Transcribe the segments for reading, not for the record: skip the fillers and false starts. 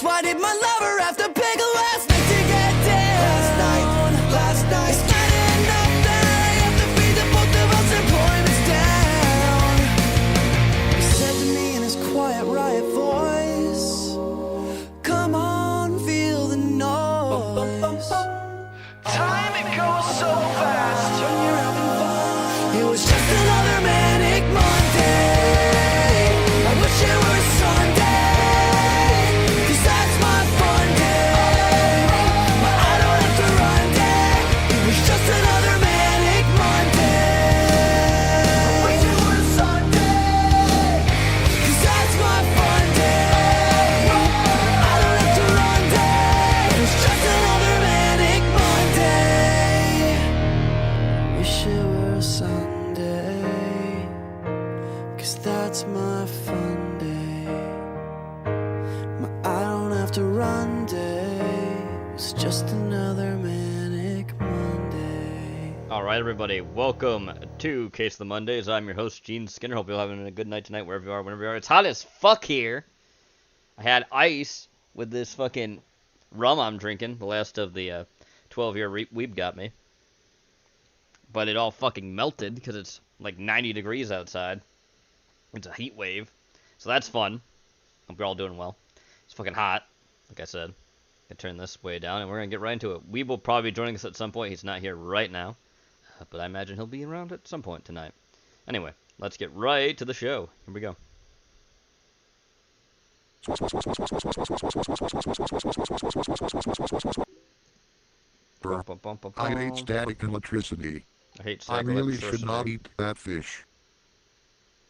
Why did my lover have to pick a last night to get down? Last night. It's not enough that I have to feed the both of us employments down. He said to me in his quiet riot voice, come on, feel the noise. Time, it goes so fast when you're having fun. It was just another manic Monday. I wish it were Sunday, 'cause that's my fun day. My I don't have to run day. It was just another manic Monday. I wish it were Sunday, 'cause that's my fun day. I don't have to run day. It was just another manic Monday. Wish it were Sunday, 'cause that's my fun day. My I don't have to run day. It's just another manic Monday. Alright everybody, welcome to Case of the Mondays. I'm your host, Gene Skinner. Hope you're having a good night tonight, wherever you are, whenever you are. It's hot as fuck here. I had ice with this fucking rum I'm drinking, the last of the 12-year Weeb got me. But it all fucking melted, because it's like 90 degrees outside. It's a heat wave, so that's fun. Hope you're all doing well. It's fucking hot, like I said. I turn this way down, and we're gonna get right into it. Weeb will probably be joining us at some point. He's not here right now, but I imagine he'll be around at some point tonight. Anyway, let's get right to the show. Here we go. I hate static electricity. I hate I static really electricity. should not eat that fish.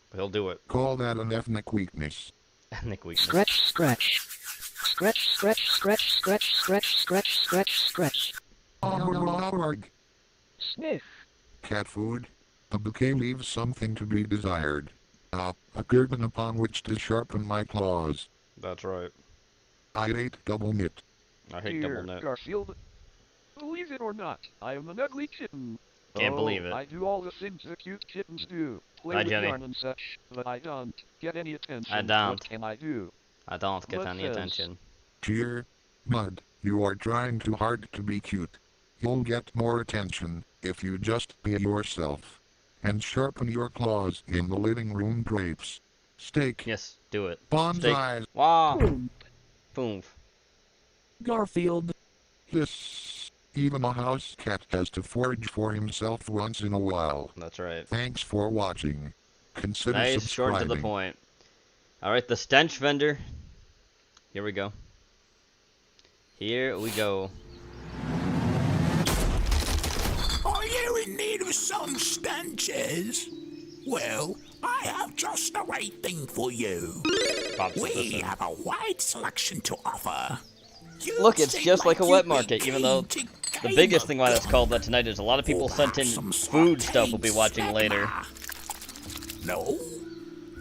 But he'll do it. Call that an ethnic weakness. Ethnic weakness. Scratch, scratch. Scratch, scratch, scratch, scratch, scratch, scratch, scratch, scratch. Org. Sniff. Cat food. The bouquet leaves something to be desired. A curtain upon which to sharpen my claws. That's right. I ate double knit. I hate double Here, net. Garfield. Believe it or not, I am an ugly kitten. Can't believe it. I do all the things that cute kittens do. Play Hi, with Jenny. yarn and such, but I don't get any attention. I don't. What can I do? I don't get What any says? attention. Cheer. Mud, you are trying too hard to be cute. You'll get more attention if you just be yourself. And sharpen your claws in the living room drapes. Steak. Yes, do it. Bonsai. Wow. Boom. Garfield. This. Even a house cat has to forage for himself once in a while. That's right. Thanks for watching. Consider Nice, short subscribing. to the point. Alright, the stench vendor. Here we go. Here we go. Are you in need of some stenches? Well, I have just the right thing for you. Pops We listen. have a wide selection to offer. You Look, it's seem just like a you'd wet be market, even though keen to the game biggest a thing why that's bit. called that tonight is a lot of people Or sent in perhaps some food stuff we'll be sautéed watching later. stegma. No?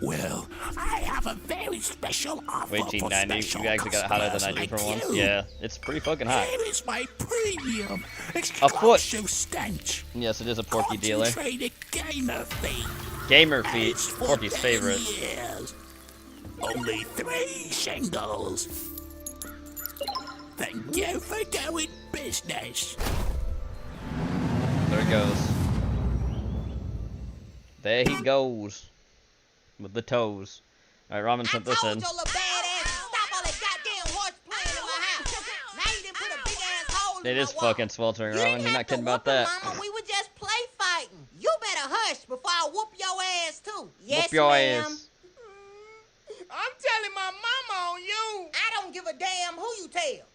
Well, I have a very special offer Wait, for G90, special you actually got it hotter than I do customers for like once. you. Yeah, it's pretty fucking hot. Here is my premium A foot. exclusive stench. Yes, it is a Porky dealer. Concentrated gamer feet. Gamer feet, It's for Porky's 10 favorite. years. Only 3 shingles. Thank you for doing business. There it goes. There he goes. With the toes. Alright, Ramen sent this in. Your little badass stop all that goddamn horse playing in my house. Now you done put a big ass hole in It my is wall. fucking sweltering, You Ramen. didn't You're have not to kidding about whoop him, that. Mama. We were just play fighting. You better hush before I whoop your ass too. Yes, Whoop your ma'am. ass. I'm telling my mama on you. I don't give a damn who you tell.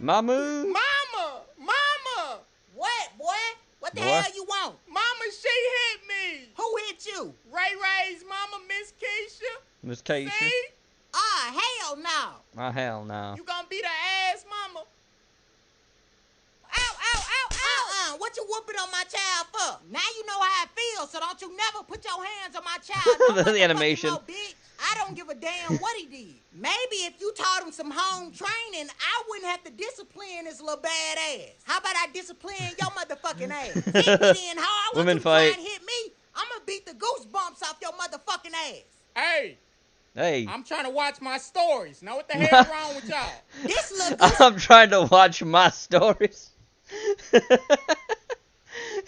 Mamu. Mama! Mama! What, boy? What the Boy. hell you want? Mama, she hit me. Who hit you? Ray Ray's mama, Miss Keisha. Miss Keisha. See? Ah, hell no. Oh, hell no. You gonna beat her ass, mama? Ow, ow, ow, ow. What you whooping on my child for? Now you know how I feel, so don't you never put your hands on my child. No The motherfucking animation. more, bitch. I don't give a damn what he did. Maybe if you taught him some home training, I wouldn't have to discipline his little bad ass. How about I discipline your motherfucking ass? Hit me then, how I want Women you to try fight. and hit me. I'm gonna beat the goosebumps off your motherfucking ass. Hey, Hey, I'm trying to watch my stories. Now what the hell's wrong with y'all? This little goose I'm trying to watch my stories.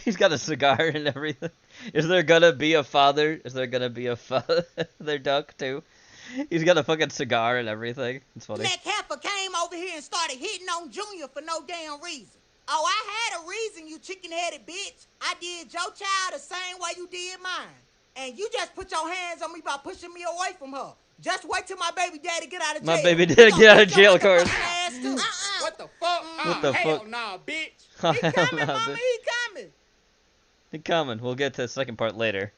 He's got a cigar and everything. Is there gonna be a father? Is there gonna be a father duck too? He's got a fucking cigar and everything. It's funny. neck heifer came over here and started hitting on Junior for no damn reason. Oh, I had a reason, you chicken-headed bitch. I did your child the same way you did mine. And you just put your hands on me by pushing me away from her. Just wait till my baby daddy get out of jail. My baby daddy get out of jail, of course. What the fuck? What the hell fuck? nah, bitch. Oh, He hell coming, no, mama, bitch. he coming. He coming. We'll get to the second part later.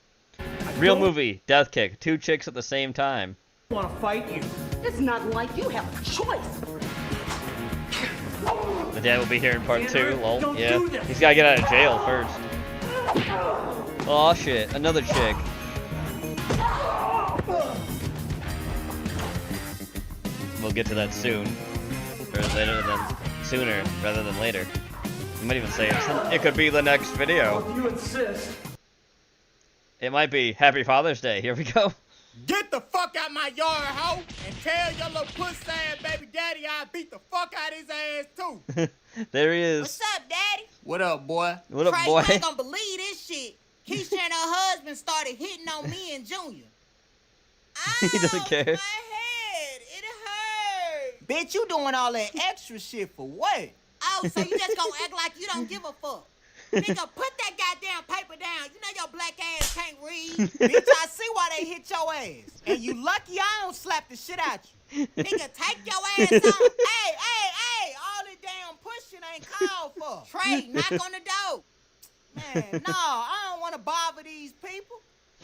Real movie, Death Kick. 2 chicks at the same time. Want to fight you? It's not like you have a choice. The dad will be here in part 2. Lol. Don't Yeah. do this. He's gotta get out of jail first. Oh shit. Another chick. We'll get to that soon. Or later than sooner rather than later. You might even say it could be the next video. If you insist. It might be Happy Father's Day. Here we go. Get the fuck out my yard, hoe, and tell your little pussy ass baby daddy I beat the fuck out his ass too. There he is. What's up, daddy? What up, boy? What up, Trey, boy? you ain't gonna believe this shit. Keisha and her husband started hitting on me and Junior. He doesn't Ow, care. My head, it hurt. Bitch, you doing all that extra shit for what? Oh, so you just gonna act like you don't give a fuck? Nigga, put that goddamn paper down. You know your black ass can't read. Bitch, I see why they hit your ass. And you lucky I don't slap the shit out you. Nigga, take your ass on. Hey, all the damn pushing ain't called for. Trey, knock on the door. Man, no, I don't want to bother these people.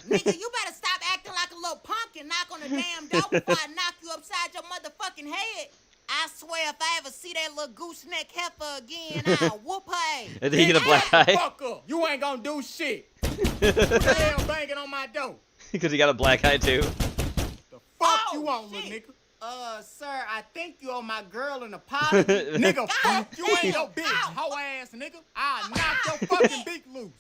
Nigga, you better stop acting like a little punk and knock on the damn door before I knock you upside your motherfucking head. I swear if I ever see that little gooseneck heifer again, I'll whoop her ass. And then he get a black Shut the eye. fuck up. You ain't gonna do shit. Who the hell banging on my door? Because he got a black eye too. The fuck you want, little shit. nigga? Sir, I think you owe my girl an apology. Nigga, fuck you damn. and your bitch, Ow. hoe ass nigga. I'll knock your fucking beak loose.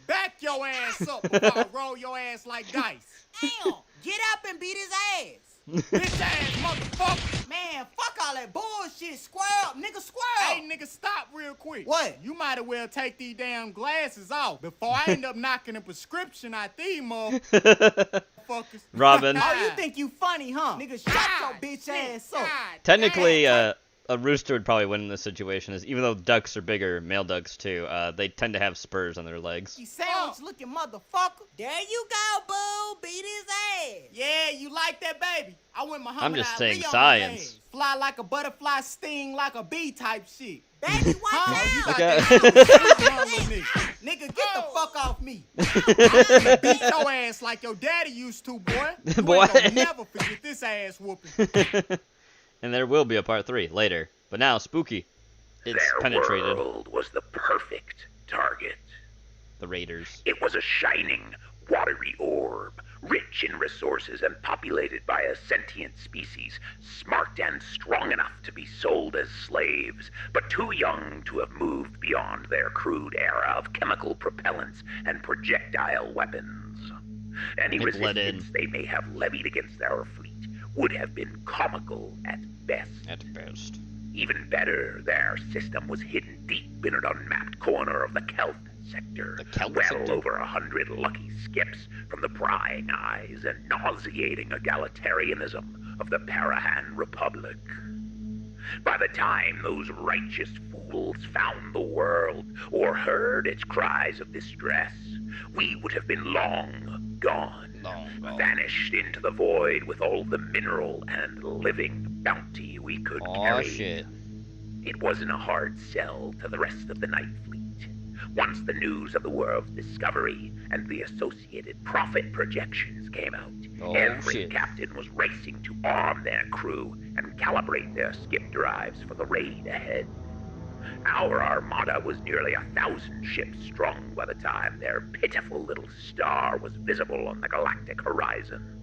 Back your ass up before I roll your ass like dice. Damn, get up and beat his ass. Bitch ass motherfucker. Man, fuck all that bullshit. Square up, nigga, square up. Hey, nigga, stop real quick. What? You might as well take these damn glasses off before I end up knocking a prescription out these motherfuckers. Robin. Oh, you think you funny, huh? Nigga, shut your bitch ass up. Technically, a rooster would probably win in this situation, is even though ducks are bigger, male ducks too, they tend to have spurs on their legs. You sandwich looking motherfucker. There you go, boo. Beat his ass. Yeah, you like that, baby? I went Muhammad I'm just Ali saying on science. his ass. Fly like a butterfly, sting like a bee type shit. Baby, You watch got Okay. that Nigga, get the fuck off me. beat your ass like your daddy used to, boy. You Boy. ain't gonna never forget this ass whooping. And there will be a part 3 later. But now, spooky. It's Their penetrated world was the perfect target. the raiders. It was a shining, watery orb, rich in resources and populated by a sentient species, smart and strong enough to be sold as slaves, but too young to have moved beyond their crude era of chemical propellants and projectile weapons. Any They bled in. resistance they may have levied against our fleet would have been comical at best. At best. Even better, their system was hidden deep in an unmapped corner of the Kelp sector, The Kelp well sector? over 100 lucky skips from the prying eyes and nauseating egalitarianism of the Parahan Republic. By the time those righteous fools found the world or heard its cries of distress, we would have been long gone, vanished into the void with all the mineral and living bounty we could Aw, carry. shit. It wasn't a hard sell to the rest of the Night Fleet. Once the news of the world's discovery and the associated profit projections came out, Oh, every shit. captain was racing to arm their crew and calibrate their skip drives for the raid ahead. Our armada was nearly 1,000 ships strong by the time their pitiful little star was visible on the galactic horizon.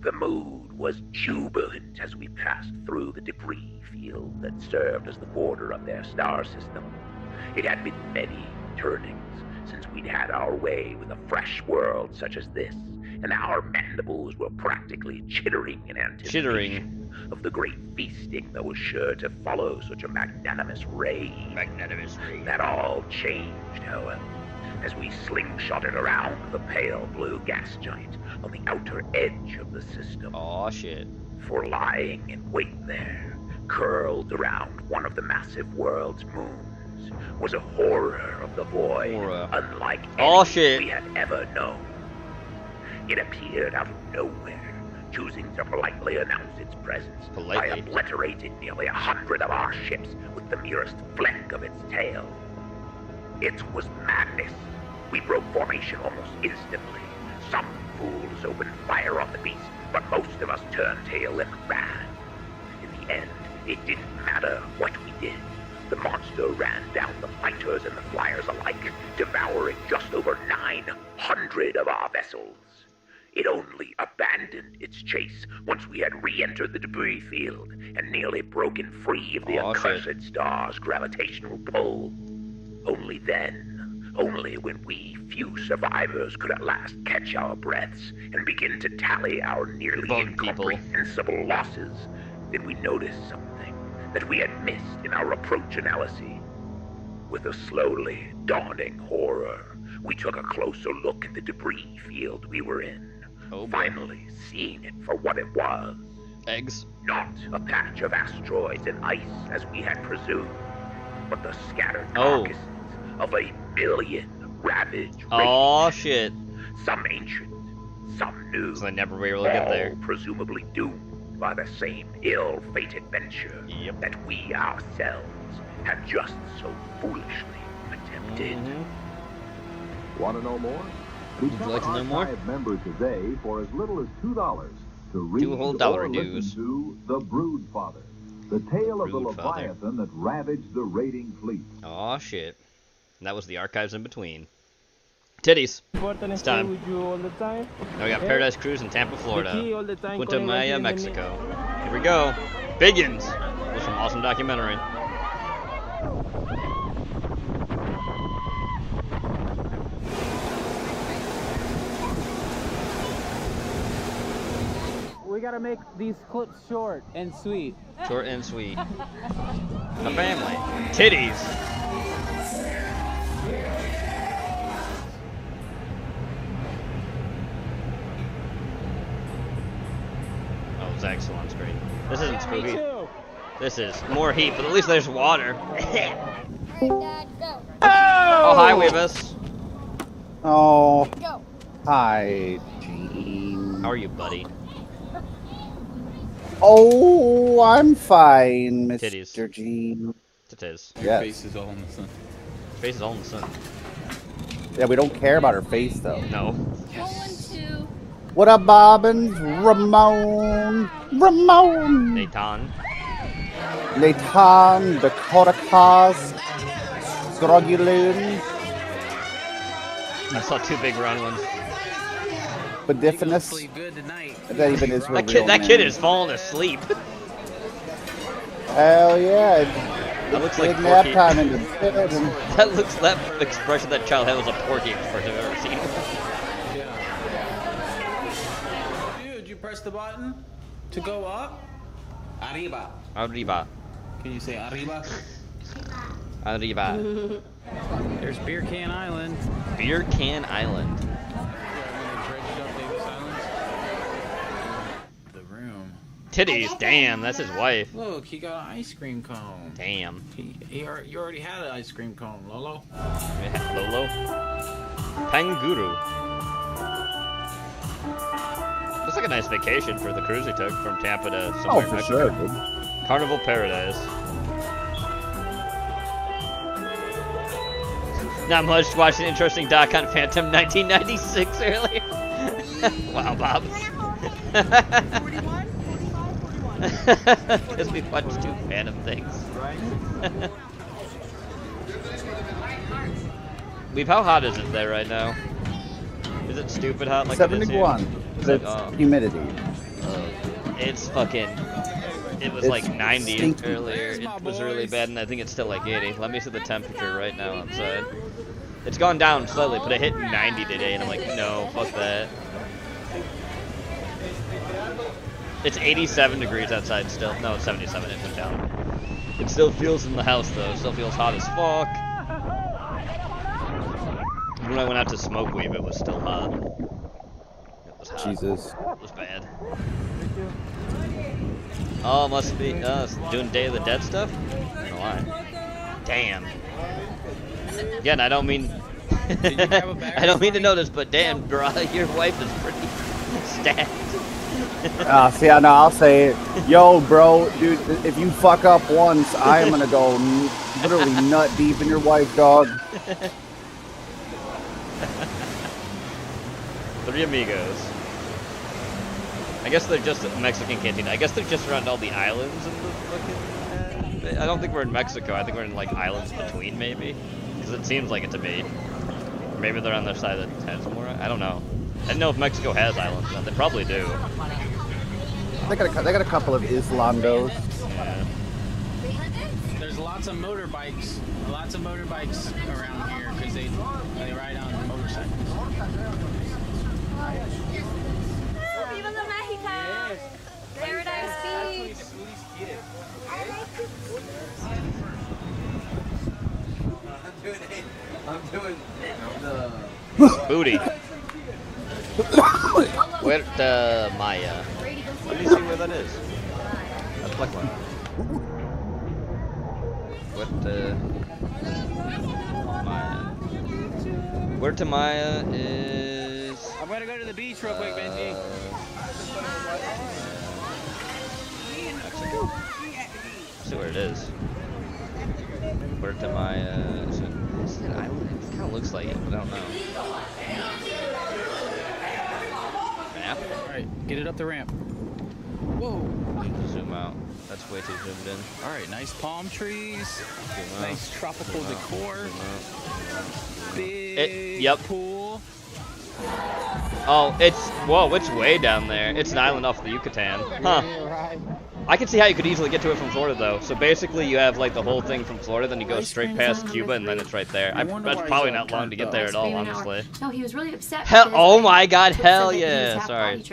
The mood was jubilant as we passed through the debris field that served as the border of their star system. It had been many turnings since we'd had our way with a fresh world such as this, and our mandibles were practically chittering in anticipation of the great feasting that was sure to follow such a magnanimous raid. That all changed, however, as we slingshotted around the pale blue gas giant on the outer edge of the system. Aw, shit. For lying in wait there, curled around one of the massive world's moons, was a horror of the void, unlike any we had ever known. It appeared out of nowhere, choosing to politely announce its presence by obliterating nearly 100 of our ships with the merest flick of its tail. It was madness. We broke formation almost instantly. Some fools opened fire on the beast, but most of us turned tail and ran. In the end, it didn't matter what we did. The monster ran down the fighters and the flyers alike, devouring just over 900 of our vessels. It only abandoned its chase once we had re-entered the debris field and nearly broken free of the accursed star's gravitational pull. Only then, only when we few survivors could at last catch our breaths and begin to tally our nearly incomprehensible losses, did we notice something that we had missed in our approach analysis. With a slowly dawning horror, we took a closer look at the debris field we were in, finally seeing it for what it was. Eggs. Not a patch of asteroids and ice as we had presumed, but the scattered carcasses of 1,000,000,000 ravaged races. Oh shit. Some ancient, some new. So they never were able to get there. Presumably doomed by the same ill-fated venture that we ourselves have just so foolishly attempted. Want to know more? Would you like to know more? Member today for as little as $2 to read $2 or dues. listen to The Broodfather, the tale of the Leviathan that ravaged the raiding fleet. Aw, shit. And that was the archives in between. Titties. It's time. Now we got Paradise Cruise in Tampa, Florida. Punta Maya, Mexico. Here we go. Biggins. That was some awesome documentary. We gotta make these clips short and sweet. Short and sweet. A family. Titties. Oh, it's excellent on screen. This isn't spooky. This is more heat, but at least there's water. Oh, hi, Weebus. Oh. Hi, Gene. How are you, buddy? Oh, I'm fine, Mr. Titties. Gene. Titties. Yes. Face is all in the sun. Face is all in the sun. Yeah, we don't care about her face, though. No. What up, Bobbins? Ramon. Nathan. Dakota Cos. Scroguloon. I saw two big round ones. Bedifinus. That even is her that real that name. kid is falling asleep. Hell yeah. That looks like nap Porky. time in the bed and... That expression that child had was a Porky expression I've ever seen. Dude, you press the button to go up? Arriba. Arriba. Can you say arriba? Arriba. There's Beer Can Island. Beer Can Island. The room. Titties, damn, that's his wife. Look, he got an ice cream cone. Damn. You already had an ice cream cone, Lolo. Lolo? Panguru. Looks like a nice vacation for the cruise he took from Tampa to somewhere in for Mexico. sure, dude. Carnival Paradise. Not much. Watched an interesting doc on Phantom 1996 earlier. Wow, Bob. Because we watched two Phantom things. Weeb, how hot is it there right now? Is it stupid hot like it is here? 71. That's humidity. It's fucking... It was It's like 90 stinky. earlier. It was really bad, and I think it's still like 80. Let me see the temperature right now outside. It's gone down slightly, but it hit 90 today, and I'm like, no, fuck that. It's 87 degrees outside still. No, it's 77. It went down. It still feels in the house though. It still feels hot as fuck. When I went out to smoke weed, it was still hot. It was hot. Jesus. It was bad. Oh, must be doing Day of the Dead stuff? I don't know why. Damn. Again, I don't mean I don't mean to know this, but damn, bro, your wife is pretty stacked. See, I know, I'll say it. Yo, bro, dude, if you fuck up once, I am gonna go literally nut deep in your wife, dog. Three amigos. I guess they're just a Mexican canteen. I guess they're just around all the islands in the fucking... I don't think we're in Mexico. I think we're in, like, islands between, maybe. Because it seems like it to me. Or maybe they're on their side of the somewhere. I don't know. I didn't know if Mexico has islands. They probably do. They got a couple of Islandos. Yeah. There's lots of motorbikes around here because they ride on motorcycles. Viva la Mexico! Paradise Beach! I'm doing the Booty. Where the Maya? Let me see where that is. That's black one. What the Maya? Where to Maya is. I'm gonna go to the beach real quick, Benji. Mexico? Let's see where it is. Where to Maya? Is it an island? It kind of looks like it, but I don't know. Map? Alright, get it up the ramp. Whoa. Zoom out. That's way too zoomed in. Alright, nice palm trees. Nice tropical decor. Big pool. Oh, it's way down there. It's an island off the Yucatan. Huh. I can see how you could easily get to it from Florida, though. So basically, you have like the whole thing from Florida, then you go straight past Cuba, and then it's right there. That's probably not long to get there at all, honestly. No, he was really upset. Oh my God! Hell yeah! Sorry.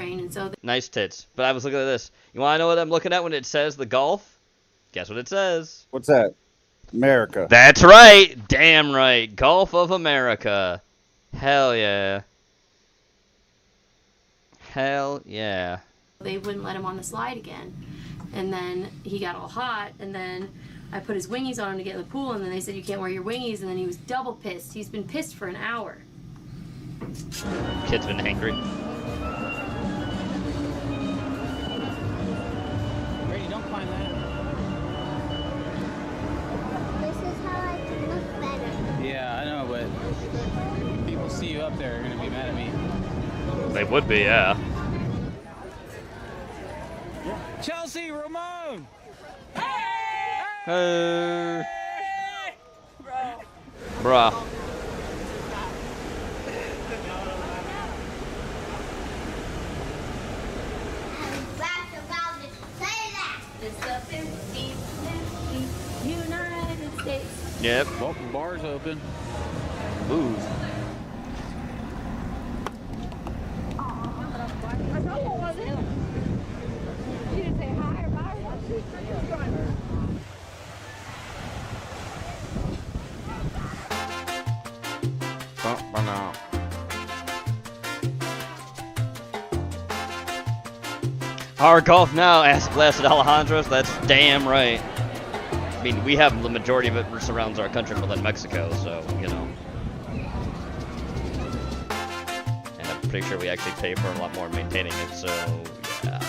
Nice tits. But I was looking at this. You want to know what I'm looking at when it says the Gulf? Guess what it says? What's that? America. That's right. Damn right. Gulf of America. Hell yeah. Hell yeah. They wouldn't let him on the slide again. And then he got all hot, and then I put his wingies on him to get in the pool, and then they said you can't wear your wingies, and then he was double pissed. He's been pissed for an hour. Kid's been angry. Brady, don't climb that. This is how I can look better. Yeah, I know, but people see you up there are gonna be mad at me. They would be, yeah. Chelsea, Ramon! Hey! Bruh. United States. Yep. Welcome, bar's open. Ooh. Our golf now blasted Alejandro's. That's damn right. I mean, we have the majority of it surrounds our country more than Mexico, so, you know. And I'm pretty sure we actually pay for a lot more maintaining it, so, yeah.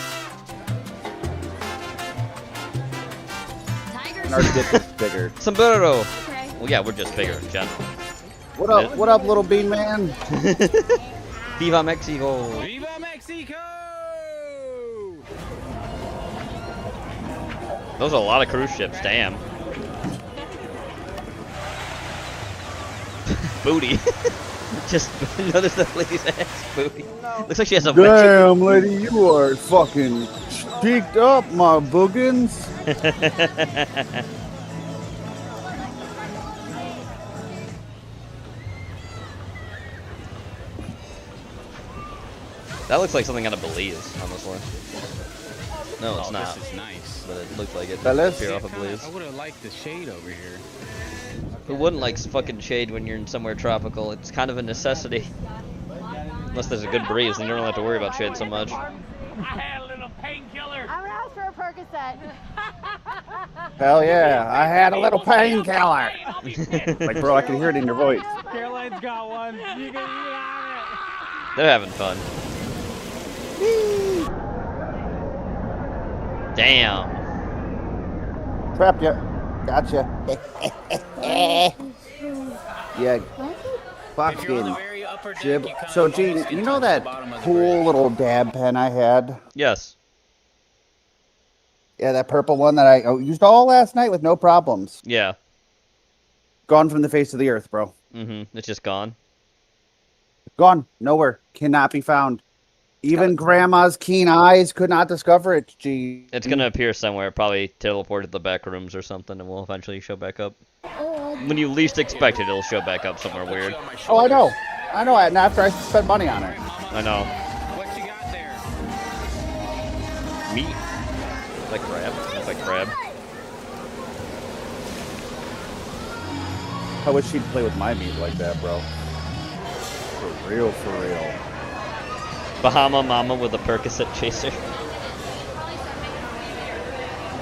Our dick is bigger. Sombrero! Okay. Well, yeah, we're just bigger in general. What up? What up, little bean man? Viva Mexico! Viva Mexico! Those are a lot of cruise ships, damn. booty. Just notice the lady's ass booty. Looks like she has a Damn, lady, you are fucking cheeked up, my boogans. That looks like something out of Belize, honestly. No, it's Oh, not. this is nice. But it looks like it. Fellas? Appear off a blaze. I would have liked the shade over here. Who wouldn't like fucking shade when you're in somewhere tropical? It's kind of a necessity. Unless there's a good breeze, then you don't have to worry about shade so much. I had a little painkiller. I'm gonna ask for a Percocet. Hell yeah, I had a little painkiller. Like, bro, I can hear it in your voice. Caroline's got one. You can have They're having fun. Damn. Trapped you. Gotcha. Yeah. Fucking jib. So, Gene, you know that cool little dab pen I had? Yes. Yeah, that purple one that I used all last night with no problems. Yeah. Gone from the face of the earth, bro. Mm-hmm. It's just gone. Gone. Nowhere. Cannot be found. Even Grandma's keen eyes could not discover it, Gene. It's gonna appear somewhere, probably teleported to the back rooms or something, and will eventually show back up. When you least expect it, it'll show back up somewhere weird. Oh, I know. I know. And after I spent money on it. I know. What you got there? Meat. Like crab. It's like crab. I wish she'd play with my meat like that, bro. For real, for real. Bahama Mama with a Percocet chaser. You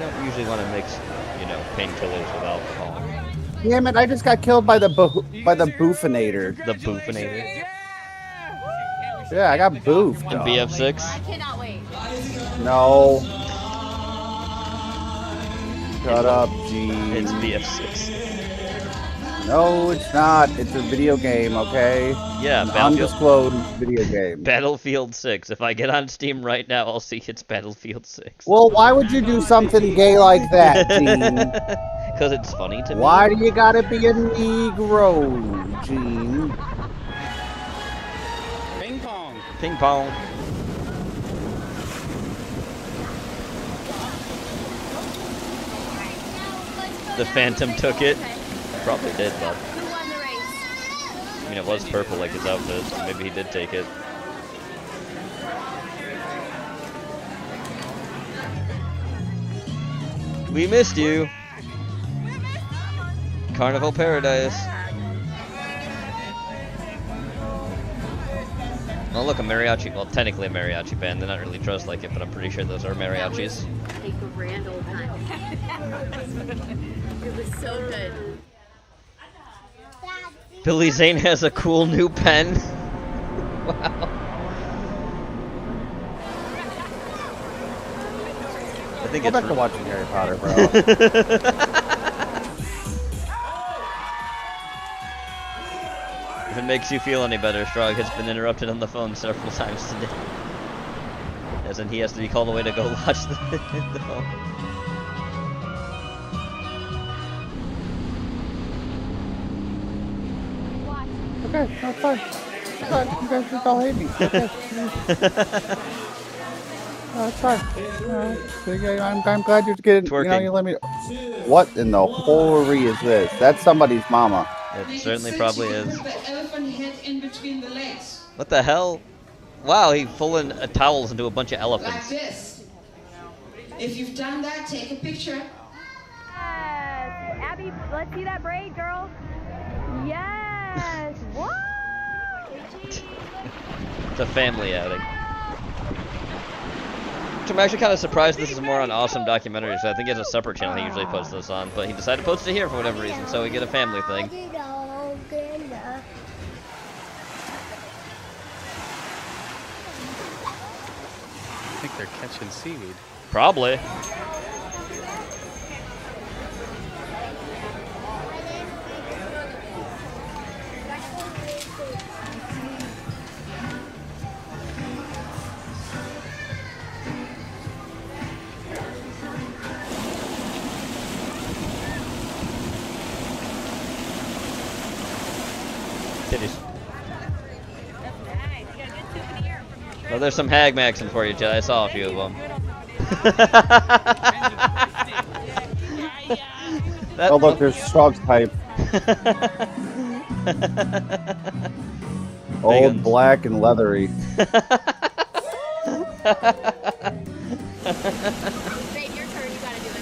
don't usually want to mix, you know, painkillers with alcohol. Damn it! I just got killed by the boofinator. The boofinator. Yeah, I got boofed. In BF6. I cannot wait. No. Shut up, Gene. It's BF6. No, it's not. It's a video game, okay? Yeah, an Battlefield. undisclosed video game. Battlefield 6. If I get on Steam right now, I'll see it's Battlefield 6. Well, why would you do something gay like that, Gene? Because it's funny to me. Why do you gotta be a Negro, Gene? Ping pong. Ping pong. The Phantom took it. Probably did, but Who won the race? I mean, it was purple like his outfit, so maybe he did take it. We missed you. Carnival Paradise. Oh look, a mariachi. Well, technically a mariachi band. They're not really dressed like it, but I'm pretty sure those are mariachis. A grand old time. It was so good. Billy Zane has a cool new pen. Wow. I think Go it's back to watching Harry Potter, bro. If it makes you feel any better, Strog has been interrupted on the phone several times today. As in, he has to be called away to go watch the phone. Okay, that's fine. It's fine. You guys just all hate me. Okay. No, it's fine. I'm glad you're getting. You know, you let me. What in the holery is this? That's somebody's mama. It certainly probably is. Put the elephant head in between the legs. What the hell? Wow, he pulling towels into a bunch of Like elephants. this. If you've done that, take a picture. Yes. Abby, let's see that braid, girl. Yes. What? It's a family outing. Which I'm actually kind of surprised this is more on Awesome Documentaries. So I think he has a separate channel he usually posts this on, but he decided to post it here for whatever reason, so we get a family thing. I think they're catching seaweed. Probably. Titties. Oh, there's some hag maxing for you, Jed. I saw a few of them. Oh look, there's Strog's pipe. Old, black, and leathery. Babe, your turn. You gotta do it.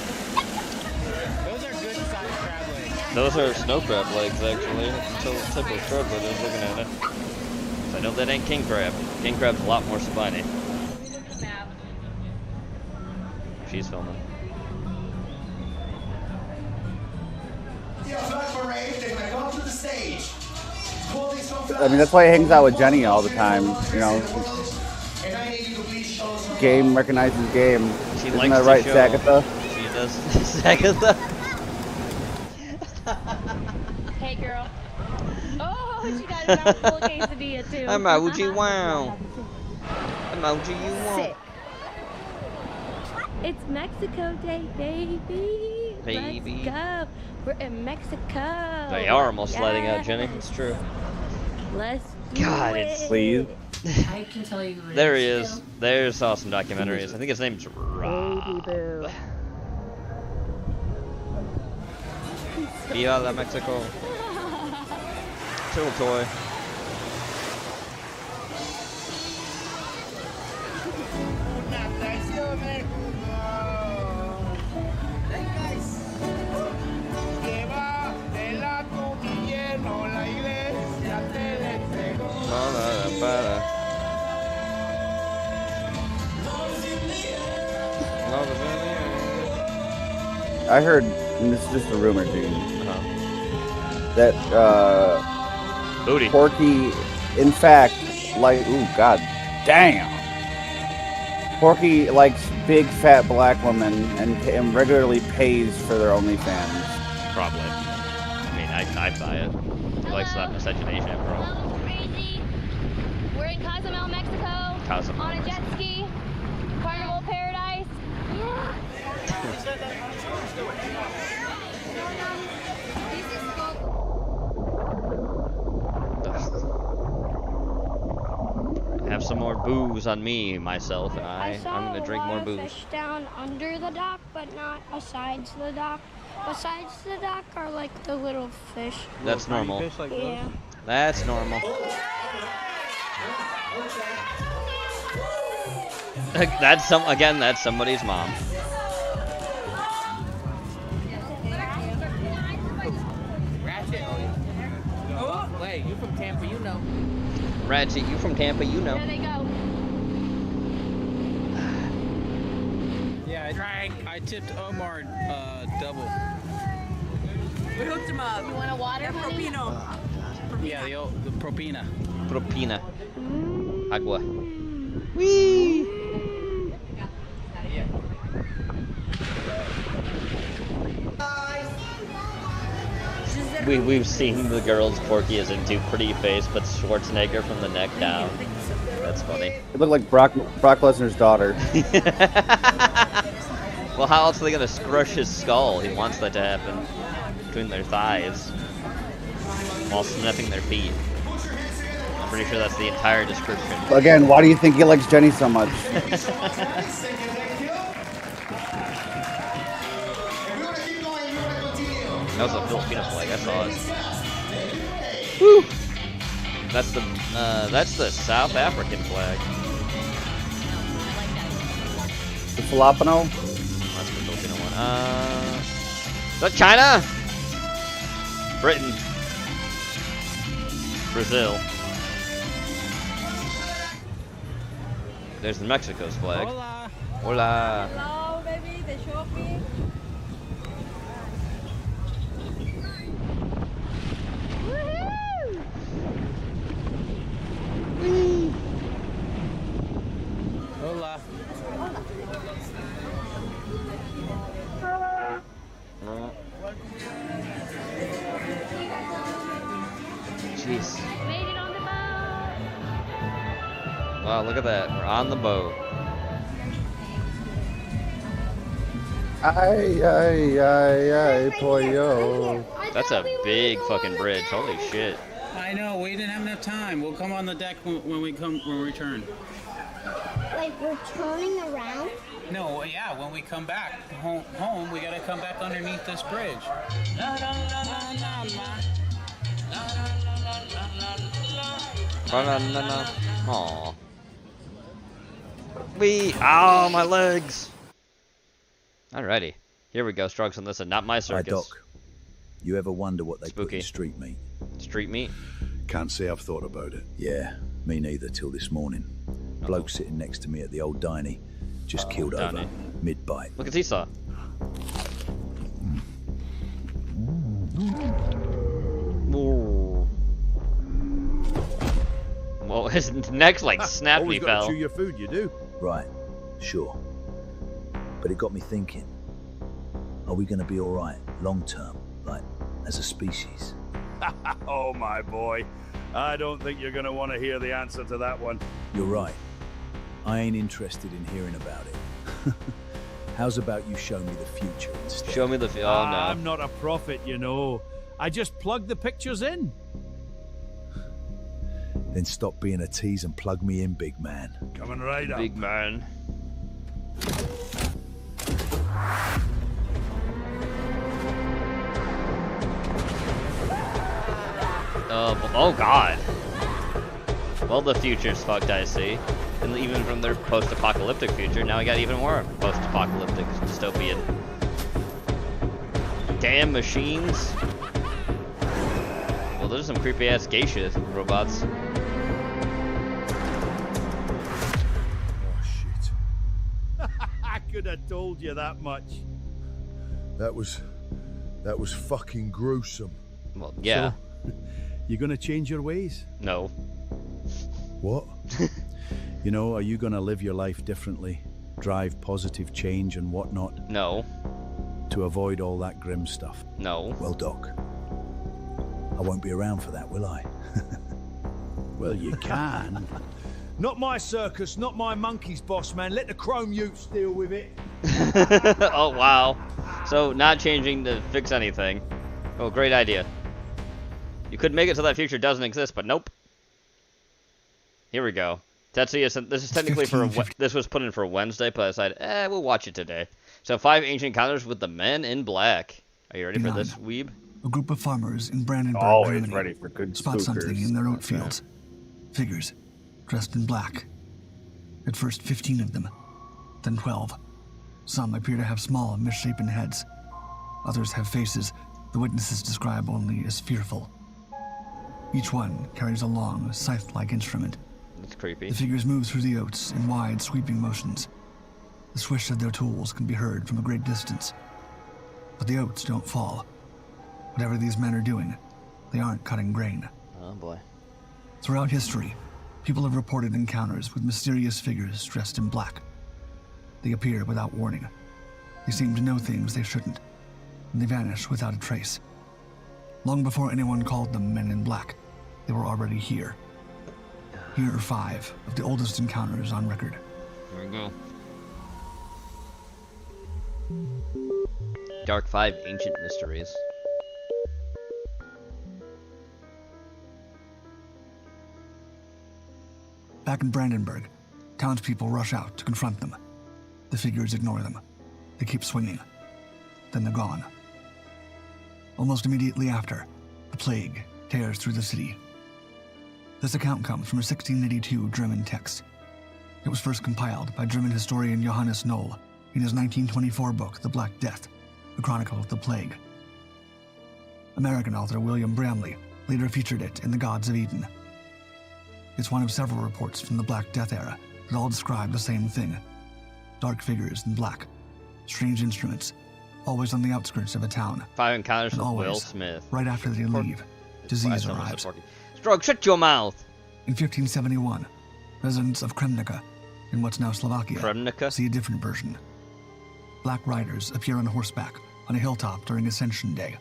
Those are good sized crab legs. Those are snow crab legs, actually. That's the type of crab that I was looking at it. So I know that ain't king crab. King crab's a lot more spiny. She's filming. I mean, that's why he hangs out with Jenny all the time. You know, game recognizes game. She Isn't likes that to right, show. Sagatha? She does. Sagatha. Hey, girl. Oh, she got a mouthful of quesadilla, too. Emoji wow. Emoji you want. Sick. It's Mexico Day, baby. Baby. Let's go. We're in Mexico. They are almost sliding out, Jenny. It's true. Let's do God, it. it's. Please. I can tell you who it There he is. There's awesome documentaries. I think his name's Baby Rob. boo. Viva la Mexico. Turtle toy. I heard, and this is just a rumor, dude, that Booty. Porky, in fact, like, ooh, god damn. Porky likes big fat black women and regularly pays for their OnlyFans. Probably. I mean, I buy it. He likes that miscegenation after all. Hello, crazy. We're in Cozumel, Mexico. Cozumel, On a jet ski. Carnival Paradise. Yeah. Have some more booze on me, myself, and I'm gonna drink more booze. Fish down under the dock, but not besides the dock. Besides the dock are like the little fish. That's normal. Fish like Yeah. That's normal. That's that's somebody's mom. Ratchet. Oh, wait, you from Tampa, you know. Ratchet, you from Tampa, you know. There they go. Yeah, I tipped Omar double. We hooked him up. You want a water, honey? Yeah, the propina. Propina. Agua. Whee! We've seen the girls Porky is into pretty face, but Schwarzenegger from the neck down. That's funny. It looked like Brock Lesnar's daughter. Well, how else are they gonna crush his skull? He wants that to happen between their thighs while sniffing their feet. I'm pretty sure that's the entire description. Again, why do you think he likes Jenny so much? That was a Filipino flag. I saw it. Woo! That's the South African flag. The Filipino? That's the Filipino one. Is that China? Britain. Brazil. There's Mexico's flag. Hola. Hola. Hello, baby. The shopping. Hola. Jeez. Made it on the boat. Wow, look at that. We're on the boat. Ay, pollo. That's a big fucking bridge. Holy shit. I know, we didn't have enough time. We'll come on the deck when we return. Like we're turning around. No, yeah, when we come back home, we gotta come back underneath this bridge. Aww. Wee! Ow, my legs! Alrighty. Here we go. Strokes on this and not my Hi, circus. Doc. You ever wonder what they put Spooky. in street meat? Street meat? Can't say I've thought about it. Yeah, me neither till this morning. Bloke sitting next to me at the old diney just killed over, mid-bite. Look at Seesaw. Ooh. Well, his neck's like snapped when he fell. Chew your food, you do. Right, sure. But it got me thinking. Are we going to be all right long term, like as a species? Oh, my boy. I don't think you're going to want to hear the answer to that one. You're right. I ain't interested in hearing about it. How's about you show me the future instead? Show me the future. Oh, no. I'm not a prophet, you know. I just plug the pictures in. Then stop being a tease and plug me in, big man. Coming right up. Big man. Oh God. Well, the future's fucked, I see. And even from their post-apocalyptic future, now we got even more post-apocalyptic dystopian. Damn machines. Well, there's some creepy-ass geisha robots. Oh, shit. I could have told you that much. That was fucking gruesome. Well, yeah. So, you gonna change your ways? No. What? You know, are you gonna live your life differently? Drive positive change and whatnot? No. To avoid all that grim stuff? No. Well, Doc, I won't be around for that, will I? Well, you can. Not my circus, not my monkeys, boss man. Let the chrome utes deal with it. Oh, wow. So, not changing to fix anything. Oh, great idea. You could make it so that future doesn't exist, but nope. Here we go. Tetsuya, this is technically for this was put in for Wednesday, but I decided, we'll watch it today. So 5 ancient encounters with the Men in Black. Are you ready for this, Weeb? A group of farmers in Brandenburg, Always Germany, ready for good spot spookers. something in their oat fields. Figures, dressed in black. At first 15 of them, then 12. Some appear to have small, misshapen heads. Others have faces the witnesses describe only as fearful. Each one carries a long, scythe-like instrument. That's creepy. The figures move through the oats in wide, sweeping motions. The swish of their tools can be heard from a great distance. But the oats don't fall. Whatever these men are doing, they aren't cutting grain. Oh boy. Throughout history, people have reported encounters with mysterious figures dressed in black. They appear without warning. They seem to know things they shouldn't, and they vanish without a trace. Long before anyone called them Men in Black, they were already here. Here are 5 of the oldest encounters on record. Here we go. Dark 5 Ancient Mysteries. Back in Brandenburg, townspeople rush out to confront them. The figures ignore them. They keep swinging. Then they're gone. Almost immediately after, the plague tears through the city. This account comes from a 1682 German text. It was first compiled by German historian Johannes Knoll in his 1924 book, The Black Death, a chronicle of the plague. American author William Bramley later featured it in The Gods of Eden. It's one of several reports from the Black Death era that all describe the same thing. Dark figures in black, strange instruments, always on the outskirts of a town. 5 encounters And with Will always, Smith. right after they leave, disease arrives. Strug, shut your mouth! In 1571, residents of Kremnica, in what's now Slovakia, see a different version. Black riders appear on horseback on a hilltop during Ascension Day.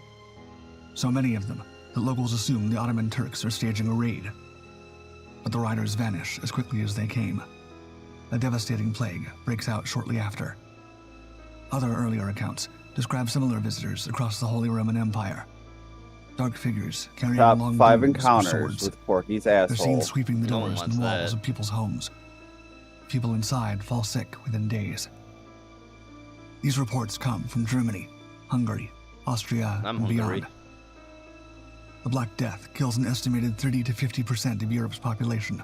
So many of them that locals assume the Ottoman Turks are staging a raid. But the riders vanish as quickly as they came. A devastating plague breaks out shortly after. Other earlier accounts describe similar visitors across the Holy Roman Empire. Dark figures carrying Top long 5 brooms or encounters swords. with Porky's They're asshole. seen sweeping the No one doors wants and walls that. of people's homes. People inside fall sick within days. These reports come from Germany, Hungary, Austria, and beyond. The Black Death kills an estimated 30 to 50% of Europe's population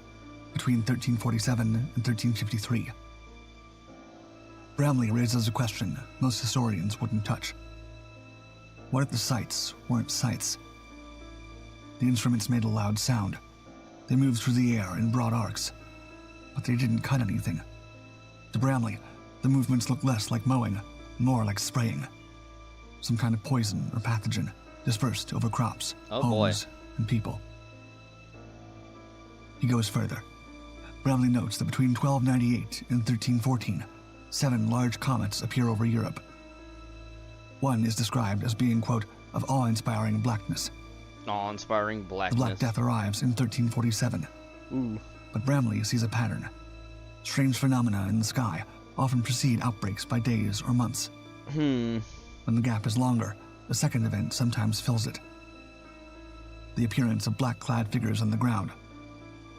between 1347 and 1353. Bramley raises a question most historians wouldn't touch. What if the sights weren't sights? The instruments made a loud sound. They moved through the air in broad arcs, but they didn't cut anything. To Bramley, the movements looked less like mowing, more like spraying. Some kind of poison or pathogen dispersed over crops, homes, and people. He goes further. Bramley notes that between 1298 and 1314, 7 large comets appear over Europe. One is described as being, quote, of awe-inspiring blackness. Awe-inspiring blackness. The Black Death arrives in 1347. Ooh. But Bramley sees a pattern. Strange phenomena in the sky often precede outbreaks by days or months. When the gap is longer, a second event sometimes fills it. The appearance of black-clad figures on the ground.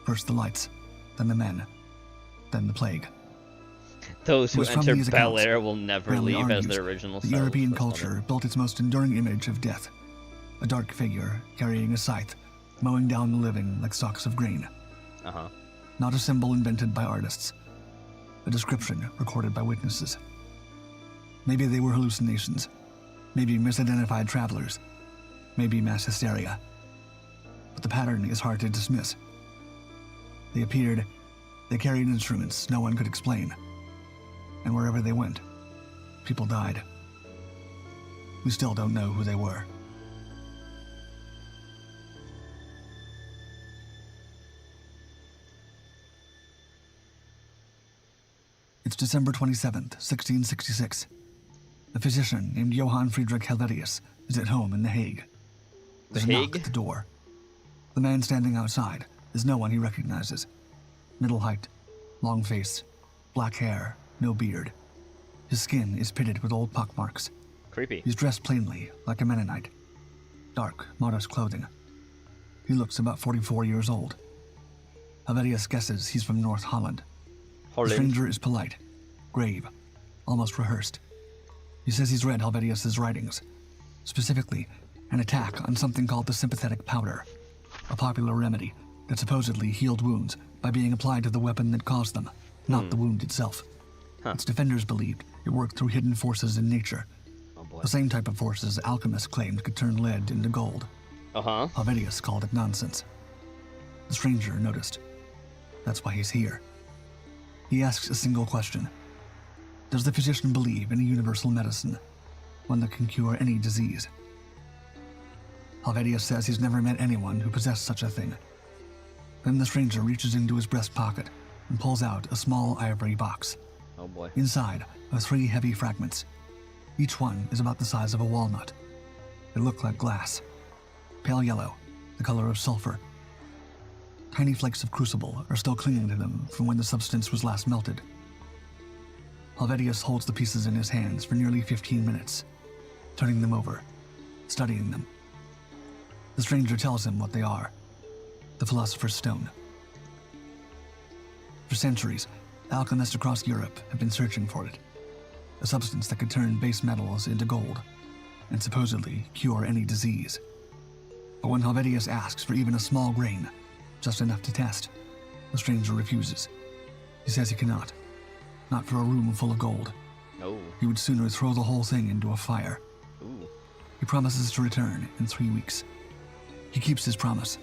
First the lights, then the men, then the plague. Those who enter Bel Air will never leave as their original selves. The European culture built its most enduring image of death. A dark figure carrying a scythe, mowing down the living like stalks of grain. Not a symbol invented by artists. A description recorded by witnesses. Maybe they were hallucinations. Maybe misidentified travelers. Maybe mass hysteria. But the pattern is hard to dismiss. They appeared, they carried instruments no one could explain. And wherever they went, people died. We still don't know who they were. It's December 27th, 1666. A physician named Johann Friedrich Helvetius is at home in The Hague. There's a knock at the door. The man standing outside is no one he recognizes. Middle height, long face, black hair, no beard. His skin is pitted with old pockmarks. Creepy. He's dressed plainly, like a Mennonite. Dark, modest clothing. He looks about 44 years old. Helvetius guesses he's from North Holland. The stranger is polite, grave, almost rehearsed. He says he's read Helvetius's writings, specifically an attack on something called the sympathetic powder, a popular remedy that supposedly healed wounds by being applied to the weapon that caused them, not the wound itself. Its defenders believed it worked through hidden forces in nature, the same type of forces alchemists claimed could turn lead into gold. Helvetius called it nonsense. The stranger noticed. That's why he's here. He asks a single question. Does the physician believe in a universal medicine, one that can cure any disease? Helvetius says he's never met anyone who possessed such a thing. Then the stranger reaches into his breast pocket and pulls out a small ivory box. Oh boy. Inside are 3 heavy fragments. Each one is about the size of a walnut. They look like glass. Pale yellow, the color of sulfur. Tiny flakes of crucible are still clinging to them from when the substance was last melted. Helvetius holds the pieces in his hands for nearly 15 minutes, turning them over, studying them. The stranger tells him what they are. The Philosopher's Stone. For centuries, alchemists across Europe have been searching for it. A substance that could turn base metals into gold, and supposedly cure any disease. But when Helvetius asks for even a small grain, just enough to test, the stranger refuses. He says he cannot. Not for a room full of gold. No. He would sooner throw the whole thing into a fire. Ooh. He promises to return in 3 weeks. He keeps his promise.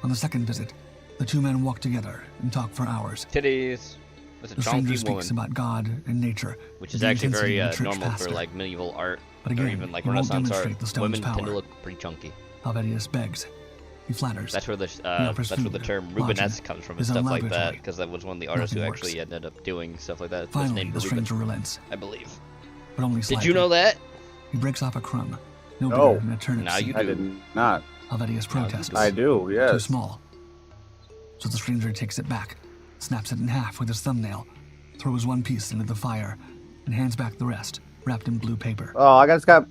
On the second visit, the 2 men walk together and talk for hours. Titties. That's a the chunky stranger woman. speaks about God and nature, which is actually very normal pastor. for like medieval art, But again, or even like he won't Renaissance art. demonstrate the stone's Women tend to power. look pretty chunky. Helvetius begs. He flatters. That's where the He offers that's where the food, term lodging, Rubenesque comes from and his own stuff like that, laboratory. because that was one of the artists who Nothing actually works. ended up doing stuff like that. Was Finally, named the Ruben, stranger relents. I believe. But only slightly. Did you know that? He breaks off a crumb. No No. bigger than a turnip Now seed. you I do. did not. Helvetius protests. I do, yes. Too small. So the stranger takes it back, snaps it in half with his thumbnail, throws one piece into the fire, and hands back the rest, wrapped in blue paper. Oh, I just got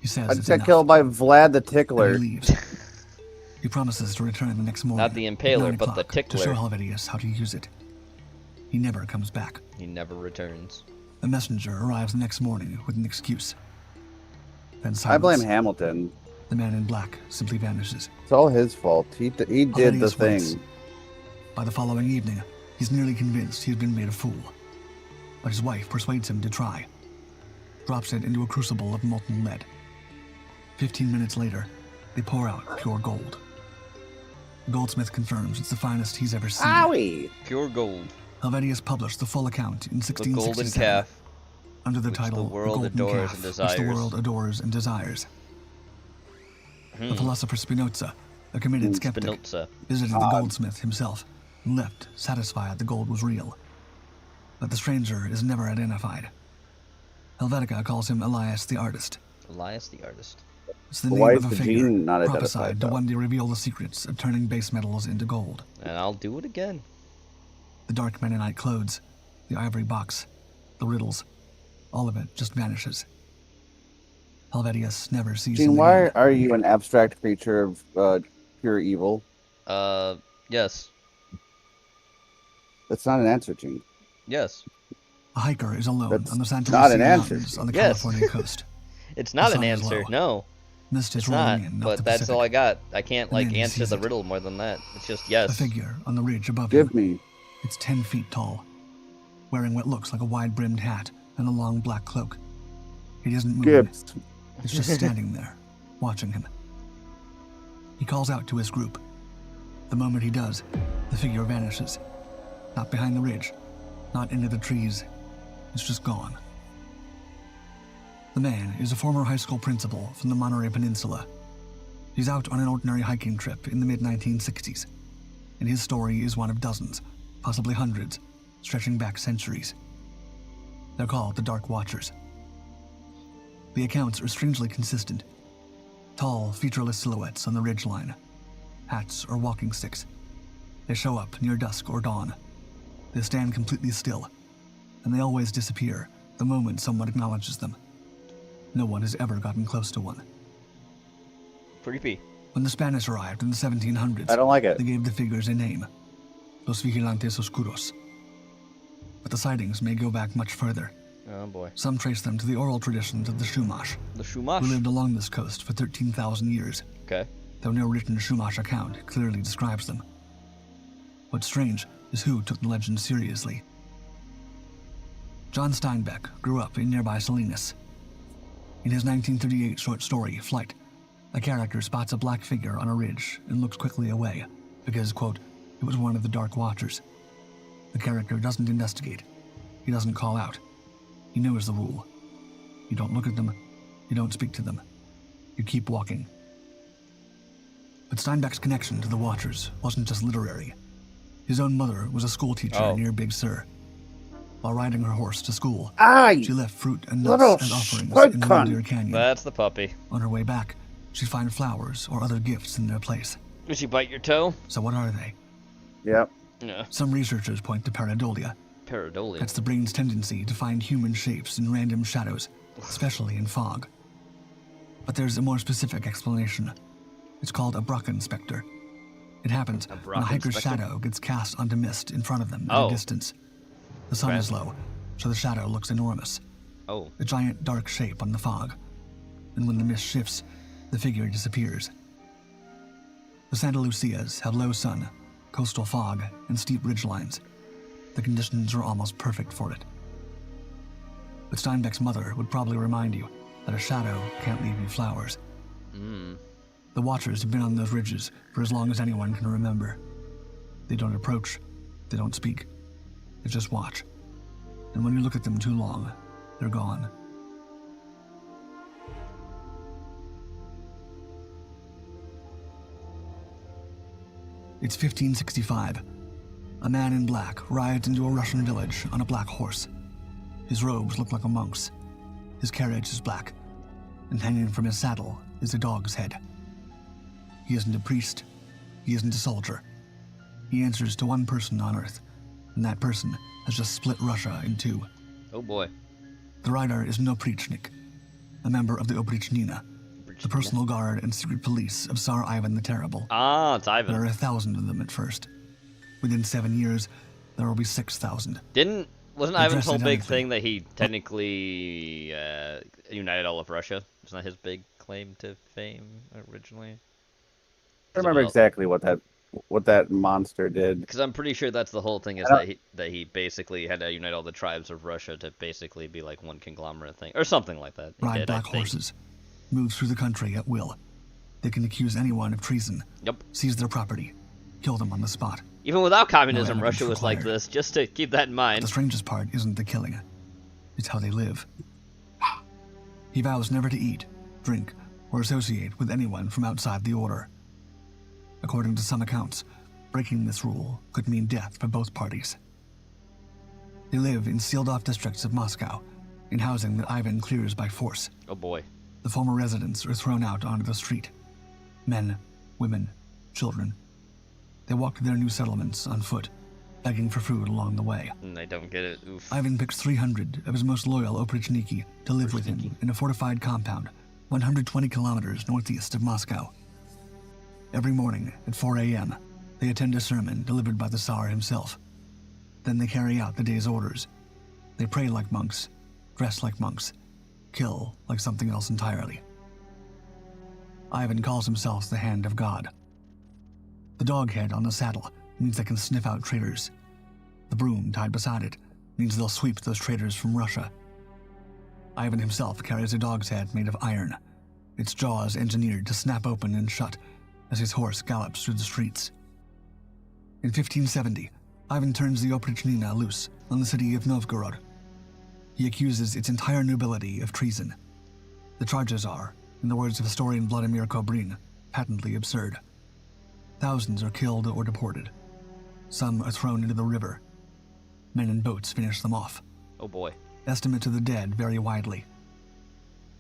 He says I it's just got enough. killed by Vlad the Tickler. And he leaves. He promises to return the next morning. Not the at Impaler, 9 but the o'clock, to show Tickler. Helvetius how to use it. He never comes back. He never returns. A messenger arrives the next morning with an excuse. Then silence. I blame Hamilton. The man in black simply vanishes. It's all his fault. He did the Helvetius thing. waits. By the following evening, he's nearly convinced he's been made a fool. but his wife persuades him to try. Drops it into a crucible of molten lead. 15 minutes later, they pour out pure gold. The goldsmith confirms it's the finest he's ever seen. Owie! Pure gold. Helvetius published the full account in The 1667 golden calf. under the Which title the world Golden adores Calf, and which desires. the world adores and desires. The philosopher Spinoza, a committed skeptic, Spinoza. visited the goldsmith himself and left satisfied the gold was real. But the stranger is never identified. Helvetica calls him Elias the artist. Elias the artist. It's the Why name is of a the figure gene not prophesied identified, to though? one day reveal the secrets of turning base metals into gold. And I'll do it again. The dark Mennonite clothes, the ivory box, the riddles, all of it just vanishes. Helvetius never sees Gene, him why again. are you an abstract creature of pure evil? Yes. That's not an answer, Gene. Yes. A hiker is alone That's on the Santa not Lucia an answer. Mountains on the Yes. California coast. It's not The an sun is answer. low. No. Mist is It's rolling not. in off But the that's Pacific. all I got. I can't, And like, then he answer sees the it. riddle more than that. It's just A yes. figure on the ridge above Give him. me. It's 10 feet tall, wearing what looks like a wide-brimmed hat and a long black cloak. It isn't moving. Gibbs. It's just standing there, watching him. He calls out to his group. The moment he does, the figure vanishes. Not behind the ridge, not into the trees. It's just gone. The man is a former high school principal from the Monterey Peninsula. He's out on an ordinary hiking trip in the mid-1960s, and his story is one of dozens, possibly hundreds, stretching back centuries. They're called the Dark Watchers. The accounts are strangely consistent. Tall, featureless silhouettes on the ridgeline, hats or walking sticks. They show up near dusk or dawn. They stand completely still, and they always disappear the moment someone acknowledges them. No one has ever gotten close to one. Creepy. When the Spanish arrived in the 1700s, I don't like it. they gave the figures a name, Los Vigilantes Oscuros. But the sightings may go back much further. Oh boy. Some trace them to the oral traditions of the Chumash, The who Shumash. lived along this coast for 13,000 years, Okay. though no written Chumash account clearly describes them. What's strange is who took the legend seriously. John Steinbeck grew up in nearby Salinas. In his 1938 short story, Flight, a character spots a black figure on a ridge and looks quickly away because, quote, it was one of the Dark Watchers. The character doesn't investigate. He doesn't call out. He knows the rule. You don't look at them. You don't speak to them. You keep walking. But Steinbeck's connection to the Watchers wasn't just literary. His own mother was a schoolteacher near Big Sur. While riding her horse to school, she left fruit and nuts Little and offerings slut in the cunt. Deer Canyon. That's the puppy. On her way back, she'd find flowers or other gifts in their place. Did she bite your toe? So what are they? Yep. Yeah. Some researchers point to pareidolia. Pareidolia. That's the brain's tendency to find human shapes in random shadows, especially in fog. But there's a more specific explanation. It's called a Brockenspector. It happens when a hiker's Brockenspector? shadow gets cast onto mist in front of them at Oh. a distance. The sun Okay. is low, so the shadow looks enormous. Oh. A giant dark shape on the fog. And when the mist shifts, the figure disappears. The Santa Lucias have low sun, coastal fog, and steep ridgelines. The conditions are almost perfect for it. But Steinbeck's mother would probably remind you that a shadow can't leave you flowers. The Watchers have been on those ridges for as long as anyone can remember. They don't approach, they don't speak, they just watch. And when you look at them too long, they're gone. It's 1565. A man in black rides into a Russian village on a black horse. His robes look like a monk's. His carriage is black, and hanging from his saddle is a dog's head. He isn't a priest. He isn't a soldier. He answers to one person on Earth, and that person has just split Russia in two. Oh boy. The rider is an Oprichnik, a member of the Oprichnina, the personal guard and secret police of Tsar Ivan the Terrible. Ah, it's Ivan. There are 1,000 of them at first. Within 7 years, there will be 6,000. Wasn't They Ivan's dress whole in big anything. thing that he technically united all of Russia? Isn't that his big claim to fame originally? I remember exactly what that what that monster did. Because I'm pretty sure that's the whole thing, is that he basically had to unite all the tribes of Russia to basically be like one conglomerate thing, or something like that. Ride black horses, move through the country at will. They can accuse anyone of treason. Yep. Seize their property, kill them on the spot. Even without communism, Russia was like this, just to keep that in mind. But the strangest part isn't the killing. It's how they live. He vows never to eat, drink, or associate with anyone from outside the order. According to some accounts, breaking this rule could mean death for both parties. They live in sealed-off districts of Moscow, in housing that Ivan clears by force. Oh boy. The former residents are thrown out onto the street. Men, women, children. They walk to their new settlements on foot, begging for food along the way. And they don't get it. Oof. Ivan picks 300 of his most loyal Oprichniki to live with him in a fortified compound 120 kilometers northeast of Moscow. Every morning at 4 a.m., they attend a sermon delivered by the Tsar himself. Then they carry out the day's orders. They pray like monks, dress like monks, kill like something else entirely. Ivan calls himself the Hand of God. The dog head on the saddle means they can sniff out traitors. The broom tied beside it means they'll sweep those traitors from Russia. Ivan himself carries a dog's head made of iron, its jaws engineered to snap open and shut as his horse gallops through the streets. In 1570, Ivan turns the Oprichnina loose on the city of Novgorod. He accuses its entire nobility of treason. The charges are, in the words of historian Vladimir Kobrin, patently absurd. Thousands are killed or deported. Some are thrown into the river. Men in boats finish them off. Oh boy. Estimates of the dead vary widely.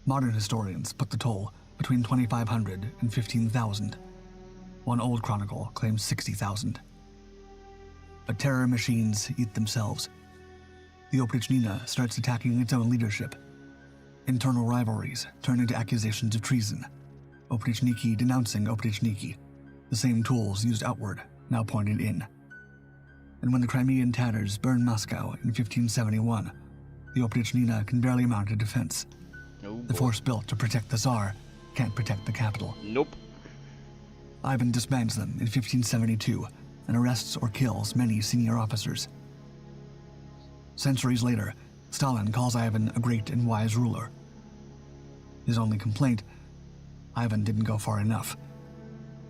Modern historians put the toll between 2,500 and 15,000. One old chronicle claims 60,000. But terror machines eat themselves. The Oprichnina starts attacking its own leadership. Internal rivalries turn into accusations of treason. Oprichniki denouncing Oprichniki, the same tools used outward, now pointed in. And when the Crimean Tatars burn Moscow in 1571, the Oprichnina can barely mount a defense. The force built to protect the Tsar can't protect the capital. Nope. Ivan disbands them in 1572 and arrests or kills many senior officers. Centuries later, Stalin calls Ivan a great and wise ruler. His only complaint, Ivan didn't go far enough.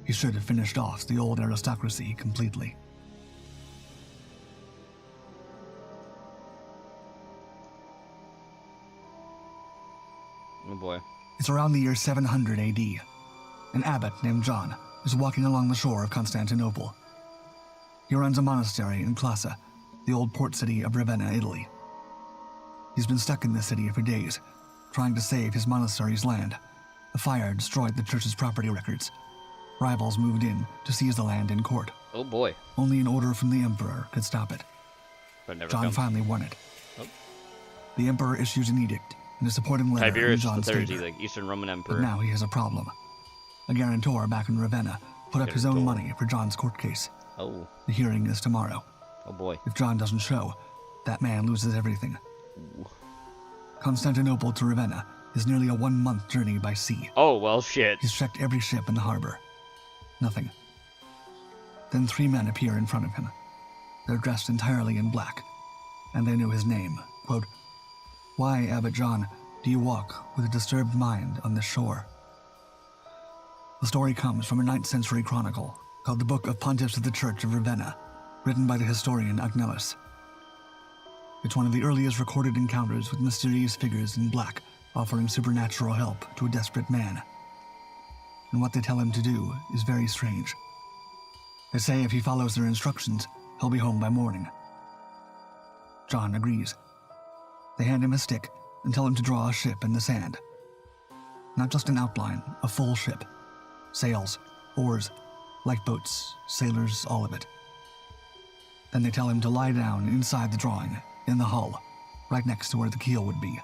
He should have finished off the old aristocracy completely. Oh boy. It's around the year 700 AD. An abbot named John is walking along the shore of Constantinople. He runs a monastery in Classa, the old port city of Ravenna, Italy. He's been stuck in this city for days, trying to save his monastery's land. A fire destroyed the church's property records. Rivals moved in to seize the land in court. Oh boy. Only an order from the emperor could stop it. But never John comes. finally won it. Oh. The emperor issues an edict and a supporting letter in Tiberius John's III, favor. the Eastern Roman But Emperor. now he has a problem. A guarantor back in Ravenna put up his own money for John's court case. Oh. The hearing is tomorrow. Oh boy. If John doesn't show, that man loses everything. Constantinople to Ravenna is nearly a 1-month journey by sea. Oh, well, shit. He's checked every ship in the harbor. Nothing. Then 3 men appear in front of him. They're dressed entirely in black, and they know his name. Quote, "Why, Abbot John, do you walk with a disturbed mind on this shore?" The story comes from a 9th century chronicle called the Book of Pontiffs of the Church of Ravenna, written by the historian Agnellus. It's one of the earliest recorded encounters with mysterious figures in black offering supernatural help to a desperate man. And what they tell him to do is very strange. They say if he follows their instructions, he'll be home by morning. John agrees. They hand him a stick and tell him to draw a ship in the sand. Not just an outline, a full ship. Sails, oars, lifeboats, sailors, all of it. Then they tell him to lie down inside the drawing, in the hull, right next to where the keel would be.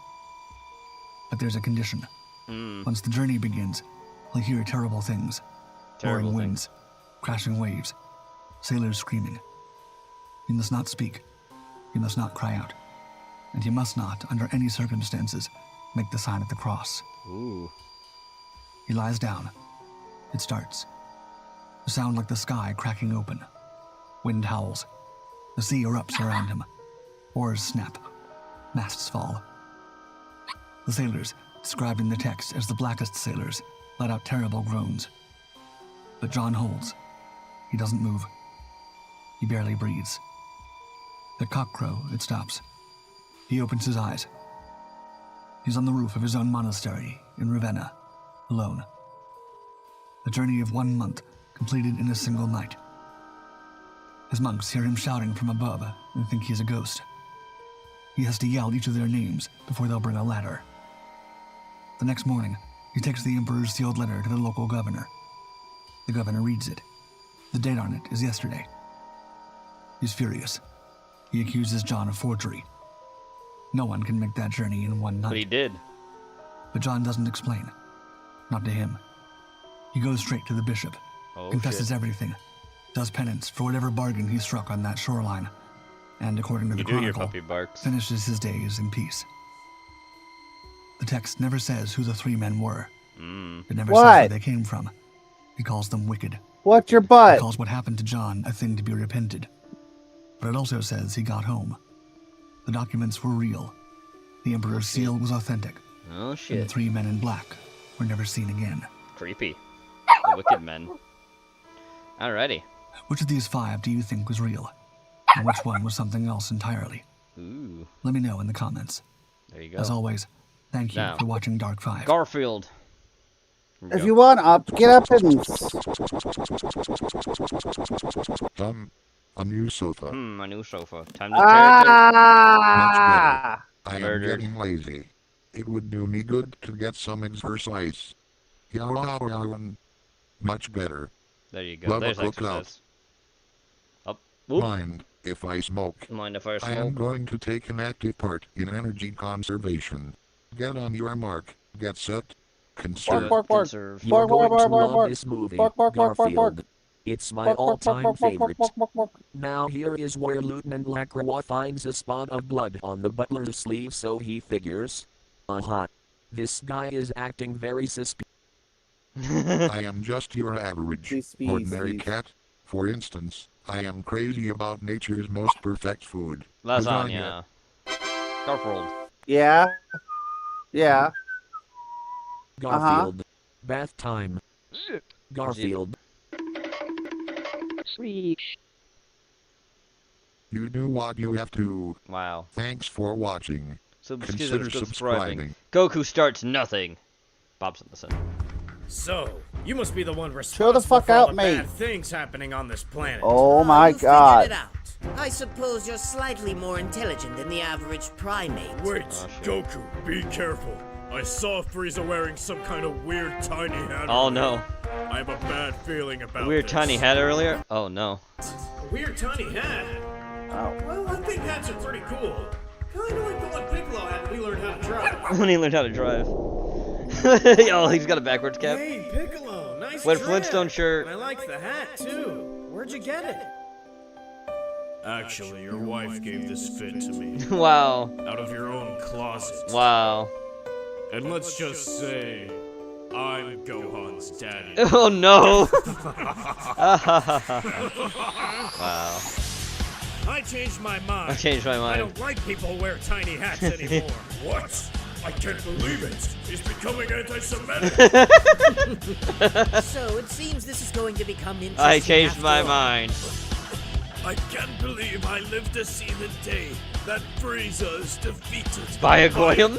But there's a condition. Once the journey begins, he'll hear terrible things. Terrible Roaring winds, crashing waves, sailors screaming. He must not speak. He must not cry out. And he must not, under any circumstances, make the sign of the cross. Ooh. He lies down. It starts. A sound like the sky cracking open. Wind howls. The sea erupts around him. Oars snap. Masts fall. The sailors, described in the text as the blackest sailors, let out terrible groans. But John holds. He doesn't move. He barely breathes. At cockcrow, it stops. He opens his eyes. He's on the roof of his own monastery in Ravenna, alone. A journey of 1 month, completed in a single night. His monks hear him shouting from above and think he's a ghost. He has to yell each of their names before they'll bring a ladder. The next morning, he takes the Emperor's sealed letter to the local governor. The governor reads it. The date on it is yesterday. He's furious. He accuses John of forgery. No one can make that journey in 1 night. But he did. But John doesn't explain. Not to him. He goes straight to the bishop, confesses everything, does penance for whatever bargain he struck on that shoreline, and according to the Chronicle, finishes his days in peace. The text never says who the 3 men were. It never says where they came from. He calls them wicked. What's your butt? He calls what happened to John a thing to be repented. But it also says he got home. The documents were real. The Emperor's seal was authentic. Oh shit. And the 3 men in black were never seen again. Creepy. The wicked men. Alrighty. Which of these 5 do you think was real? And which one was something else entirely? Ooh. Let me know in the comments. There you go. As always, thank you for watching Dark 5. Garfield. If you want up, get up and... A new sofa. A new sofa. Time to Much better. I am getting lazy. It would do me good to get some exercise. Much better. There you go. There's exercise. Up. Mind if I smoke. Mind if I smoke? I am going to take an active part in energy conservation. Get on your mark. Get set. Conserve. Conserve. You're going to love this movie, Garfield. It's my all-time favorite. Now here is where Lieutenant Lacroix finds a spot of blood on the butler's sleeve, so he figures, this guy is acting very suspicious. I am just your average, ordinary cat. For instance, I am crazy about nature's most perfect food. Lasagna. Garfield. Yeah. Yeah. Garfield. Bath time. Garfield. You do what you have to. Wow. Thanks for watching. Consider subscribing. Goku starts nothing. Bob Simpson. So, you must be the one responsible for all the bad things happening on this planet. Oh my god. Figured it out. I suppose you're slightly more intelligent than the average primate. Wait, Goku, be careful. I saw Frieza wearing some kind of weird tiny hat. Oh no. I have a bad feeling about Weird this. tiny hat earlier? Oh no. A weird tiny hat? Oh. Well, I think hats are pretty cool. Kinda like the one Piccolo had when he learned how to drive. When he learned how to drive. Oh, he's got a backwards cap. Hey, Piccolo, nice Wet trim. Flintstone shirt. And I like the hat, too. Where'd you get it? Actually, your wife gave this fit to me. Wow. Out of your own closet. Wow. And let's just say, I'm Gohan's daddy. Oh no! Wow. I changed my mind. I changed my mind. I don't like people who wear tiny hats anymore. What? I can't believe it. He's becoming anti-Semitic. So it seems this is going to become interesting. I changed my mind. I can't believe I lived to see the day that Frieza is defeated By a Goyim?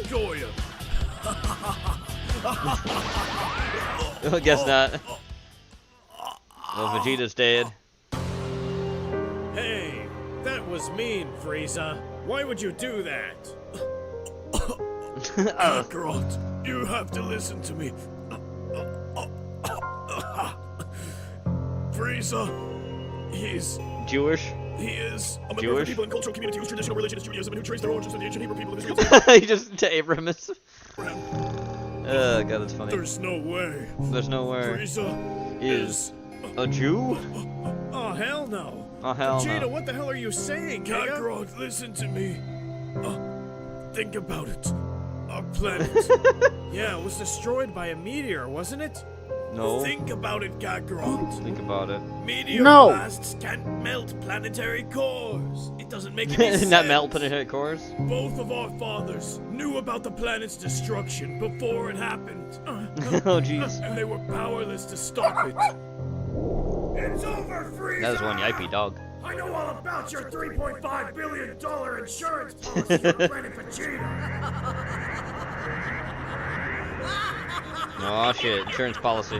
I guess not. Well, Vegeta's dead. Hey, that was mean, Frieza. Why would you do that? Kakarot, you have to listen to me. Frieza, he's Jewish? He is a member Jewish? of the people and cultural community whose traditional religion is Judaism and who trace their origins to the ancient Hebrew people of Israel. He just to Abraham is. Oh god, that's funny. There's no way. There's no way. Frieza is a Jew? Oh hell no. Oh hell Vegeta, no. what the hell are you saying, Kakarot? Listen to me. Think about it. Our planet. Yeah, it was destroyed by a meteor, wasn't it? No. Think about it, Kakarot. Think about it. Meteor No. blasts can't melt planetary cores. It doesn't make any sense. Not melt planetary cores? Both of our fathers knew about the planet's destruction before it happened. Oh, jeez. And they were powerless to stop it. It's over, Frieza! That was one yippee dog. I know all about your $3.5 billion insurance policy for Planet Vegeta. Oh shit, insurance policy.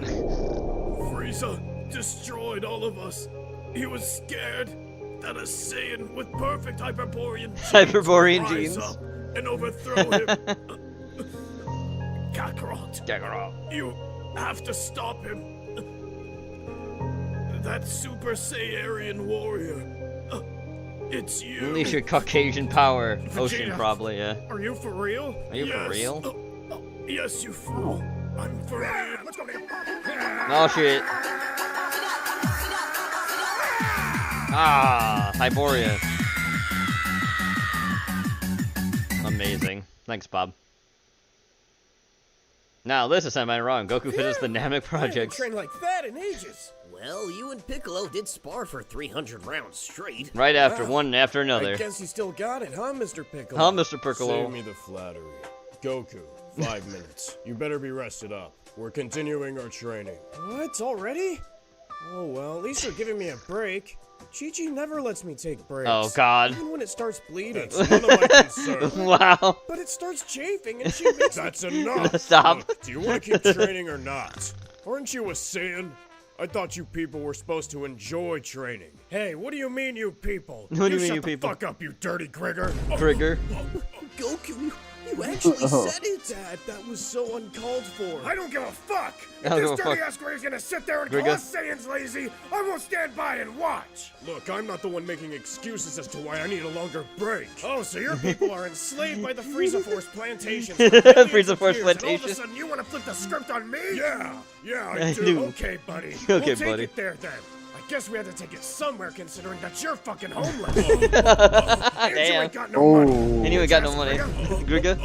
Frieza destroyed all of us. He was scared that a Saiyan with perfect Hyperborean Hyperborean would rise genes. up and overthrow him. Kakarot. Kakarot. You have to stop him. That Super Saiyarian warrior. It's you. Unleash your Caucasian power. Vegeta. Ocean, probably, yeah. Are you for real? Are you for real? Yes, you fool. I'm for real. Let's go, nigga. Oh shit. Ah, Hyboria. Amazing. Thanks, Bob. Now, this is semi-wrong. Goku finished the Namek project. Trained like that in ages. Well, you and Piccolo did spar for 300 rounds straight. Right after, one after another. I guess you still got it, huh, Mr. Piccolo? Huh, Mr. Piccolo? Save me the flattery. Goku, 5 minutes. You better be rested up. We're continuing our training. What? Already? Oh, well, at least you're giving me a break. Chi-Chi never lets me take breaks. Oh, God. Even when it starts bleeding. That's none of my concern. Wow. But it starts chafing and she makes That's enough. Stop. Look, do you want to keep training or not? Aren't you a Saiyan? I thought you people were supposed to enjoy training. Hey, what do you mean, you people? What do you mean, shut you the people? fuck up, you dirty Grigger. Grigger. Goku, you actually said it. Dad, that was so uncalled for. I don't give a fuck. I don't If give this a dirty fuck. ass Grigger's gonna sit there and Grigger. call us Saiyans lazy, I won't stand by and watch. Look, I'm not the one making excuses as to why I need a longer break. Oh, so your people are enslaved by the Frieza Force plantations. for millions Frieza of Force years, and all of a plantations. sudden you want to flip the script on me? Yeah, I I do. do. Okay, buddy. Okay, we'll take buddy. it there then. I guess we had to take it somewhere, considering that you're fucking homeless. And you Damn. ain't got no money. And you ain't got no money. Grigger.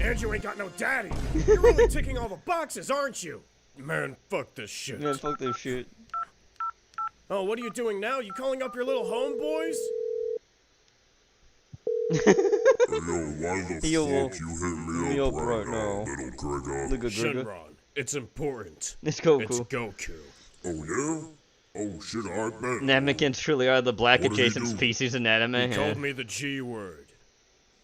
And you ain't got no daddy. You're really ticking all the boxes, aren't you? Man, fuck this shit. Man, fuck this shit. Oh, what are you doing now? You calling up your little homeboys? Why the Yo, fuck you hit me yo, up right now, little Gregor? Look at Grigger. Shenron, it's important. It's Goku. It's Goku. Oh yeah? Oh shit, I bet. Namekins truly are the black What did he adjacent do? species in anime. He Yeah. called me the G word.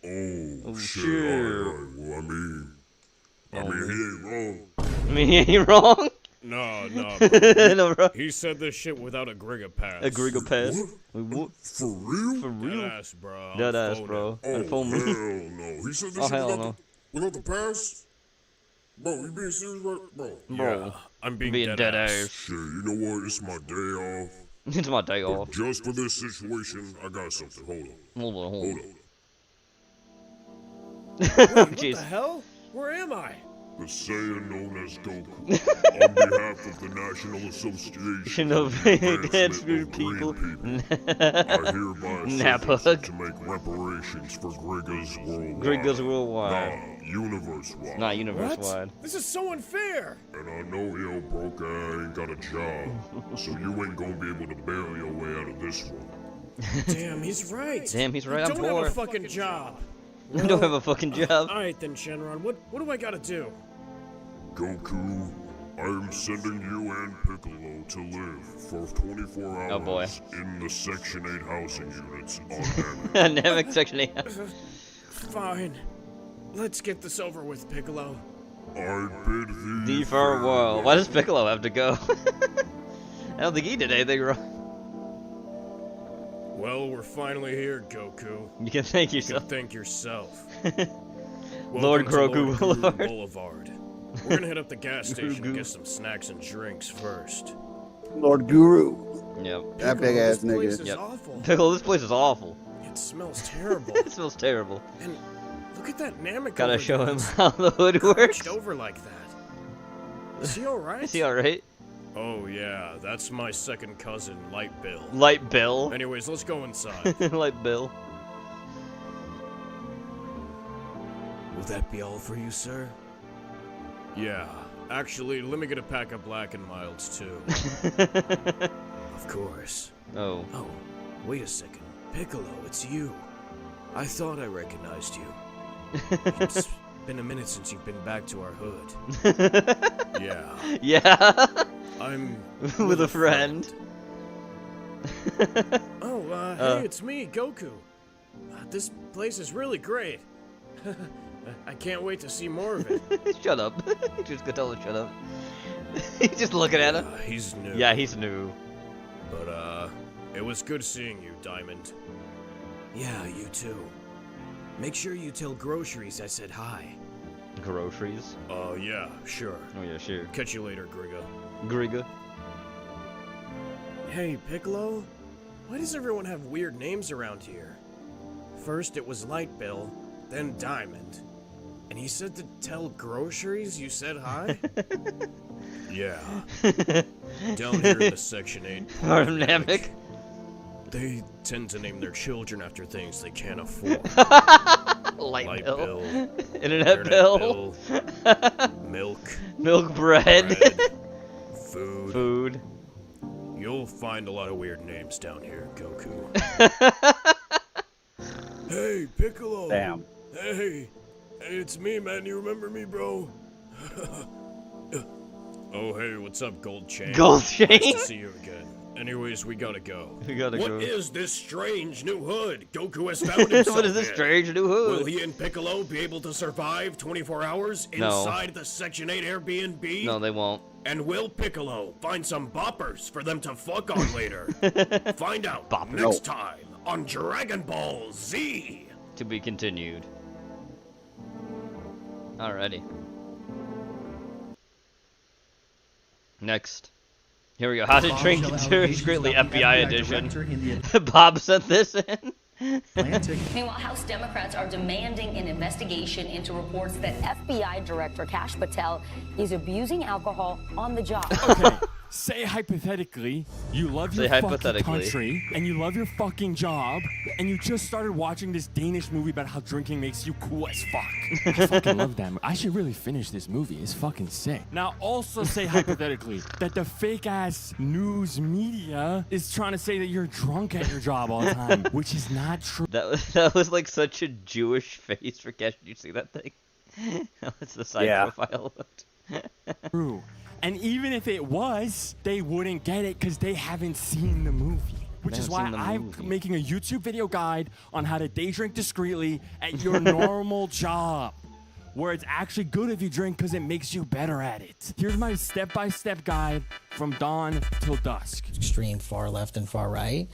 Oh, shit, shit. alright. Well, I mean, he ain't wrong. I mean, he ain't wrong. No, No, bro. He said this shit without a Grigga pass. A Grigger pass. What? For real? For real? Deadass, bro. Deadass, bro. Oh, Unfold me. hell no. He said this Oh, shit hell without, no. without the pass? Bro, you being serious right? Bro. Yeah, I'm being Being dead ass. deadass. Shit, you know what? It's my day off. It's my day But off. just for this situation, I got something. Hold on. Hold on, hold Hold on. on. What the Jeez. hell? Where am I? The Saiyan known as Goku, on behalf of the National Association of for the Advancement Advanced of People. Green I hereby Nappa. suggest to make reparations for Griggas worldwide. Griggas worldwide. Nah, universe-wide. Not universe-wide. This is so unfair. And I know yo broke I ain't got a job, so you ain't gonna be able to bail your way out of this one. Damn, he's right. Damn, he's right. I I'm don't have poor. a fucking job. I don't have a fucking job. Alright then, Shenron. What do I gotta do? Goku, I am sending you and Piccolo to live for 24 hours Oh, boy. in the Section 8 housing units on Namek. Namek Section 8. Fine. Let's get this over with, Piccolo. I bid D farewell. Why does Piccolo have to go? I don't think he did anything wrong. Well, we're finally here, Goku. You can thank You yourself. can thank yourself. Lord Welcome to Grogu Lord Guru Boulevard. Boulevard. We're gonna hit up the gas station and get some snacks and drinks first. Lord Guru. Yep. That big ass This place nigga. is awful. Piccolo, this place is awful. It smells terrible. It smells terrible. And look at that Namek. Gotta over show there. him It's how the hood crouched works. over like that. Is he alright? Is he alright? Oh yeah, that's my second cousin, Light Bill. Light Bill. Anyways, let's go inside. Light Bill. Will that be all for you, sir? Yeah. Actually, let me get a pack of Black and Milds, too. Of course. Oh. Oh, wait a second. Piccolo, it's you. I thought I recognized you. It's been a minute since you've been back to our hood. Yeah. Yeah. I'm with a friend. Oh, hey, it's me, Goku. This place is really great. I can't wait to see more of it. Shut up. Just go tell him shut up. He's just looking at him. He's new. Yeah, he's new. But, it was good seeing you, Diamond. Yeah, you too. Make sure you tell Groceries I said hi. Groceries? Oh, yeah, sure. Oh, yeah, sure. Catch you later, Griga. Griga? Hey, Piccolo? Why does everyone have weird names around here? First it was Light Bill, then Diamond. And he said to tell Groceries you said hi? Yeah. Down here in the Section 8 Dynamic. They tend to name their children after things they can't afford. Light bill. Internet Internet bill. Milk. Bread. Food. You'll find a lot of weird names down here, Goku. Hey, Piccolo. Damn. Hey, it's me, man. You remember me, bro? Oh, hey, what's up, Gold Chain? Gold Chain? Nice to see you again. Anyways, we gotta go. Go. What is this strange new hood Goku has found himself What is this in? strange new hood? Will he and Piccolo be able to survive 24 hours inside the Section 8 Airbnb? No, they won't. And will Piccolo find some boppers for them to fuck on later? Find out next time on Dragon Ball Z. To be continued. Alrighty. Next. Here we go. How to drink discreetly, FBI edition. Bob sent this in. Meanwhile, House Democrats are demanding an investigation into reports that FBI Director Kash Patel is abusing alcohol on the job. Okay, say hypothetically, you love your fucking country, and you love your fucking job, and you just started watching this Danish movie about how drinking makes you cool as fuck. I fucking love that movie. I should really finish this movie. It's fucking sick. Now, also say hypothetically that the fake-ass news media is trying to say that you're drunk at your job all the time, which is not true. That was like such a Jewish face for Cash. Did you see that thing? That's the side profile. True. And even if it was, they wouldn't get it because they haven't seen the movie. Which is why I'm making a YouTube video guide on how to day drink discreetly at your normal job. Where it's actually good if you drink because it makes you better at it. Here's my step-by-step guide from dawn till dusk. Extreme far left and far right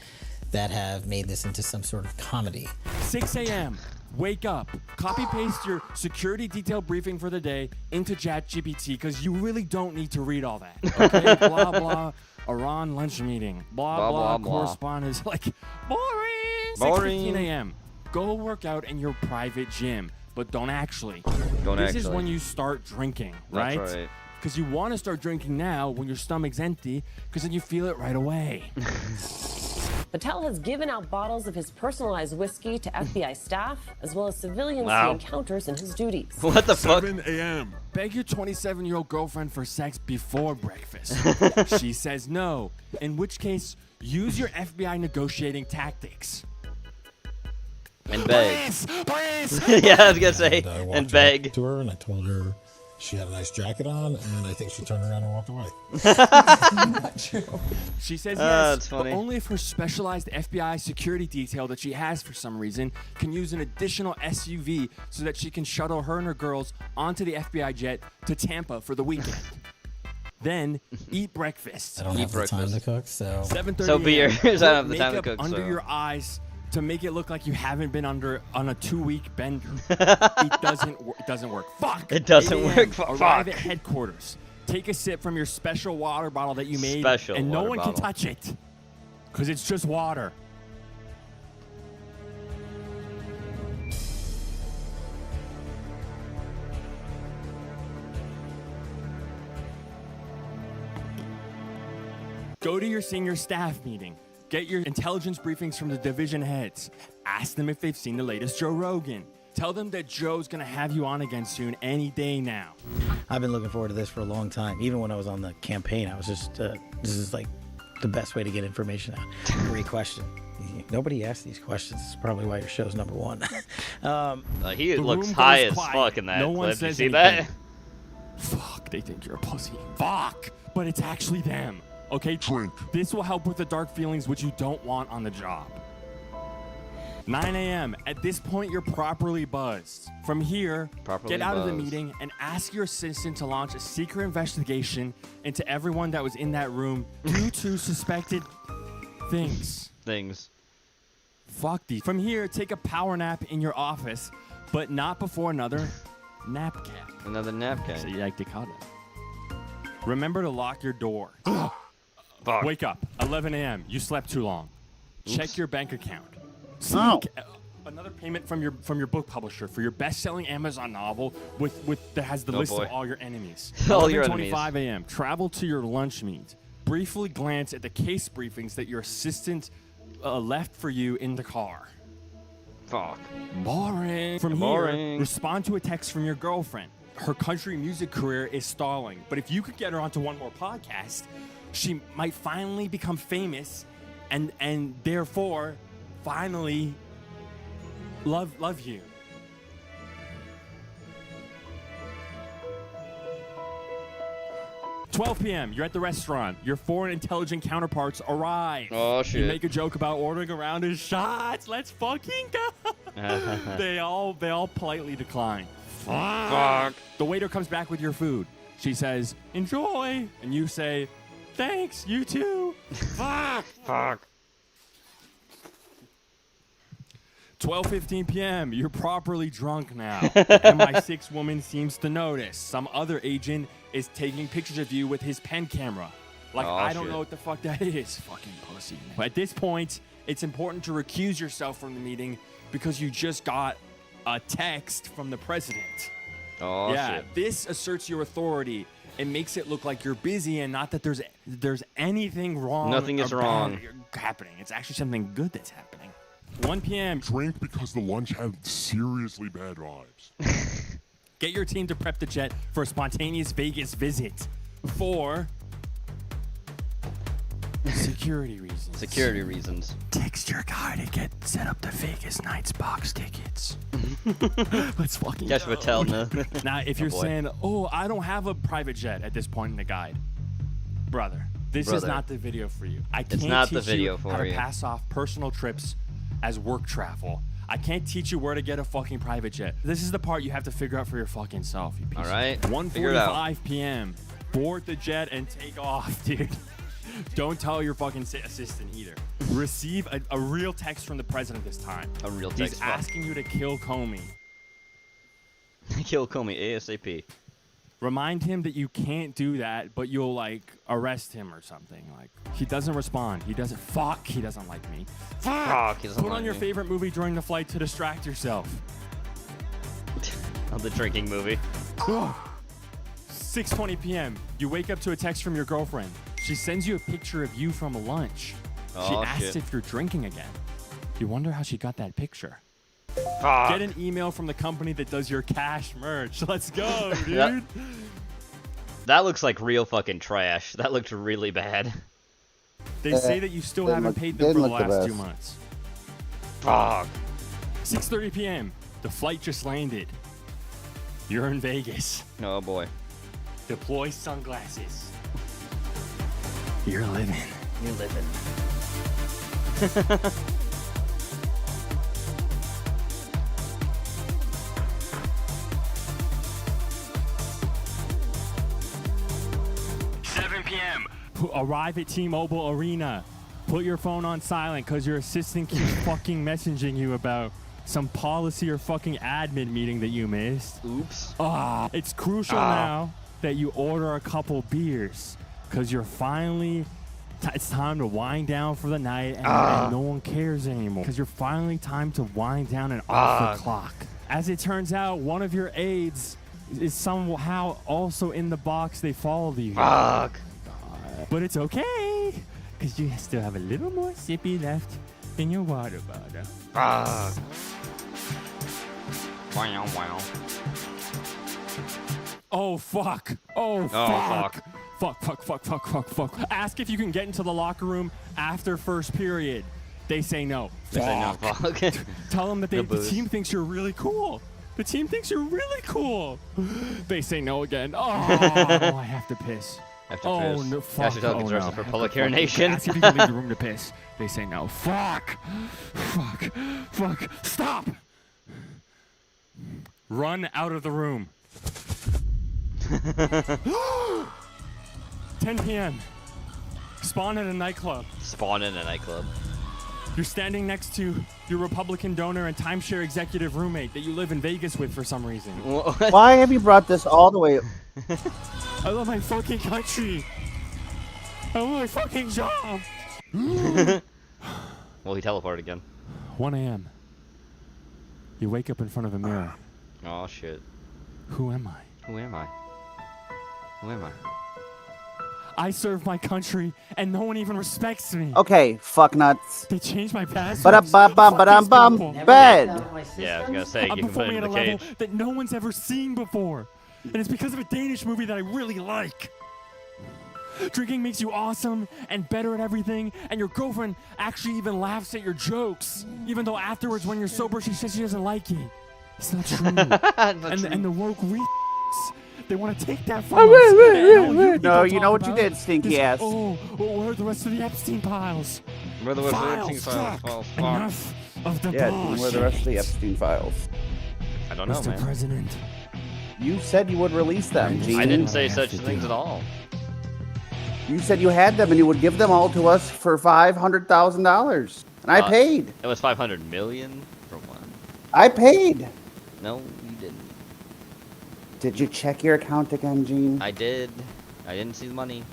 that have made this into some sort of comedy. 6 a.m. Wake up. Copy-paste your security detail briefing for the day into ChatGPT because you really don't need to read all that. Okay? Blah, blah. Iran lunch meeting. Blah, blah. Correspondence. Like, boring. 6:15 a.m. Go work out in your private gym. But don't actually. This is when you start drinking, right? That's right. Because you want to start drinking now when your stomach's empty because then you feel it right away. Patel has given out bottles of his personalized whiskey to FBI staff, as well as civilians Wow. he encounters in his duties. What the fuck? 7 a.m. Beg your 27-year-old girlfriend for sex before breakfast. She says no, in which case, use your FBI negotiating tactics. And beg. Please! Yeah, I was gonna say, I and walked beg. up to her and I told her she had a nice jacket on, and I think she turned around and walked away. She says yes, that's but funny. only if her specialized FBI security detail that she has for some reason can use an additional SUV so that she can shuttle her and her girls onto the FBI jet to Tampa for the weekend. Then eat breakfast. I don't have the time to cook, so... 7:30 So be a.m. yours. I don't have the Put time to makeup cook, under so. your eyes to make it look like you haven't been on a 2-week bender. It doesn't work. Fuck. It doesn't 8 a.m. work. Fuck. Arrive at headquarters. Take a sip from your special water bottle that you made, and no one can touch it, because it's just water. Go to your senior staff meeting. Get your intelligence briefings from the division heads. Ask them if they've seen the latest Joe Rogan. Tell them that Joe's gonna have you on again soon, any day now. I've been looking forward to this for a long time. Even when I was on the campaign, I was just, this is like the best way to get information out. Great question. Nobody asked these questions. It's probably why your show's number one. He looks high as fuck in that clip. You see that? Fuck, they think you're a pussy. Fuck, but it's actually them. Okay, drink. This will help with the dark feelings which you don't want on the job. 9 a.m. At this point, you're properly buzzed. From here, get out of the meeting and ask your assistant to launch a secret investigation into everyone that was in that room due to suspected things. Fuck these. From here, take a power nap in your office, but not before another nap cap. Another nap cap. So you like to call it. Remember to lock your door. Wake up. 11 a.m. You slept too long. Oops. Check your bank account. Another payment from your book publisher for your best-selling Amazon novel that has the list of all your enemies. All your enemies. 11:25 a.m. Travel to your lunch meet. Briefly glance at the case briefings that your assistant left for you in the car. Fuck. Boring. From here, respond to a text from your girlfriend. Her country music career is stalling, but if you could get her onto one more podcast, she might finally become famous, and therefore finally love you. $12 p.m. You're at the restaurant. Your foreign intelligent counterparts arrive. Oh shit! You make a joke about ordering a round of shots. Let's fucking go. They all politely decline. Fuck. The waiter comes back with your food. She says, "Enjoy," and you say, "Thanks. You too." Fuck. 12:15 p.m. You're properly drunk now. MI6 woman seems to notice. Some other agent is taking pictures of you with his pen camera. Like, I don't know what the fuck that is. Fucking pussy, man. But at this point, it's important to recuse yourself from the meeting because you just got a text from the president. Oh, yeah, shit. This asserts your authority. It makes it look like you're busy and not that there's anything wrong. Nothing is wrong happening. It's actually something good that's happening. 1 p.m. Drink because the lunch had seriously bad vibes. Get your team to prep the jet for a spontaneous Vegas visit. 4. Security reasons. Text your guy to set up the Vegas Nights box tickets. Let's fucking Cash Patel, no. Now, if you're saying, "Oh, I don't have a private jet" at this point in the guide, brother, this is not the video for you. I can't teach you how to pass off personal trips as work travel. I can't teach you where to get a fucking private jet. This is the part you have to figure out for your fucking self, you piece All right. 1:45 p.m. Board the jet and take off, dude. Don't tell your fucking assistant either. Receive a real text from the president this time. A real text. He's asking you to kill Comey. Kill Comey ASAP. Remind him that you can't do that, but you'll arrest him or something. He doesn't respond. He doesn't. Fuck. He doesn't like me. Fuck. He doesn't Put like on your me. favorite movie during the flight to distract yourself. The drinking movie. 6:20 p.m. You wake up to a text from your girlfriend. She sends you a picture of you from lunch. She asks if you're drinking again. You wonder how she got that picture. Fuck. Get an email from the company that does your cash merch. Let's go, dude. That looks like real fucking trash. That looked really bad. They say that you still haven't paid them for the last 2 months. Fuck. 6:30 p.m. The flight just landed. You're in Vegas. Oh boy. Deploy sunglasses. You're living. You're living. Arrive at T-Mobile Arena. Put your phone on silent because your assistant keeps fucking messaging you about some policy or fucking admin meeting that you missed. Oops. It's crucial now that you order a couple beers because you're finally... it's time to wind down for the night and no one cares anymore because you're finally time to wind down and off the clock. As it turns out, one of your aides is somehow also in the box they followed you. Fuck. But it's okay, because you still have a little more sippy left in your water bottle. Wow. Oh, fuck. Oh, fuck. Fuck. Ask if you can get into the locker room after first period. They say no. They say no. Fuck. Tell them that the team thinks you're really cool. The team thinks you're really cool. They say no again. Oh, I have to piss. Oh, no, fuck. Ashley gets arrested for public urination. Ask if you can leave the room to piss. They say no. Fuck. Stop. Run out of the room. 10 p.m. Spawn at a nightclub. You're standing next to your Republican donor and timeshare executive roommate that you live in Vegas with for some reason. Why have you brought this all the way? I love my fucking country. I love my fucking job. Well, he teleported again. 1 a.m. You wake up in front of a mirror. Oh, shit. Who am I? I serve my country, and no one even respects me. Okay, fuck nuts. They changed my password. Bed. Yeah, I was gonna say, you can put it in the level cage. that no one's ever seen before. And it's because of a Danish movie that I really like. Drinking makes you awesome and better at everything, and your girlfriend actually even laughs at your jokes, even though afterwards when you're sober she says she doesn't like you. It's not true. And the woke they want to take that from us. No, you know what you did, stinky ass. Oh, where are the rest of the Epstein piles? Where are the rest of the Epstein files? Enough of the Yeah, bullshit. where are the rest of the Epstein files? I don't know, Mr. man. President. You said you would release them, Gene. I didn't say such things at all. You said you had them and you would give them all to us for $500,000. And I paid. It was 500 million for one. I paid. No, you didn't. Did you check your account again, Gene? I did. I didn't see the money.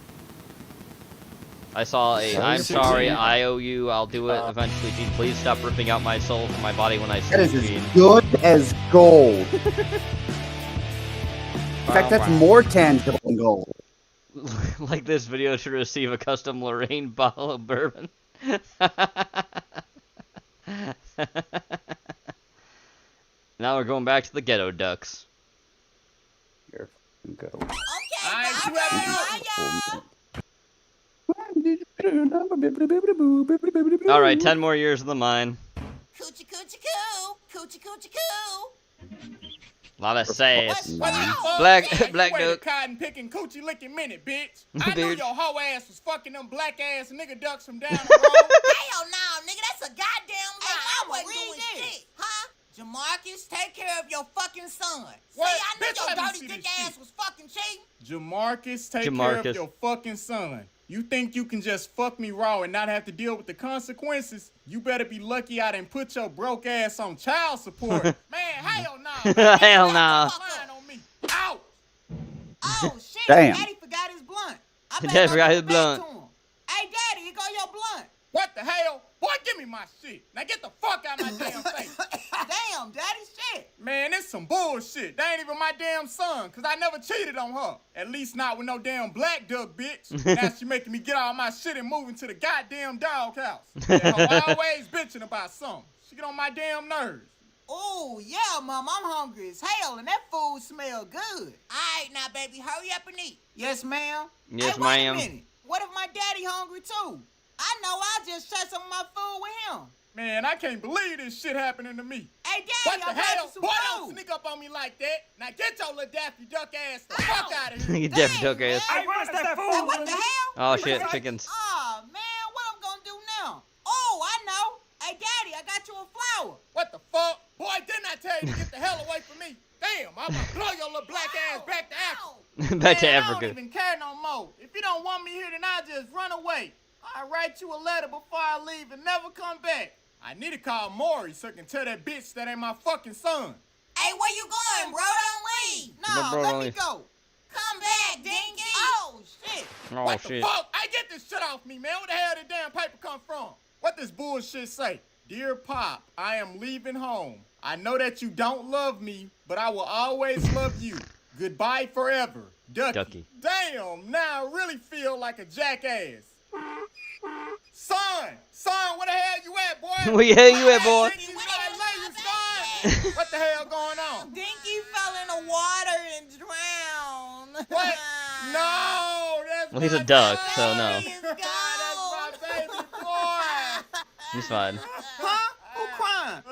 I saw a, I'm sorry, I owe you, I'll do it eventually, Gene. Please stop ripping out my soul from my body when I sleep, That is Gene. as good as gold. In fact, that's more tangible than gold. Like this video should receive a custom Lorraine bottle of bourbon. Now we're going back to the ghetto ducks. Here, go. Alright, 10 more years of the mine. Coochie coochie coo, coochie coochie coo. Lot of sass. Black duck. Cotton picking coochie licking minute, bitch. I knew your hoe ass was fucking them black ass nigga ducks from down the road. Hell no, nigga, that's a goddamn lie. I wasn't doing shit, huh? Jamarcus, take care of your fucking son. What? See, I knew Bitch, your let me dirty see dick this ass shit. was fucking cheating. Jamarcus, take care of your fucking son. You think you can just fuck me raw and not have to deal with the consequences? You better be lucky I didn't put your broke ass on child support. Man, hell no. Hell no. Out. Oh shit, Damn. Daddy forgot his blunt. I Daddy better go forgot give his it back blunt. to him. Hey Daddy, here go your blunt. What the hell? Boy, give me my shit. Now get the fuck out of my damn face. Damn, Daddy, shit. Man, it's some bullshit. That ain't even my damn son, cause I never cheated on her. At least not with no damn black duck bitch. Now she making me get all my shit and move into the goddamn doghouse. That hoe always bitching about something. She get on my damn nerves. Oh, yeah, Mom, I'm hungry as hell, and that food smell good. All right, now, baby, hurry up and eat. Yes, ma'am. Yes, hey, wait ma'am. a minute. What if my daddy hungry, too? I know I'll just share some of my food with him. Man, I can't believe this shit happening to me. Hey, Daddy, what the I brought hell? you some Boy, food. don't sneak up on me like that. Now get your little Daffy Duck ass the fuck out of here. You Daffy Duck ass. Hey, where's that food? Hey, what the hell? Oh shit, chickens. Oh, man, what I'm gonna do now? Oh, I know. Hey, Daddy, I got you a flower. What the fuck? Boy, didn't I tell you to get the hell away from me? Damn, I'm gonna blow your little black ass back to Africa. Back to Man, I Africa. don't even care no more. If you don't want me here, then I'll just run away. I'll write you a letter before I leave and never come back. I need to call Maury so I can tell that bitch that ain't my fucking son. Hey, where you going, bro? Don't leave. No, bro, let don't me leave. go. Come back, dingy. Oh, shit. Oh What shit. the fuck? I get this shit off me, man. Where the hell did damn paper come from? What this bullshit say? Dear Pop, I am leaving home. I know that you don't love me, but I will always love you. Goodbye forever. Ducky. Damn, now I really feel like a jackass. Son, where the hell you at, boy? Where the hell you at, boy? You know that laser, son? What the hell going on? Dinky fell in the water and drowned. What? No, that's Well, he's a duck, so no. that's my baby boy. He's fine. Huh? Who crying?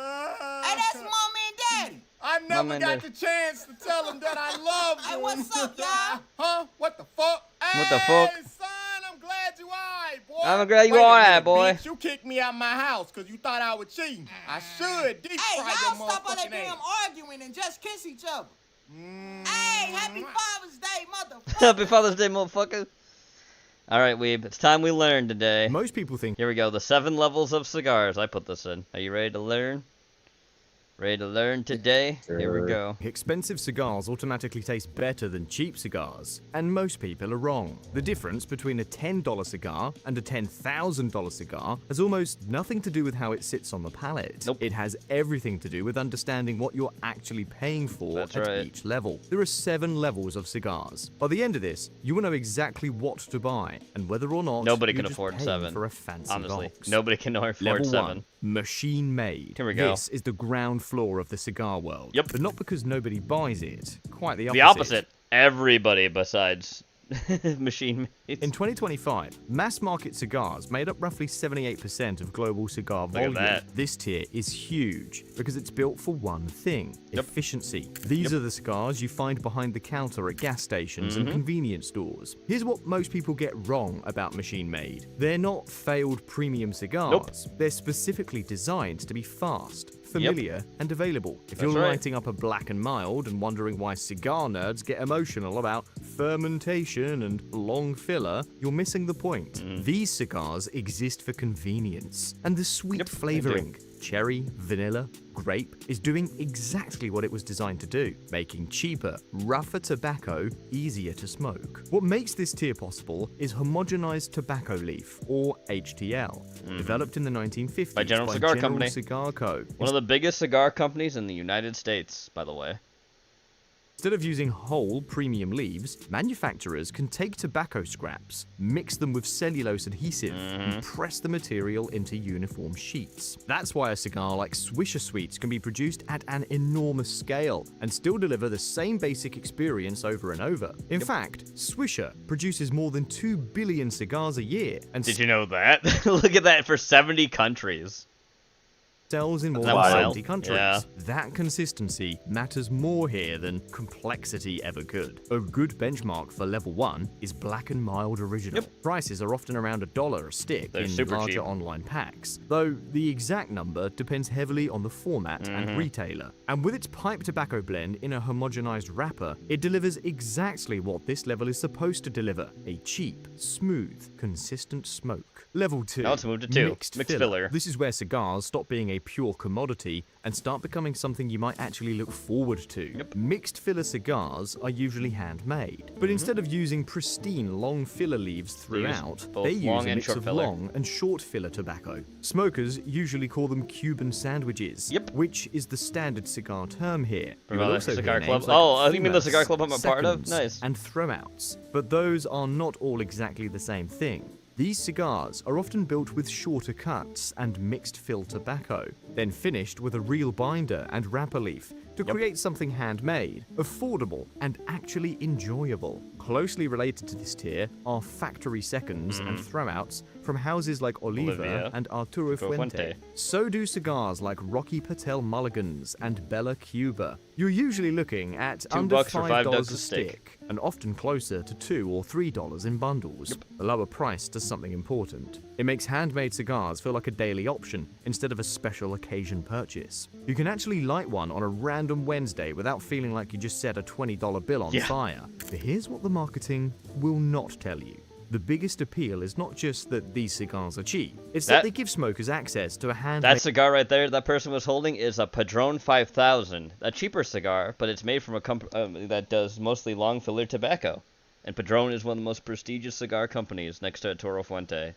Hey, that's Mama and Daddy. I never got the chance to tell him that I love him. Hey, what's up, y'all? Huh? What the fuck? What the fuck? Hey, son, I'm glad you alright, boy. I'm glad you Wait a alright, minute, boy. Bitch, you kicked me out my house because you thought I was cheating. I should deep Hey, fry y'all your stop all that motherfucking damn ass. arguing and just kiss each other. Hey, happy Father's Day, motherfucker. Happy Father's Day, motherfucker. All right, Weeb. It's time we learn today. Most people think... Here we go. The 7 levels of cigars. I put this in. Are you ready to learn? Ready to learn today? Here we go. Expensive cigars automatically taste better than cheap cigars, and most people are wrong. The difference between a $10 cigar and a $10,000 cigar has almost nothing to do with how it sits on the palate. Nope. It has everything to do with understanding what you're actually paying for at each level. There are 7 levels of cigars. By the end of this, you will know exactly what to buy and whether or not Nobody you're can just afford paying 7. for a fancy Honestly, box. nobody can afford Level 7. 1, machine made. Here we go. This is the ground floor of the cigar world. Yep. But not because nobody buys it. Quite the opposite. The opposite. Everybody besides machine made. In 2025, mass market cigars made up roughly 78% of global cigar Look at volume. that. This tier is huge because it's built for one thing: efficiency. These are the cigars you find behind the counter at gas stations and convenience stores. Here's what most people get wrong about machine made. They're not failed premium cigars. They're specifically designed to be fast, familiar, and available. If That's you're right. lighting up a black and mild and wondering why cigar nerds get emotional about fermentation and long filler, you're missing the point. These cigars exist for convenience, and the sweet flavoring, cherry, vanilla, grape, is doing exactly what it was designed to do, making cheaper, rougher tobacco easier to smoke. What makes this tier possible is homogenized tobacco leaf, or HTL, developed in the 1950s By General Cigar Company. Cigar Co. One of the biggest cigar companies in the United States, by the way. Instead of using whole premium leaves, manufacturers can take tobacco scraps, mix them with cellulose adhesive, and press the material into uniform sheets. That's why a cigar like Swisher Sweets can be produced at an enormous scale and still deliver the same basic experience over and over. In fact, Swisher produces more than 2 billion cigars a year and Did you know that? Look at that, for 70 countries. sells in more That's than wild. 70 countries. Yeah. That consistency matters more here than complexity ever could. A good benchmark for level 1 is Black and Mild Original. Prices are often around $1 a stick They're in super larger cheap. online packs, though the exact number depends heavily on the format and retailer. And with its pipe tobacco blend in a homogenized wrapper, it delivers exactly what this level is supposed to deliver: a cheap, smooth, consistent smoke. Level 2. Now let's move to 2. Mixed Mixed filler. This is where cigars stop being a pure commodity and start becoming something you might actually look forward to. Mixed filler cigars are usually handmade, but instead of using pristine long filler leaves throughout, both they use long a and mix short of filler. long and short filler tobacco. Smokers usually call them Cuban sandwiches, which is the standard cigar term here. From You will the also cigar hear club. names like Oh, you mean the fumas, cigar club I'm a part of? seconds, Nice. and throwouts, but those are not all exactly the same thing. These cigars are often built with shorter cuts and mixed fill tobacco, then finished with a real binder and wrapper leaf to create something handmade, affordable, and actually enjoyable. Closely related to this tier are factory seconds and throwouts from houses like Oliva Olivia. and Arturo Fuente. Fuente. So do cigars like Rocky Patel Mulligans and Bella Cuba. You're usually looking at under $2 for $5 $5 a a stick. stick, and often closer to $2 or $3 in bundles. The lower price does something important. It makes handmade cigars feel like a daily option instead of a special occasion purchase. You can actually light one on a random Wednesday without feeling like you just set a $20 bill on fire. But here's what the marketing will not tell you. The biggest appeal is not just that these cigars are cheap, it's that they give smokers access to a handmade... That cigar right there that person was holding is a Padron 5000. A cheaper cigar, but it's made from a company that does mostly long filler tobacco. And Padron is one of the most prestigious cigar companies next to Toro Fuente.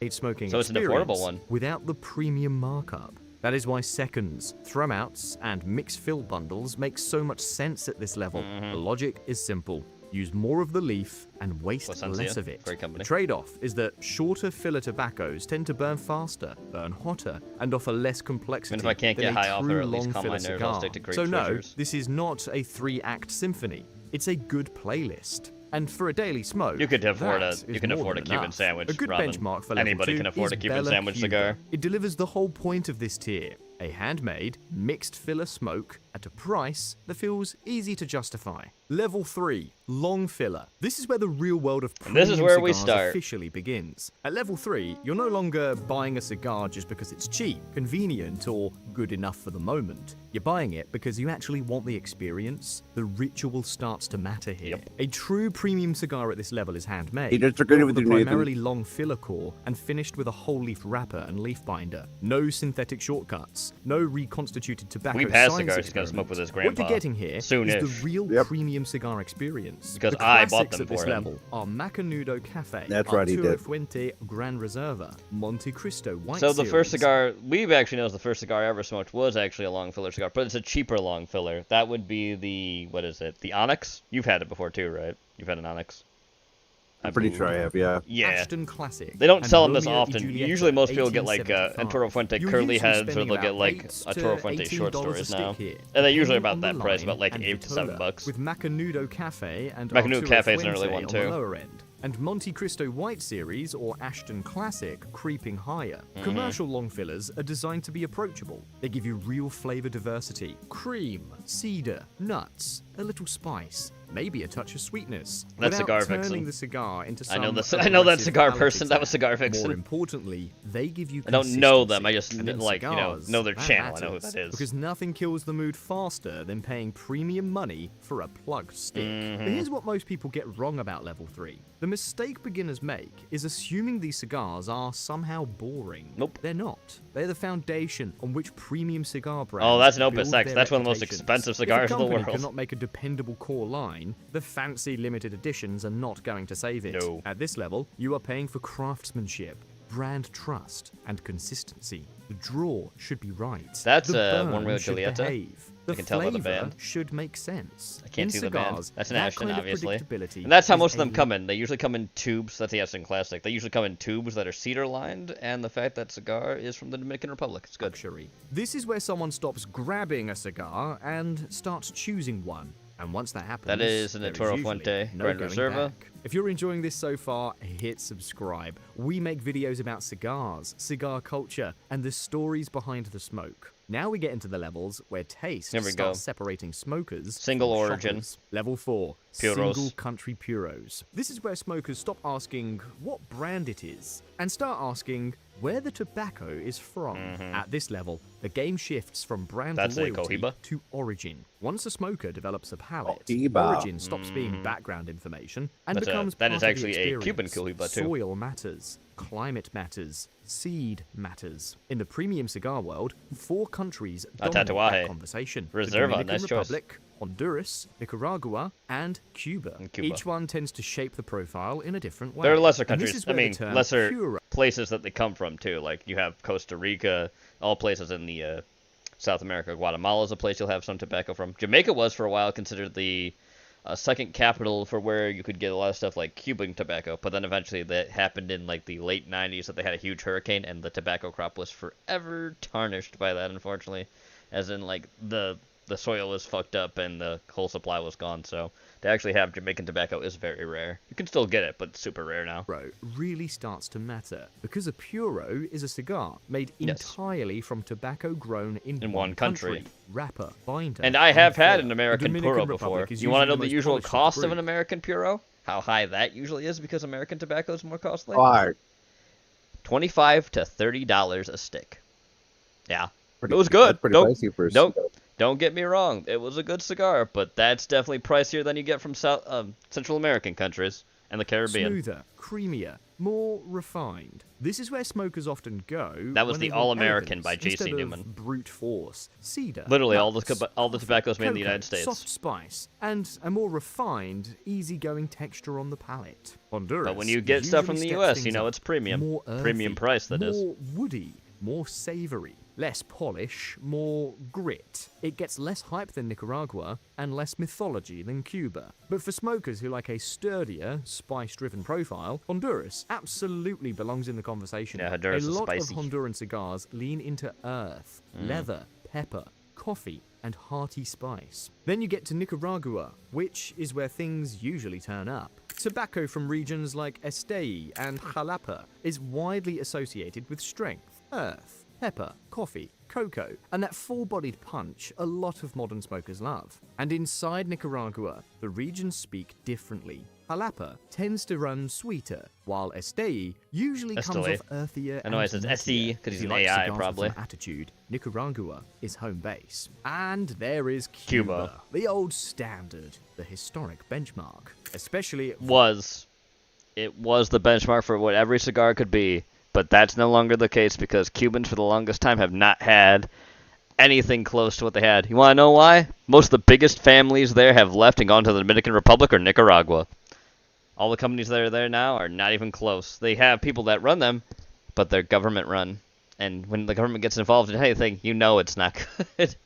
smoking So it's an experience affordable one. without the premium markup. That is why seconds, throwouts, and mixed fill bundles make so much sense at this level. The logic is simple. use more of the leaf and waste less of it. Great company. The trade-off is that shorter filler tobaccos tend to burn faster, burn hotter, and offer less complexity. And if I can't than get a high off true or at least long calm my filler nerves, I'll cigar. stick to Great So no, Treasures. this is not a 3-act symphony. It's a good playlist. And for a daily smoke, You could afford that you is can more afford a than Cuban enough. sandwich. A good Robin. benchmark for level Anybody 2 can afford a is Cuban Bella sandwich Cuba. cigar. It delivers the whole point of this tier. A handmade, mixed filler smoke at a price that feels easy to justify. Level 3, long filler. This is where the real world of And this is premium where we cigars start. officially begins. At level 3, you're no longer buying a cigar just because it's cheap, convenient, or good enough for the moment. You're buying it because you actually want the experience. The ritual starts to matter here. A true premium cigar at this level is handmade. He disagreed built with a you, Nathan. primarily long filler core and finished with a whole leaf wrapper and leaf binder. No synthetic shortcuts. No reconstituted tobacco Weeb has science cigars he's gonna smoke with his grandpa. What you're getting here Soon-ish. is the real premium cigar experience. Because the I bought classics them at this for him. level are Macanudo Cafe, That's right, he Arturo did. Fuente Gran Reserva, Monte Cristo White So the first Series. cigar, Weeb actually knows the first cigar I ever smoked was actually a long filler cigar, but it's a cheaper long filler. That would be the, what is it, the Onyx? You've had it before too, right? You've had an Onyx? I'm pretty sure I have, yeah. Yeah. Ashton Classic They don't and sell them this Romeo y often. Julieta, Usually most people get like 1875. Toro Fuente You're curly usually heads, or spending they'll get about like $8 a to Toro Fuente short $18 a stories stick now. here, And they're usually depending about on that the price, line about like and 8 to 7 Vitola, bucks. With Macanudo Cafe and Macanudo Arturo Cafe's an early Fuente one, on too. the lower end. And Monte Cristo White Series or Ashton Classic creeping higher. Mhm. Commercial long fillers are designed to be approachable. They give you real flavor diversity, cream, cedar, nuts, a little spice, maybe a touch of sweetness. That's without Cigar turning Vixen. the cigar into I some know this. I know that aggressive cigar palate person. That was attack. Cigar Vixen. More importantly, they give you I don't know them. I consistency. just And in like cigars, know their that channel. I know who matters, that is. Because nothing kills the mood faster than paying premium money for a plugged stick. Mhm. But here's what most people get wrong about level 3. The mistake beginners make is assuming these cigars are somehow boring. Nope. They're not. They're the foundation on which premium cigar brands Oh, that's an Opus build X. their That's one of the most reputations. expensive cigars if in a the company world. cannot make a dependable core line, the fancy limited editions are not going to save it. No. At this level, you are paying for craftsmanship, brand trust, and consistency. The draw should be right. That's, the burn One Real should Julieta. behave. The I can tell by the flavor band. should make sense. I can't In see the band. cigars, That's an that Ashton, kind of obviously. predictability And that's how is most of them a come in. They usually come in tubes. That's the Ashton Classic. They usually come in tubes that are cedar lined, and the fact that cigar is from the Dominican Republic. It's good. luxury. This is where someone stops grabbing a cigar and starts choosing one. And once that happens, That is an there is Toro usually Fuente no Grand going Reserva. back. If you're enjoying this so far, hit subscribe. We make videos about cigars, cigar culture, and the stories behind the smoke. Now we get into the levels where taste Here we starts go. separating smokers Single from origin. shoppers. Level 4, Puros. single country puros. This is where smokers stop asking what brand it is and start asking where the tobacco is from. At this level, the game shifts from brand That's a loyalty Cohiba. to origin. Once a smoker develops a palate, Cohiba. origin stops being background information and That's becomes that part is of actually the a experience. Cuban Cohiba, too. Soil matters, climate matters, seed matters. In the premium cigar world, 4 countries dominate Tatuaje. that conversation. Reserva, the Dominican nice choice. Republic, Honduras, Nicaragua, and Cuba. Cuba. Each one tends to shape the profile in a different way. There are lesser And this countries. is I where the mean, term lesser puro places that they come from too. Like you have Costa Rica, all places in the South America. Guatemala is a place you'll have some tobacco from. Jamaica was for a while considered the second capital for where you could get a lot of stuff like Cuban tobacco. But then eventually that happened in like the late 90s that they had a huge hurricane and the tobacco crop was forever tarnished by that, unfortunately. As in like the soil was fucked up and the whole supply was gone. So to actually have Jamaican tobacco is very rare. You can still get it, but it's super rare now. really starts to matter because a puro is a cigar made entirely from tobacco grown in one country. Wrapper, binder, And I have had an filler. American The Puro Dominican before. Republic is You want to know usually the most usual polished cost of breed. an American Puro? How high that usually is because American tobacco is more costly? Why? $25 to $30 a stick. Yeah. Pretty- It was good. that's pretty Don't, pricey for a don't, cigar. don't get me wrong. It was a good cigar, but that's definitely pricier than you get from Central American countries and the Caribbean. Smoother, creamier, more refined. This is where smokers often go. That was when the they want All-American elegance by J.C. instead of Newman. Brute force, cedar. Literally, nuts, all the tobaccos made in the cocoa, United States. Soft spice and a more refined, easygoing texture on the palate. Honduras. But when you get stuff from the usually U.S., steps you know things it's premium. up. More Premium earthy, price, that more is. woody, more savory. Less polish, more grit. It gets less hype than Nicaragua and less mythology than Cuba. But for smokers who like a sturdier, spice-driven profile, Honduras absolutely belongs in the conversation. Yeah, Honduras a is lot spicy. of Honduran cigars lean into earth, leather, pepper, coffee, and hearty spice. Then you get to Nicaragua, which is where things usually turn up. Tobacco from regions like Estei and Jalapa is widely associated with strength, earth, pepper, coffee, cocoa, and that full-bodied punch a lot of modern smokers love. And inside Nicaragua, the regions speak differently. Jalapa tends to run sweeter, while Estei usually comes off earthier. I know it says SE because he's an AI probably. Attitude, Nicaragua is home base. And there is Cuba, the old standard, the historic benchmark. Especially it was the benchmark for what every cigar could be, but that's no longer the case because Cubans for the longest time have not had anything close to what they had. You want to know why? Most of the biggest families there have left and gone to the Dominican Republic or Nicaragua. All the companies that are there now are not even close. They have people that run them, but they're government run. And when the government gets involved in anything, you know it's not good.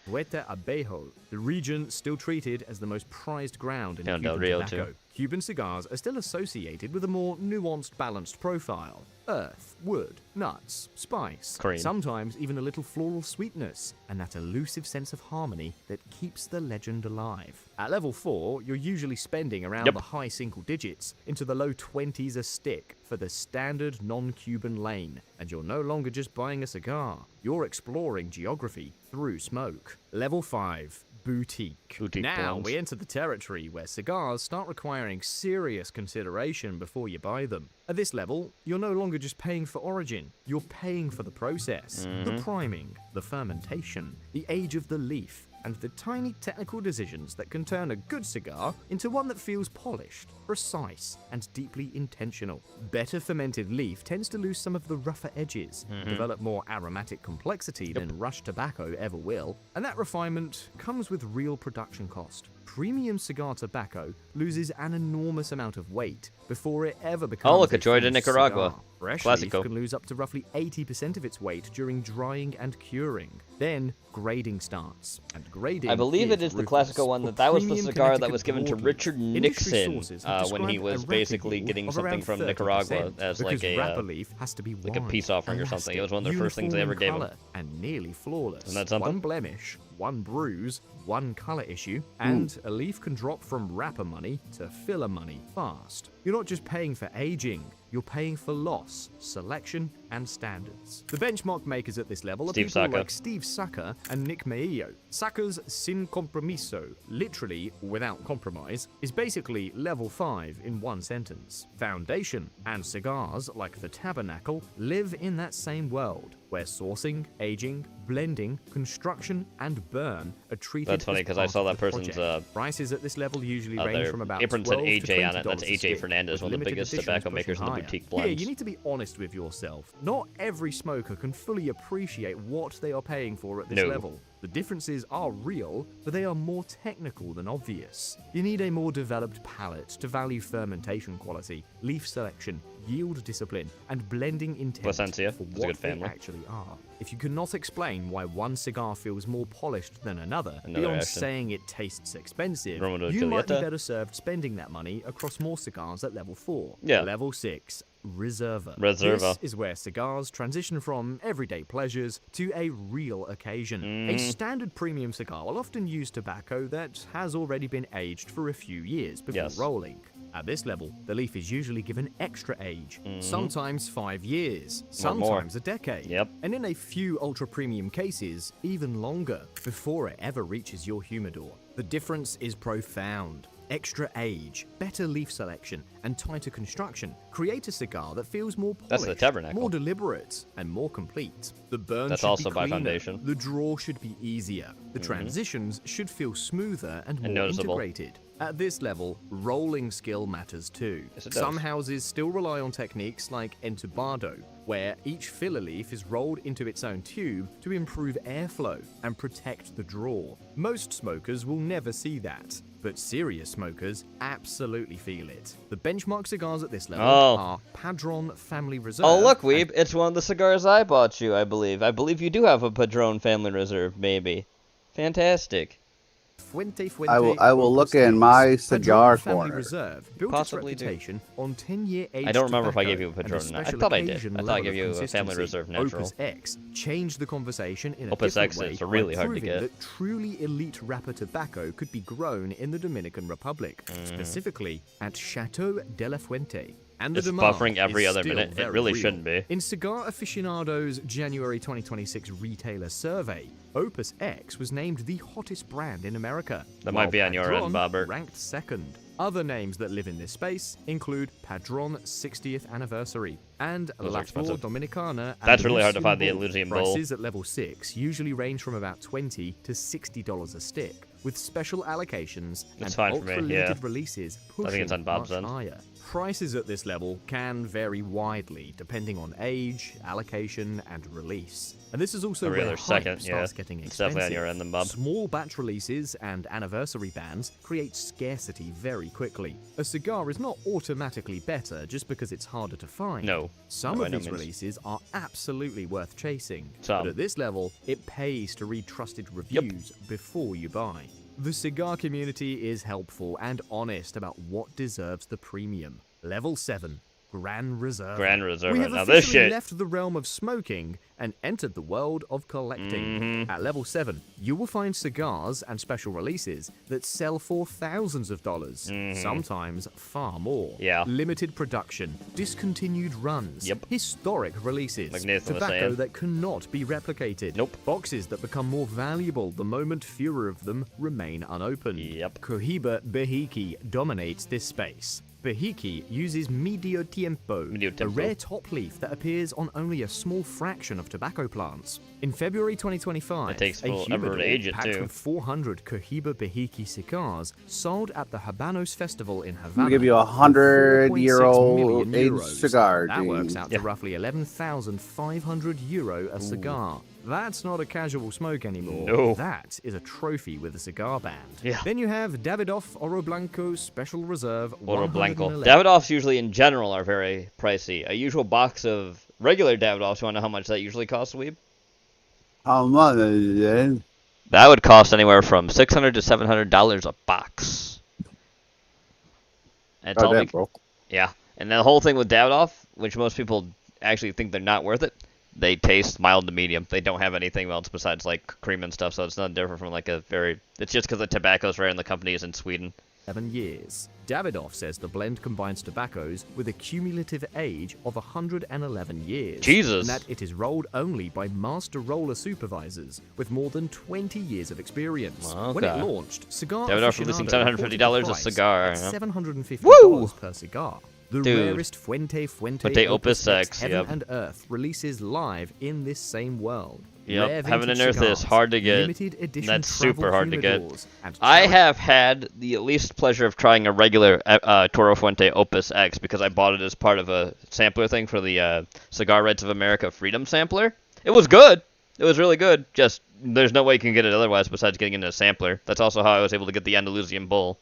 Puerto Abejo, the region still treated as the most prized ground in Cuban Rio tobacco. too. Cuban cigars are still associated with a more nuanced, balanced profile. Earth, wood, nuts, spice, cream. Sometimes even a little floral sweetness, and that elusive sense of harmony that keeps the legend alive. At level 4, you're usually spending around the high single digits into the low 20s a stick for the standard non-Cuban lane, and you're no longer just buying a cigar, you're exploring geography through smoke. Level 5. Boutique. Now we enter the territory where cigars start requiring serious consideration before you buy them. At this level, you're no longer just paying for origin, you're paying for the process, the priming, the fermentation, the age of the leaf, and the tiny technical decisions that can turn a good cigar into one that feels polished, precise, and deeply intentional. Better fermented leaf tends to lose some of the rougher edges, develop more aromatic complexity than rushed tobacco ever will, and that refinement comes with real production cost. Premium cigar tobacco loses an enormous amount of weight before it ever becomes look, a Joy de Nicaragua. Cigar. Fresh Classico. leaf can lose up to roughly 80% of its weight during drying and curing. Then grading starts, and grading I believe it is the Classico one that was the cigar that was given to Richard Nixon when he was basically getting something from Nicaragua as like a peace offering or something. It was one of the first things they ever gave him. And nearly flawless. Isn't that something? One blemish, one bruise, one color issue, and a leaf can drop from wrapper money to filler money fast. You're not just paying for aging, you're paying for loss, selection, and standards. The benchmark makers at this level are people like Steve Saka and Nick Maillo. Saka's Sin Compromiso, literally without compromise, is basically level 5 in one sentence. Foundation and cigars like the Tabernacle live in that same world, where sourcing, aging, blending, construction, and burn are treated. That's funny because I saw that person's prices at this level usually range from about apron said $12 to AJ on it. That's $20 AJ Fernandez, one of the biggest tobacco makers in the boutique blends. Here, you need to be honest with yourself. Not every smoker can fully appreciate what they are paying for at this level. The differences are real, but they are more technical than obvious. You need a more developed palate to value fermentation quality, leaf selection, yield discipline, and blending intent Placencia. for It's a what good they family. actually are. If you cannot explain why one cigar feels more polished than another, Another beyond action. saying it tastes expensive, Romo de you might be Julieta. better served spending that money across more cigars at level 4. Yeah. Level 6. Reserva. Reserva. This is where cigars transition from everyday pleasures to a real occasion. A standard premium cigar will often use tobacco that has already been aged for a few years before rolling. At this level, the leaf is usually given extra age, sometimes 5 years, sometimes a decade, and in a few ultra-premium cases, even longer, before it ever reaches your humidor. The difference is profound. Extra age, better leaf selection, and tighter construction create a cigar that feels more polished, That's the Tabernacle. more deliberate, and more complete. The burn That's should also be by cleaner, Foundation. the draw should be easier, the transitions should feel smoother and more noticeable. integrated. At this level, rolling skill matters too. Yes, it does. Some houses still rely on techniques like entubado, where each filler leaf is rolled into its own tube to improve airflow and protect the draw. Most smokers will never see that. but serious smokers absolutely feel it. The benchmark cigars at this level Oh. are Padron Family Reserve. Oh, look, Weeb, it's one of the cigars I bought you, I believe. I believe you do have a Padron Family Reserve, maybe. Fantastic. I will look in my cigar Family corner. Reserve built Possibly its do. reputation on 10-year aged I don't remember if I tobacco gave you a and Padron or not. I special thought I did. occasion I thought I level gave of you a Family consistency. Reserve natural. Opus X changed the conversation in a Opus different X way is really by hard to proving get. that truly elite wrapper tobacco could be grown in the Dominican Republic, specifically at Chateau de la Fuente. And the It's demand buffering every is other still minute. It very really real. shouldn't be. In Cigar Aficionado's January 2026 retailer survey, Opus X was named the hottest brand in America. That might while be on your end, Padron Bobbert. ranked second. Other names that live in this space include Padron 60th Anniversary and Those are La Flor expensive. Dominicana. And That's really hard to find the Elysian Elysian Bowl. Prices at level 6 usually range from about $20 to $60 a stick, with special allocations It's and fine for me, ultra-limited yeah. releases I pushing think it's on Bob's much end. higher. Prices at this level can vary widely depending on age, allocation, and release. And this is also Every where other hype second, starts yeah. getting It's expensive. definitely on your end then, Bob. Small batch releases and anniversary bans create scarcity very quickly. A cigar is not automatically better just because it's harder to find. No. Some No, of by no these means. releases are absolutely worth chasing. Some. But at this level, it pays to read trusted reviews before you buy. The cigar community is helpful and honest about what deserves the premium. Level 7. Grand Reserve. Grand Reserve. We have Now this officially shit. left the realm of smoking and entered the world of collecting. Mm-hmm. At level 7, you will find cigars and special releases that sell for thousands of dollars, sometimes far more. Yeah. Limited production, discontinued runs, historic releases, Like Nathan was tobacco saying. that cannot be replicated. Boxes that become more valuable the moment fewer of them remain unopened. Cohiba Behiki dominates this space. Behiki uses Medio Tiempo, a rare top leaf that appears on only a small fraction of tobacco plants. In February 2025, It takes a forever to humidor age it, packed too. with 400 Cohiba Behiki cigars sold at the Habanos Festival in I'm Havana. gonna give you a for 100-year-old 4.6 million aged euros. cigar, That Gene. works out to roughly 11,500 euro a cigar. That's not a casual smoke anymore. No. That is a trophy with a cigar band. Yeah. Then you have Davidoff Oro Blanco Special Reserve. Oro Blanco. 111. Davidoffs usually in general are very pricey. A usual box of regular Davidoffs, you want to know how much that usually costs, Weeb? How much is it? That would cost anywhere from $600 to $700 a box. And it's Oh, all damn, bec- bro. Yeah, and the whole thing with Davidoff, which most people actually think they're not worth it, they taste mild to medium. They don't have anything else besides like cream and stuff, so it's not different from like a very. It's just because the tobacco's rare and the company is in Sweden. 7 years. Davidoff says the blend combines tobaccos with a cumulative age of 111 years. Jesus. And that it is rolled only by master roller supervisors with more than 20 years of experience. When it Okay. launched, Cigar Davidoff releasing Aficionado $750 a reported the cigar, price yeah. at $750 Woo! per cigar. The Dude. rarest Fuente Fuente Opus X, Heaven yep. and Earth releases live in this same world. Yep, Rare Heaven and vintage Earth is cigars, hard to get. limited edition That's travel super hard to get. humidors, and I have had the least pleasure of trying a regular Toro Fuente Opus X because I bought it as part of a sampler thing for the Cigar Rights of America Freedom Sampler. It was good. It was really good. Just there's no way you can get it otherwise besides getting into a sampler. That's also how I was able to get the Andalusian Bull.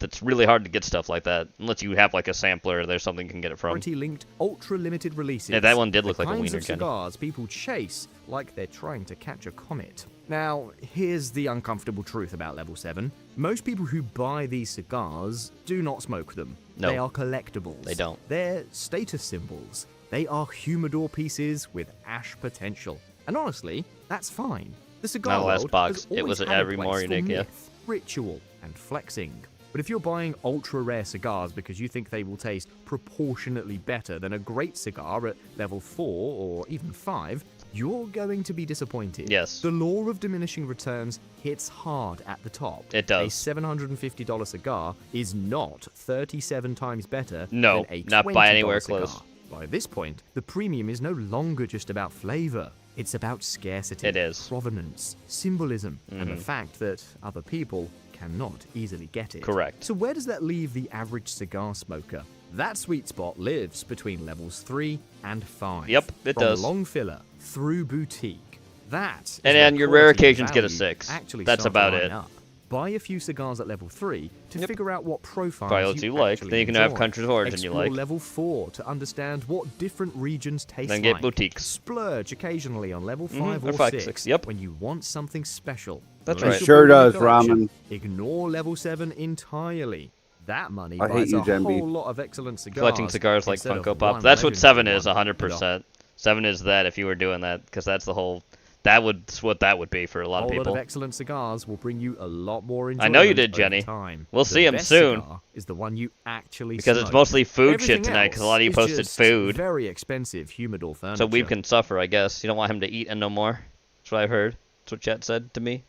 That's really hard to get stuff like that unless you have like a sampler or there's something you can get it from. linked ultra limited releases. Yeah, that one did look The like a kinds wiener of can. cigars people chase like they're trying to catch a comet. Now, here's the uncomfortable truth about level 7. Most people who buy these cigars do not smoke them. No. They are collectibles. They don't. They're status symbols. They are humidor pieces with ash potential. And honestly, that's fine. The cigar Not the last world box. has It always was had a every place more for unique, yeah. myth, ritual, and flexing. But if you're buying ultra rare cigars because you think they will taste proportionately better than a great cigar at level 4 or even 5, you're going to be disappointed. Yes. The law of diminishing returns hits hard at the top. It does. A $750 cigar is not 37 times better No, than a not by $20 anywhere cigar. close. By this point, the premium is no longer just about flavor. It's about scarcity, It is. provenance, symbolism, and the Mhm. fact that other people cannot easily get it. Correct. So where does that leave the average cigar smoker? That sweet spot lives between levels 3 and 5. Yep, it From does. long filler through boutique. That is And where on your rare quality and occasions, get a value 6. actually That's start to about line it. up. Buy a few cigars at level 3 to figure out what profiles you like. Then you can have enjoy. countries of origin you like. Explore level 4 to understand what different regions taste Then like. get boutiques. Splurge occasionally on level 5 or or 5, 6, 6, yep. when you want something special. That's Unless right. you're Sure building a does, collection, Ramen. Ignore level 7 entirely. That money I hate buys you, a Gemby. whole lot of excellent cigars. Collecting cigars like instead of Funko Pop. one That's what 7 legendary is, one. 100%. 7 is that if you were doing that, because that's the whole... That's what that would be for a lot of A whole lot people. of excellent cigars will bring you a lot more enjoyment. I know you did, over Jenny. time. We'll The see him best soon. cigar is the one you actually Because smoke. it's mostly food Everything shit tonight, because a lot of you else posted is just food. Very expensive humidor furniture. So Weeb can suffer, I guess. You don't want him to eat and no more. That's what I've heard. That's what chat said to me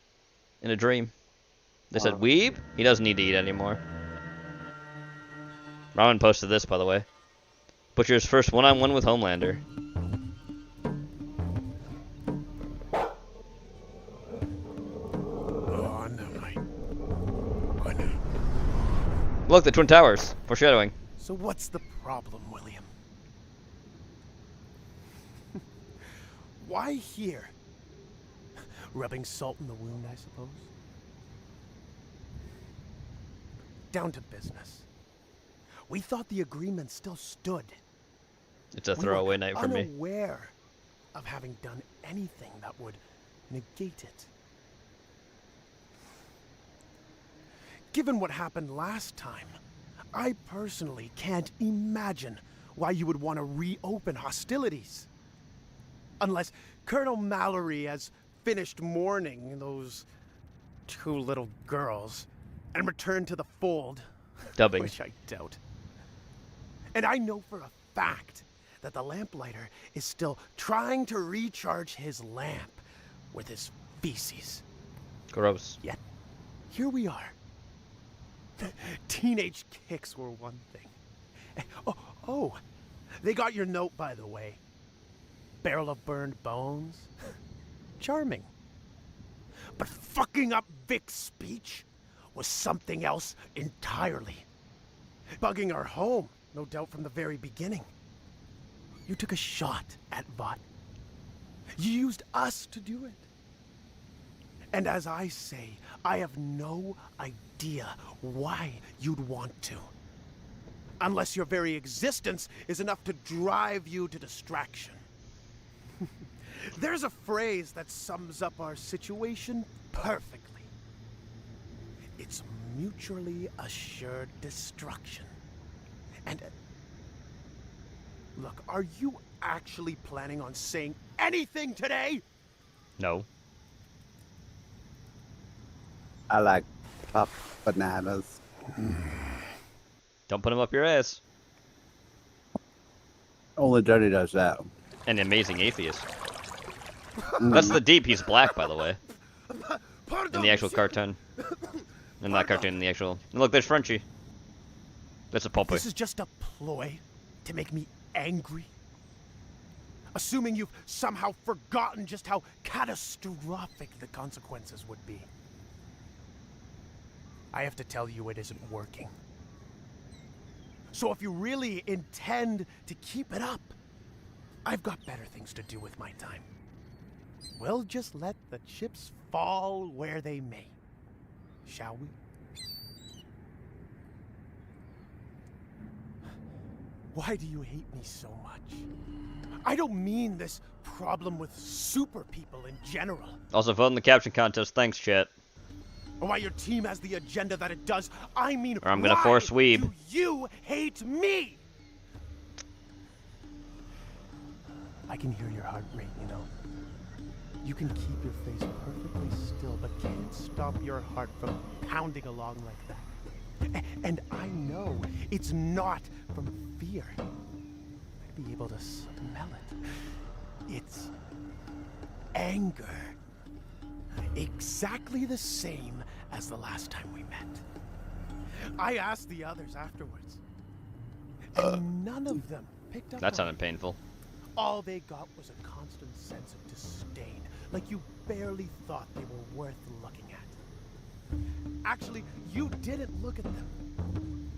in a dream. They said, Weeb? He doesn't need to eat anymore. Ramen posted this, by the way. Butcher's first one-on-one with Homelander. Oh, no, mate. Oh, no. Look, the Twin Towers. Foreshadowing. So what's the problem, William? Why here? Rubbing salt in the wound, I suppose? Down to business. We thought the agreement still stood. It's a throwaway night for me. Unaware of having done anything that would negate it. Given what happened last time, I personally can't imagine why you would want to reopen hostilities. Unless Colonel Mallory has finished mourning those 2 little girls and returned to the fold. Dubbing. Which I doubt. And I know for a fact that the lamplighter is still trying to recharge his lamp with his feces. Gross. Yet, here we are. Teenage kicks were one thing. Oh, they got your note, by the way. Barrel of burned bones. Charming. But fucking up Vic's speech was something else entirely. Bugging our home, no doubt from the very beginning. You took a shot at Vought. You used us to do it. And as I say, I have no idea why you'd want to. Unless your very existence is enough to drive you to distraction. There's a phrase that sums up our situation perfectly. It's mutually assured destruction. And look, are you actually planning on saying anything today? No. I like pop bananas. Don't put him up your ass. Only Jenny does that. An amazing atheist. That's the deep. He's black, by the way. In the actual cartoon. In that cartoon, in the actual... Look, there's Frenchie. That's a puppy. This is just a ploy to make me angry. Assuming you've somehow forgotten just how catastrophic the consequences would be. I have to tell you it isn't working. So if you really intend to keep it up, I've got better things to do with my time. We'll just let the chips fall where they may. Shall we? Why do you hate me so much? I don't mean this problem with super people in general. Also, vote in the caption contest. Thanks, chat. Or why your team has the agenda that it does. I mean, Or I'm gonna force Weeb. Do you hate me? I can hear your heart rate, you know. You can keep your face perfectly still, but can't stop your heart from pounding along like that. And I know it's not from fear. I'd be able to smell it. It's anger. Exactly the same as the last time we met. I asked the others afterwards, and none of them picked up. That sounded painful. All they got was a constant sense of disdain, like you barely thought they were worth looking at. Actually, you didn't look at them.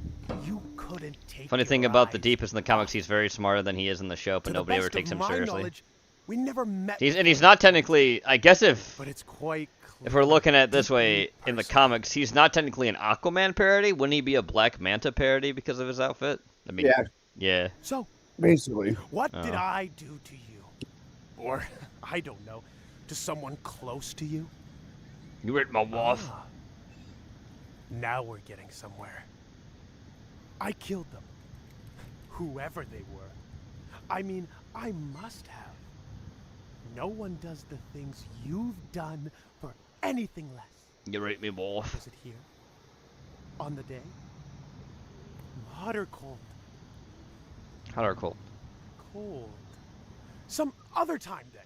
You couldn't take. Funny thing your about the eyes Deep is in the comics, he's very smarter than he is in the show, but To the nobody ever best takes of him my seriously. knowledge, we never met. He's not technically, I guess if But it's quite if we're looking at it this way, in the comics, he's not technically an Aquaman parody. Wouldn't he be a Black Manta parody because of his outfit? I mean, yeah. So, basically, what did I do to you? Or, I don't know, to someone close to you? You ripped my wife. Now we're getting somewhere. I killed them. Whoever they were. I mean, I must have. No one does the things you've done for anything less. You raped me, wife. Was it here? On the day? Hot or cold? Hot or cold? Cold. Some other time then.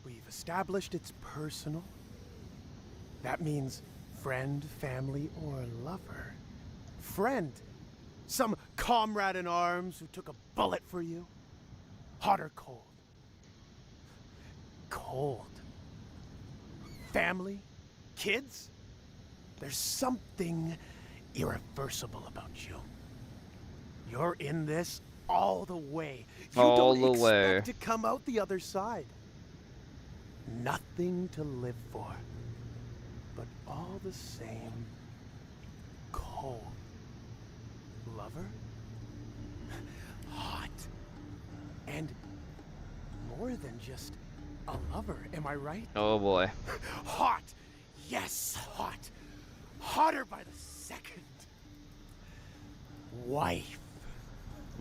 We've established it's personal. That means friend, family, or lover. Friend. Some comrade in arms who took a bullet for you. Hot or cold? Cold. Family? Kids? There's something irreversible about you. You're in this all the way. You all don't the way. expect to come out the other side. Nothing to live for. But all the same, cold. Lover? Hot. And more than just a lover, am I right? Oh boy. Hot! Yes, hot! Hotter by the second. Wife.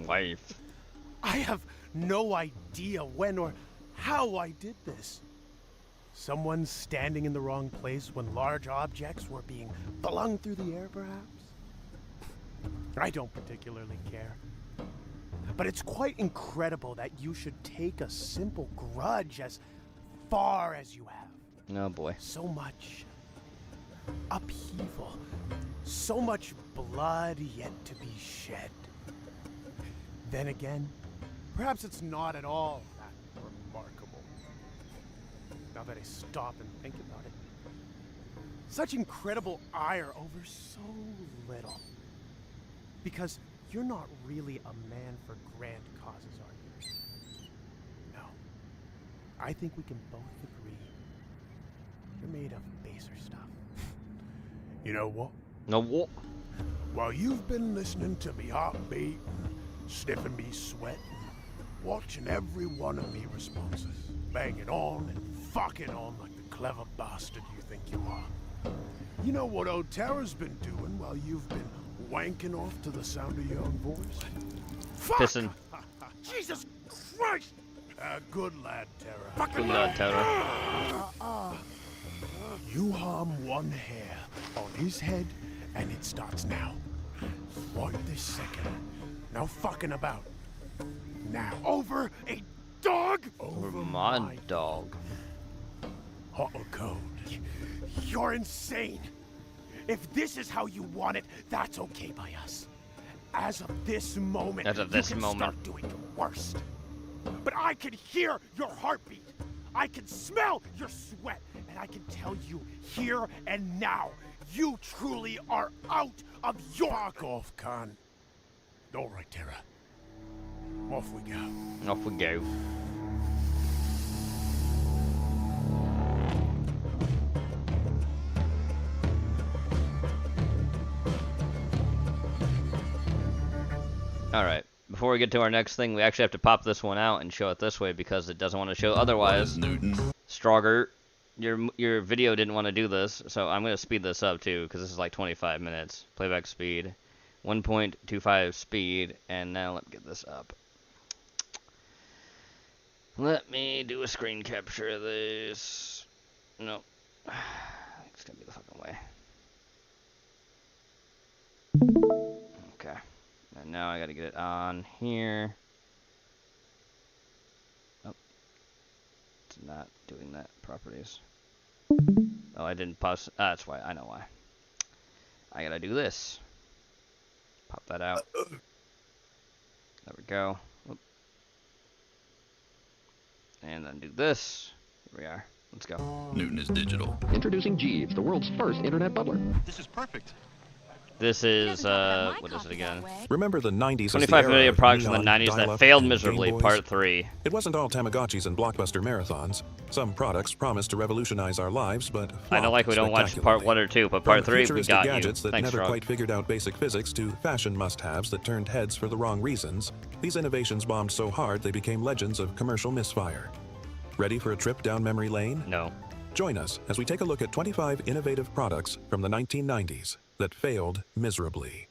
Wife. I have no idea when or how I did this. Someone standing in the wrong place when large objects were being flung through the air, perhaps? I don't particularly care. But it's quite incredible that you should take a simple grudge as far as you have. Oh boy. So much upheaval, so much blood yet to be shed. Then again, perhaps it's not at all that remarkable. Now that I stop and think about it. Such incredible ire over so little. Because you're not really a man for grand causes, are you? No. I think we can both agree you're made of baser stuff. You know what? No what? While you've been listening to me heartbeat, sniffing me sweat, watching every one of me responses, banging on and fucking on like the clever bastard you think you are. You know what old Tara's been doing while you've been wanking off to the sound of your own voice? Fuck! Pissing. Jesus Christ! Good lad, Tara. Good lad, Tara. You harm one hair on his head, and it starts now. Right this second. No fucking about. Now, over a dog? Over my dog. Hot or cold? You're insane. If this is how you want it, that's okay by us. As of this moment, you can start doing your worst. But I can hear your heartbeat. I can smell your sweat. And I can tell you here and now, you truly are out of your... Fuck off, Khan. All right, Tara. Off we go. Off we go. Alright, before we get to our next thing, we actually have to pop this one out and show it this way because it doesn't want to show otherwise. Stronger, your video didn't want to do this, so I'm going to speed this up too because this is like 25 minutes. Playback speed, 1.25 speed, and now let me get this up. Let me do a screen capture of this. No, it's going to be the fucking way. Okay. And now I gotta get it on here. Oh. It's not doing that. Properties. Oh, I didn't pause. That's why. I know why. I gotta do this. Pop that out. There we go. Oop. And then do this. Here we are. Let's go. Newton is digital. Introducing Jeeves, the world's first internet bubbler. This is perfect. This is, what is it again? Remember the 90s 25 million products in the 90s that failed miserably, part 3. It wasn't all Tamagotchis and blockbuster marathons. Some products promised to revolutionize our lives, but I know like we don't watch part 1 or 2, but part 3 we got gadgets you. that Thanks, never Frog. quite figured out basic physics to fashion must-haves that turned heads for the wrong reasons, these innovations bombed so hard they became legends of commercial misfire. Ready for a trip down memory lane? No. Join us as we take a look at 25 innovative products from the 1990s that failed miserably.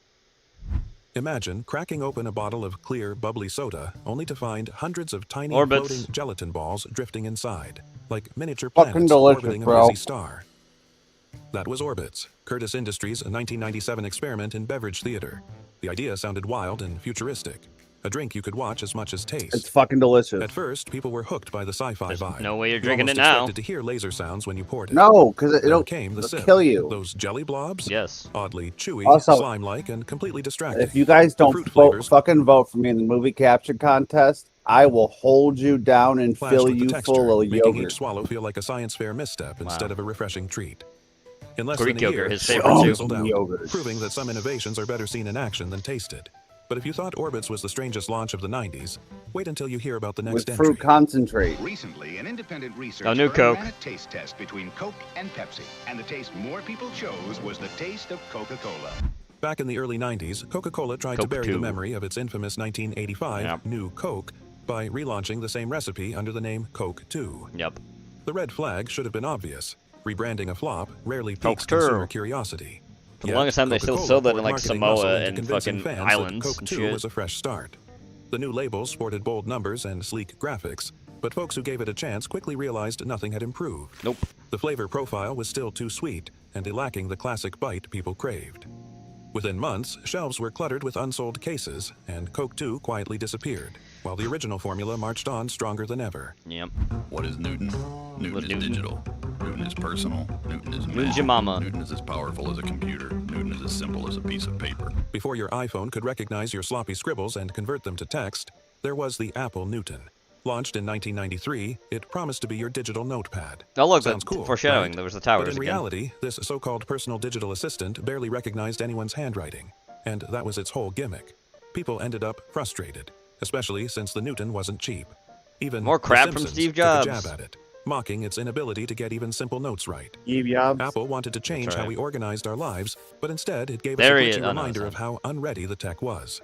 Imagine cracking open a bottle of clear, bubbly soda only to find hundreds of tiny floating gelatin balls drifting inside, like miniature planets orbiting a busy star. That was Orbits, Curtis Industries' 1997 experiment in beverage theater. The idea sounded wild and futuristic. A drink you could watch as much as taste. It's fucking delicious. At first, people were hooked by the sci-fi vibe. No way you're You drinking almost it now. expected to hear laser sounds when you poured it. No, because it'll came the sip. kill you. Those jelly blobs? Yes. Oddly chewy, Also, slime-like, and completely distracting. If you guys don't fucking vote for me in the movie capture contest, I will hold you down and fill you full of making yogurt. each swallow feel like a science fair misstep instead of a refreshing treat. In less Greek than a year, yogurt, his favorite too. sold out, proving that some innovations are better seen in action than tasted. But if you thought Orbits was the strangest launch of the 90s, wait until you hear about the next With entry. fruit concentrate. Recently, an independent research new firm Coke. ran a taste test between Coke and Pepsi, and the taste more people chose was the taste of Coca-Cola. Back in the early 90s, Coca-Cola tried to bury the memory of its infamous 1985 New Coke by relaunching the same recipe under the name Coke 2. Yep. The red flag should have been obvious. Rebranding a flop rarely Coke piques 2. consumer curiosity. For the Yet, longest time, they still Coca-Cola sold that in poured like marketing muscle Samoa into and convincing fucking fans that islands Coke and 2 shit. was a fresh start. The new label sported bold numbers and sleek graphics, but folks who gave it a chance quickly realized nothing had improved. Nope. The flavor profile was still too sweet and lacking the classic bite people craved. Within months, shelves were cluttered with unsold cases, and Coke 2 quietly disappeared, while the original formula marched on stronger than ever. Yep. What is Newton? Newton is digital. Newton is personal. Newton is Newton's your mama. Newton is as powerful as a computer. Newton is as simple as a piece of paper. Before your iPhone could recognize your sloppy scribbles and convert them to text, there was the Apple Newton. Launched in 1993, it promised to be your digital notepad. Oh look, Sounds that's cool, foreshadowing. right? There was the towers But in again. reality, this so-called personal digital assistant barely recognized anyone's handwriting, and that was its whole gimmick. People ended up frustrated, especially since the Newton wasn't cheap. Even More The crap from Simpsons Steve took a Jobs. jab at it, mocking its inability to get even simple notes right. Jobs. Apple wanted to change That's right. how we organized our lives, but instead it gave There us he a is. glitchy Oh, no, reminder it's of how unready the tech was.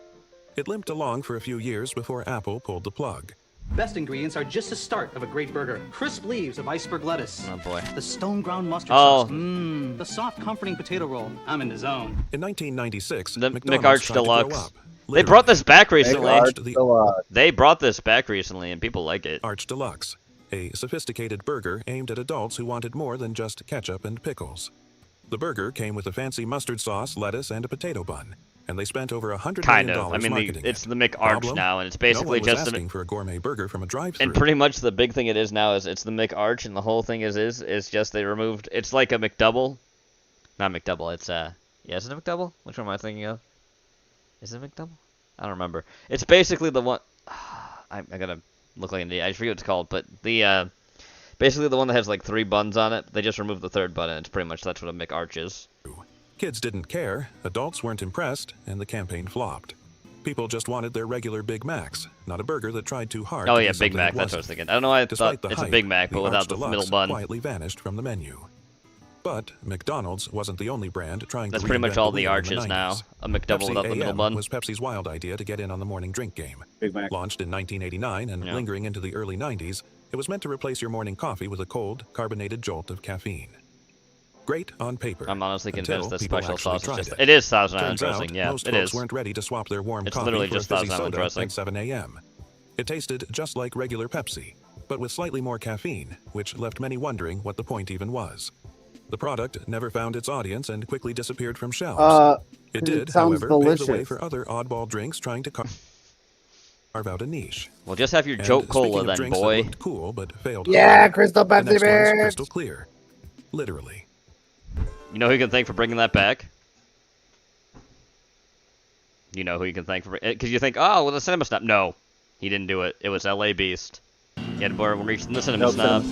It limped along for a few years before Apple pulled the plug. Best ingredients are just the start of a great burger. Crisp leaves of iceberg lettuce. Oh boy. The stone ground mustard Oh. sauce. Mmm. The soft, comforting potato roll. I'm in the zone. In 1996, The McDonald's McArch tried to grow Deluxe. up. They brought this back recently. McArch They brought this back recently, and people like it. Arch Deluxe, a sophisticated burger aimed at adults who wanted more than just ketchup and pickles. The burger came with a fancy mustard sauce, lettuce, and a potato bun, and they spent over $100 Kind million of. I mean, marketing it's it. the McArch Problem? now, and it's No one basically was just asking for a gourmet burger from a drive-thru. And pretty much the big thing it is now is it's the McArch, and the whole thing is just they removed. It's like a McDouble, not McDouble. It's yeah, is it a McDouble? Which one am I thinking of? Is it McDouble? I don't remember. It's basically the one. I gotta look like an idiot. I forget what it's called, but the basically the one that has like 3 buns on it. They just removed the 3rd bun, and it's pretty much that's what a McArch is. Kids didn't care, adults weren't impressed, and the campaign flopped. People just wanted their regular Big Macs, not a burger that tried too hard Oh to yeah, be Big something Mac. it That's what I was wasn't. thinking. I don't know why I Despite thought the it's a hype, Big Mac, but the without Arch the Deluxe middle bun. quietly vanished from the menu. But McDonald's wasn't the only brand trying That's to pretty much reinvent all the the wheel in arches now. 90s. A McDouble Pepsi without the middle AM bun. was Pepsi's wild idea to get in on the morning drink game. Big Mac. Launched in 1989 and lingering into the early 90s, it was meant to replace your morning coffee with a cold, carbonated jolt of caffeine. Great on paper. I'm honestly convinced that people special actually sauce is tried just. it. It is Thousand Island Turns out, dressing. Yeah, most it folks is. weren't ready to swap their warm It's coffee literally for just a fizzy Thousand Island soda dressing. at 7 a.m. It tasted just like regular Pepsi, but with slightly more caffeine, which left many wondering what the point even was. The product never found its audience and quickly disappeared from shelves. It did, sounds however, pave the way delicious. for other oddball drinks trying to carve out a niche. Well, just have your And joke speaking cola of then, drinks that boy. looked cool but failed. Yeah, hard, Crystal the Pepsi, next one's bitch. crystal clear. Literally. You know who you can thank for bringing that back? You know who you can thank for because you think, oh, well, the Cinema Snob. No, he didn't do it. It was L.A. Beast. He had more reaching the Cinema Snob.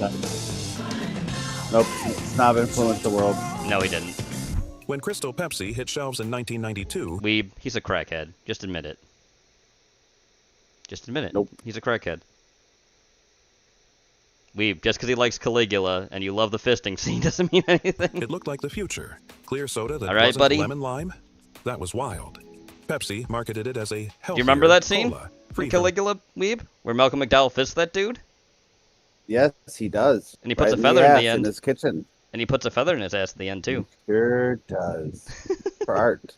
Nope, Snob influenced the world. No, he didn't. When Crystal Pepsi hit shelves in 1992... Weeb, he's a crackhead. Just admit it. Just admit it. Nope. He's a crackhead. Weeb, just because he likes Caligula and you love the fisting scene doesn't mean anything. It looked like the future. Clear soda that All right, wasn't buddy. lemon lime? That was wild. Pepsi marketed it as a healthier Do you remember that scene cola, from free from Caligula, Weeb? Where Malcolm McDowell fists that dude? Yes, he does. And he puts Right a feather in ass the end. in his kitchen. And he puts a feather in his ass at the end, too. Sure does. For art.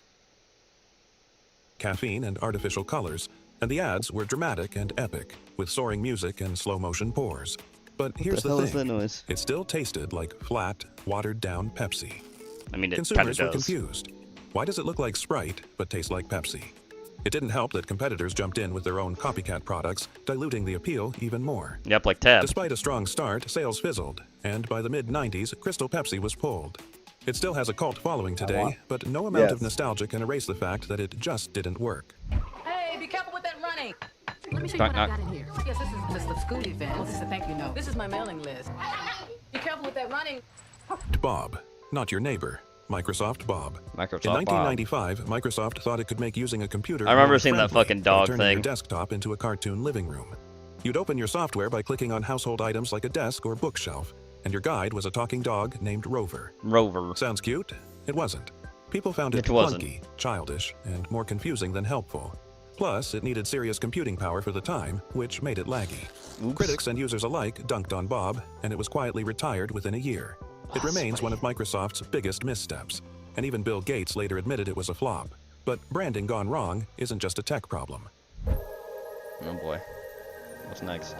caffeine and artificial colors, and the ads were dramatic and epic, with soaring music and slow-motion pours. But here's the hell is thing. that noise? It still tasted like flat, watered-down Pepsi. I mean, it kind of Consumers were does. confused. Why does it look like Sprite, but taste like Pepsi? It didn't help that competitors jumped in with their own copycat products, diluting the appeal even more. Yep, like Tab. Despite a strong start, sales fizzled, and by the mid-90s, Crystal Pepsi was pulled. It still has a cult following today, but no amount of nostalgia can erase the fact that it just didn't work. Hey, be careful with that running. Let me show you Knock, what I knock. got in here. Yes, this is the school event. Oh, this is a thank you note. This is my mailing list. Be careful with that running. Bob, not your neighbor. Microsoft Bob. Microsoft In Bob. 1995, Microsoft thought it could make using a computer I remember more seeing that friendly fucking by dog turning thing. your desktop into a cartoon living room. You'd open your software by clicking on household items like a desk or bookshelf, and your guide was a talking dog named Rover. Rover. Sounds cute? It wasn't. People found it, It wasn't. clunky, childish, and more confusing than helpful. Plus, it needed serious computing power for the time, which made it laggy. Critics and users alike dunked on Bob, and it was quietly retired within a year. It remains one of Microsoft's biggest missteps, and even Bill Gates later admitted it was a flop. But branding gone wrong isn't just a tech problem. Oh boy. What's next?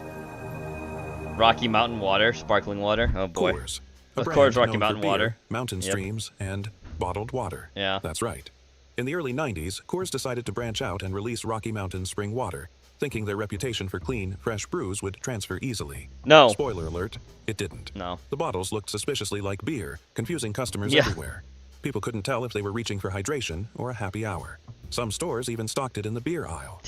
Rocky Mountain Water, sparkling water. Oh boy. Coors. Of brand course, Rocky known for Mountain beer, Water. mountain Yep. streams, and bottled water. Yeah. That's right. In the early 90s, Coors decided to branch out and release Rocky Mountain Spring Water, thinking their reputation for clean, fresh brews would transfer easily. No. Spoiler alert, it didn't. No. The bottles looked suspiciously like beer, confusing customers Yeah. everywhere. People couldn't tell if they were reaching for hydration or a happy hour. Some stores even stocked it in the beer aisle.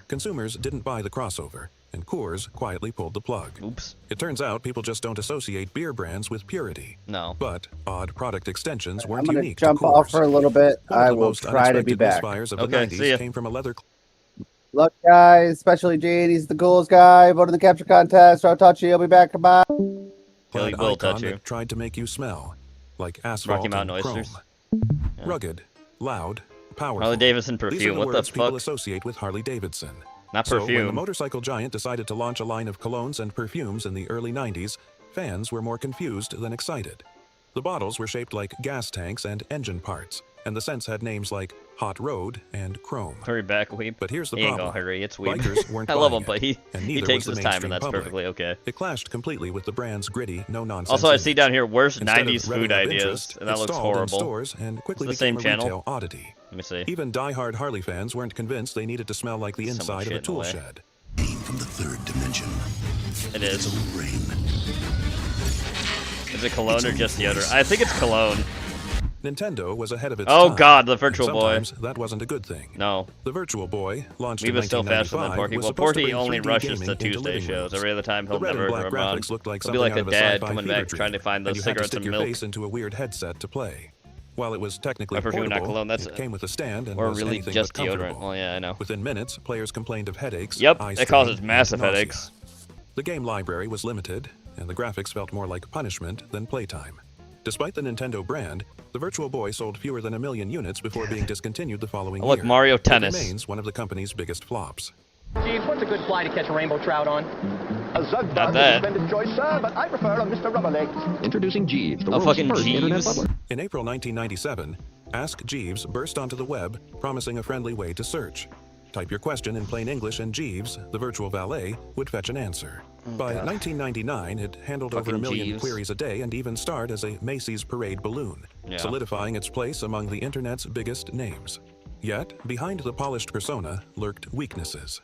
Consumers didn't buy the crossover, and Coors quietly pulled the plug. Oops. It turns out people just don't associate beer brands with purity. No. But odd product extensions I'm weren't gonna unique jump to Coors. off for a little bit. One of I the will most try to be unexpected back. misfires of the Okay, 90s see ya. came from a leather... Look, guys, especially Jade, he's the coolest guy. Vote in the capture contest. I'll touch you. I'll be back. Goodbye. Billy clad will icon touch you. that tried to make you smell like asphalt Rocky Mountain and chrome. oysters. Yeah. Rugged, loud, powerful. Harley Davidson These are perfume. the What the words people fuck? associate with Harley Davidson. Not So when the perfume. motorcycle giant decided to launch a line of colognes and perfumes in the early 90s, fans were more confused than excited. The bottles were shaped like gas tanks and engine parts, and the scents had names like Hot Road and Chrome. Hurry back, Weeb. But here's the He ain't problem. gonna hurry. It's Weeb. Bikers weren't I love buying him, but it, and he neither takes was his the time, and mainstream that's public. perfectly okay. It clashed completely with the brand's gritty, no-nonsense Also, I image. see down here worst Instead of 90s food revving up ideas, interest, and that it looks stalled in horrible. stores and quickly It's the became same a channel. retail oddity. Let me see. Even die-hard Harley fans weren't convinced they needed to smell like the Someone inside of a shit in tool the way. shed. From the third dimension. It is. It's a rain. Is it cologne or just deodorant? I think it's cologne. Nintendo was ahead of its Oh time, god, the and Virtual Boy. sometimes that wasn't a good thing. No. The Virtual Boy, launched Weeb in is still faster than 1995, Porky. was Well, supposed to Porky bring only 3D rushes gaming to into Tuesday living shows. rooms. Every other time he'll The red and never black come on. graphics looked like He'll be something like out a of dad sci-fi coming fever back dream, trying to find and those you had to cigarettes stick and your milk. face into a weird headset to play. While it was technically My perfume not portable, cologne, that's it it. came with a stand and Or was really anything just but comfortable. deodorant. Well, yeah, I know. Within minutes, players complained of headaches, Yep, eye it strain, causes and massive nausea. headaches. The game library was limited, and the graphics felt more like punishment than playtime. Despite the Nintendo brand, the Virtual Boy sold fewer than 1 million units before being discontinued the following Oh, look, year. Mario Tennis. It remains one of the company's biggest flops. Jeeves, what's a good fly to catch a rainbow trout on? A Zug Not bug is that. a splendid choice, sir, but I prefer a Mr. Rubberlegs. Introducing Jeeves, the Oh, world's fucking first internet Jeeves. bubbler. In April 1997, Ask Jeeves burst onto the web, promising a friendly way to search. Type your question in plain English and Jeeves, the virtual valet, would fetch an answer. By God. 1999, it handled over Fucking 1 million Jeeves. queries a day and even starred as a Macy's parade balloon, Yeah. solidifying its place among the internet's biggest names. Yet, behind the polished persona lurked weaknesses.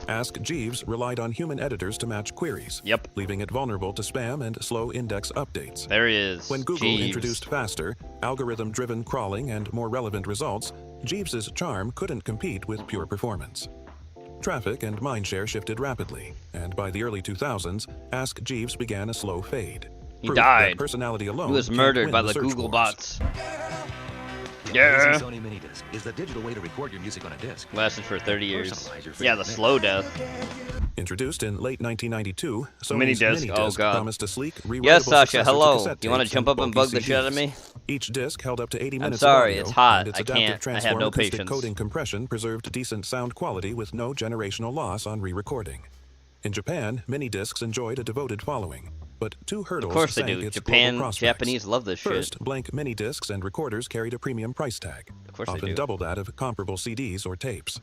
Ask Jeeves relied on human editors to match queries, Yep. leaving it vulnerable to spam and slow index updates. There he is. When Google Jeeves. introduced faster, algorithm-driven crawling and more relevant results, Jeeves's charm couldn't compete with pure performance. Traffic and mindshare shifted rapidly, and by the early 2000s, Ask Jeeves began a slow fade. He Proof died. that personality alone He was can't murdered win by the the search Google wars. bots. Yeah. Amazing Sony mini disc is the digital way to record your music on a disc. Lasted for 30 years. Personalize your Yeah, the favorite slow mix. death. Introduced in late 1992, Sony's Mini disc. mini Oh disc god. promised a sleek, rewritable Yes, Sasha. successor to Hello. cassette You want to tapes jump and up and bulky bug the shit out of CDs. me? Each disc held up to 80 I'm minutes sorry, of audio, it's hot. and its I adaptive can't. I have transform no acoustic patience. coding compression preserved decent sound quality with no generational loss on re-recording. In Japan, mini discs enjoyed a devoted following, but two hurdles Of course they sank do. its Japan, global prospects. Japanese love this shit. First, blank mini discs and recorders carried a premium price tag, Of course they often do. double that of comparable CDs or tapes.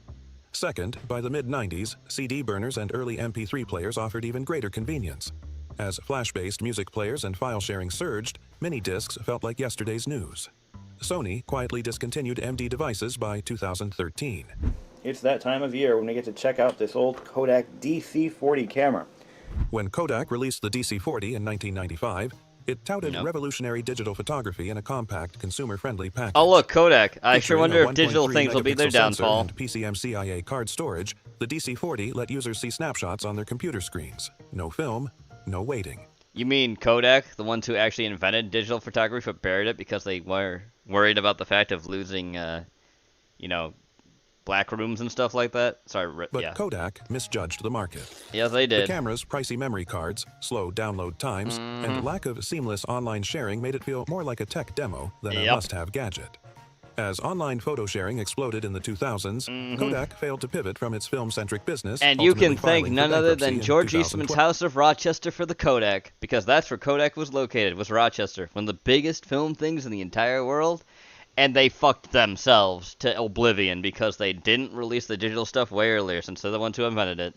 Second, by the mid-90s, CD burners and early MP3 players offered even greater convenience. As flash-based music players and file sharing surged, mini discs felt like yesterday's news. Sony quietly discontinued MD devices by 2013. It's that time of year when we get to check out this old Kodak DC-40 camera. When Kodak released the DC-40 in 1995, it touted revolutionary digital photography in a compact, consumer-friendly package. Oh look, Kodak. I sure Featuring wonder a if digital 1.3 things will be their megapixel sensor downfall. And PCMCIA card storage, the DC-40 let users see snapshots on their computer screens. No film, no waiting. You mean Kodak, the ones who actually invented digital photography but buried it because they were worried about the fact of losing, you know, black rooms and stuff like that? Sorry, But yeah. Kodak misjudged the market. Yes, they did. The camera's pricey memory cards, slow download times, and lack of seamless online sharing made it feel more like a tech demo than a must-have gadget. As online photo sharing exploded in the 2000s, Kodak failed to pivot from its film-centric business. And you can ultimately thank filing for none other bankruptcy than in George Eastman's 2012. House of Rochester for the Kodak, because that's where Kodak was located, was Rochester, one of the biggest film things in the entire world, and they fucked themselves to oblivion because they didn't release the digital stuff way earlier, since they're the ones who invented it.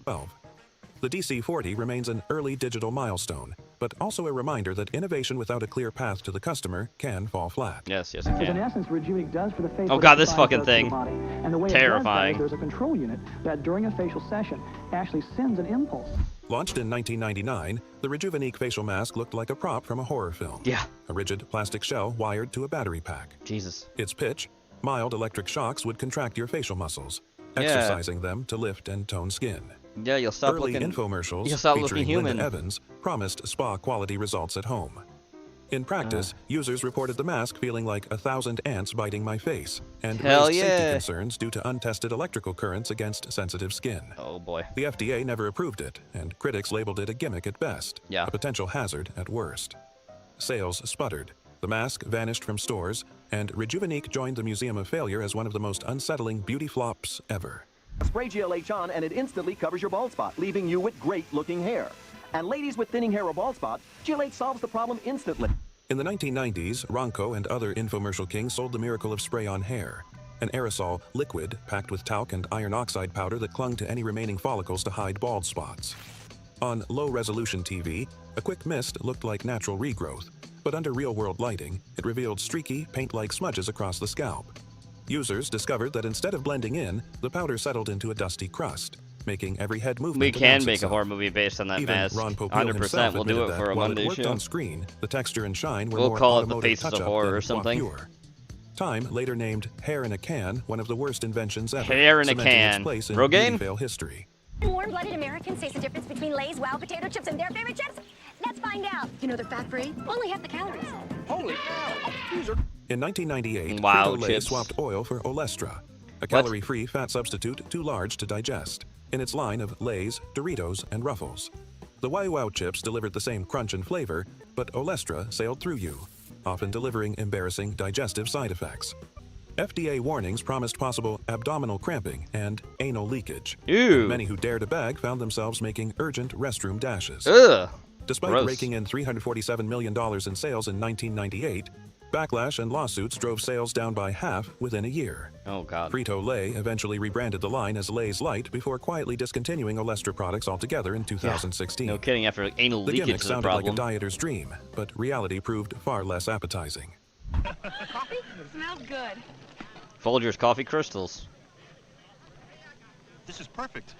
The DC-40 remains an early digital milestone, but also a reminder that innovation without a clear path to the customer can fall flat. Yes, yes, it In can. essence, what Rejuvenate does for the face. Oh god, this fucking does for the thing. body. And the way Terrifying. It does that is there's a control unit that during a facial session actually sends an impulse. Launched in 1999, the Rejuvenate facial mask looked like a prop from a horror film. Yeah. A rigid plastic shell wired to a battery pack. Jesus. Its pitch, mild electric shocks would contract your facial muscles, Yeah. exercising them to lift and tone skin. Yeah, you'll stop Early looking... infomercials You'll stop featuring looking human. Linda Evans promised spa-quality results at home. In practice, users reported the mask feeling like 1,000 ants biting my face, and Hell raised safety yeah. concerns due to untested electrical currents against sensitive skin. Oh boy. The FDA never approved it, and critics labeled it a gimmick at best, Yeah. a potential hazard at worst. Sales sputtered, the mask vanished from stores, and Rejuvenate joined the Museum of Failure as one of the most unsettling beauty flops ever. Spray GLH on and it instantly covers your bald spot, leaving you with great-looking hair. And ladies with thinning hair or bald spot, GLH solves the problem instantly. In the 1990s, Ronco and other infomercial kings sold the miracle of spray-on hair, an aerosol liquid packed with talc and iron oxide powder that clung to any remaining follicles to hide bald spots. On low-resolution TV, a quick mist looked like natural regrowth, but under real-world lighting, it revealed streaky, paint-like smudges across the scalp. Users discovered that instead of blending in, the powder settled into a dusty crust, making every head movement We can announce make a itself. horror movie based on that Even mask. Ron Popeil 100%. himself We'll do admitted it for that a while Monday it worked show. on screen, the texture and shine were We'll more call it the automotive Faces of touch-up Horror than or something. coiffure. Time later named hair in a can one of the worst inventions ever, Hair in a cementing its can. place in Rogaine? beauty veil history. Warm-blooded Americans taste the difference between Lay's Wow potato chips and their favorite chips? Let's find out. You know they're fat-free, only half the calories. Holy cow! In 1998, Wow, Frito-Lay chips. swapped oil for Olestra, a calorie-free fat substitute too large to digest, in its line of Lay's, Doritos, and Ruffles. The Wow chips delivered the same crunch and flavor, but Olestra sailed through you, often delivering embarrassing digestive side effects. FDA warnings promised possible abdominal cramping and anal leakage. Ew. And many who dared a bag found themselves making urgent restroom dashes. Ugh. Despite Gross. raking in $347 million in sales in 1998, backlash and lawsuits drove sales down by half within a year. Oh, God. Frito-Lay eventually rebranded the line as Lay's Light before quietly discontinuing Olestra products altogether in 2016. No kidding, after anal The leakage gimmick is a sounded like a problem. dieter's dream, but reality proved far less appetizing. Coffee? Smells good. Folgers Coffee Crystals. This is perfect.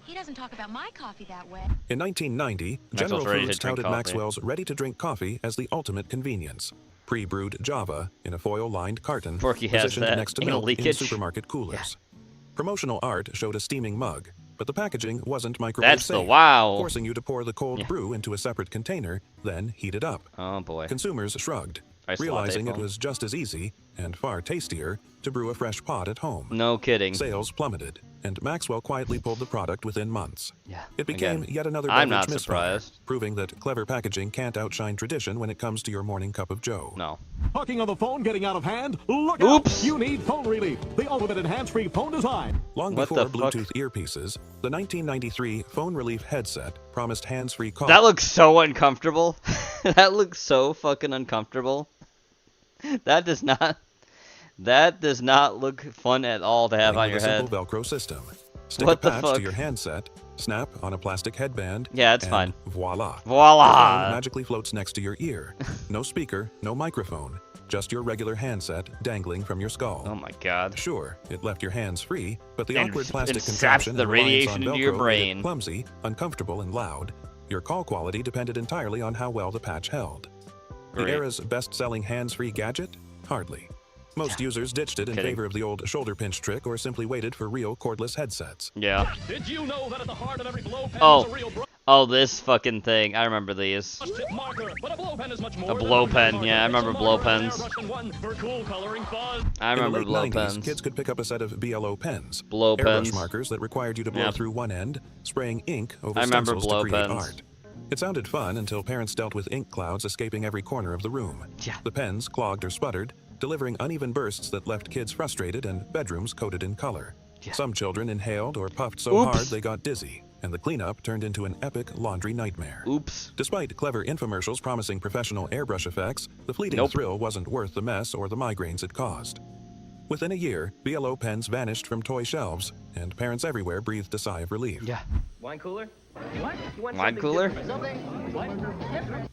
He doesn't talk about my coffee that way. In 1990, Maxwell's General ready to Foods drink touted coffee. Maxwell's ready-to-drink coffee as the ultimate convenience. Pre-brewed Java in a foil-lined carton, Forky has positioned that next to anal milk in leakage. supermarket coolers. Promotional art showed a steaming mug, but the packaging wasn't microwave That's the safe, wow. forcing you to pour the cold brew into a separate container, then heat it up. Oh, boy. Consumers shrugged, Iced realizing latte it foam. was just as easy, and far tastier to brew a fresh pot at home. No kidding. Sales plummeted, and Maxwell quietly pulled the product within months. Yeah. It became yet another I'm beverage not misfire, surprised. proving that clever packaging can't outshine tradition when it comes to your morning cup of joe. No. Talking on the phone getting out of hand? Look Oops. out! You need phone relief, the ultimate in hands-free phone design. Long What before the fuck? Bluetooth earpieces, the 1993 Phone Relief headset promised hands-free calls. That looks so uncomfortable. That looks so fucking uncomfortable. That does not look fun at all to have on your head. Simple Velcro system. Stick What a the patch fuck? to your handset, snap on a plastic headband. Yeah, it's and fine. Voila. Voila. The phone magically floats next to your ear. No speaker, no microphone, just your regular handset dangling from your skull. Oh my god. Sure, it left your hands free, but the And awkward plastic it saps contraption the and reliance radiation on into Velcro your made it brain. clumsy, uncomfortable, and loud. Your call quality depended entirely on how well the patch held. Great. The era's best-selling hands-free gadget? Hardly. Most users ditched it in Kidding. favor of the old shoulder pinch trick or simply waited for real cordless headsets. Yeah. Did you know that at the heart of every blow pen is a Oh. real Oh, this fucking thing. I remember these. tip marker? But a blow pen is much more A than blow a pen. marker. Yeah, I It's a remember blow marker, an pens. airbrush, and one for cool coloring fun. I remember in the blow late 90s, pens. kids could pick up a set of BLO pens. Blow airbrush pens. markers that required you to blow Yep. through one end, spraying ink over I remember stencils blow to create pens. art. It sounded fun until parents dealt with ink clouds escaping every corner of the room. Yeah. The pens clogged or sputtered, delivering uneven bursts that left kids frustrated and bedrooms coated in color. Yeah. Some children inhaled or puffed so Oops. hard they got dizzy, and the cleanup turned into an epic laundry nightmare. Oops. Despite clever infomercials promising professional airbrush effects, the fleeting Nope. thrill wasn't worth the mess or the migraines it caused. Within a year, BLO pens vanished from toy shelves, and parents everywhere breathed a sigh of relief. Yeah. Wine cooler? What? You want Wine something cooler? different? Something? What?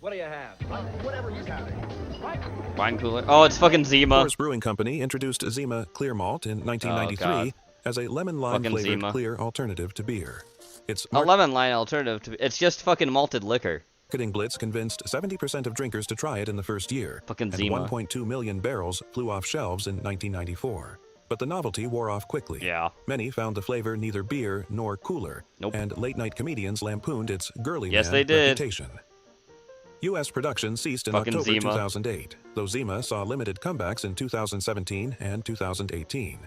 What do you have? Whatever he's having. What? Wine cooler. Oh, it's fucking Zima. Coors Brewing Company introduced Zima Clear Malt in 1993 as a lemon-lime Fucking flavored Zima. clear alternative to beer. Its A lemon line alternative to it's just fucking malted liquor. marketing blitz convinced 70% of drinkers to try it in the first year, Fucking and Zima. 1.2 million barrels flew off shelves in 1994. But the novelty wore off quickly. Yeah. Many found the flavor neither beer nor cooler, Nope. and late-night comedians lampooned its girly Yes, man they did. reputation. U.S. production ceased in Fucking October Zima. 2008, though Zima saw limited comebacks in 2017 and 2018.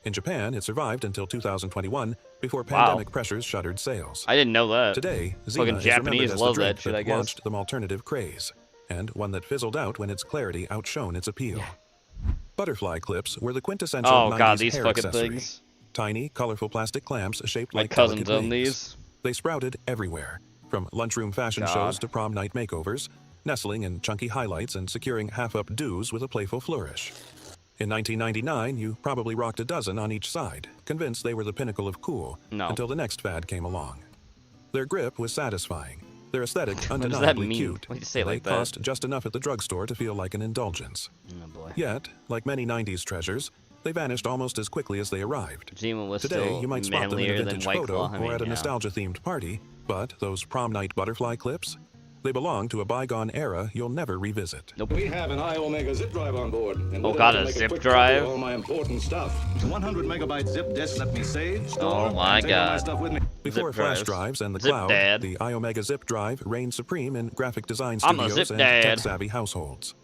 In Japan, it survived until 2021 before Wow. pandemic pressures shuttered sales. I didn't know that. Today, Fucking Zima is Japanese remembered as love the drink that shit, I guess. launched the alternative craze, and one that fizzled out when its clarity outshone its appeal. Butterfly clips were the quintessential Oh 90s god, these hair fucking accessory. things. Tiny, colorful plastic clamps shaped My like cousins delicate own wings. these. They sprouted everywhere, from lunchroom fashion God. shows to prom night makeovers, nestling in chunky highlights and securing half-up do's with a playful flourish. In 1999, you probably rocked a dozen on each side, convinced they were the pinnacle of cool, No. until the next fad came along. Their grip was satisfying, their aesthetic What does that undeniably mean? cute. Why do you say it and like they that? cost just enough at the drugstore to feel like an indulgence. Oh boy. Yet, like many 90s treasures, they vanished almost as quickly as they arrived. Zima was Today, still you might spot them in a manlier than vintage White photo Claw. I mean, or at a yeah. nostalgia-themed party, but those prom night butterfly clips? They belong to a bygone era you'll never revisit. Nope. We have an I-Omega zip drive on board. And Oh with it, god, I can a make zip quick drive? copy of all my important stuff. 100 megabyte zip disk let me save, store, Oh my and take all my god. stuff with me. Before Zip flash drives. drives and the Zip cloud, dad. the iOmega Zip Drive reigned supreme in graphic design I'm a studios zip and dad. tech-savvy households.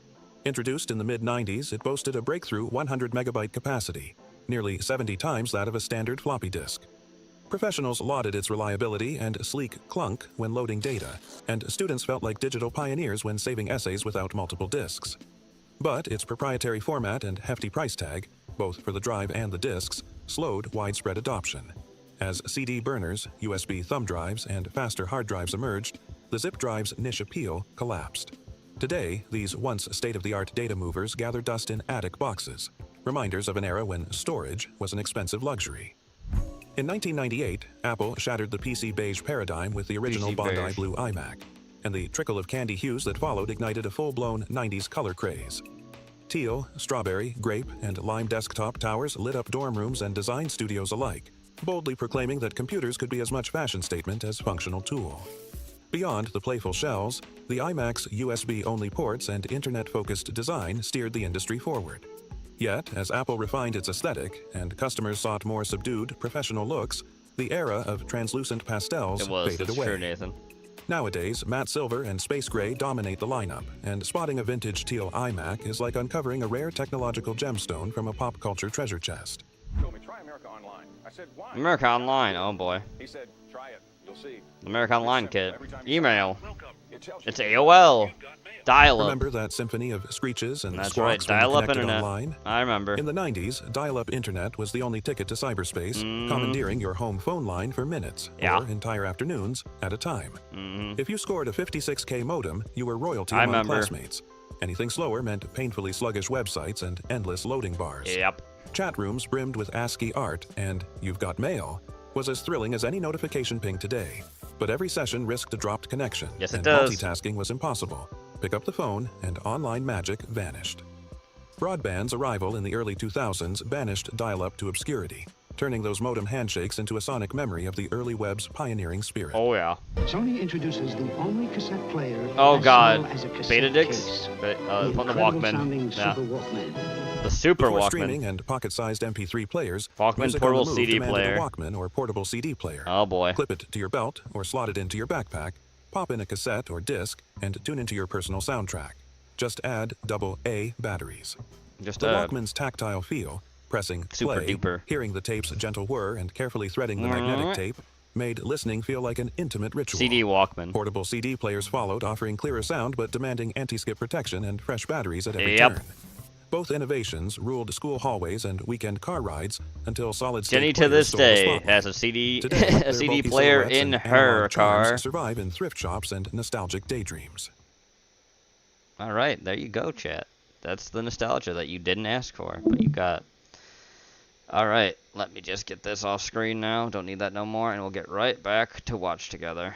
Introduced in the mid-90s, it boasted a breakthrough 100 megabyte capacity, nearly 70 times that of a standard floppy disk. Professionals lauded its reliability and sleek clunk when loading data, and students felt like digital pioneers when saving essays without multiple disks. But its proprietary format and hefty price tag, both for the drive and the disks, slowed widespread adoption. As CD burners, USB thumb drives, and faster hard drives emerged, the zip drive's niche appeal collapsed. Today, these once state-of-the-art data movers gather dust in attic boxes, reminders of an era when storage was an expensive luxury. In 1998, Apple shattered the PC beige paradigm with the original PC Bondi beige. Blue iMac, and the trickle of candy hues that followed ignited a full-blown 90s color craze. Teal, strawberry, grape, and lime desktop towers lit up dorm rooms and design studios alike, boldly proclaiming that computers could be as much fashion statement as functional tool. Beyond the playful shells, the iMac's USB-only ports and internet-focused design steered the industry forward. Yet, as Apple refined its aesthetic and customers sought more subdued, professional looks, the era of translucent pastels It was. faded It's away. true, Nathan. Nowadays, matte silver and space gray dominate the lineup, and spotting a vintage teal iMac is like uncovering a rare technological gemstone from a pop culture treasure chest. Told me, try America Online. I said, why? America Online, oh boy. He said, try it. You'll see. America Online kit. Email. It's you AOL. Dial-up. Remember that symphony of screeches and That's squawks right, when you dial-up connected internet. online? I remember. In the 90s, dial-up internet was the only ticket to cyberspace, commandeering your home phone line for minutes or entire afternoons at a time. If you scored a 56K modem, you were royalty among classmates. Anything slower meant painfully sluggish websites and endless loading bars. Yep. Chat rooms brimmed with ASCII art and "You've got mail" was as thrilling as any notification ping today. But every session risked a dropped connection, Yes, it and does. multitasking was impossible. Pick up the phone, and online magic vanished. Broadband's arrival in the early 2000s banished dial-up to obscurity, turning those modem handshakes into a sonic memory of the early web's pioneering spirit. Oh yeah. Sony introduces the only cassette player. Oh as god. small as a cassette Betadix? case. On the Incredible Walkman. sounding Yeah. Super Walkman. The Super Before Walkman. streaming and pocket-sized MP3 players, Walkman music portable on the move CD demanded player. a Walkman or portable CD player. Oh boy. Clip it to your belt or slot it into your backpack, pop in a cassette or disc, and tune into your personal soundtrack. Just add AA batteries. Just the Walkman's tactile feel, pressing super play, duper. hearing the tape's gentle whir, and carefully threading the magnetic tape, made listening feel like an intimate ritual. CD Walkman. Portable CD players followed, offering clearer sound but demanding anti-skip protection and fresh batteries at every Yep. turn. Both innovations ruled school hallways and weekend car rides until solid-state Jenny to players this stole the day spotlight. has a CD Today, a their CD bulky player silhouettes in and her analog charms car. survive in thrift shops and nostalgic daydreams. All right, there you go, chat. That's the nostalgia that you didn't ask for, but you got. All right, let me just get this off screen now. Don't need that no more, and we'll get right back to watch together.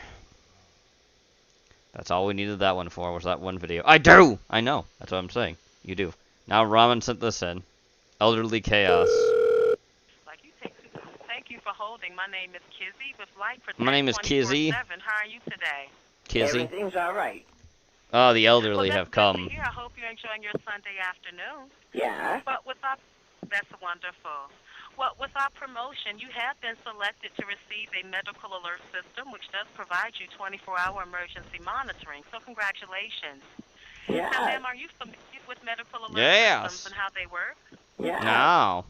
That's all we needed that one for, was that one video. I do! I know. That's what I'm saying. You do. Now Ramen sent this in. Elderly Chaos. Thank you for holding. My name is Kizzy with Light Protect. My name is Kizzy. 24/7. How are you today? Kizzy. Everything's all right. Oh, the elderly have come. Here, I hope you're enjoying your Sunday afternoon. Yeah. But with our, that's wonderful. Well, with our promotion, you have been selected to receive a medical alert system, which does provide you 24-hour emergency monitoring. So congratulations. Yeah. Now, ma'am, are you familiar with medical alert Yes. systems and how they work? Yeah. No.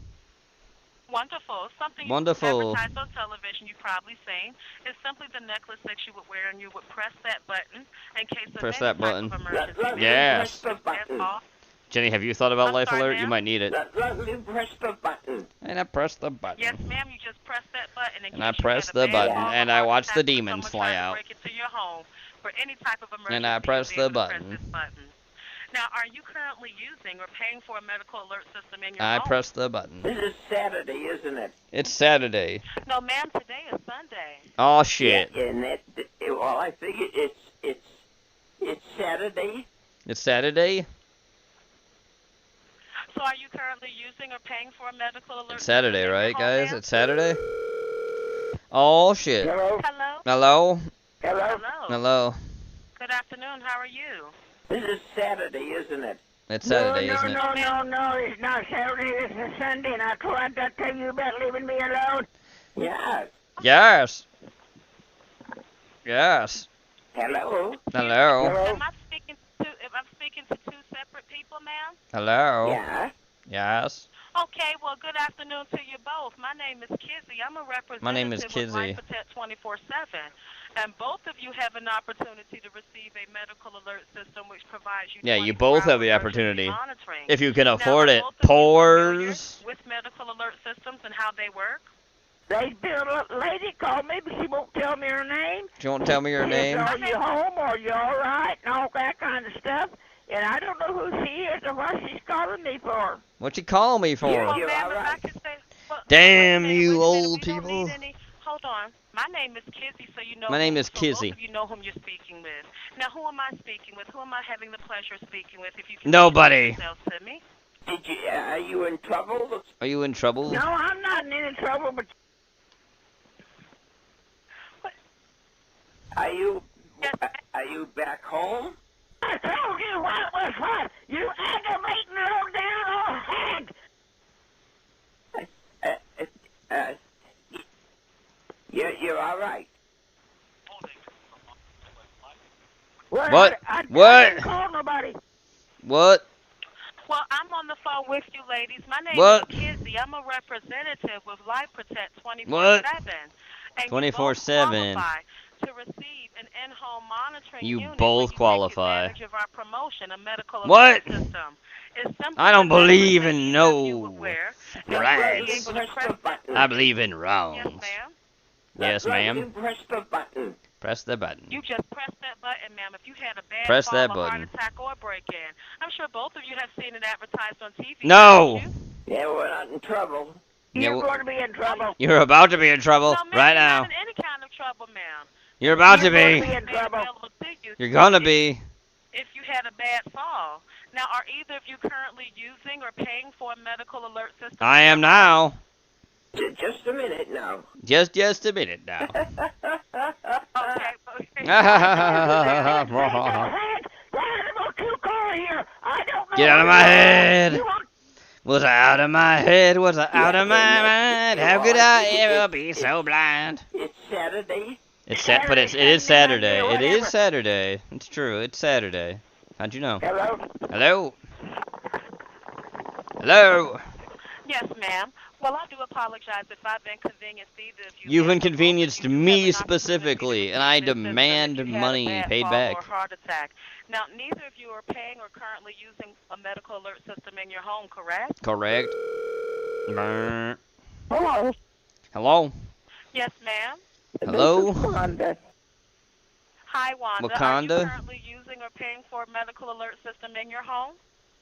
Wonderful. Something Wonderful. you advertise on television, you've probably seen. It's simply the necklace that you would wear, and you would press that button in case of Press any that button. type of emergency. Yes. That's all. Jenny, have you thought about I'm Life sorry, Alert? ma'am? You might need it. Let me press the button. And I press the button. Yes, ma'am. You just press that button, And I press the button, and I watch the demons fly out. break into your home for any type of emergency. And I press you'll the be able to button. Press this button. Now, are you currently using or paying for a medical alert system in your I home? press the button. This is Saturday, isn't it? It's Saturday. No, ma'am. Today is Sunday. Oh shit. Yeah, and well, I figure it's Saturday. It's Saturday? So, are you currently using or paying for a medical alert? It's Saturday, system in your right, home, guys? ma'am? It's Saturday? Oh shit. Hello. Hello. Hello? Hello. Hello. Hello. Good afternoon. How are you? This is Saturday, isn't it? It's Saturday, isn't it? No, it's not Saturday. This is Sunday, and I tried to tell you about leaving me alone. Yeah. Yes. Yes. Hello. Hello. Am I speaking to two separate people, ma'am? Hello. Yeah. Yes. Okay, well, good afternoon to you both. My name is Kizzy. I'm a representative My name is with Kizzy. Life Protect 24/7. And both of you have an opportunity to receive a medical alert system which provides you Yeah, you both have the 24-hour opportunity. emergency monitoring. If you can Now, afford are it. both of you familiar Pores. with medical alert systems and how they work? They built a lady called me, but she won't tell me her name. You won't tell me your name? Are you home? Are you all right? And all that kind of stuff. And I don't know who she is or what she's calling me for. What you call me for? Well, you're ma'am, all if I right. could say, well, Damn wait a minute, you wait a minute, old we don't people. need any- Hold on. My name is Kizzy, so you know. My name is so Kizzy. Both of you know whom you're speaking with. Now, who am I speaking with? Who am I having the pleasure of speaking with? If you can Nobody. introduce yourselves to me. Did you? Are you in trouble? Are you in trouble? No, I'm not in any trouble. But are you? Are you back home? I told you what was what. You aggravating low down old hag. You're all right. What? What? What? Well, I'm on the phone with you, ladies. My name What? is Kizzy. I'm a representative with Life Protect 24/7. What? And 24/7. You both qualify to receive an in-home monitoring You unit both where you qualify. take advantage of our promotion, a medical What? alert system. It's something I don't that veterans believe and in each no of you would wear, and you would rights. be able to press I believe in Yes, wrongs. ma'am. Yes, ma'am. Press the button. Press the button. You just press that button, ma'am. If you had a bad Press fall, that a heart button. attack, or a break-in, I'm sure both of you have seen it advertised on TV. No. haven't you? Yeah, we're not in trouble. Yeah, You're well- going to be in trouble. You're about to be in trouble No, ma'am, right you're now. not in any kind of trouble, ma'am. You're about to You're going be. to be in trouble. Available to you You're gonna be. if you had a bad fall. Now, are either of you currently using or paying for a medical alert system? I am now. Just a minute now. Just a minute now. Okay. Get out of my head. Was I out of my head? Was I out of my mind? How could I ever be so blind? It's Saturday. But it is Saturday. It is Saturday. It's true. It's Saturday. How'd you know? Hello? Hello? Hello? Yes, ma'am. Well, I do apologize if I've inconvenienced either of you. You've inconvenienced me specifically, and I demand money paid back. Or heart attack. Now, neither of you are paying or currently using a medical alert system in your home, correct? Correct. Brr. Hello? Hello? Yes, ma'am. Hello? Hi, Wanda. Are Wakanda? you currently using or paying for a medical alert system in your home?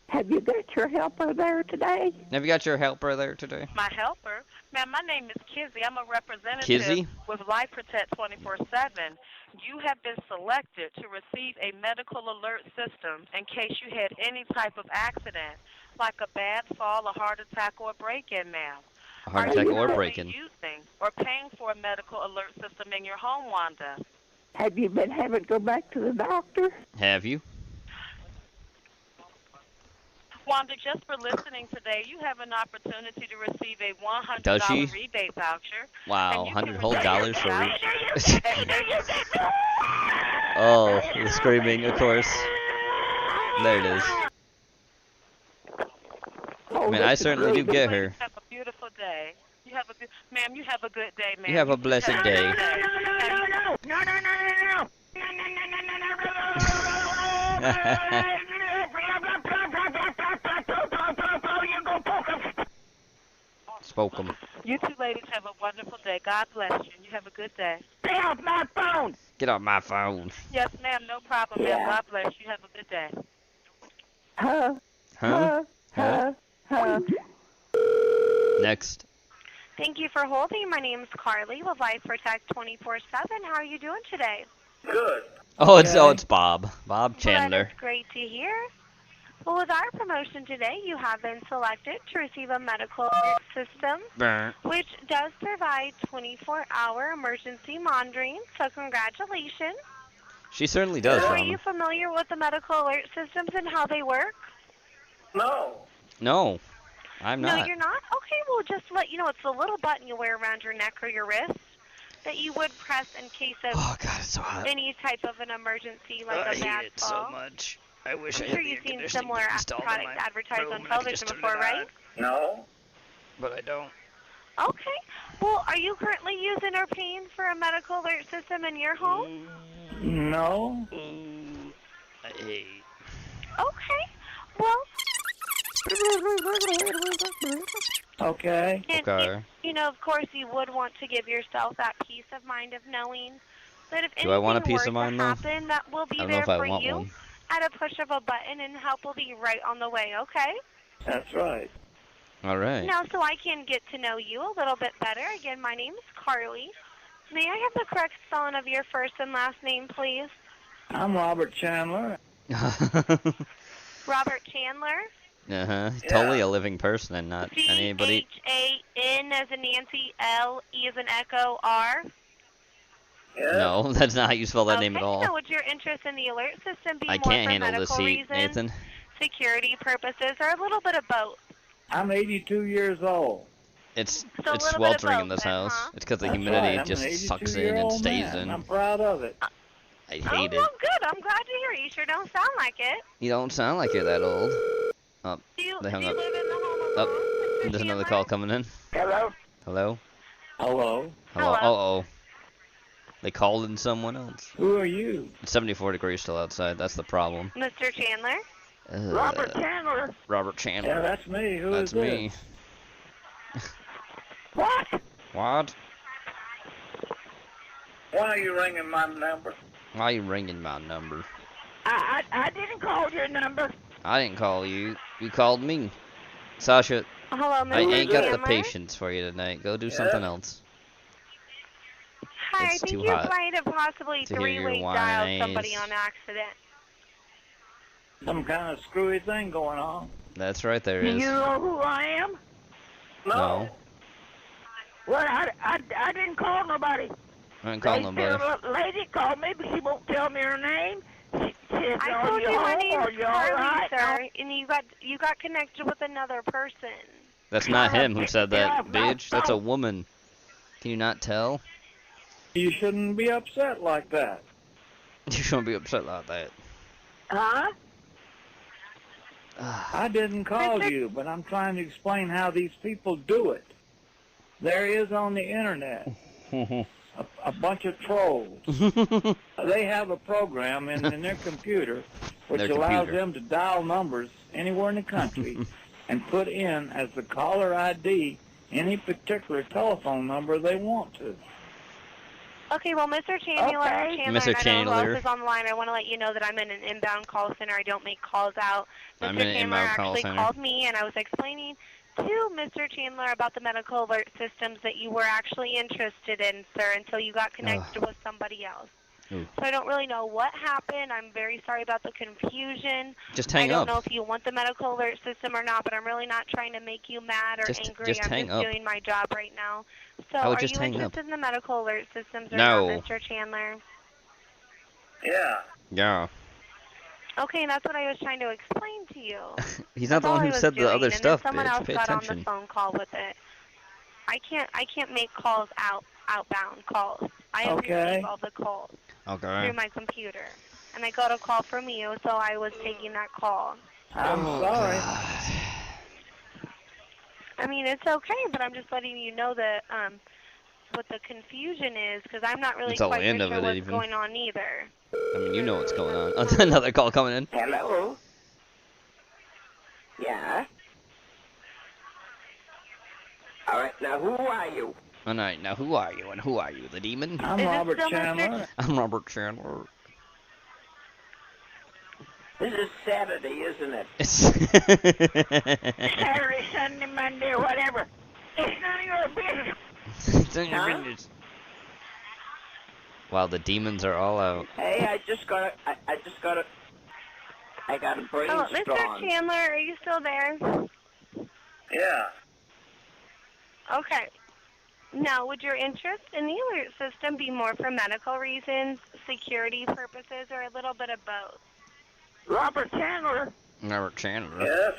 Have you got your helper there today? Have you got your helper there today? My helper? Ma'am, my name is Kizzy. I'm a representative Kizzy? with Life Protect 24/7. You have been selected to receive a medical alert system in case you had any type of accident, like a bad fall, a heart attack, or a break-in, ma'am. A heart Are attack you or currently break-in. using or paying for a medical alert system in your home, Wanda? Have you been having to go back to the doctor? Have you? Wanda, just for listening today, you have an opportunity to receive a $100 Does she? rebate voucher. Wow, And you can $100 whole dollars for receive Oh, the screaming, of course. There it is. I mean, I certainly do get her. Have a beautiful day. You have a good, ma'am. You have a good day, ma'am. You have a blessed day. Spoke 'em. You two ladies have a wonderful day. God bless you. You have a good day. Stay off my phone! Get off my phone. Yes, ma'am. No problem, ma'am. God bless you. Have a good day. Huh? Huh? Next. Thank you for holding. My name's Carly with Life Protect 24/7. How are you doing today? Good. Oh, it's Bob. Bob Well, Chandler. that is great to hear. Well, with our promotion today, you have been selected to receive a medical alert system, Brr. which does provide 24-hour emergency monitoring. So congratulations. She certainly does, Are you Ron. familiar with the medical alert systems and how they work? No. No, I'm No, not. you're not? Okay, well, just to let you know, it's the little button you wear around your neck or your wrist that you would press in case of Oh, God, it's so hot. any type of an emergency, like I a bad hate it fall. so much. I wish I'm I sure had the you've air seen conditioning similar installed in products my advertised room, on and I television just turned before, it right? on. No. But I don't. Okay. Well, are you currently using or paying for a medical alert system in your home? No. I hate. Okay. Well. Okay. And Okay. you know, of course, you would want to give yourself that peace of mind of knowing that if Do I want a anything peace were of mind, to though? happen, that will be I don't know there if I for want you one. at a push of a button, and help will be right on the way. Okay. That's right. All right. Now, so I can get to know you a little bit better. Again, my name is Carly. May I have the correct spelling of your first and last name, please? I'm Robert Chandler. Robert Chandler. Uh-huh. Totally a living person and not anybody. C-H-A-N as in Nancy, L-E as in Echo, R. No, that's not how you spell that Okay, name at all. so would your interest in the alert system be I more can't for handle this medical heat, reasons, Nathan. security purposes, or a little bit of both? I'm 82 years old. It's So a it's little bit of sweltering in both this then, house. huh? It's because the That's humidity right. I'm just an sucks in 82-year-old and stays man, in. and I'm proud of it. I hate it. well, good. I'm glad to hear it. You sure don't sound like it. You don't sound like you're that old. Oh, they hung up. live in the home alone? Oh, there's another call coming in. Hello? Hello? Hello? Hello? Uh-oh. They called in someone else. Who are you? It's 74 degrees still outside. That's the problem. Mr. Chandler? Robert Chandler. Robert Chandler. Yeah, that's me. Who That's is this? me. What? What? Why are you ringing my number? Why are you ringing my number? I didn't call your number. I didn't call you. You called me. Sasha, Hello, Mr. I ain't got the Chandler? patience for you tonight. Go do something else. Hi, It's I think too you hot might have possibly to hear your three-way dialed somebody whines. on accident. Some kind of screwy thing going on. That's right, there Do is. you know who I am? No. Well, I didn't call nobody. I didn't call nobody. A lady called me, but she won't tell me her name. She says, I "Are told you you my home? name's Are you all Carly, right?" sir, and you got connected with another person. That's not him who said that, bitch. That's a woman. Can you not tell? You shouldn't be upset like that. You shouldn't be upset like that. Huh? I didn't call you, but I'm trying to explain how these people do it. There is on the internet a bunch of trolls. They have a program in their computer which allows them to dial numbers anywhere in the country and put in as the caller ID any particular telephone number they want to. Okay, well, Mr. Chandler, Okay. Chandler, Mr. and I know who Chandler. else is on the line. I want to let you know that I'm in an inbound call center. I don't make calls out. I'm Mr. in an Chandler inbound call actually center. called me, and I was explaining to Mr. Chandler about the medical alert systems that you were actually interested in, sir, until you got connected with somebody else. Ooh. So I don't really know what happened. I'm very sorry about the confusion. Just hang I don't up. know if you want the medical alert system or not, but I'm really not trying to make you mad or angry. Just I'm hang just up. doing my job right now. So I would are just you hang up. interested in the medical alert systems or No. not, Mr. Chandler? Yeah. Yeah. Okay, that's what I was trying to explain to you. He's not That's the all one I who was said the doing, other and stuff, then someone bitch. else Pay got on attention. the phone call with it. I can't make calls outbound calls. I Okay. receive all the calls Okay. through my computer, and I got a call from you, so I was taking that call. I'm sorry. I mean, it's okay, but I'm just letting you know that what the confusion is, because I'm not really It's all quite end sure of it, what's even. going on either. I mean, you know what's going on. Another call coming in. Hello? Yeah? All right, now who are you? All right, now who are you? And who are you? The demon? I'm Is it Robert still Mr. Chandler. I'm Robert Chandler. This is Saturday, isn't it? It's Saturday, Sunday, Monday, or whatever. It's none of your business. It's in your Huh? business. Wow, the demons are all out. Hey, I got a Oh, brainstorm. Mr. Chandler, are you still there? Yeah. Okay. Now, would your interest in the alert system be more for medical reasons, security purposes, or a little bit of both? Robert Chandler. Robert Chandler. Yes.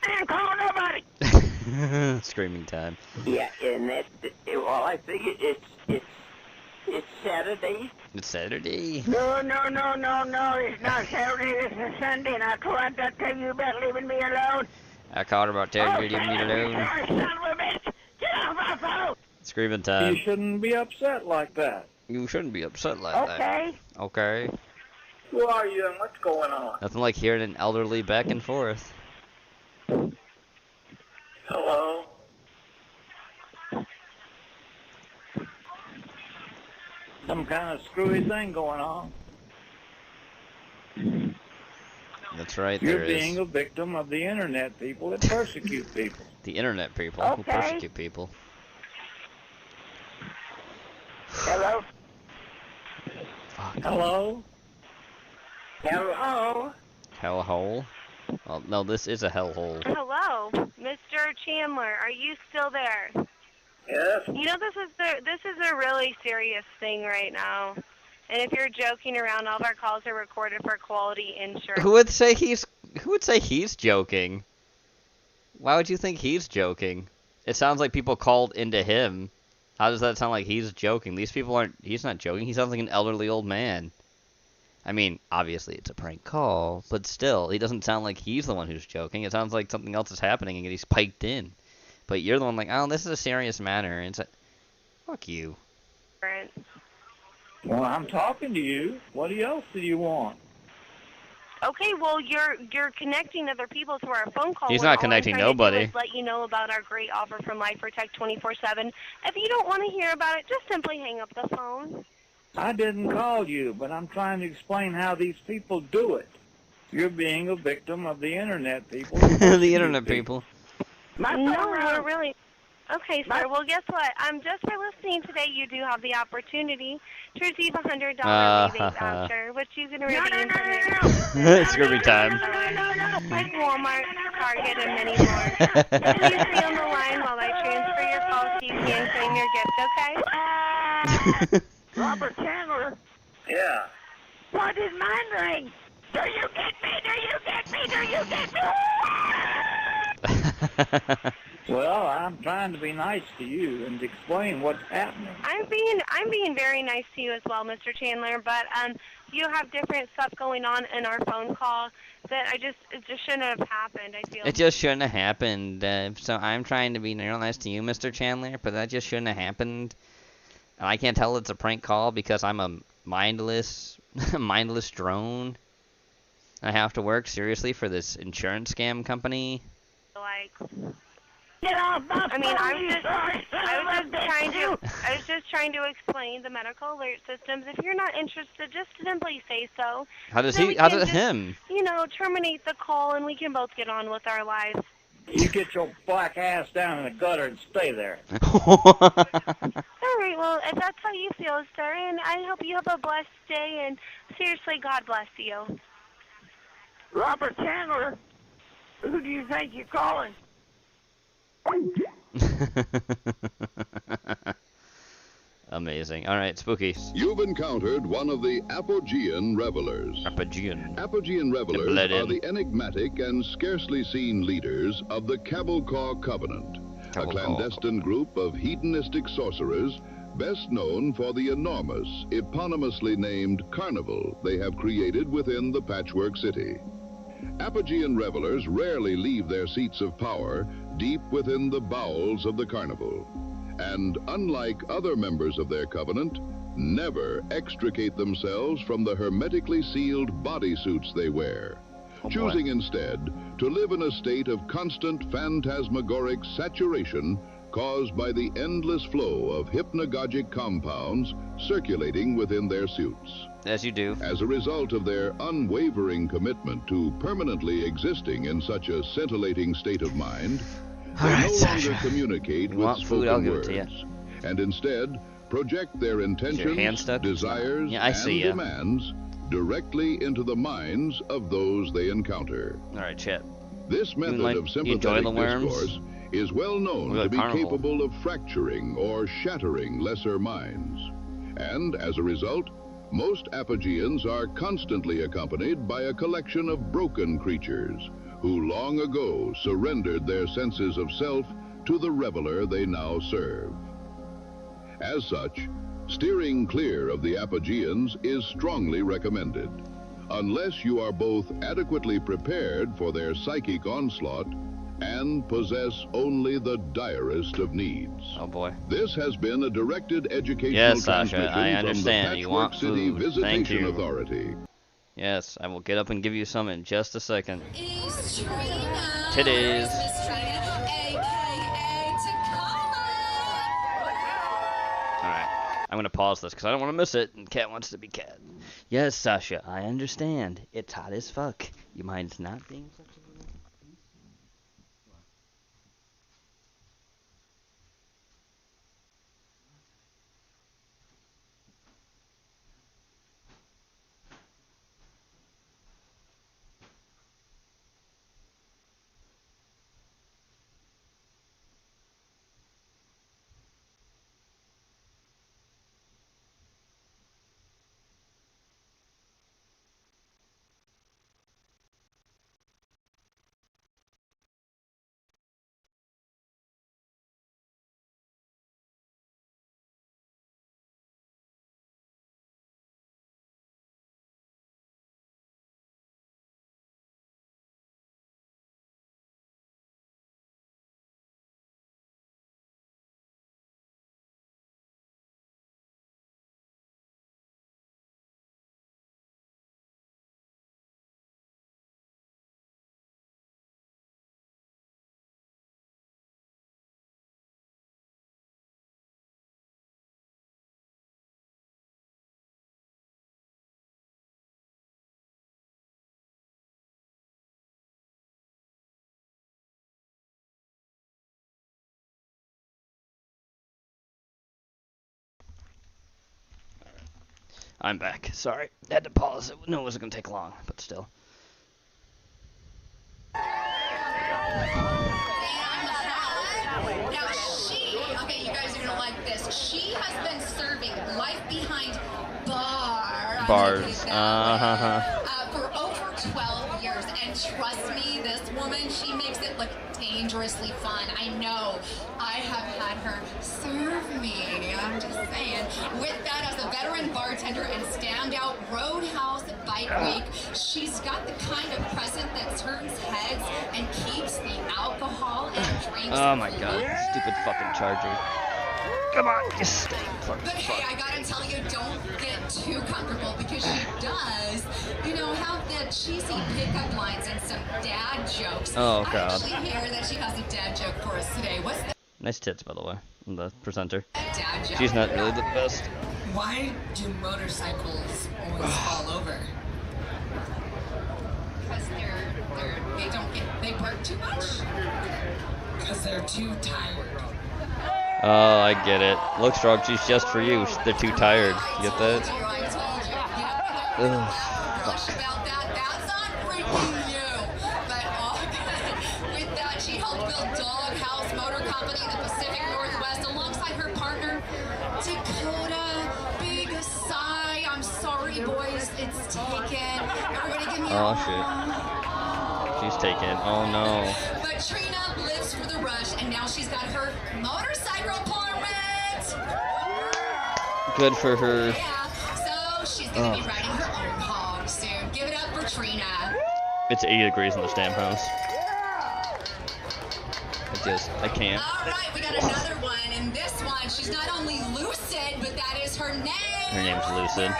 I ain't calling nobody. Screaming time. Yeah, and well, I figure it's Saturday. It's Saturday. No, it's not Saturday, this is Sunday, and I tried to tell you about leaving me alone. I called her about telling you to leave me alone. Sorry, son of a bitch. Get off my phone. Screaming time. You shouldn't be upset like that. You shouldn't be upset like Okay. that. Okay. Who are you and what's going on? Nothing like hearing an elderly back and forth. Hello? Some kind of screwy thing going on. That's right, You're there being is. a victim of the internet people that persecute people. The internet people who Okay. persecute people. Hello? Fuck. Hello? Hello? Hellhole? Well, no, this is a hellhole. Hello, Mr. Chandler, are you still there? Yes? You know, this is a really serious thing right now. And if you're joking around, all of our calls are recorded for quality insurance. Who would say he's joking? Why would you think he's joking? It sounds like people called into him. How does that sound like he's joking? These people aren't. He's not joking. He sounds like an elderly old man. I mean, obviously it's a prank call, but still, he doesn't sound like he's the one who's joking. It sounds like something else is happening and he's piked in. But you're the one like, oh, this is a serious matter. And it's like, fuck you. Well, I'm talking to you. What else do you want? Okay, well, you're connecting other people to our phone call. He's when not all connecting I'm trying nobody. To do is let you know about our great offer from Life Protect 24/7. If you don't want to hear about it, just simply hang up the phone. I didn't call you, but I'm trying to explain how these people do it. You're being a victim of the internet people. The internet people. No, we're really... Okay, sir. Well, guess what? Just for listening today, you do have the opportunity to receive a $100 rebate voucher, which you can redeem from your... It's gonna be time. Like Walmart, Target, and many more. Please stay on the line while I transfer your call so you can claim your gift, okay? Robert Chandler. Yeah. Why did mine ring? Do you get me? Do you get me? Do you get me? Well, I'm trying to be nice to you and explain what's happening. I'm being very nice to you as well, Mr. Chandler, but you have different stuff going on in our phone call that it just shouldn't have happened, I feel. It just shouldn't have happened. So I'm trying to be real nice to you, Mr. Chandler, but that just shouldn't have happened. And I can't tell it's a prank call because I'm a mindless drone. I have to work seriously for this insurance scam company. Like, Get off my I mean, I phone, was just trying to explain the medical alert systems. If you're not interested, just simply say so. How does Then he? we How can does just, him? Terminate the call and we can both get on with our lives. You get your black ass down in the gutter and stay there. All right, well, if that's how you feel, sir, and I hope you have a blessed day, and seriously, God bless you. Robert Chandler. Who do you think you're calling? Amazing. All right, spooky. You've encountered one of the Apogean revelers. Apogean revelers are the enigmatic and scarcely seen leaders of the Cabalcaw Covenant, a clandestine group of hedonistic sorcerers best known for the enormous, eponymously named carnival they have created within the Patchwork City. Apogean revelers rarely leave their seats of power deep within the bowels of the carnival, and unlike other members of their covenant, never extricate themselves from the hermetically sealed bodysuits they wear, choosing instead to live in a state of constant phantasmagoric saturation caused by the endless flow of hypnagogic compounds circulating within their suits. As you do. As a result of their unwavering commitment to permanently existing in such a scintillating state of mind, they no longer communicate with spoken words, and instead project their intentions, desires, and demands directly into the minds of those they encounter. All right, Chet. This method of sympathetic discourse is well known to be capable of fracturing or shattering lesser minds. And as a result, most Apogeans are constantly accompanied by a collection of broken creatures who long ago surrendered their senses of self to the reveler they now serve. As such, steering clear of the Apogeans is strongly recommended, unless you are both adequately prepared for their psychic onslaught and possess only the direst of needs. Oh boy. This has been a directed educational transmission I understand. from the You want Patchwork City food. Visitation Thank you. Authority. Yes, I will get up and give you some in just a second. Titties. Alright, I'm gonna pause this because I don't want to miss it, and Cat wants to be Cat. Yes, Sasha, I understand. It's hot as fuck. You mind not being such a I'm back. Sorry. Had to pause. No, it wasn't going to take long, but still. Now okay, you guys are gonna like this. She has been serving life behind bars. For over 12 years, and trust me, this woman, she makes it look dangerously fun. I know. I have had her serve me. I'm just saying. With that, as a veteran bartender and standout Roadhouse Bike Week, she's got the kind of present that turns heads and keeps the alcohol and drinks. Oh my god, stupid fucking Charger. Come on, just stay. But hey, I gotta tell you, don't get too comfortable because she does, you know, have the cheesy pickup lines and some dad jokes. Oh I god. actually hear that she has a dad joke for us today. What's the Nice tits, by the way, the presenter. dad joke? She's not really the best. Why do motorcycles always fall over? Because they work too much? Because they're too tired. Oh, I get it. Look, Strong, she's just for you. They're too tired. You get that? Ugh, fuck. That's not freaking you. But with that, she helped build Doghouse Motor Company in the Pacific Northwest alongside her partner, Dakota. Big sigh. I'm sorry, boys. It's taken. Everybody give me Oh, shit. She's taken. Oh, no. But Trina lives for the rush, and now she's got her motorcycle permit. Good for her. Yeah, so she's gonna be riding her own hog soon. Give it up for Trina. It's 80 degrees in this damn house. I can't. All right, we got another one, and this one, she's not only lucid, but that is her name. Her name's Lucid.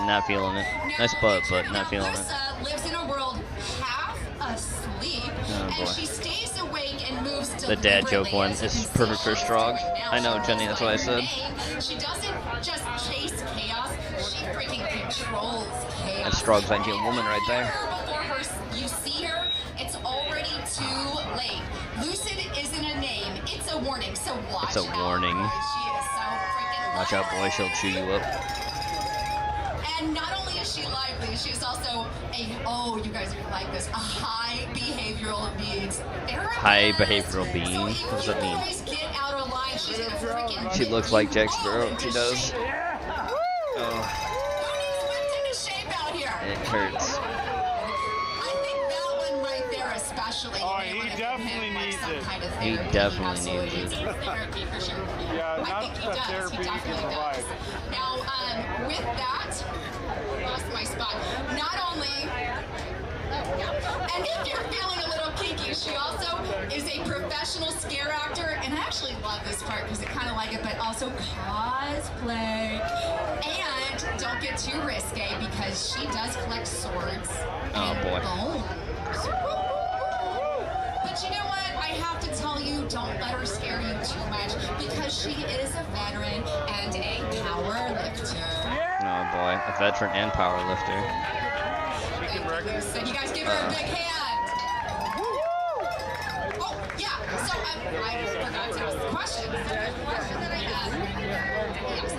Not feeling it. Nice butt, but not feeling it. Alyssa lives in a world half asleep, Oh, and boy. she stays awake and moves The dad joke one is perfect for Strong. I know, Jenny, that's what I said. She doesn't just chase chaos, she freaking controls chaos. That's Strong's ideal woman right there. Before her, you see her, it's already too late. Lucid isn't a name, it's a warning, so watch It's a warning. out. She is so freaking Watch out, boy, she'll chew you up. And not only is she lively, she's also you guys are gonna like this, a high behavioral needs. High behavioral being? What does that mean? Get out of line. She's gonna freaking She looks like Jack Sparrow. She does. Oh, shape out here. it hurts. I think that one right there especially. Oh, he definitely needs it. He definitely needs it. Therapy for sure. Yeah, I think he not the does. therapy He you can definitely provide. does. Now, with that, lost my spot. Not only, and if you're feeling a little kinky, she also is a professional scare actor, and I actually love this part because I kind of like it, but also cosplay. And don't get too risque because she does collect swords. Oh, boy. But you know what? I have to tell you, don't let her scare you too much because she is a veteran and a power lifter. Oh, boy. A veteran and power lifter. So you guys give her a big hand. Oh, yeah. So I forgot to ask the question. The question that I had. Yes.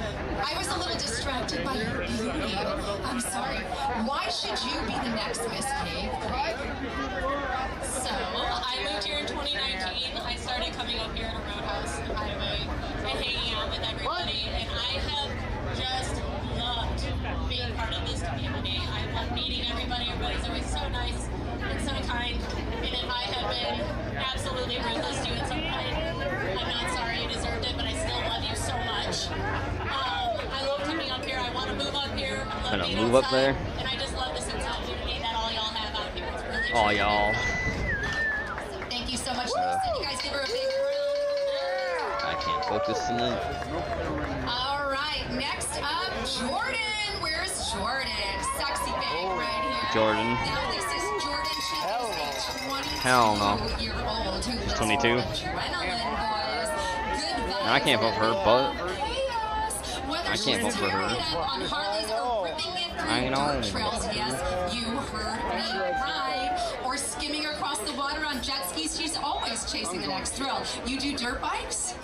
I was a little distracted by her beauty. I'm sorry. Why should you be the next Miss Cave? So, I moved here in 2019. I started coming up here to Roadhouse Highway and hanging out with everybody, and I have just loved being part of this community. I love meeting everybody. Everybody's always so nice and so kind, and if I have been absolutely ruthless to you at some point, I'm not sorry you deserved it, but I still love you so much. I love coming up here. I want to move up here. I love being move up outside, there? and I just love the sense of community that all y'all have out here. It's really Oh, truly y'all. Thank you so much, Lisa. You guys give her a big round. I can't focus tonight. All right, next up, Jordan. Where's Jordan? Sexy babe right here. Jordan. Now this is Jordan. She is a Hell no. 22-year-old who lives 22? adrenaline boys. Good vibes. I can't vote for her, but Whether I can't vote for her. on Harleys or ripping it through I know. dirt trails, yes, you heard me right. Or skimming across the water on jet skis, she's always chasing the next thrill. You do dirt bikes?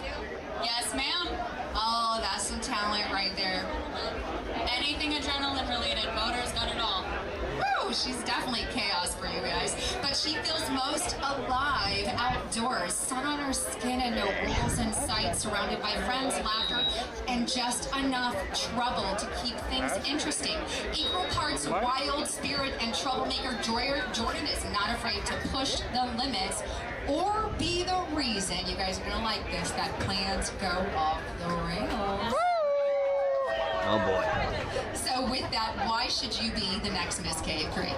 Yes, ma'am. Oh, that's some talent She feels most alive outdoors, sun on her skin and no rules in sight, surrounded by friends, laughter, and just enough trouble to keep things interesting. Equal parts wild spirit and troublemaker, Jordan is not afraid to push the limits or be the reason, you guys are gonna like this, that plans go off the rails. Oh boy. So with that, why should you be the next Miss Cave Creek?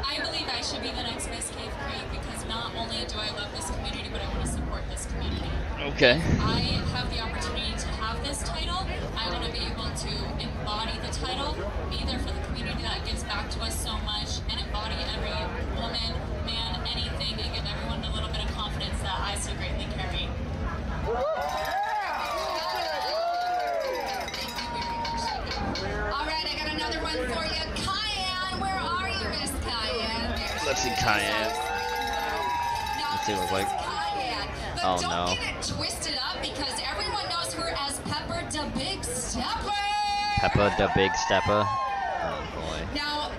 I believe I should be the next Miss Cave Creek because not only do I love this community, but I want to support this community. Okay. I have the opportunity to have this title. I want to be able to embody the title, be there for the community that gives back to us so much, and embody every woman, man, anything, and give everyone a little bit of confidence that I so greatly carry. All right, I got another one for you. Cayenne, where are you, Miss Cayenne? Let's see Cayenne. Let's see what it looks like. But oh don't no. get it twisted up because everyone knows her as Pepper the Big Stepper. Peppa the Big Stepper. Oh boy. Now,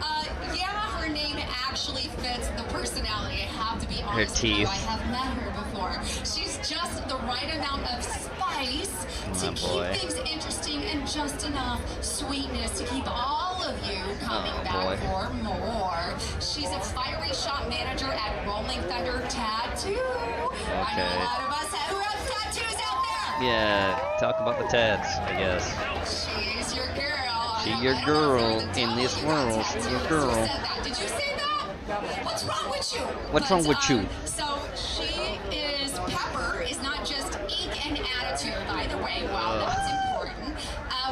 yeah, her name actually fits the personality. I have to be honest with you. teeth. I have met her before. She's just the right amount of spice to keep things interesting and just enough sweetness to keep all of you coming back for more. She's a fiery shop manager at Rolling Thunder Tattoo. I know a lot of us who have tattoos out there. Yeah, talk about the tats, I guess. She's your girl. She's your girl in this world. She's your girl. Did you say that? What's wrong with you? What's wrong with you? So Pepper is not just ink and attitude, by the way. Wow, that's important.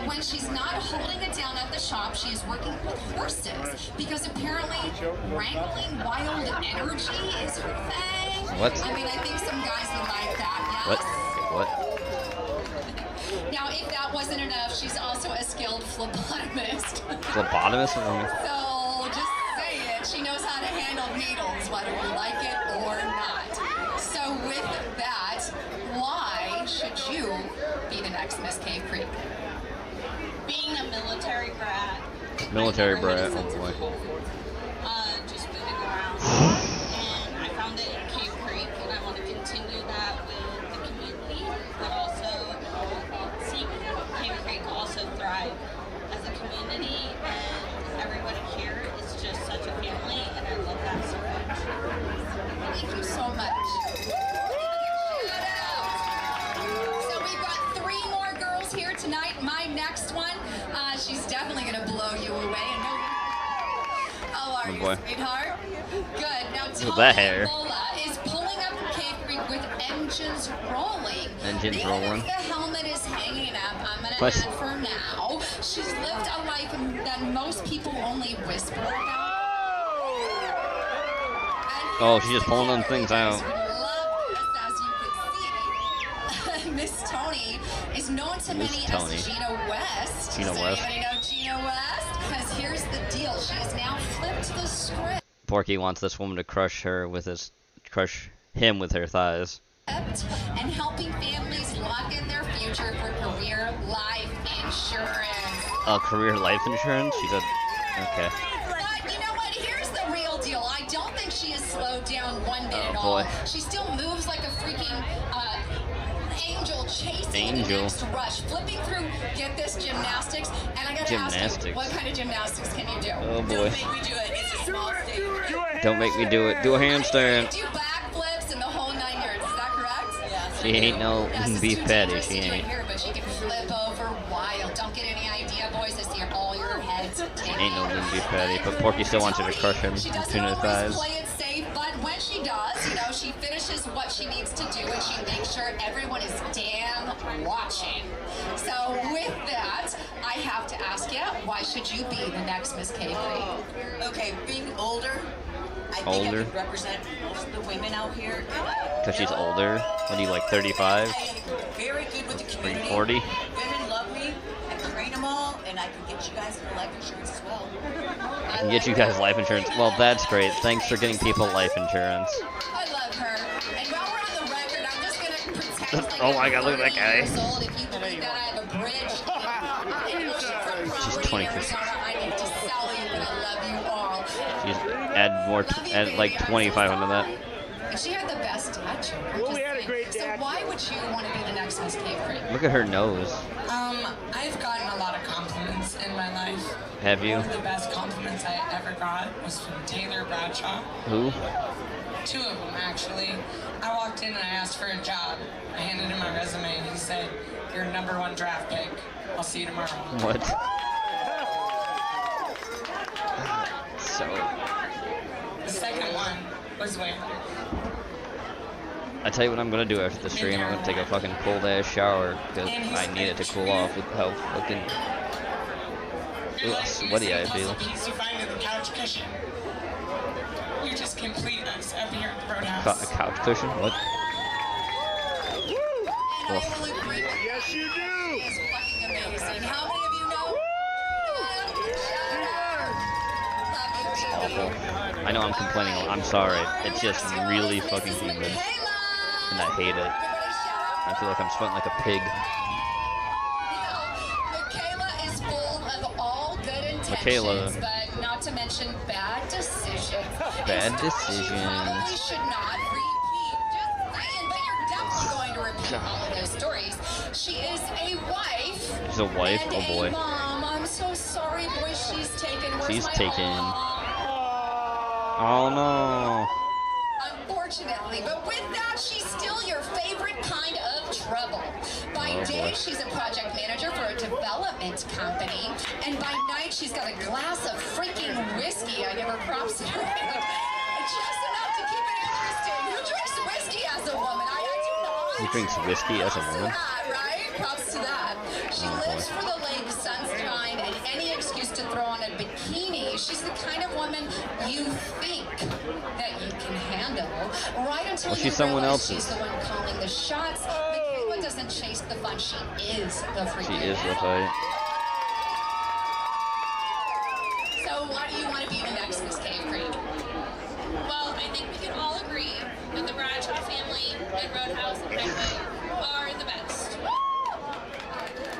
When she's not holding it down at the shop, she is working with horses because apparently wrangling wild energy is her thing. What? I mean, I think some guys would like that. Yes. What? Now, if that wasn't enough, she's also a skilled phlebotomist. Phlebotomist? So, just say it. She knows how to handle needles, whether you like it or not. So, with that, why should you be the next Miss Cave Creek? Being a military brat. Military brat, oh boy. Just moving around. And I found it in Cave Creek, and I want to continue that with the community, but also see Cave Creek also thrive as a community, and everybody here is just such a family, and I love that so much. Thank you so much. So we've got 3 more girls here tonight. My next one, she's definitely going to blow you away. And how are you, sweetheart? Good. Now, Look at that hair. Lola is pulling up Cave Creek with engines rolling. Engines rolling. The helmet is hanging up. I'm going to add for now. She's lived a life that most people only whisper about. Oh, she's just pulling them things out. Miss Tony is known to many as Gina West. Gina Does West. anybody know Gina West? Because here's the deal. She has now flipped the script. Porky wants this woman to crush him with her thighs. And helping families lock in their future for career life insurance. Career life insurance? She said, okay. But you know what? Here's the real deal. I don't think she has slowed down one bit at all. She still moves like a freaking angel chasing the next rush, flipping through, get this, gymnastics. And I gotta ask you, what kind of gymnastics can you do? Oh boy. Don't make me do it. It's a small stage. Don't make me do it. Do a handstand. Do backflips and the whole 9 yards. Is that correct? Yes. She ain't no beef patty. She ain't. Here, but she can flip over wild. Don't get any idea, boys. I see all your heads. Ain't no beef patty. But Porky still wants you to crush him between her thighs. Play it safe, but when she does, you know, she finishes what she needs to do, and she makes sure everyone is damn watching. So with that, I have to ask you, why should you be the next Miss Cave Creek? Okay, being older, I think I could represent most of the women out here. Because she's older? What are you, like 35? I am very good with the community. 40? Women love me. I train them all, and I can get you guys life insurance as well. I can get you guys life insurance. Well, that's great. Thanks for getting people life insurance. I love her. And while we're on the record, I'm just going to pretend like oh my god, look at that guy. if you believe that I have a bridge from She's 20 years. I need to sell you, but I love you all. She's add like 25 onto that. She had the best dad joke. Well, we had a great dad. So why would you want to be the next Miss Cave Creek? Look at her nose. I've gotten a lot of compliments in my life. Have you? One of the best compliments I ever got was from Taylor Bradshaw. Who? 2 of them, actually. I walked in and I asked for a job. I handed him my resume and he said, "You're #1 draft pick. I'll see you tomorrow." What? So. The second one was when I tell you what I'm gonna do after the stream. I'm gonna take a fucking cold ass shower because I need it to cool off with how fucking sweaty I feel. piece you find in the couch cushion. You just complete us up here at the Roadhouse. A couch cushion? What? Yes, you do. It's fucking amazing. How many of you know? Awful. I know I'm complaining. I'm sorry. It's just really fucking humid. And I hate it. I feel like I'm sweating like a pig. Michaela is full of all good intentions, Michaela. but not to mention bad decisions. Bad Probably decisions. should not repeat. Just saying, but you're definitely going to repeat all of those stories. She is a wife. She's a wife? And Oh boy. a mom. I'm so sorry, boy. She's taken. Where's She's my taken. mom? Oh no. Unfortunately, but with that, she's still your favorite kind of trouble. By Oh, day, boy. she's a project manager for a development company, and by night, she's got a glass of freaking whiskey. I give her props to her. Just enough to keep it interesting. Who drinks whiskey as a woman? I do not. He drinks whiskey as a Props to woman? that, right? Props to that. She Oh, boy. lives for the lake, sunshine, and any excuse to throw on a bikini. She's the kind of woman you think that you can handle, right until Well, you she's someone realize else's. she's the one calling the shots. Michaela doesn't chase the fun. She is the freaking She is the fight. So why do you want to be the next Miss Cave Creek? Well, I think we can all agree that the Bradshaw family and Roadhouse and Highway are the best.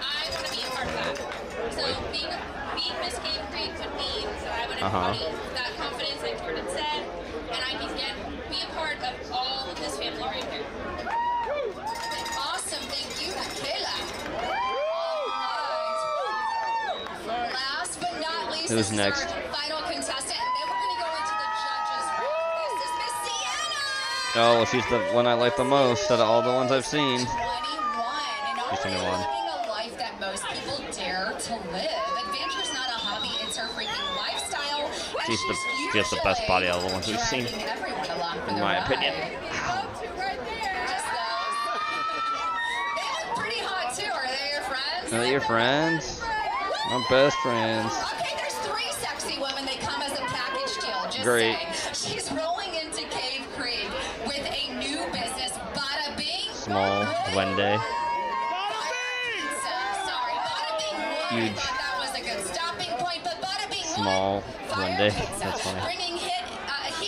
I want to be a part of that. So being Miss Cave Creek would mean that I would embody that confidence like Jordan said, and I can be a part of all of this family right here. Awesome, thank you, Michaela. Last but not least, Who's this next? is our final contestant, and then we're going to go into the judges' room. This is Miss Sienna. Oh, well, she's the one I like the most out of all the ones I've seen. 21, and She's 21. living a life that most people dare to live. Adventure's not a hobby, it's her freaking lifestyle. And She has the best body out of the ones we've seen, dragging everyone along for in the my ride. opinion. Right there. Just those. They look pretty hot too. Are they your friends? Are they your friends? My best friends. Okay, there's 3 sexy women. They come as a package deal. Just Great. saying. She's rolling into Cave Creek with a new business. Bada bing. Small Duende. Sorry, Bada Bing won. Huge. I thought that was a good stopping point, but Bada Bing Small won. Duende. Pizza, That's funny. bringing heat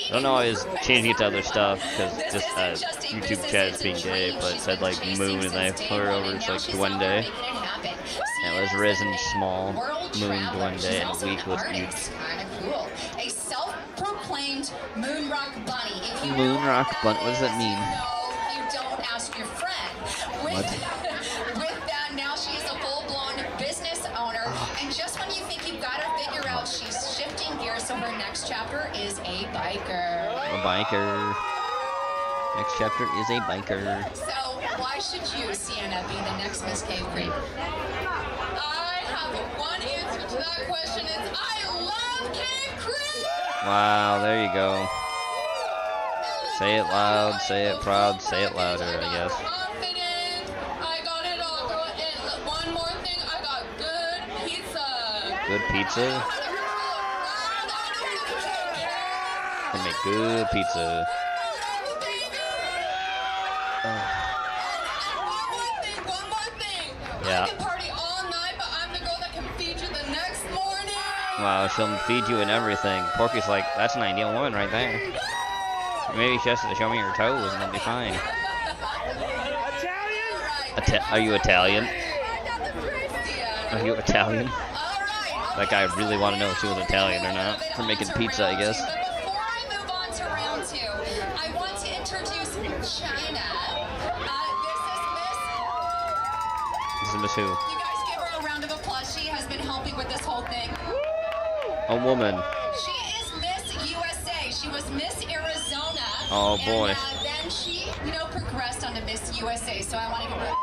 I don't know why I was changing it to other stuff because This just isn't just a YouTube business, chat it's is being a gay, dream. but it She's said been like chasing moon and I since day put her one, over and as now like she's out there Duende. making it happen. And it was Sierra's risen a small world moon traveler. She's Duende and also weak an with artist. Kind of cool. A self-proclaimed moon rock bunny. If you Moon know rock what bunny. that What does that is, mean? you don't ask your friend. What? With that, now she is a full-blown business owner. And just when you think you've got her figured out, she's shifting gears. So her next chapter is a biker. A biker. Next chapter is a biker. So why should you, Sienna, be the next Miss Cave Creek? I have one answer to that question. It's I love Cave Creek. Wow, there you go. Say it loud, say it proud, say it louder, I guess. Confident. I got it all going. And one more thing, I got good pizza. Good pizza? They make good pizza. One more thing. Yeah. I can party all night, but I'm the girl that can feed you the next morning. Wow, she'll feed you and everything. Porky's like, that's an ideal woman right there. Maybe she has to show me her toes and it'll be fine. Are you Italian? Are you Italian? That guy really want to know if she was Italian or not. For making pizza, I guess. Before This is Miss Who? You guys give her a round of applause. She has been helping with this whole thing. A woman. She is Miss USA. She was Miss Arizona. Oh boy. And then she, progressed onto Miss USA. So I want to give her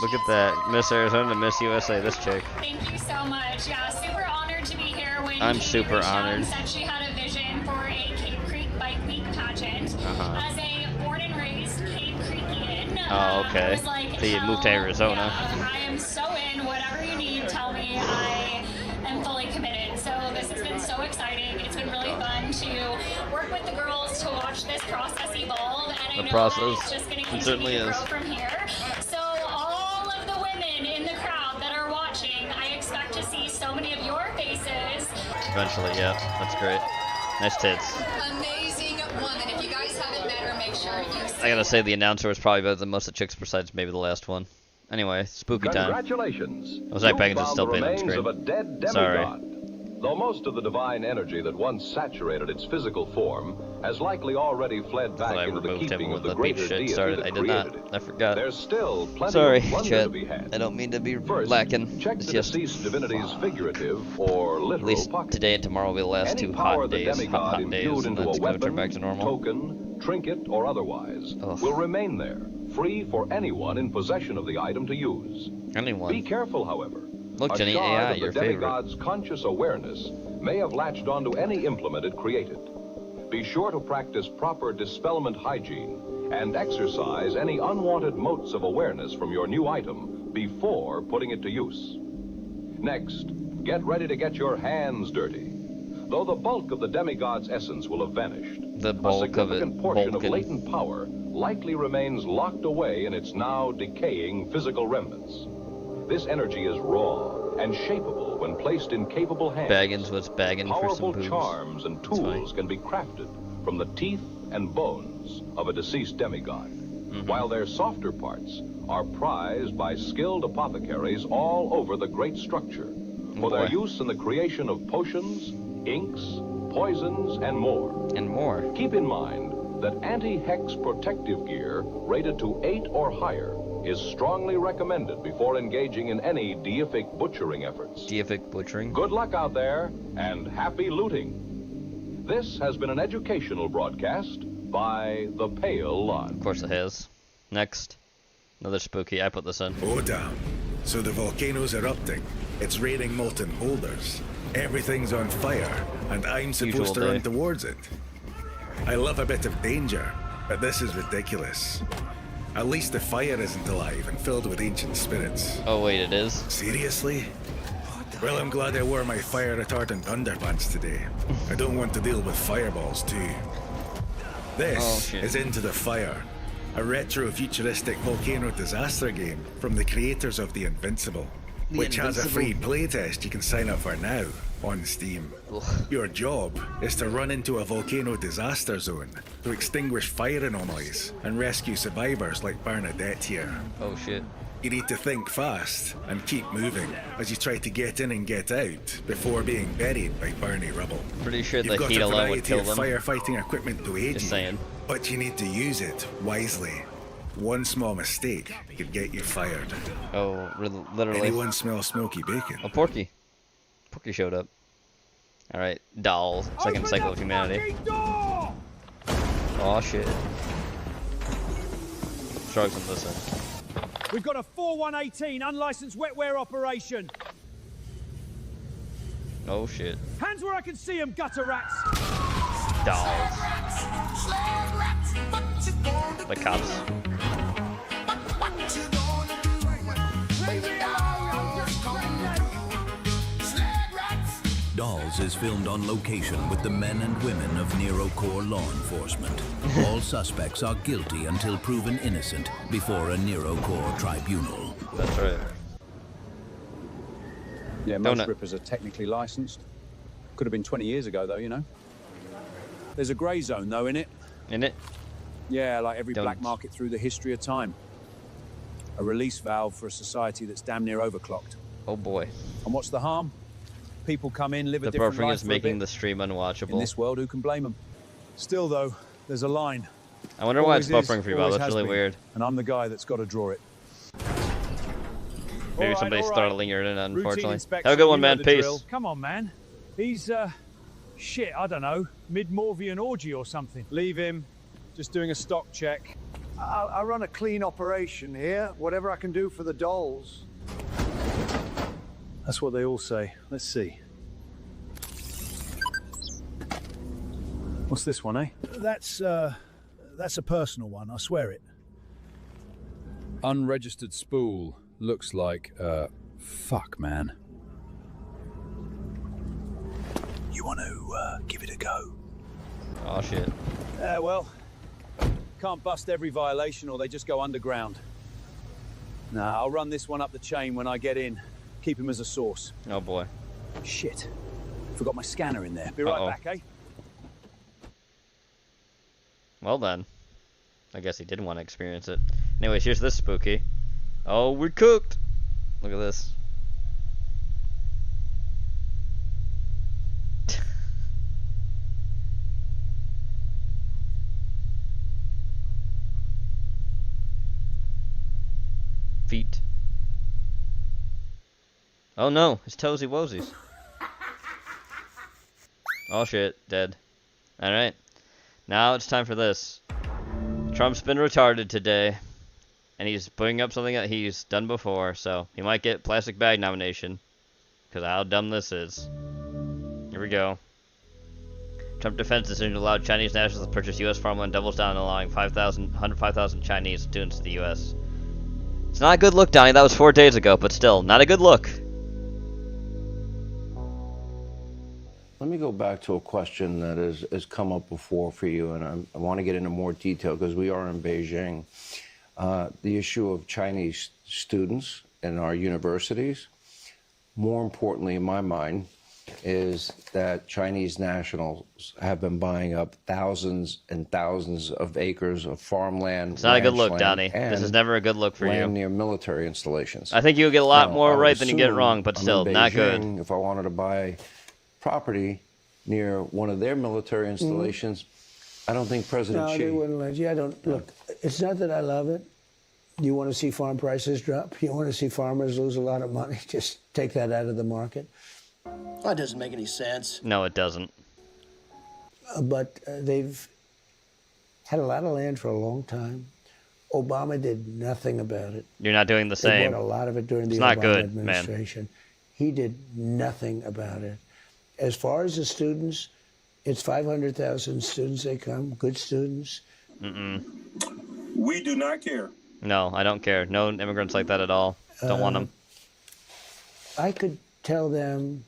Look at that. Miss Arizona, Miss USA, this chick. Thank you so much. Yeah, super honored to be here when I'm Katie super reached out and honored. said she had a vision for a Cape Creek Bike Week pageant. As a born and raised Cape Creekian, Oh, okay. I was like, So you moved to Arizona. Yeah, I am so in. Whatever you need, tell me. I am fully committed. So this has been so exciting. It's been really fun to work with the girls to watch this process evolve. And I The know process. that it's just going to It certainly continue to is. grow from here. So all of the women in the crowd that are watching, I expect to see so many of your faces. Eventually, yeah. That's great. Nice tits. amazing woman. If you guys haven't met her, make sure you see. I gotta say, the announcer was probably better than most of the chicks besides maybe the last one. Anyway, spooky time. Congratulations. Oh, Zach You Baggins is found still the playing on remains screen. of a dead demigod. Sorry. Though most of the divine energy that once saturated its physical form has likely already fled back I into the removed him keeping when of the the beef greater shit deity started. that I did created not. it. I forgot. There's still plenty Sorry, of wonder chat. to be had. I don't mean to be First, lacking. check It's the just deceased divinity's figurative or literal at least pocket. today and tomorrow will be the last Any two power hot the days. demigod Hot imbued days, and into then a it's gonna turn weapon, back to normal. token, trinket, or otherwise will remain there, free for anyone in possession of the item to use. Anyone. Be careful, however. Look, A Jenny, shard AI, of your the favorite. demigod's conscious awareness may have latched onto any implement it created. Be sure to practice proper dispelment hygiene and exercise any unwanted motes of awareness from your new item before putting it to use. Next, get ready to get your hands dirty. Though the bulk of the demigod's essence will have vanished, The a bulk of it. significant portion of Bulkin. latent power likely remains locked away in its now decaying physical remnants. This energy is raw and shapeable when placed in capable hands. Baggins was bagging for some Powerful boobs. charms and tools can be crafted from the teeth and bones of a deceased demigod, while their softer parts are prized by skilled apothecaries all over the great structure for their use in the creation of potions, inks, poisons, and more. Keep in mind that anti-hex protective gear rated to 8 or higher is strongly recommended before engaging in any deific butchering efforts. Deific butchering? Good luck out there, and happy looting. This has been an educational broadcast by the Pale Lodge. Of course it has. Next. Another spooky. I put this in. Oh damn. So the volcano's erupting. It's raining molten boulders. Everything's on fire, and I'm supposed to run towards it. I love a bit of danger, but this is ridiculous. At least the fire isn't alive and filled with ancient spirits. Oh wait, it is? Seriously? Well, I'm glad I wore my fire-retardant underpants today. I don't want to deal with fireballs too. This is Into the Fire, a retro-futuristic volcano disaster game from the creators of The Invincible, which has a free playtest you can sign up for now on Steam. Your job is to run into a volcano disaster zone to extinguish fire anomalies and rescue survivors like Bernadette here. Oh shit. You need to think fast and keep moving as you try to get in and get out before being buried by burning rubble. Pretty sure the You've got heat a alone would variety kill of them. firefighting equipment to aid Just you, saying. but you need to use it wisely. One small mistake could get you fired. Oh, literally. Anyone smell smoky bacon? Oh, Porky. Porky showed up. Alright, Doll, second cycle of humanity. Oh shit. Shrugs and listen. We've got a 4118 unlicensed wetware operation. Oh shit. Hands where I can see them, gutter rats. Dolls. The cops. Dolls is filmed on location with the men and women of Nero Corps law enforcement. All suspects are guilty until proven innocent before a Nero Corps tribunal. That's right. Yeah, most rippers are technically licensed. Could have been 20 years ago, though, you know. There's a grey zone, though, in it. In it? Yeah, like every black market through the history of time. A release valve for a society that's damn near overclocked. Oh boy. And what's the harm? People come in, live a The different buffering life is for a making bit. the stream unwatchable. In this world, who can blame them? Still, though, there's a line. I wonder why it's Always buffering is, for you, Bob. always That's has really been. weird. And I'm the guy that's got to draw it. Maybe somebody's startling her in, unfortunately. Have a Have good one, man. Peace. Come on, man. He's, shit, I don't know, mid-Morvian orgy or something. Leave him. Just doing a stock check. I run a clean operation here. Whatever I can do for the dolls. That's what they all say. Let's see. What's this one, eh? That's a personal one, I swear it. Unregistered spool. Looks like, fuck, man. You want to give it a go? Oh, shit. Well, can't bust every violation or they just go underground. Nah, I'll run this one up the chain when I get in. Keep him as a source. Oh, boy. Shit. Forgot my scanner in there. Be right back, eh? Well, then. I guess he didn't want to experience it. Anyways, here's this spooky. Oh, we're cooked! Look at this. Feet. Oh no, it's Toesy Woesies. Oh shit, dead. Alright. Now it's time for this. Trump's been retarded today. And he's putting up something that he's done before, so he might get plastic bag nomination. Because of how dumb this is. Here we go. Trump defense decision to allow Chinese nationals to purchase U.S. farmland doubles down on allowing 105,000 Chinese students to the U.S. It's not a good look, Donnie. That was 4 days ago, but still, not a good look. Let me go back to a question that has come up before for you, and I want to get into more detail because we are in Beijing. The issue of Chinese students in our universities, more importantly in my mind, is that Chinese nationals have been buying up thousands and thousands of acres of farmland. It's not a good look, Donnie. This is never a good look for you. Land near military installations. I think you get a lot more right than you get wrong, but still, not good. If I wanted to buy property near one of their military installations, I don't think President Xi... No, they wouldn't let you. I don't... Look, it's not that I love it. You want to see farm prices drop? You want to see farmers lose a lot of money? Just take that out of the market. That doesn't make any sense. No, it doesn't. But they've had a lot of land for a long time. Obama did nothing about it. You're not doing the same. They bought a lot of it during the Obama administration. He did nothing about it. As far as the students, it's 500,000 students they come, good students. We do not care. No, I don't care. No immigrants like that at all. Don't want them. I could tell them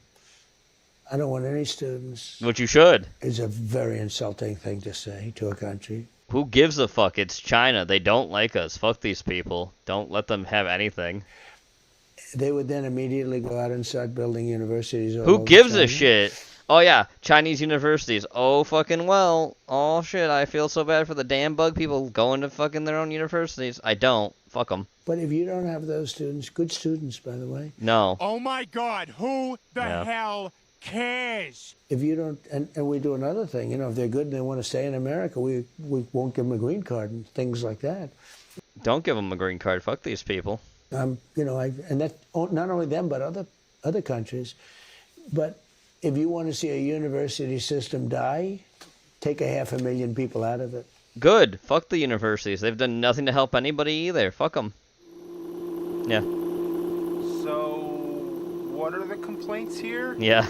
I don't want any students. Which you should. It's a very insulting thing to say to a country. Who gives a fuck? It's China. They don't like us. Fuck these people. Don't let them have anything. They would then immediately go out and start building universities. Who gives a shit? Oh yeah, Chinese universities. Oh fucking well. Oh shit, I feel so bad for the damn bug people going to fucking their own universities. I don't. Fuck them. But if you don't have those students, good students, by the way. No. Oh my God, who the hell cares? If you don't, and we do another thing, you know, if they're good and they want to stay in America, we won't give them a green card and things like that. Don't give them a green card. Fuck these people. You know, and that not only them, but other countries. But if you want to see a university system die, take 500,000 people out of it. Good. Fuck the universities. They've done nothing to help anybody either. Fuck them. Yeah. So, what are the complaints here? Yeah.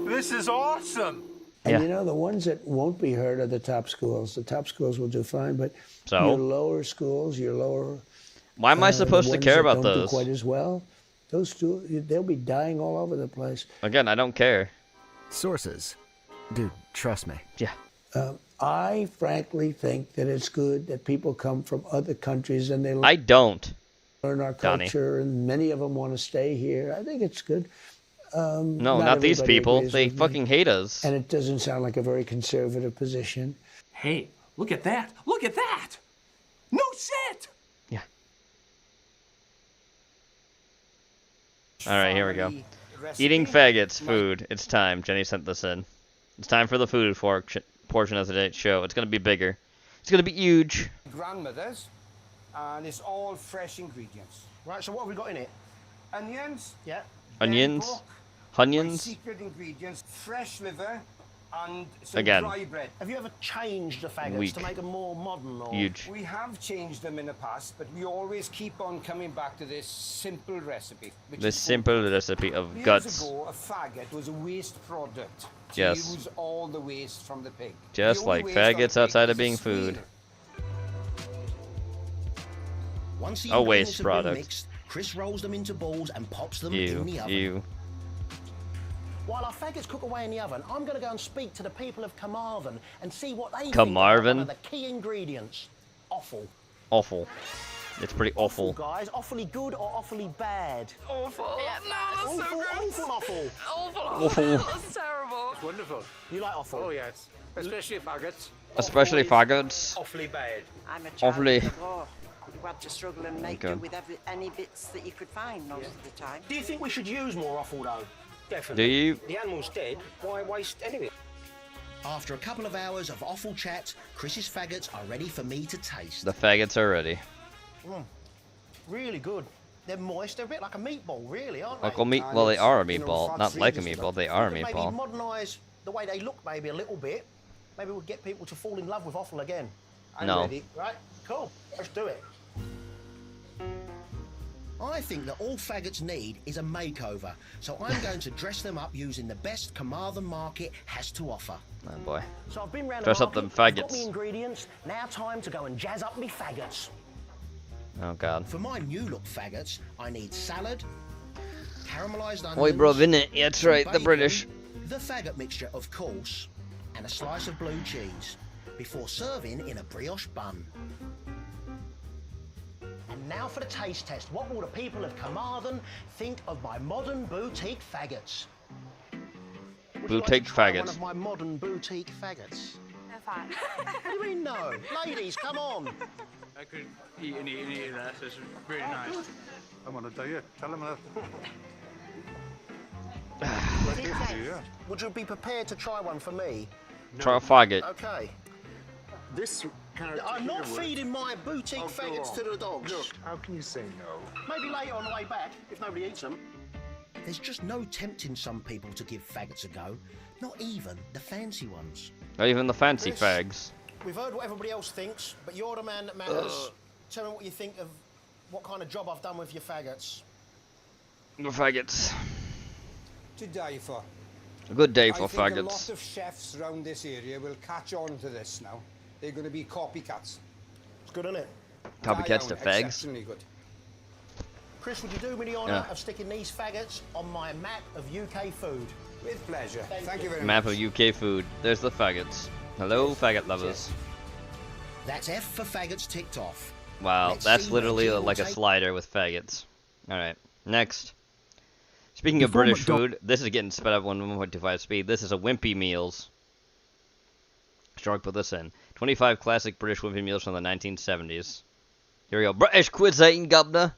This is awesome. And you know, the ones that won't be heard are the top schools. The top schools will do fine, but your lower schools, your lower... Why am I supposed to care about those? Don't do quite as well. Those two, they'll be dying all over the place. Again, I don't care. Sources. Dude, trust me. Yeah. I frankly think that it's good that people come from other countries and they I don't. learn our culture, and many of them want to stay here. I think it's good. No, not these people. They fucking hate us. And it doesn't sound like a very conservative position. Hey, look at that. Look at that. No shit. Yeah. All right, here we go. Eating faggots, food. It's time. Jenny sent this in. It's time for the food portion of today's show. It's going to be bigger. It's going to be huge. Grandmothers and it's all fresh ingredients. Right, so what have we got in it? Onions. Yeah. Onions. My Onions. secret ingredients, fresh liver and some Again. dry bread. Have you ever changed the faggots Weak. to make them more modern? Or... Huge. We have changed them in the past, but we always keep on coming back to this simple recipe. This simple recipe of Years guts. ago, a faggot was a waste product. To Yes. use all the waste from the pig. Just The only like waste on the faggots pig outside is of being the squeal. food. Once the A ingredients waste have been product. mixed, Chris rolls them into balls and pops them in Ew. the oven. Ew. While our faggots cook away in the oven, I'm going to go and speak to the people of Carmarthen and see what they think Carmarthen? about one of the key ingredients. Offal. Awful. It's pretty awful. Guys, awfully good or awfully bad? Awful. Yeah, no, that's awful, so gross. awful. Awful. That's terrible. It's wonderful. You like offal? Oh, yes. Especially faggots. Especially faggots. Awfully bad. I'm a child Awfully. of the war. You had to struggle and make Okay. do with any bits that you could find most of the time. Do you think we should use more offal though? Definitely. Do you? The animal's dead. Why waste anything? After a couple of hours of offal chat, Chris's faggots are ready for me to taste. The faggots are ready. Really good. They're moist. They're a bit like a meatball, really, aren't they? Like a meat. Well, they are a meatball. Not like a meatball. They are a Maybe meatball. modernise the way they look, maybe a little bit. Maybe we'll get people to fall in love with offal again. I'm No. ready. Right? Cool. Let's do it. I think that all faggots need is a makeover, so I'm going to dress them up using the best Carmarthen market has to offer. Oh boy. So I've been round Dress the up them market, got faggots. me ingredients. Now time to go and jazz up me faggots. Oh god. For my new look faggots, I need salad, caramelised onions. Oi, bro, innit? Yeah, that's some right. The bacon, British. The faggot mixture, of course, and a slice of blue cheese, before serving in a brioche bun. And now for the taste test. What will the people of Carmarthen think of my modern boutique faggots? Would you like Boutique to try faggots. One of my modern boutique faggots. They're fine. What do you mean no? Ladies, come on. I could eat and eat and eat that. It's really nice. I'm on a diet. Tell them that. Would you be prepared to try one for me? Try a faggot. Okay. This kind of. I'm not feeding my boutique faggots to the dogs. Look, how can you say no? Maybe later on the way back, if nobody eats them. There's just no tempting some people to give faggots a go. Not even the fancy ones. Not even the fancy Chris, fags. We've heard what everybody else thinks, but you're the man that matters. Tell me what you think of what kind of job I've done with your faggots. The faggots. To die for. A good day for I think a faggots. lot of chefs around this area will catch on to this now. They're going to be copycats. It's good, isn't it? Copycats to fags. Exceptionally good. Chris, would you do me the honour Yeah. of sticking these faggots on my map of UK food? With pleasure. Thank you very Map much. of UK food. There's the faggots. Hello, faggot lovers. That's F for faggots ticked off. Wow, Let's that's see where literally Jim will like a take- slider with faggots. Alright, next. Speaking of Before British McDo- food, this is getting sped up 1.25 speed. This is a Wimpy Meals. Sure, put this in. 25 classic British Wimpy Meals from the 1970s. Here we go. British cuisine, governor.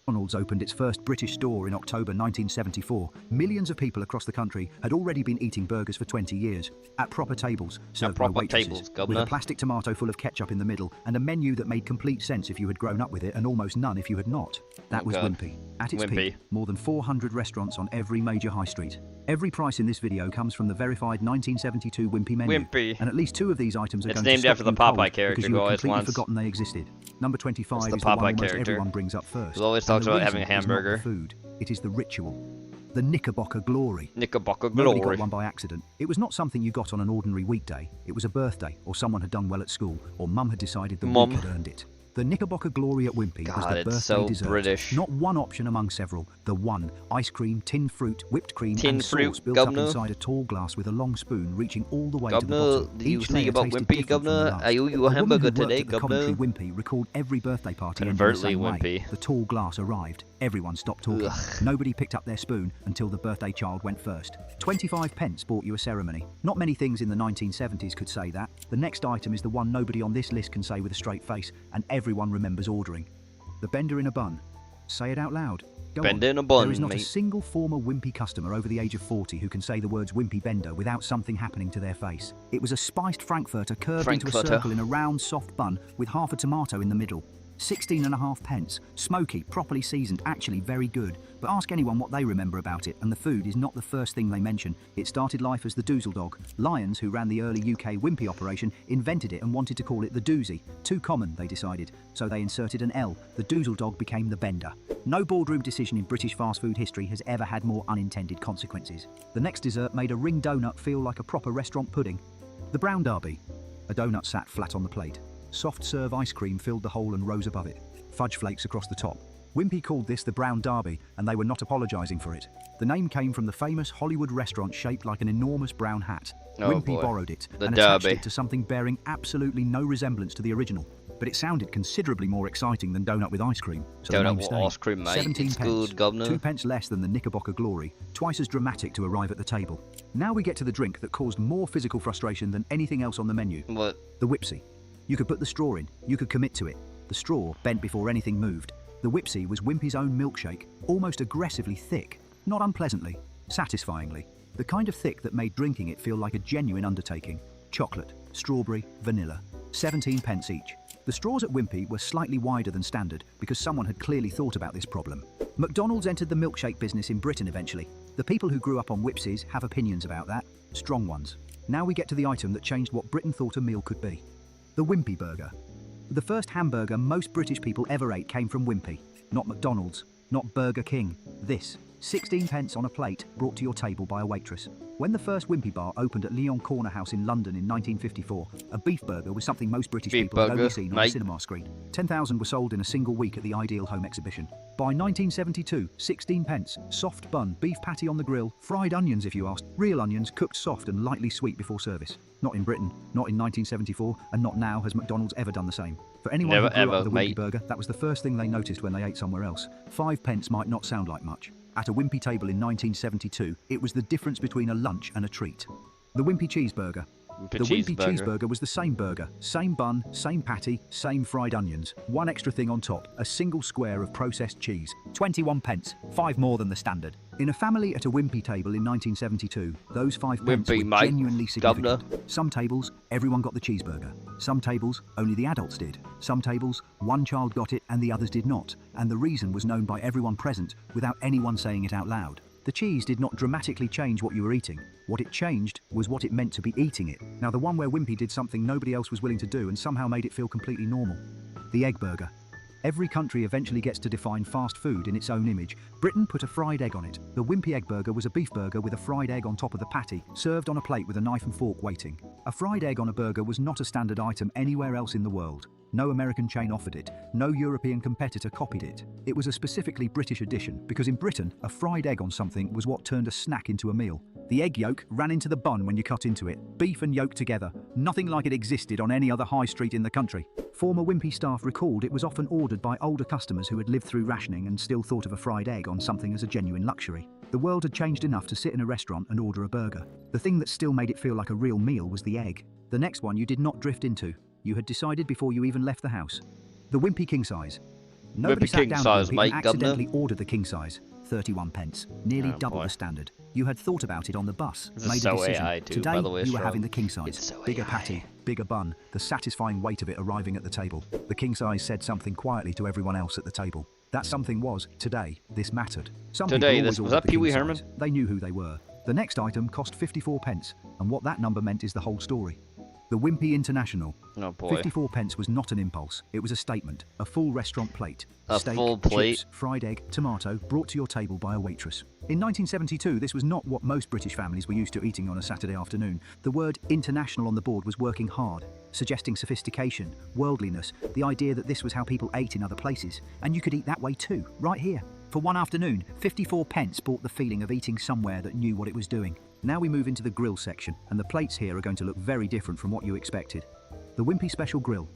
McDonald's opened its first British store in October 1974. Millions of people across the country had already been eating burgers for 20 years, at proper tables, served by proper waitresses, tables, with governor. a plastic tomato full of ketchup in the middle, and a menu that made complete sense if you had grown up with it, and almost none if you had not. That Oh, was God. Wimpy. At its Wimpy. peak, more than 400 restaurants on every major high street. Every price in this video comes from the verified 1972 Wimpy menu. Wimpy. And at least two of these items are It's going named to after stop the you Popeye cold character because who you had always completely wants- forgotten they existed. Number 25 It's the is the one Popeye almost character. everyone brings up first. Who always And talks the about reason having a is not the hamburger. food, it is the ritual. The Knickerbocker glory. Knickerbocker Nobody glory. got one by accident. It was not something you got on an ordinary weekday. It was a birthday, or someone had done well at school, or mum had decided the Mum. week had earned it. The Knickerbocker glory at Wimpy was God, the it's birthday so dessert. British. Not one option among several. The one. Ice cream, tinned fruit, whipped cream, Tinned and fruit, sauce built governor. up inside a tall glass with a long spoon reaching all the way to the Governor, bottom. do you Each think layer about tasted Wimpy, different from the governor? last. I owe you a The woman hamburger who worked today, at the governor. Coventry Wimpy recalled every birthday party ending Convertly the same way. Wimpy. The tall glass arrived. Everyone stopped talking. Nobody picked up their spoon until the birthday child went first. 25 pence bought you a ceremony. Not many things in the 1970s could say that. The next item is the one nobody on this list can say with a straight face, and everyone remembers ordering. The bender in a bun. Say it out loud. Go Bender on. in a bun, There is not mate. a single former Wimpy customer over the age of 40 who can say the words Wimpy Bender without something happening to their face. It was a spiced frankfurter curved into a Frankfurter. circle in a round, soft bun with half a tomato in the middle. 16.5 pence. Smoky, properly seasoned, actually very good. But ask anyone what they remember about it, and the food is not the first thing they mention. It started life as the Doozle Dog. Lyons, who ran the early UK Wimpy operation, invented it and wanted to call it the Doozy. Too common, they decided, so they inserted an L. The Doozle Dog became the Bender. No boardroom decision in British fast food history has ever had more unintended consequences. The next dessert made a ring donut feel like a proper restaurant pudding. The Brown Derby. A donut sat flat on the plate. Soft serve ice cream filled the hole and rose above it. Fudge flakes across the top. Wimpy called this the Brown Derby, and they were not apologising for it. The name came from the famous Hollywood restaurant shaped like an enormous brown hat. Wimpy borrowed it and attached it to something bearing absolutely no resemblance to the original. But it sounded considerably more exciting than donut with ice cream. So donut with ice cream, mate. 17 it's pence, good, governor. 2 pence less than the Knickerbocker Glory, twice as dramatic to arrive at the table. Now we get to the drink that caused more physical frustration than anything else on the menu. What? The Whipsy. You could put the straw in, you could commit to it. The straw bent before anything moved. The Whipsy was Wimpy's own milkshake, almost aggressively thick, not unpleasantly, satisfyingly. The kind of thick that made drinking it feel like a genuine undertaking. Chocolate, strawberry, vanilla, 17 pence each. The straws at Wimpy were slightly wider than standard because someone had clearly thought about this problem. McDonald's entered the milkshake business in Britain eventually. The people who grew up on Whipsies have opinions about that, strong ones. Now we get to the item that changed what Britain thought a meal could be. The Wimpy Burger. The first hamburger most British people ever ate came from Wimpy, not McDonald's, not Burger King. This, 16 pence on a plate, brought to your table by a waitress. When the first Wimpy bar opened at Leon Corner House in London in 1954, a beef burger was something most British people had only seen on a cinema screen. 10,000 were sold in a single week at the Ideal Home Exhibition. By 1972, 16 pence, soft bun, beef patty on the grill, fried onions if you asked, real onions cooked soft and lightly sweet before service. Not in Britain, not in 1974, and not now has McDonald's ever done the same. For anyone who grew up with a Wimpy burger, that was the first thing they noticed when they ate somewhere else. 5 pence might not sound like much. At a Wimpy table in 1972, it was the difference between a lunch and a treat. The Wimpy Cheeseburger. The Wimpy Cheeseburger was the same burger, same bun, same patty, same fried onions. One extra thing on top, a single square of processed cheese. 21 pence, 5 more than the standard. In a family at a Wimpy table in 1972, those 5 pence were genuinely significant. Some tables, everyone got the cheeseburger. Some tables, only the adults did. Some tables, one child got it and the others did not. And the reason was known by everyone present without anyone saying it out loud. The cheese did not dramatically change what you were eating. What it changed was what it meant to be eating it. Now the one where Wimpy did something nobody else was willing to do and somehow made it feel completely normal. The egg burger. Every country eventually gets to define fast food in its own image. Britain put a fried egg on it. The Wimpy egg burger was a beef burger with a fried egg on top of the patty, served on a plate with a knife and fork waiting. A fried egg on a burger was not a standard item anywhere else in the world. No American chain offered it. No European competitor copied it. It was a specifically British addition, because in Britain, a fried egg on something was what turned a snack into a meal. The egg yolk ran into the bun when you cut into it. Beef and yolk together. Nothing like it existed on any other high street in the country. Former Wimpy staff recalled it was often ordered by older customers who had lived through rationing and still thought of a fried egg on something as a genuine luxury. The world had changed enough to sit in a restaurant and order a burger. The thing that still made it feel like a real meal was the egg. The next one you did not drift into. You had decided before you even left the house. The Wimpy King Size. Nobody sat down at Wimpy and accidentally ordered the king size. 31 pence, nearly double the standard. You had thought about it on the bus, made a decision. Today, you were having the king size. Bigger patty, bigger bun, the satisfying weight of it arriving at the table. The king size said something quietly to everyone else at the table. That something was, today, this mattered. Some today, this was that Pee Wee Herman? They knew who they were. The next item cost 54 pence, and what that number meant is the whole story. The Wimpy International. Oh boy. 54 pence was not an impulse. It was a statement. A full restaurant plate. A steak, full plate. Chips, fried egg, tomato, brought to your table by a waitress. In 1972, this was not what most British families were used to eating on a Saturday afternoon. The word international on the board was working hard, suggesting sophistication, worldliness, the idea that this was how people ate in other places. And you could eat that way too, right here. For one afternoon, 54 pence brought the feeling of eating somewhere that knew what it was doing. Now we move into the grill section, and the plates here are going to look very different from what you expected. The Wimpy Special Grill.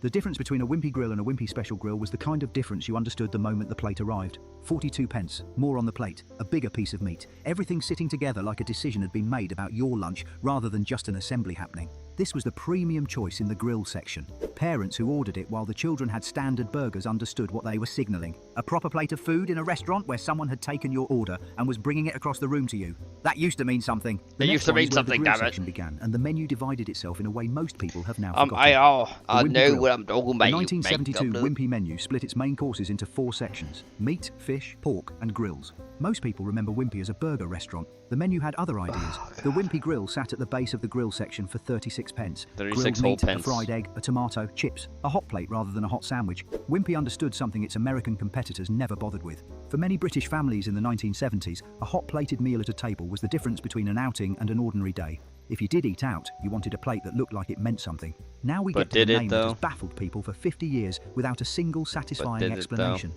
The difference between a Wimpy grill and a Wimpy Special Grill was the kind of difference you understood the moment the plate arrived. 42 pence, more on the plate, a bigger piece of meat. Everything sitting together like a decision had been made about your lunch rather than just an assembly happening. This was the premium choice in the grill section. Parents who ordered it while the children had standard burgers understood what they were signalling. A proper plate of food in a restaurant where someone had taken your order and was bringing it across the room to you. That used to mean something. It used to mean something, damn it. The section began, and the menu divided itself in a way most people have now forgotten. I know what I'm talking about. The 1972 Wimpy menu split its main courses into 4 sections: meat, fish, pork, and grills. Most people remember Wimpy as a burger restaurant. The menu had other ideas. The Wimpy grill sat at the base of the grill section for 36 pence. 36 Grilled meat, whole pence. a fried egg, a tomato, chips, a hot plate rather than a hot sandwich. Wimpy understood something its American competitors never bothered with. For many British families in the 1970s, a hot-plated meal at a table was the difference between an outing and an ordinary day. If you did eat out, you wanted a plate that looked like it meant something. Now we get to the name that has baffled people for 50 years without a single satisfying explanation.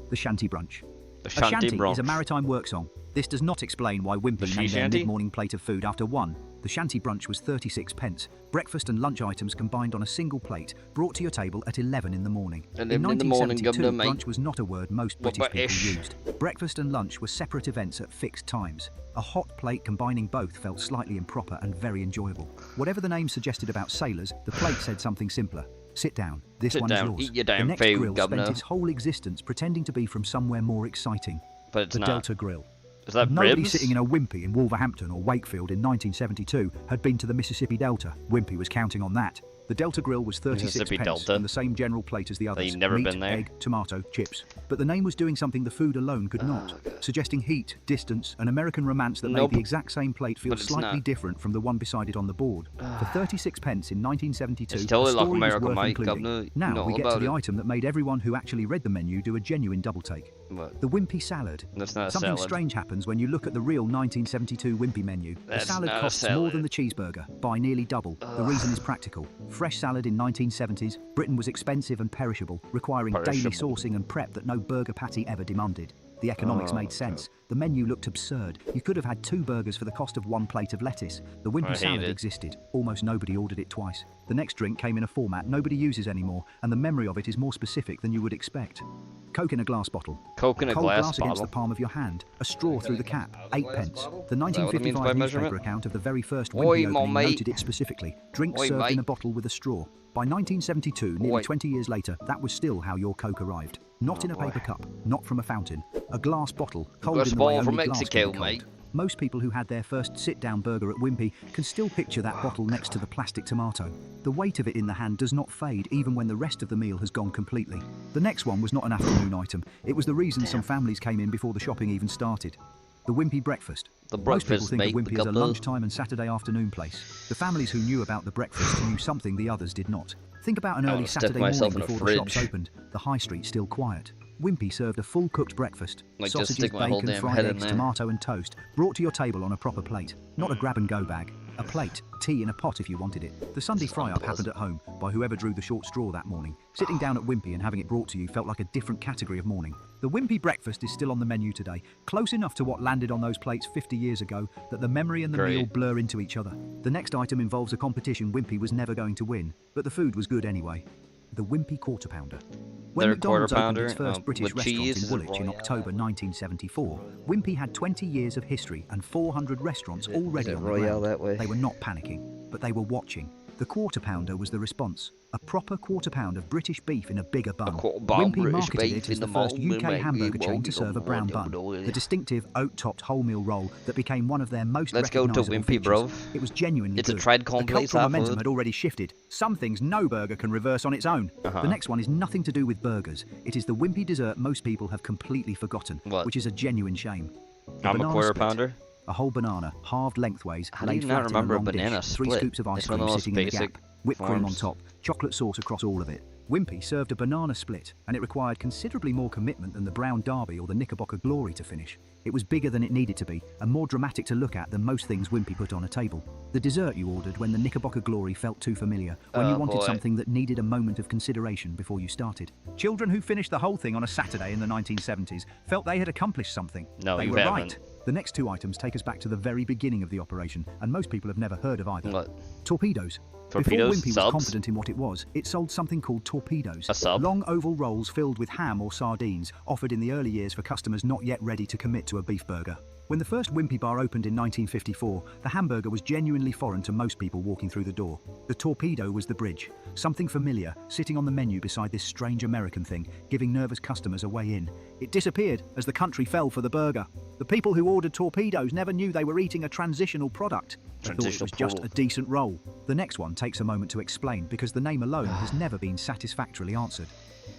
The shanty brunch. The A shanty brunch is a maritime work song. This does not explain why Wimpy named their mid-morning plate of food after one. The shanty brunch was 36 pence. Breakfast and lunch items combined on a single plate, brought to your table at 11 in the morning. In 1972, brunch was not a word most British people used. Breakfast and lunch were separate events at fixed times. A hot plate combining both felt slightly improper and very enjoyable. Whatever the name suggested about sailors, the plate said something simpler. Sit down. This Sit one down. is yours. Eat your damn the next food, grill governor. spent its whole existence pretending to be from somewhere more exciting. But it's the not. Delta Grill. Is that Nobody ribs? sitting in a Wimpy in Wolverhampton or Wakefield in 1972 had been to the Mississippi Delta. Wimpy was counting on that. The Delta Grill was 36 Mississippi pence Delta. and the same general plate as the others. You've never meat, been there? egg, tomato, chips. But the name was doing something the food alone could not, suggesting heat, distance, and American romance that made the exact same plate feel But it's slightly not. different from the one beside it on the board. For 36 pence in 1972, It's totally the like story America, was worth mate, including. governor. You Now know we get to about the it. item that made everyone who actually read the menu do a genuine double take. What? The Wimpy salad. That's not a Something salad. strange happens when you look at the real 1972 Wimpy menu. That's the salad not a costs more salad. than the cheeseburger, by nearly double. The reason is practical. Fresh salad in 1970s, Britain was expensive and perishable, requiring daily Perishable. sourcing and prep that no burger patty ever demanded. The economics made sense. The menu looked absurd. You could have had 2 burgers for the cost of 1 plate of lettuce. The I Wimpy hate salad it. existed. Almost nobody ordered it twice. The next drink came in a format nobody uses anymore, and the memory of it is more specific than you would expect. Coke in a glass bottle. Coke in a Cold glass glass against bottle? the palm of your hand. A straw through the cap. 8 pence. The Is that what it means 1955 by newspaper measurement? account of the very first Oi, Wimpy my opening mate. noted it specifically. Drink Oi, served in mate. a bottle with a straw. By 1972, nearly Oi. 20 years later, that was still how your Coke arrived. Not in a paper cup, not from a fountain. A glass bottle, cold Glass in the way bottle from only glass can Mexico, be cold. mate. Most people who had their first sit-down burger at Wimpy can still picture that bottle next to the plastic tomato. The weight of it in the hand does not fade even when the rest of the meal has gone completely. The next one was not an afternoon item. It was the reason some families came in before the shopping even started. The Wimpy breakfast. The Most people breakfast, think mate, of the Wimpy as a couple. lunchtime and Saturday afternoon place. The families who knew about the breakfast knew something the others did not. Think about an I early wanna stick Saturday morning myself in a before the shops fridge. opened. The high street still quiet. Wimpy served a full cooked breakfast. Like, just Sausages, stick my whole bacon, damn fried head in eggs, there. tomato and toast, brought to your table on a proper plate. Not a grab and go bag. A plate, tea in a pot if you wanted it. The Sunday fry-up happened at home by whoever drew the short straw that morning. Sitting down at Wimpy and having it brought to you felt like a different category of morning. The Wimpy breakfast is still on the menu today, close enough to what landed on those plates 50 years ago that the memory and the Great. meal blur into each other. The next item involves a competition Wimpy was never going to win, but the food was good anyway. The Wimpy Quarter Pounder. When Their McDonald's Quarter opened its Pounder, first British with restaurant cheese, in is it Woolwich in Royale? October 1974, Wimpy had 20 years of history and 400 restaurants already it on the Royale ground. that way? They were not panicking, but they were watching. The Quarter Pounder was the response. A proper quarter pound of British beef in a bigger bun. quarter pound Wimpy British marketed beef it as in the the first mould, UK mate. hamburger We chain won't to get serve a on brown board, bun. The distinctive oat-topped wholemeal roll that became one of their most Let's go to recognisable Wimpy, features. bro. It was genuinely It's a good. tried The complex cultural momentum food. had already shifted. Some things no burger can reverse on its own. Uh-huh. The next one is nothing to do with burgers. It is the Wimpy dessert most people have completely forgotten, What? which is a genuine shame. The I'm a banana quarter split. pounder. A whole banana, halved lengthways, How do laid you not flat remember a in a long banana dish, 3 split? scoops of ice It's one cream of the most sitting in the basic gap, whipped cream on forms. top, chocolate sauce across all of it. Wimpy served a banana split, and it required considerably more commitment than the Brown Derby or the Knickerbocker Glory to finish. It was bigger than it needed to be, and more dramatic to look at than most things Wimpy put on a table. The dessert you ordered when the Knickerbocker Glory felt too familiar, when you Oh, wanted boy. something that needed a moment of consideration before you started. Children who finished the whole thing on a Saturday in the 1970s felt they had accomplished something. No, they you were haven't. right. The next 2 items take us back to the very beginning of the operation, and most people have never heard of either. What? Torpedoes. Torpedoes? Before Wimpy Subs? was confident in what it was, it sold something called torpedoes. A sub? Long oval rolls filled with ham or sardines, offered in the early years for customers not yet ready to commit to a beef burger. When the first Wimpy bar opened in 1954, the hamburger was genuinely foreign to most people walking through the door. The torpedo was the bridge, something familiar, sitting on the menu beside this strange American thing, giving nervous customers a way in. It disappeared as the country fell for the burger. The people who ordered torpedoes never knew they were eating a transitional product. They thought it was just a decent roll. The next one takes a moment to explain because the name alone has never been satisfactorily answered.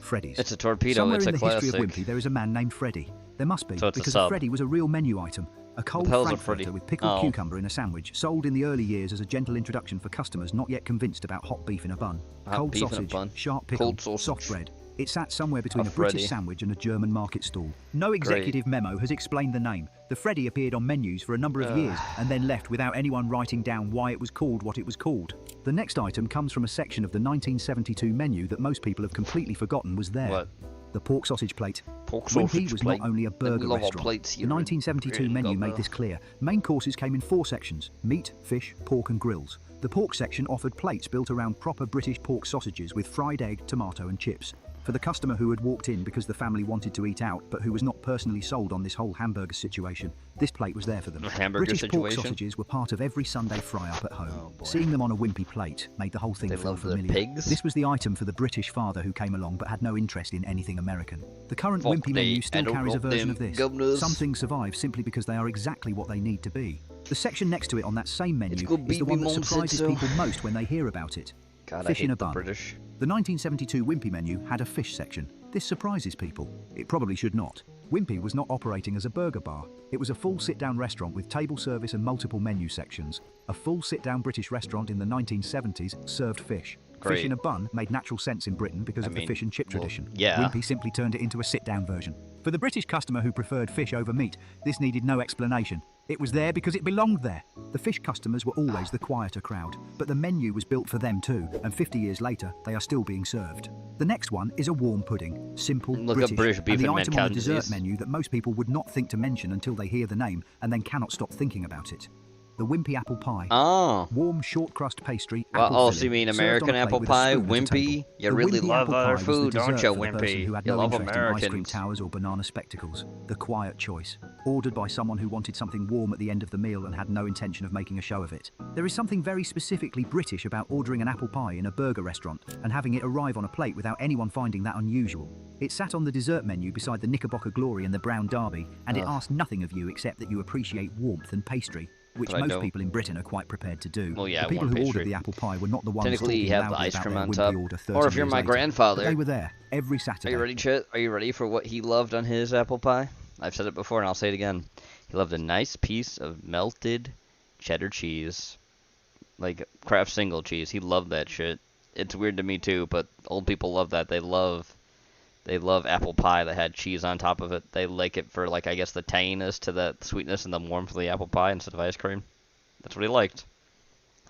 Freddy's. It's a torpedo, Somewhere it's a in the classic. history of Wimpy there is a man named Freddy. There must be, So it's a because sub. a Freddy was a real menu item. A cold What the hell's a Freddy? frankfurter with pickled Oh. cucumber in a sandwich, sold in the early years as a gentle introduction for customers not yet convinced about hot beef in a bun. Hot Cold beef in a sausage, bun. sharp pickle, Cold sausage. soft bread. It sat somewhere between A a British Freddy. sandwich and a German market stall. No executive memo has explained the name. The Freddy appeared on menus for a number of years and then left without anyone writing down why it was called what it was called. The next item comes from a section of the 1972 menu that most people have completely forgotten was there. What? The pork sausage plate. Pork Wimpy sausage was plate. not only a burger love our restaurant. plates The here. 1972 Really menu love made that. this clear. Main courses came in 4 sections: meat, fish, pork and grills. The pork section offered plates built around proper British pork sausages with fried egg, tomato and chips. For the customer who had walked in because the family wanted to eat out but who was not personally sold on this whole hamburger situation, this plate was there for them. Hamburger British situation? pork sausages were part of every Sunday fry-up at home. Seeing them on a Wimpy plate made the whole thing They feel love the familiar. pigs? This was the item for the British father who came along but had no interest in anything American. The current Fuck Wimpy they, menu I still don't carries a want version them of this. governors. Some things survive simply because they are exactly what they need to be. The section next to it on that same menu It's good is the BB one that Mom said surprises so. people most when they hear about it. God, Fish I hate in a the bun. British. The 1972 Wimpy menu had a fish section. This surprises people. It probably should not. Wimpy was not operating as a burger bar. It was a full sit-down restaurant with table service and multiple menu sections. A full sit-down British restaurant in the 1970s served fish. Great. Fish in a bun made natural sense in Britain because of the fish and chip tradition. yeah. Wimpy simply turned it into a sit-down version. For the British customer who preferred fish over meat, this needed no explanation. It was there because it belonged there. The fish customers were always the quieter crowd, but the menu was built for them too, and 50 years later, they are still being served. The next one is a warm pudding, simple, Look up British beef and the and item on the dessert Cantonese. menu that most people would not think to mention until they hear the name, and then cannot stop thinking about it. The Wimpy apple pie. Oh. Warm short crust pastry. Well, apple also, you filling, mean served on a American plate apple with a pie? spoon at a Wimpy? table. You The really Wimpy love apple our pie was the food, don't dessert you, for the person Wimpy? who had You no love interest in ice cream Americans. towers or banana spectacles. The quiet choice. Ordered by someone who wanted something warm at the end of the meal and had no intention of making a show of it. There is something very specifically British about ordering an apple pie in a burger restaurant and having it arrive on a plate without anyone finding that unusual. It sat on the dessert menu beside the Knickerbocker Glory and the Brown Derby, and it asked nothing of you except that you appreciate warmth and pastry, which But I most don't. people in Britain are quite prepared to do. Well, yeah, the people warm who pastry. ordered the apple pie were not the ones Technically, you talking have the loudly ice about cream their on Wimpy top. order 30 Or if you're years my later. grandfather. But they were there every Are Saturday. you ready, Chet? Are you ready for what he loved on his apple pie? I've said it before and I'll say it again. He loved a nice piece of melted cheddar cheese. Like Kraft single cheese. He loved that shit. It's weird to me too, but old people love that. They love apple pie that had cheese on top of it. They like it for, like, I guess the tanginess to the sweetness and the warmth of the apple pie instead of ice cream. That's what he liked.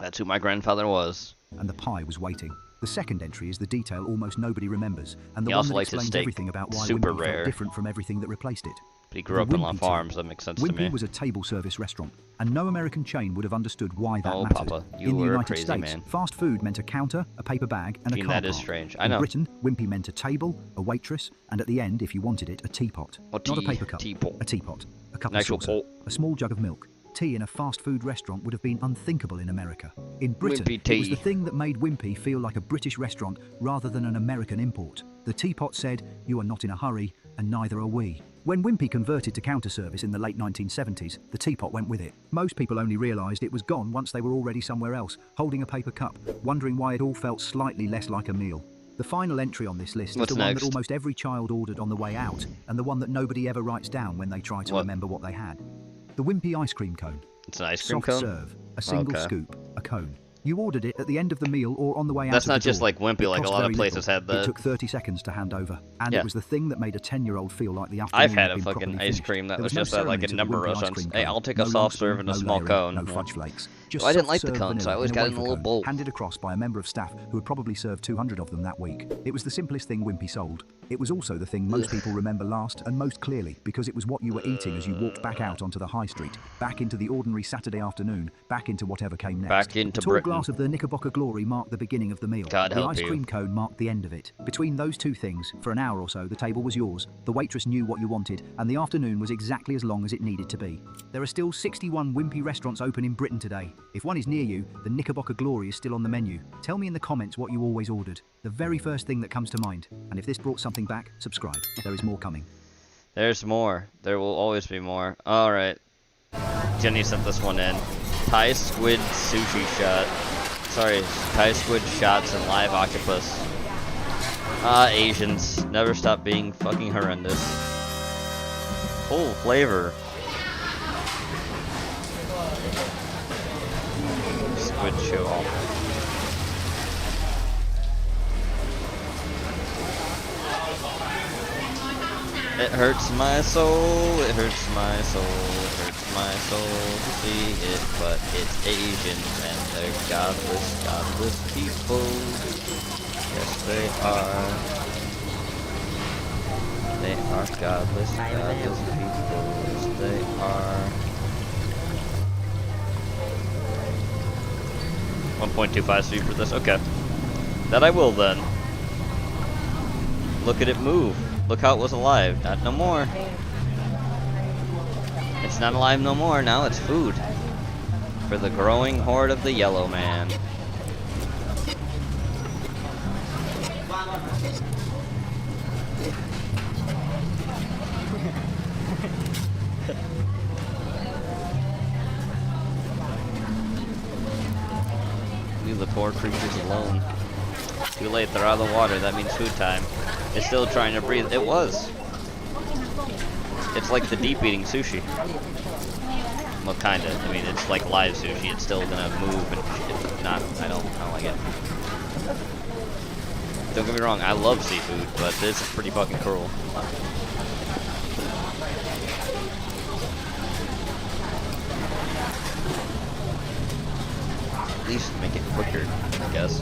That's who my grandfather was. And the pie was waiting. The second entry is the detail almost nobody remembers, and the He one also that liked his explains steak everything about why super Wimpy rare. felt different from everything that replaced it. But he grew The up in Wimpy La tea. Farms. That makes sense to me. Wimpy was a table service restaurant, and no American chain would have understood why that Oh, mattered. Papa, you in the were a United crazy States, man. fast food meant a counter, a paper bag, and a car That is park. strange. I In know. Britain, Wimpy meant a table, a waitress, and at the end, if you wanted it, a teapot. Not a paper cup. Teapot. A teapot. A cup An of actual saucer. pot. A small jug of milk. Tea in a fast food restaurant would have been unthinkable in America. In Britain, Wimpy it was tea. the thing that made Wimpy feel like a British restaurant rather than an American import. The teapot said, "You are not in a hurry, and neither are we." When Wimpy converted to counter service in the late 1970s, the teapot went with it. Most people only realised it was gone once they were already somewhere else, holding a paper cup, wondering why it all felt slightly less like a meal. The final entry on this list What's is the one next? that almost every child ordered on the way out, and the one that nobody ever writes down when they try to remember what they had. The Wimpy ice cream cone. It's an ice cream Soft cone? serve, a single Okay. scoop, a cone. You ordered it at the end of the meal or on the way out That's of the not just door. like Wimpy, It like a cost lot of very places little. had that. It took 30 seconds to hand over, and Yeah. it was the thing that made a 10-year-old feel like the afternoon I've had a been fucking properly ice finished. cream that There was no just at like ceremony a to the number of Wimpy ice restaurants. cream Hey, cone. I'll take No a soft long serve spoon, and a no small layering, cone. no Yeah. fudge flakes. Just Well, I didn't soft like the serve cone, so I vanilla always in a got it in a wafer little cone, bowl. handed across by a member of staff who had probably served 200 of them that week. It was the simplest thing Wimpy sold. It was also the thing most people remember last and most clearly because it was what you were eating as you walked back out onto the high street, back into the ordinary Saturday afternoon, back into whatever came next. Back into a tall Britain. glass of the Knickerbocker Glory marked the beginning of the meal. God the help ice you. cream cone marked the end of it. Between those two things, for an hour or so, the table was yours. The waitress knew what you wanted, and the afternoon was exactly as long as it needed to be. There are still 61 wimpy restaurants open in Britain today. If one is near you, the Knickerbocker Glory is still on the menu. Tell me in the comments what you always ordered. The very first thing that comes to mind. And if this brought something back, subscribe. There is more coming. There's more. There will always be more. Alright. Jenny sent this one in. Thai squid sushi shot. Sorry, Thai squid shots and live octopus. Asians. Never stop being fucking horrendous. Full flavor. Squid show. It hurts my soul, it hurts my soul, it hurts my soul to see it, but it's Asians and they're godless, godless people. Yes, they are. They are godless, godless people. Yes, they are. 1.25 speed for this? Okay. That I will then. Look at it move. Look how it was alive. Not no more. It's not alive no more. Now it's food. For the growing horde of the yellow man. Leave the poor creatures alone. Too late, they're out of the water. That means food time. It's still trying to breathe. It was. It's like the deep eating sushi. Well, kinda. I mean, it's like live sushi. It's still gonna move and it's not. I don't like it. Don't get me wrong. I love seafood, but this is pretty fucking cruel. At least make it quicker, I guess.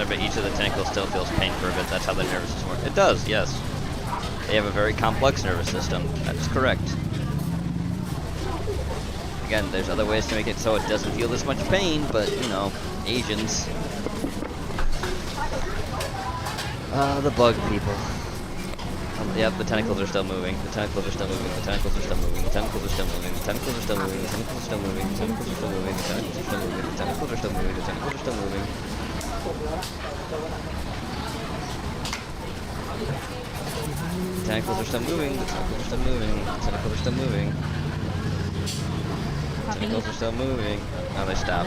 But each of the tentacles still feels pain for a bit. That's how the nervous system works. It does, yes. They have a very complex nervous system. That is correct. Again, there's other ways to make it so it doesn't feel this much pain, but, you know, Asians. The bug people. Yep, the tentacles are still moving. The tentacles are still moving. The tentacles are still moving. The tentacles are still moving. The tentacles are still moving. The tentacles are still moving. The tentacles are still moving. The tentacles are still moving. The tentacles are still moving. The tentacles are still moving. The tentacles are still moving. The tentacles are still moving. The tentacles are still moving. The tentacles are still moving. Now they stop.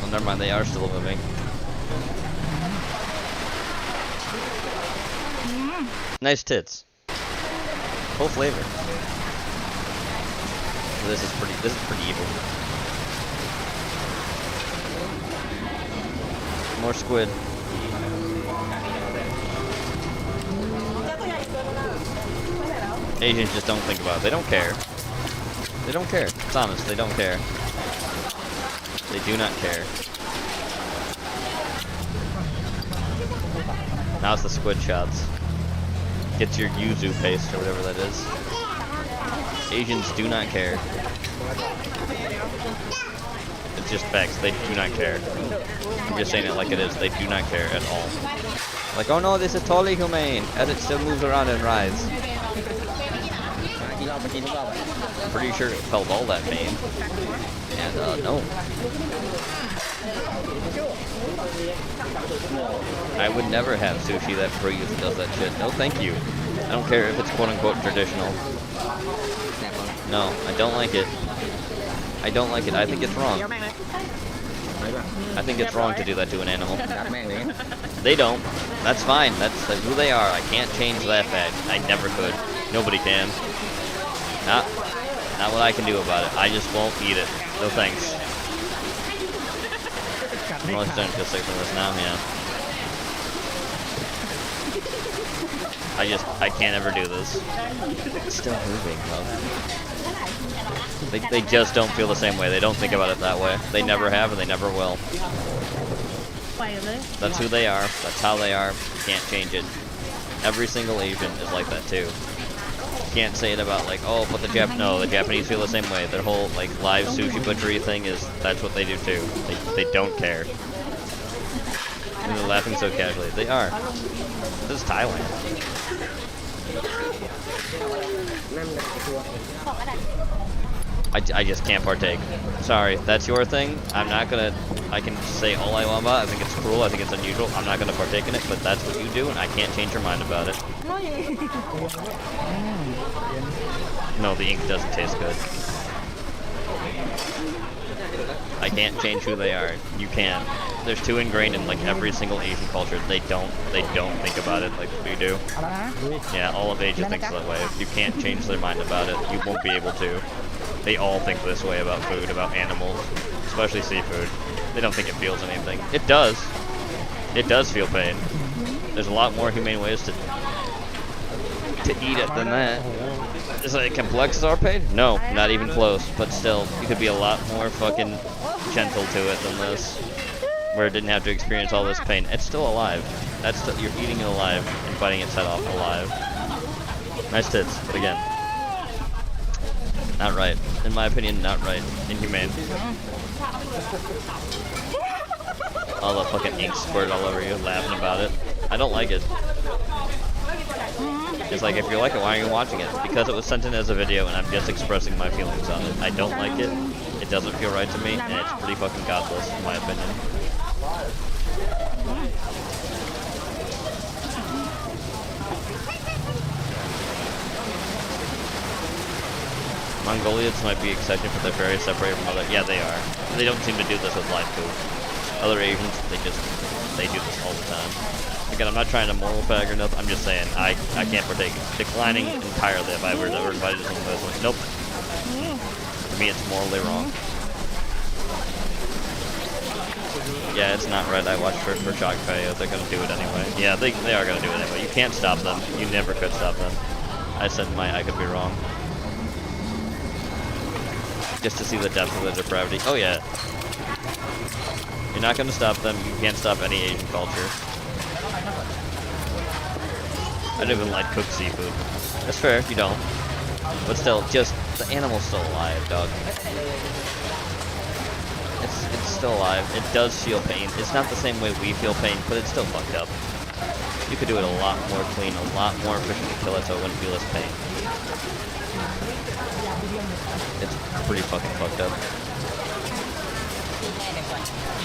Well, never mind. They are still moving. Nice tits. Full flavor. This is pretty evil. More squid. Asians just don't think about it. They don't care. They don't care. It's honest. They don't care. They do not care. Now it's the squid shots. Gets your yuzu paste or whatever that is. Asians do not care. It's just facts. They do not care. I'm just saying it like it is. They do not care at all. Like, oh no, this is totally humane, as it still moves around and writhes. I'm pretty sure it felt all that pain. And, no. I would never have sushi that breathes and does that shit. No, thank you. I don't care if it's quote-unquote traditional. No, I don't like it. I don't like it. I think it's wrong. I think it's wrong to do that to an animal. They don't. That's fine. That's who they are. I can't change that fact. I never could. Nobody can. Not what I can do about it. I just won't eat it. No thanks. I'm really starting to feel sick from this now, yeah. I can't ever do this. It's still moving, though. They just don't feel the same way. They don't think about it that way. They never have, and they never will. That's who they are. That's how they are. You can't change it. Every single Asian is like that too. You can't say it about like, oh, but the Japanese feel the same way. Their whole like live sushi butchery thing that's what they do too. They don't care. And they're laughing so casually. They are. This is Thailand. I just can't partake. Sorry, that's your thing. I'm not gonna. I can say all I want about it. I think it's cruel. I think it's unusual. I'm not gonna partake in it, but that's what you do, and I can't change your mind about it. No, the ink doesn't taste good. I can't change who they are. You can. There's too ingrained in like every single Asian culture. They don't think about it like we do. Yeah, all of Asia thinks that way. You can't change their mind about it. You won't be able to. They all think this way about food, about animals, especially seafood. They don't think it feels anything. It does. It does feel pain. There's a lot more humane ways to eat it than that. Is it complex as our pain? No, not even close. But still, you could be a lot more fucking gentle to it than this, where it didn't have to experience all this pain. It's still alive. That's still, you're eating it alive and biting its head off alive. Nice tits, but again, not right. In my opinion, not right. Inhumane. All the fucking ink squirted all over you, laughing about it. I don't like it. It's like, if you like it, why are you watching it? Because it was sent in as a video and I'm just expressing my feelings on it. I don't like it. It doesn't feel right to me, and it's pretty fucking godless, in my opinion. Mongolians might be exception, but they're very separated from other. Yeah, they are. They don't seem to do this with live food. Other Asians, they do this all the time. Again, I'm not trying to moral fag or nothing. I'm just saying I can't partake. Declining entirely if I were ever invited to something like this. Nope. For me, it's morally wrong. Yeah, it's not right. I watched for Shock Value. They're gonna do it anyway. Yeah, they are gonna do it anyway. You can't stop them. You never could stop them. I said I could be wrong. Just to see the depth of the depravity. Oh yeah. You're not gonna stop them. You can't stop any Asian culture. I don't even like cooked seafood. That's fair, you don't. But still, just the animal's still alive, dog. It's still alive. It does feel pain. It's not the same way we feel pain, but it's still fucked up. You could do it a lot more clean, a lot more efficient to kill it so it wouldn't feel as pain. It's pretty fucking fucked up.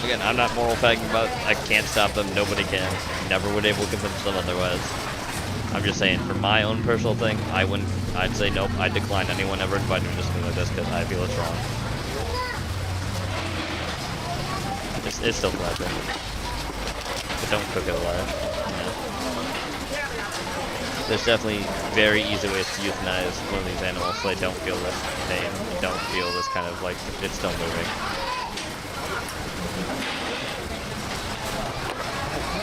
Again, I'm not moral fagging about it. I can't stop them. Nobody can. Never would able to convince them otherwise. I'm just saying, for my own personal thing, I'd say nope. I'd decline anyone ever inviting me to something like this because I feel it's wrong. It's still pleasure. But don't cook it alive. Yeah. There's definitely very easy ways to euthanize one of these animals so they don't feel this pain. Don't feel this kind of like it's still moving.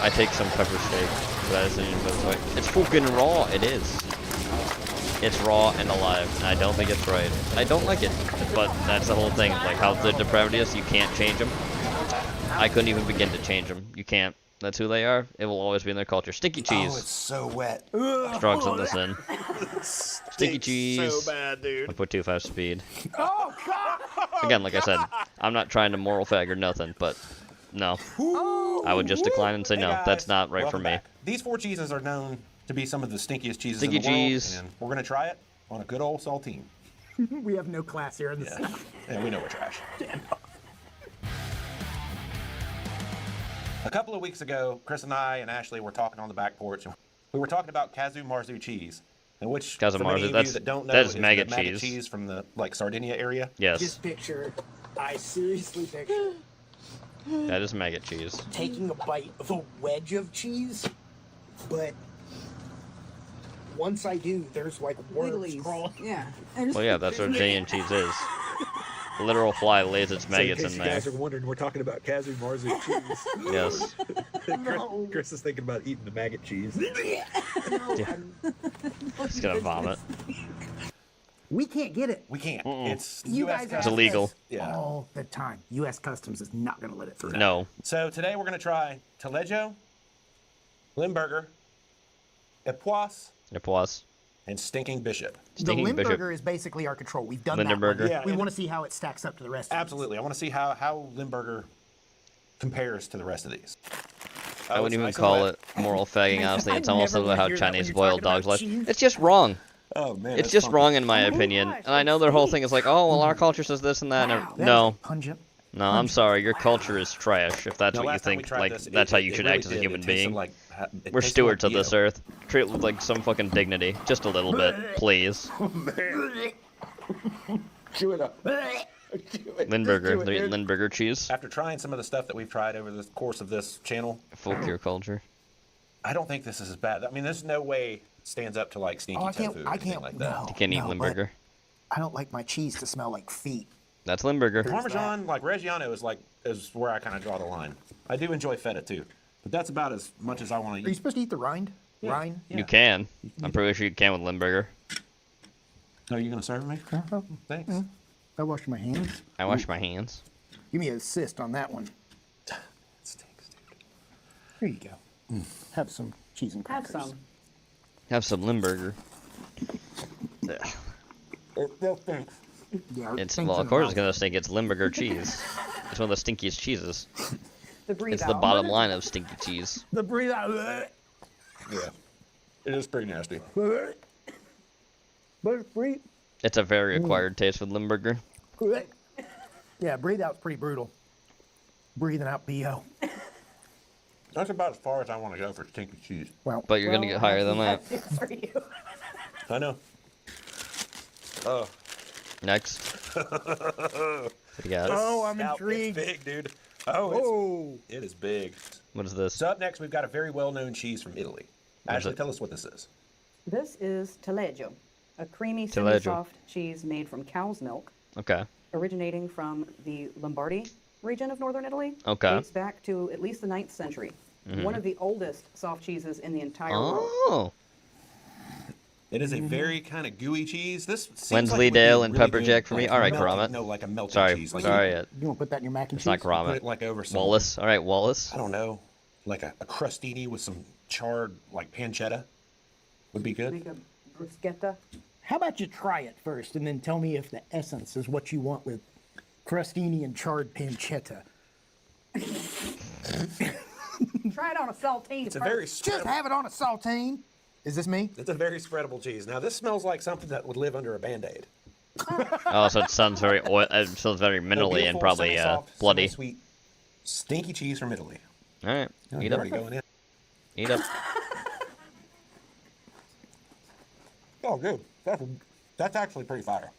I take some pepper steak. That is it's fucking raw. It is. It's raw and alive, and I don't think it's right. I don't like it, but that's the whole thing. Like how the depravity is, you can't change them. I couldn't even begin to change them. You can't. That's who they are. It will always be in their culture. Sticky cheese. Oh, it's so wet. Strong on this in. Sticky cheese. So bad, dude. I put 2.5 speed. Oh God! Again, like I said, I'm not trying to moral fag or nothing, but no. I would just decline and say no. That's not right for me. Back. These 4 cheeses are known to be some of the stinkiest cheeses Stinky in the world, cheese. and we're gonna try it on a good old saltine. We have no class here in the South. Yeah, we know we're trash. A couple of weeks ago, Chris and I and Ashley were talking on the back porch. We were talking about Kazu Marzu cheese, and which for many of you that don't know is maggot the maggot cheese from the Sardinia area. Yes. Just picture, I seriously picture. That is maggot cheese. Taking a bite of a wedge of cheese, but once I do, there's like worms crawling. Yeah. Well, yeah, that's what J and cheese is. literal fly lays its maggots so in you there. guys are wondering, we're talking about Kazu Marzu cheese. Yes. Chris is thinking about eating the maggot cheese. He's gonna vomit. We can't get it. We can't. It's You U.S. guys It's illegal. Yeah. All the time. U.S. Customs is not going to let it through. No. So today we're going to try Taleggio, Limburger, Epoisse, and Stinking Bishop. The Limburger is basically our control. We've done that one. Yeah, we want to see how it stacks up to the rest Absolutely. I want to see how Limburger compares to the rest of these. I wouldn't even call it moral fagging, honestly. It's almost about how Chinese boiled dogs life. It's just wrong. Oh, man. It's just wrong in my opinion. And I know their whole thing is like, oh, well, our culture says this and that. And no. No, I'm sorry. Your culture is trash if that's what you think. Like, that's how you should act as a human being. We're stewards of this earth. Treat it with, like, some fucking dignity. Just a little bit, please. Chew it up. Limburger. They're eating Limburger cheese. After trying some of the stuff that we've tried over the course of this channel. Fuck your culture. I don't think this is as bad. I mean, there's no way stands up to like stinky tofu or anything like that. You can't eat Limburger. I don't like my cheese to smell like feet. That's Limburger. Parmesan, like Reggiano, is where I kind of draw the line. I do enjoy feta too, but that's about as much as I want to eat. Are you supposed to eat the rind? Yeah. Rind? You can. I'm pretty sure you can with Limburger. Are you gonna serve me? Thanks. I washed my hands. I wash my hands. Give me an assist on that one. It stinks, dude. Here you go. Have some cheese and crackers. Have some. Have some Limburger. It still stinks. Yeah, It's, well, of course it's gonna stink. It's Limburger cheese. It's one of the stinkiest cheeses. It's the bottom line of stinky cheese. The breathe out. Yeah. It is pretty nasty. But breathe. It's a very acquired taste with Limburger. Yeah, breathe out's pretty brutal. Breathing out BO. That's about as far as I want to go for stinky cheese. Well, but you're gonna get higher than that. For you. I know. Oh. Next. What do you got? Oh, I'm intrigued. It's big, dude. Oh, it is big. What is this? So up next, we've got a very well-known cheese from Italy. Ashley, tell us what this is. This is Taleggio, a creamy, Taleggio. semi-soft cheese made from cow's milk. Okay. Originating from the Lombardy region of northern Italy. Okay. Dates back to at least the 9th century. Mhm. One of the oldest soft cheeses in the entire world. Oh. It is a very kind of gooey cheese. This seems Wensleydale like and really Pepper good, Jack for me. like All right, melting- Gromit. No, like a melted Sorry, cheese. Like sorry. You want to put that in your mac and It's cheese? not Gromit. Put it like over some. Wallace. All right, Wallace. I don't know, like a crostini with some charred like pancetta would be good. Make a bruschetta. How about you try it first and then tell me if the essence is what you want with crostini and charred pancetta. Try it on a saltine. It's a very Just have it on a saltine. Is this me? It's a very spreadable cheese. Now this smells like something that would live under a Band-Aid. Oh, so it sounds very oil. It sounds very minerally and probably bloody. Sweet, stinky cheese from Italy. All right, Oh, eat you're up. already going in. Eat up. Oh, good. That's actually pretty fire.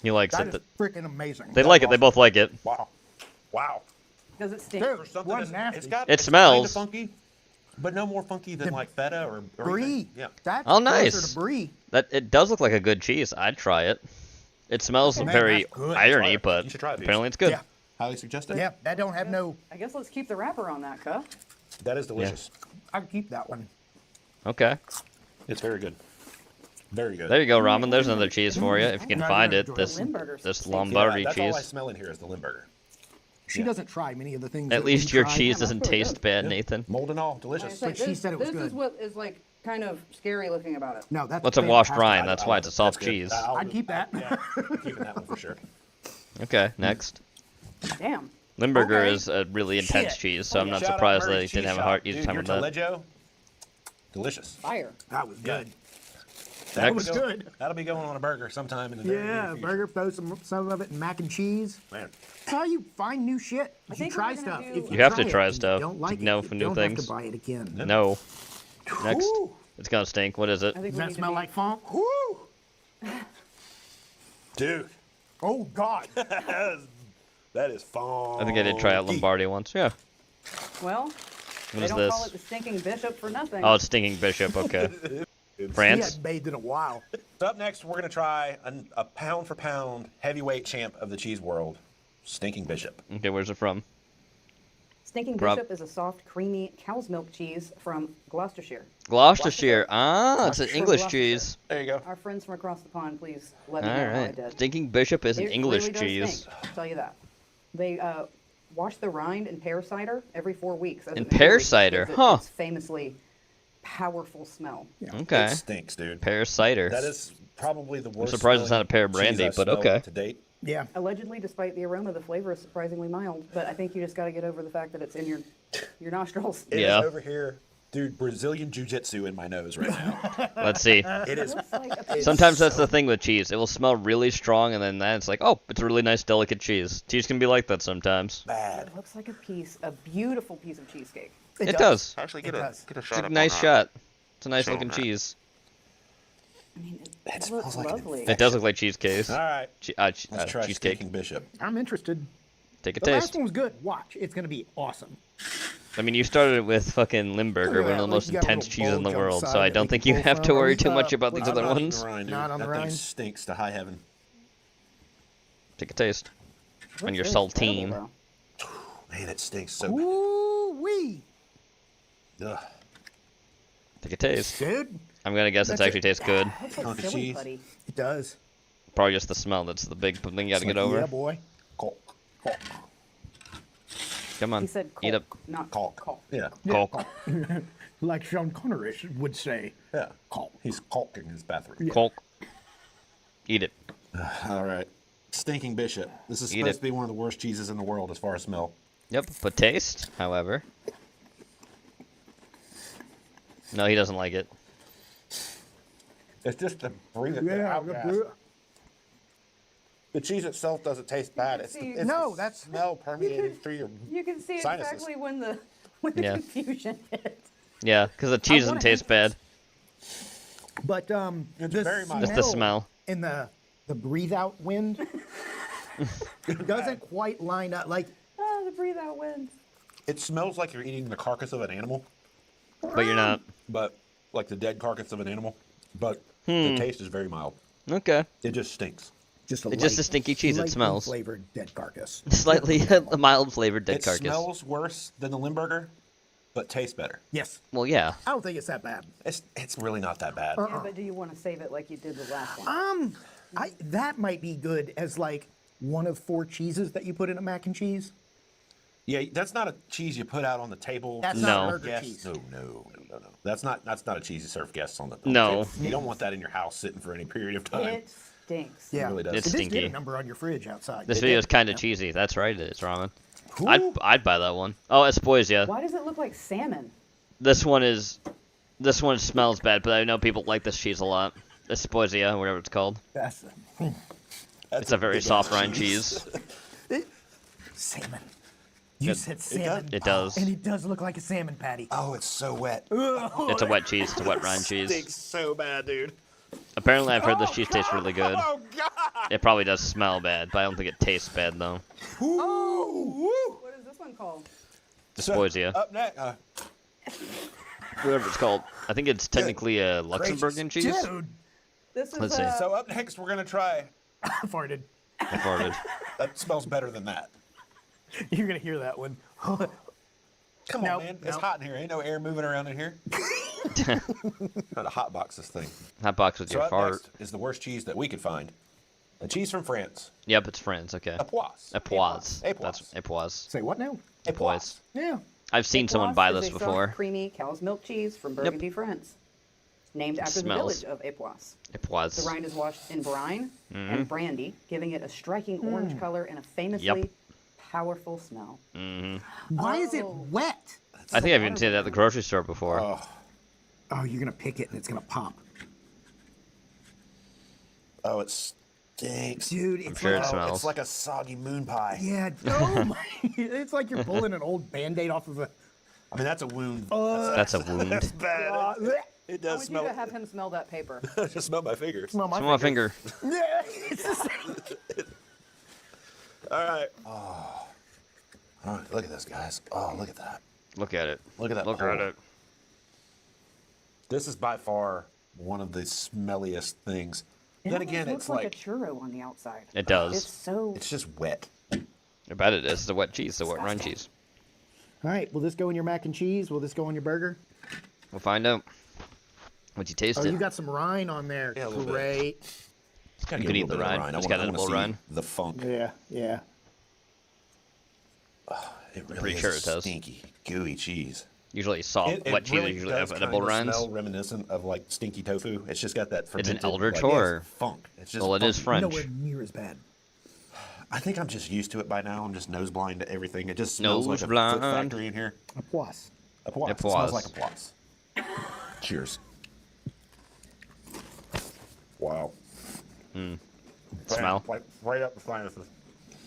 He likes That it. is freaking amazing. They like it. They both like it. Wow. Wow. Does it stink? Dude, one nasty. It's got, It it's smells. Kind of funky, but no more funky than like feta or Brie. anything. Yeah. That's Oh, closer nice. to brie. That it does look like a good cheese. I'd try it. It smells Man, very that's good. irony, Try it. but You should try it, apparently it's good. Yeah. Highly suggested. Yeah, that don't have no. I guess let's keep the wrapper on that, cuh. That is delicious. I'd keep that one. Okay. It's very good. Very good. There you go, ramen. There's another cheese for you if you can I'm find gonna it. enjoy This Limburger this steak. Lombardy That's all I cheese. smell in here is the Limburger. She doesn't try many of the things. At that least we your try. cheese doesn't taste bad, Yeah. Nathan. Mold and all, delicious. But she said it was This is good. what is like kind of scary looking about it. No, that's. What's a washed fantastic. rind? That's why it's a soft That's good. cheese. I'd keep that. Yeah, I'm keeping that one for sure. Okay, next. Damn. Limburger Okay. is a really intense Shit. cheese, so I'm not Shout out surprised Murray that they Cheese didn't have a Shop. hard easy Dude, time your with that. Taleggio, delicious. Fire. That was good. That'll Next. be go- good. That'll be going on a burger sometime in the very Yeah, near future. burger. Throw some of it in mac and cheese. Man. That's how you find new shit. I You think try what we're gonna stuff. do- If You have to it try and you stuff don't to like know it, for you new don't things. have to buy it again. No. Next. Ooh. It's gonna stink. What is it? I think Does we that need to smell be- like funk? Woo! Dude, Oh God. that is fun. I think I did try out Lombardi once. Yeah. Well, What they is don't this? call it the stinking bishop for nothing. Oh, it's Stinking Bishop. Okay. France? He hadn't bathed in a while. So up next, we're going to try a pound-for-pound heavyweight champ of the cheese world, Stinking Bishop. Okay, where's it from? Stinking Bishop is a soft, creamy cow's milk cheese from Gloucestershire. Gloucestershire. Ah, it's an English cheese. There you go. Our friends from across the pond, please let me All know how I right. did. Stinking Bishop is an It English really does cheese. stink, I'll tell you that. They wash the rind in pear cider every 4 weeks. In pear cider, huh? It's famously powerful smell. Okay. It stinks, dude. Pear cider. That is probably the worst. I'm surprised it's not a pear brandy, cheese I've but smelled okay. To date. Yeah. Allegedly, despite the aroma, the flavor is surprisingly mild. But I think you just got to get over the fact that it's in your nostrils. It is over here, dude. Brazilian jiu-jitsu in my nose right now. Let's see. It is. Sometimes that's the thing with cheese. It will smell really strong, and then it's like, oh, it's a really nice, delicate cheese. Cheese can be like that sometimes. It looks like a beautiful piece of cheesecake. It does. Actually, get It's a shot. a nice shot. It's a nice looking cheese. I mean, it looks lovely. It does look like cheesecake. All right. Let's try cheesecake. Stinking Bishop. I'm interested. Take a the taste. last one was good. Watch. It's going to be awesome. I mean, you started with fucking Limburger, one of the most intense cheeses in the world, so I don't think you have to worry too much about these other ones. Not on the That thing rind. stinks to high heaven. Take a taste. On your saltine. Man, it stinks so bad. Ooh-wee. Ugh. Take a taste. Dude. I'm gonna guess it actually tastes good. Looks like Hunk of silly cheese. putty. It does. Probably just the smell that's the big thing you gotta get over. Yeah, boy. Come on, He said eat up. not caulk. Yeah. Caulk. Like Sean Connery would say. Yeah. Caulk. He's caulking his bathroom. Yeah. Caulk. Eat it. All right. Stinking Bishop. This is supposed to be one of the worst cheeses in the world as far as smell. Yep, but taste, however. No, he doesn't like it. It's just the breathe it out gas. The cheese itself doesn't taste bad. It's see- the No, that's smell permeating through your You can see sinuses. exactly when the Yeah. confusion hit. Yeah, because the cheese doesn't wanna taste bad. But It's the very mild. It's the smell. and the breathe out wind doesn't quite line up. Like Oh, the breathe out wins. It smells like you're eating the carcass of an animal, But you're not. but like the dead carcass of an animal. But the taste is very mild. Okay. It just stinks. just a It's just a stinky cheese. It lightly smells. flavored dead carcass. Slightly mild flavored dead It carcass. smells worse than the Limburger, but tastes better. Yes. Well, yeah. I don't think it's that bad. It's really not that bad. Yeah, but do you want to save it like you did the last one? That might be good as like one of 4 cheeses that you put in a mac and cheese. Yeah, that's not a cheese you put out on the table. That's No. not burger Guests. cheese. No. That's not a cheese you serve guests on the No. table. You don't want that in your house sitting for any period of time. It stinks. Yeah, It really does. It's It does get stinky. a number on your fridge outside. This video is kind of cheesy. That's right, it is, Ramen. I'd buy that one. Oh, Espoisia. Why does it look like salmon? This one smells bad, but I know people like this cheese a lot. Espoisia, whatever it's called. That's It's a very soft rind cheese. salmon. You said salmon. It does. And it does look like a salmon patty. Oh, it's so wet. It's a wet cheese. It's a wet rind cheese. Stinks so bad, dude. Apparently, I've heard this cheese tastes really good. Oh God! It probably does smell bad, but I don't think it tastes bad though. What is this one called? Espoisia, Up next, whatever it's called. I think it's technically a Luxembourgian cheese. Dude, This is Let's see. so up next we're gonna try. I farted. I farted. That smells better than that. You're gonna hear that one. Come Nope, on, man. It's nope. hot in here. Ain't no air moving around in here. Got to hot box this thing. Hot box with So your up fart. next is the worst cheese that we could find. A cheese from France. Yep, it's France. Okay. Epoisse. Epoisse. Epoisse. That's Epoisse. Say what now? Epoisse. Yeah. I've seen someone Epoisse buy is this a soft, before. creamy cow's milk cheese from Burgundy, France. Named after the Smells. village of Epoisse. Epoisse. The rind is washed in brine Mm-hmm. and brandy, giving it a striking orange color and a famously powerful smell. Why is it Oh. wet? I think I've even seen it at the grocery store before. Oh, you're gonna pick it and it's gonna pop. Oh, it stinks. Dude, I'm it's sure like, it smells. It's like a soggy moon pie. yeah. Oh my! It's like you're pulling an old Band-Aid off of a. I mean, that's a wound. That's a wound. That's bad. It I does want smell. you to have him smell that paper. I just smell my fingers. Smell Smell my finger. Yeah, it's the same. All right. Oh. All right. Look at this, guys. Oh, look at that. Look at it. Look at that. Look hole. at it. This is by far one of the smelliest things. It Then almost again, looks it's like like a churro on the outside. It does. It's so. it's just wet. I bet it is. It's the wet cheese, the wet run cheese. All right, will this go in your mac and cheese? Will this go on your burger? We'll find out. Once you taste Oh, it. you got some rind on there. Yeah, a little bit. Great. You can eat the rind. It's got edible rind. The funk. Yeah, yeah. It really Pretty is sure it does. stinky, gooey cheese. Usually soft, wet cheese really usually does have edible kind of rinds. smell reminiscent of like stinky tofu. It's just got that It's fermented. an elder like, chore. it's funk. It's just Well, it is funky. French. Nowhere near as bad. I think I'm just used to it by now. I'm just nose blind to everything. It just smells Nose like a blind. foot factory in here. A plus. A plus. A It smells plus. like a plus. Cheers. Wow. Smell. Like right up the sinuses.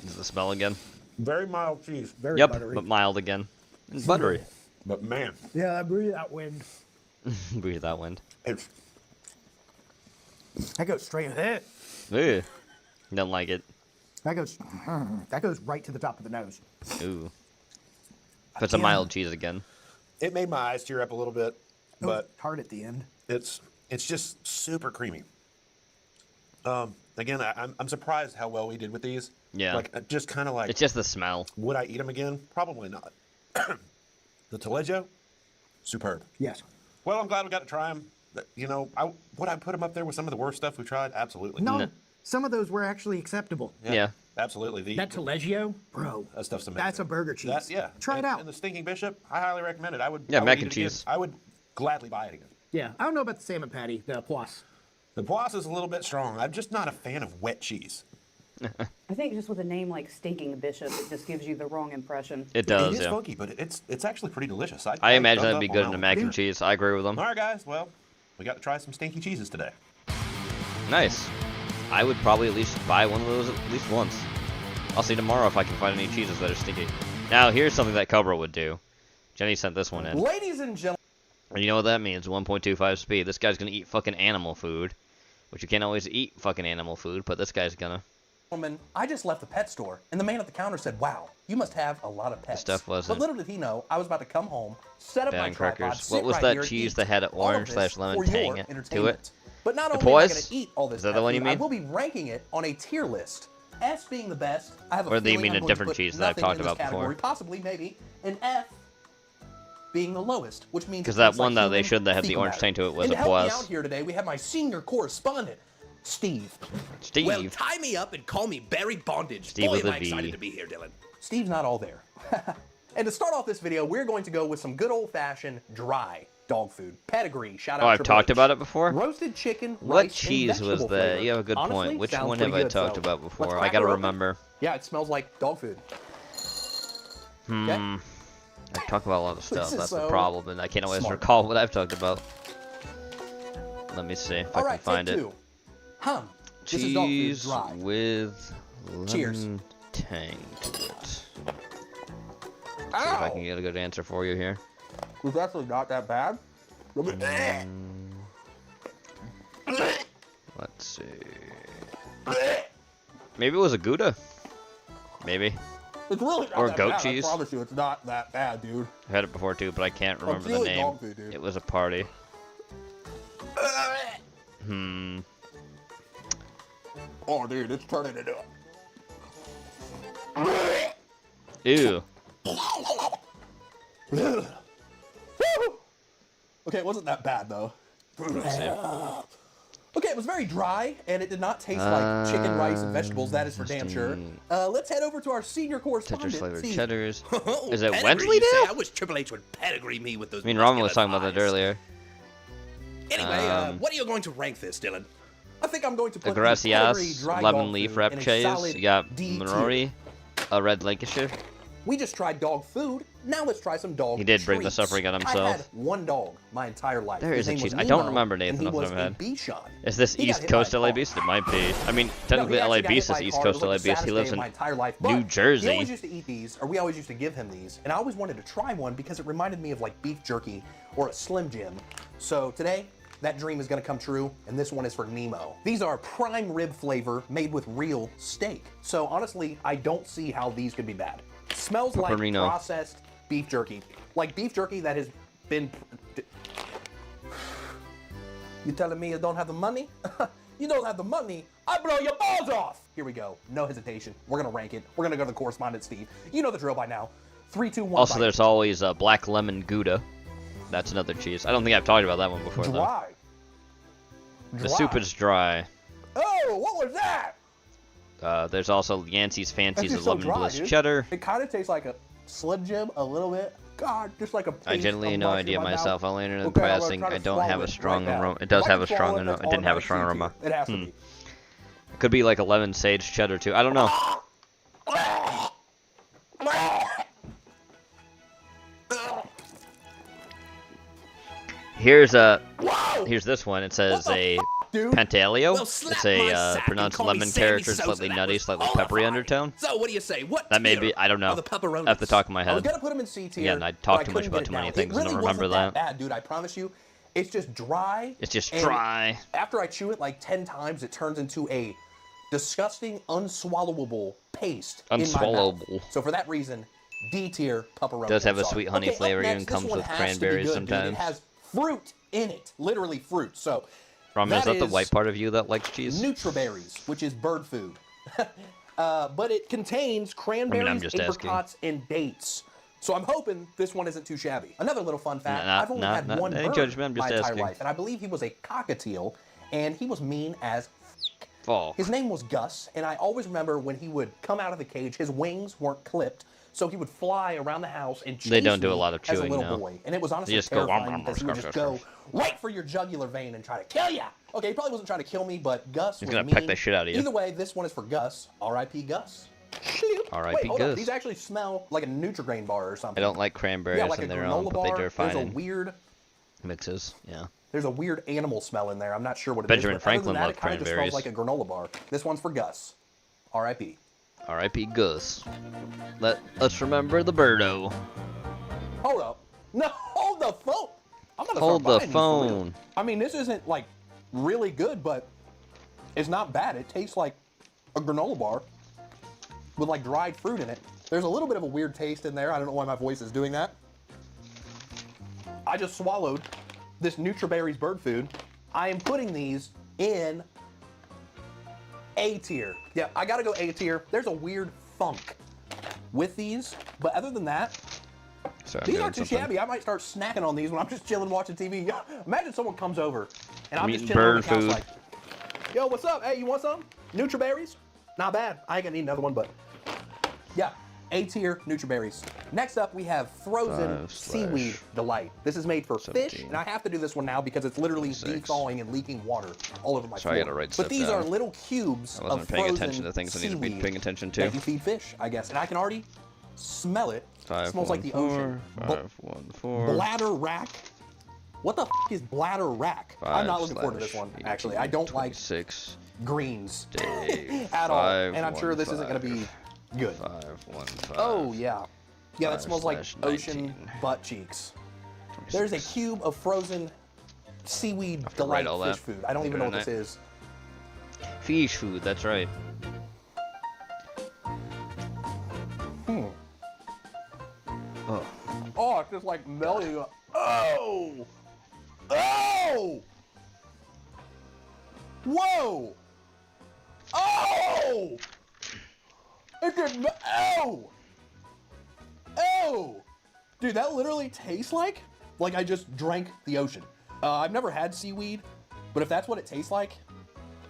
Is the smell again? Very mild cheese. Very Yep, buttery. but mild again. And buttery. But man, Yeah, I breathe that wind. Breathe that wind. it's That goes straight ahead. Ew. Don't like it. That goes right to the top of the nose. Ooh. If it's a mild cheese again. it made my eyes tear up a little bit, but Hard at the end. it's just super creamy. Again, I'm surprised how well we did with these. Yeah. Like just kind of like. It's just the smell. Would I eat them again? Probably not. The Taleggio, superb. Yes. Well, I'm glad we got to try them. You know, would I put them up there with some of the worst stuff we've tried? Absolutely. No, some of those were actually acceptable. Yeah. Absolutely. That Taleggio, bro. That stuff's amazing. That's a burger cheese. Yeah. Try it out. And the Stinking Bishop, I highly recommend it. I would. Yeah, I would mac eat and it again. cheese. I would gladly buy it again. Yeah, I don't know about the salmon patty, the poisse. The poisse is a little bit strong. I'm just not a fan of wet cheese. I think just with a name like Stinking Bishop, it just gives you the wrong impression. It does, It is yeah. funky, but it's actually pretty delicious. I imagine that'd be thumbs good up in a on mac that and one. cheese. I agree with them. All right, guys. Well, we got to try some stinky cheeses today. Nice. I would probably at least buy one of those at least once. I'll see tomorrow if I can find any cheeses that are stinky. Now, here's something that Cobra would do. Jenny sent this one in. Ladies and gentlemen. And you know what that means? 1.25 speed. This guy's gonna eat fucking animal food. Which you can't always eat fucking animal food, but this guy's gonna. I just left the pet store, and the man at the counter said, "Wow, you must have a lot of pets." stuff wasn't But little did he know, I was about to come home, set up my Band tripod, crackers. sit What was right that here and cheese eat that had an all of orange this / lemon for your tang to it? entertainment. But not The only am I poise? going to eat all this Is that pet the one you food, I mean? will be ranking it on a tier list. S being the best. I have a Or do you feeling mean I'm a going to different put cheese that I've nothing talked in this about before? category, possibly, maybe. And F being the lowest, which means Because it that tastes one like that they human showed that had the fecal orange matter. tang to it was And a to help me plus. out here today, we have my senior correspondent, Steve. Steve. Well, tie me up and call me Barry Bondage. Steve Boy, with am a I V. excited to be here, Dylan. Steve's not all there. And to start off this video, we're going to go with some good old-fashioned dry dog food. Pedigree, shout out Oh, I've Triple talked H. about it before? Roasted chicken, What rice, cheese and was vegetable that? flavor. You have a good Honestly, point. Which sounds one have pretty I good, talked so about let's before? I crack gotta her open. remember. Yeah, it smells like dog food. I talk about a lot of stuff. This is That's the so problem, and I can't always smart. recall what I've talked about. Let me see if I All can right, find take it. two. This is dog food Cheese dry. with Cheers. lemon tang to it. See if I can get a good answer for you here. It's actually not that bad. Let's see. Maybe it was a Gouda. Maybe. It's really not Or that goat bad. cheese. I promise you, it's not that bad, dude. I've had it before too, but I can't remember the really name. dog food, dude. It was a party. Oh, dude, it's turning it up. Ew. Okay, it wasn't that bad though. Let's see. Okay, it was very dry, and it did not taste like chicken, rice, and vegetables. That is for damn sure. Let's head over to our senior correspondent. Tetris flavored Steve. cheddars. Oh, Is it pedigree, Wensley you say? now? I wish Triple H would pedigree me with those. I mean, Ramen was muscular talking about that thighs. earlier. Anyway, what are you going to rank this, Dylan? I think I'm going to The put the pedigree Gracias, dry lemon dog leaf food wrap in a cheese. solid You got D tier. Minori, a red Lancashire. We just tried dog food. Now let's try some dog He did bring this treats. up on I himself. had one dog my entire life. There His is a name was cheese. I don't Nemo, remember and Nathan he off the was top of my a head. Bichon. Is this He got East hit by a Coast LA car. Beast? It might be. I mean, No, technically he LA actually got Beast hit is by a East car. Coast It was LA the Beast. He saddest lives day of in my entire life. New But Jersey. He always used to eat these, or we always used to give him these, and I always wanted to try one because it reminded me of like beef jerky or a Slim Jim. So today, that dream is going to come true, and this one is for Nemo. These are prime rib flavor made with real steak. So honestly, I don't see how these could be bad. Smells like Pepperino. processed beef jerky. Like beef jerky that has been... You telling me you don't have the money? You don't have the money? I blow your balls off! Here we go. No hesitation. We're gonna rank it. We're gonna go to the correspondent, Steve. You know the drill by now. 3, 2, 1. Also, bite. there's always black lemon Gouda. That's another cheese. I don't think I've talked about that one before, Dry. though. The soup is dry. Oh, what was that? There's also Yancey's Fancies of so Lemon dry, Bliss dude. cheddar. It kind of tastes like a Slim Jim a little bit. God, just like a I taste generally of no mush in idea my myself. mouth. I'll enter the Okay, I'm gonna passing. try to I don't swallow have a it strong right now. aroma. It does If I have can a strong swallow aroma. that's It didn't all have a my strong C aroma. tier. It has to be. It could be like a lemon sage cheddar too. I don't know. Here's this one. It says a Pantaleo. It's a pronounced lemon character, slightly nutty, slightly peppery undertone. So what do you say? What That may be, I don't know, off the top of my I was head. gonna put them in C tier. Again, I but talk too much couldn't about get too it many down. things. It I don't really remember wasn't that. bad, dude. I promise you. It's just dry. It's just and dry. After I chew it like 10 times, it turns into a disgusting, unswallowable paste in my mouth. Unswallowable. So for that reason, D tier pepperoni. Does have I'm a sorry. sweet honey Okay, flavor, up even next, this comes one with has to be cranberries good, dude. sometimes. It has fruit in it, literally fruit. So Ramen, is that the is white part of you that likes cheese? Nutriberries, which is bird food. But it contains cranberries, just apricots, and dates. So I'm hoping this one isn't too shabby. Another little fun fact, I've only had one any bird judgment, I'm my just entire asking. life, and I believe he was a cockatiel, and he was mean as Fall. His name was Gus, and I always remember when he would come out of the cage, his wings weren't clipped, so he would fly around the house and chase They don't do me a lot of as a chewing little now. boy. And it was honestly They just go, terrifying because he would just go right for your jugular vein and try to kill ya. Okay, he probably wasn't trying to kill me, but Gus He's was gonna mean. peck the shit out of you. Either way, this one is for Gus. R.I.P. Gus. R.I.P. Wait, hold up. Gus. These actually smell like a Nutri-Grain bar or I something. don't like cranberries Yeah, like in a their own, granola but they bar. are fine There's a in weird mixes. Yeah. There's a weird animal smell in there. I'm not sure what it Benjamin is. But Franklin other than loved that, it kind of just cranberries. smells like a granola bar. This one's for Gus. R.I.P. R.I.P. Gus. Let's remember the birdo. Hold up. No, hold the phone. I'm gonna Hold start the buying these for real. phone. I mean, this isn't like really good, but it's not bad. It tastes like a granola bar with like dried fruit in it. There's a little bit of a weird taste in there. I don't know why my voice is doing that. I just swallowed this Nutriberries bird food. I am putting these in A tier. Yeah, I gotta go A tier. There's a weird funk with these, but other than that, Sorry, these aren't too shabby. I might start snacking on these when I'm just chilling watching TV. Imagine someone comes over and I'm just eating chilling on the bird couch food. like, yo, what's up? Hey, you want some? Nutriberries? Not bad. I ain't gonna need another one, but yeah, A tier Nutriberries. Next up, we have frozen seaweed delight. This is made for fish, and I have to do this one now because it's literally thawing and leaking water all over my So I floor. gotta write But stuff these down. are little cubes I wasn't of paying frozen attention to things I need to be seaweed paying attention to. that you feed fish, I guess, and I can already smell it. It smells like the ocean. 514. Bladder rack. What the f is bladder rack? I'm not looking forward to this one, actually. I don't like greens at all, and I'm sure this isn't going to be good. 515. Oh, yeah. Yeah, that smells like ocean butt cheeks. There's a cube of frozen seaweed delight all fish that. food. I don't even know what this is. Fish food, that's right. Oh, it's just like melting. Oh! Oh! Whoa! Oh! It did. Oh! Oh! Dude, that literally tastes like I just drank the ocean. I've never had seaweed, but if that's what it tastes like,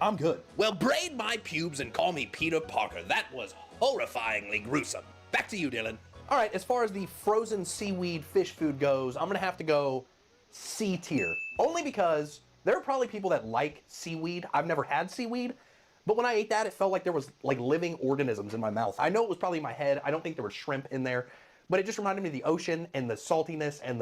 I'm good. Well, braid my pubes and call me Peter Parker. That was horrifyingly gruesome. Back to you, Dylan. All right, as far as the frozen seaweed fish food goes, I'm gonna have to go C tier. Only because there are probably people that like seaweed. I've never had seaweed, but when I ate that, it felt like there was like living organisms in my mouth. I know it was probably my head. I don't think there was shrimp in there, but it just reminded me of the ocean and the saltiness and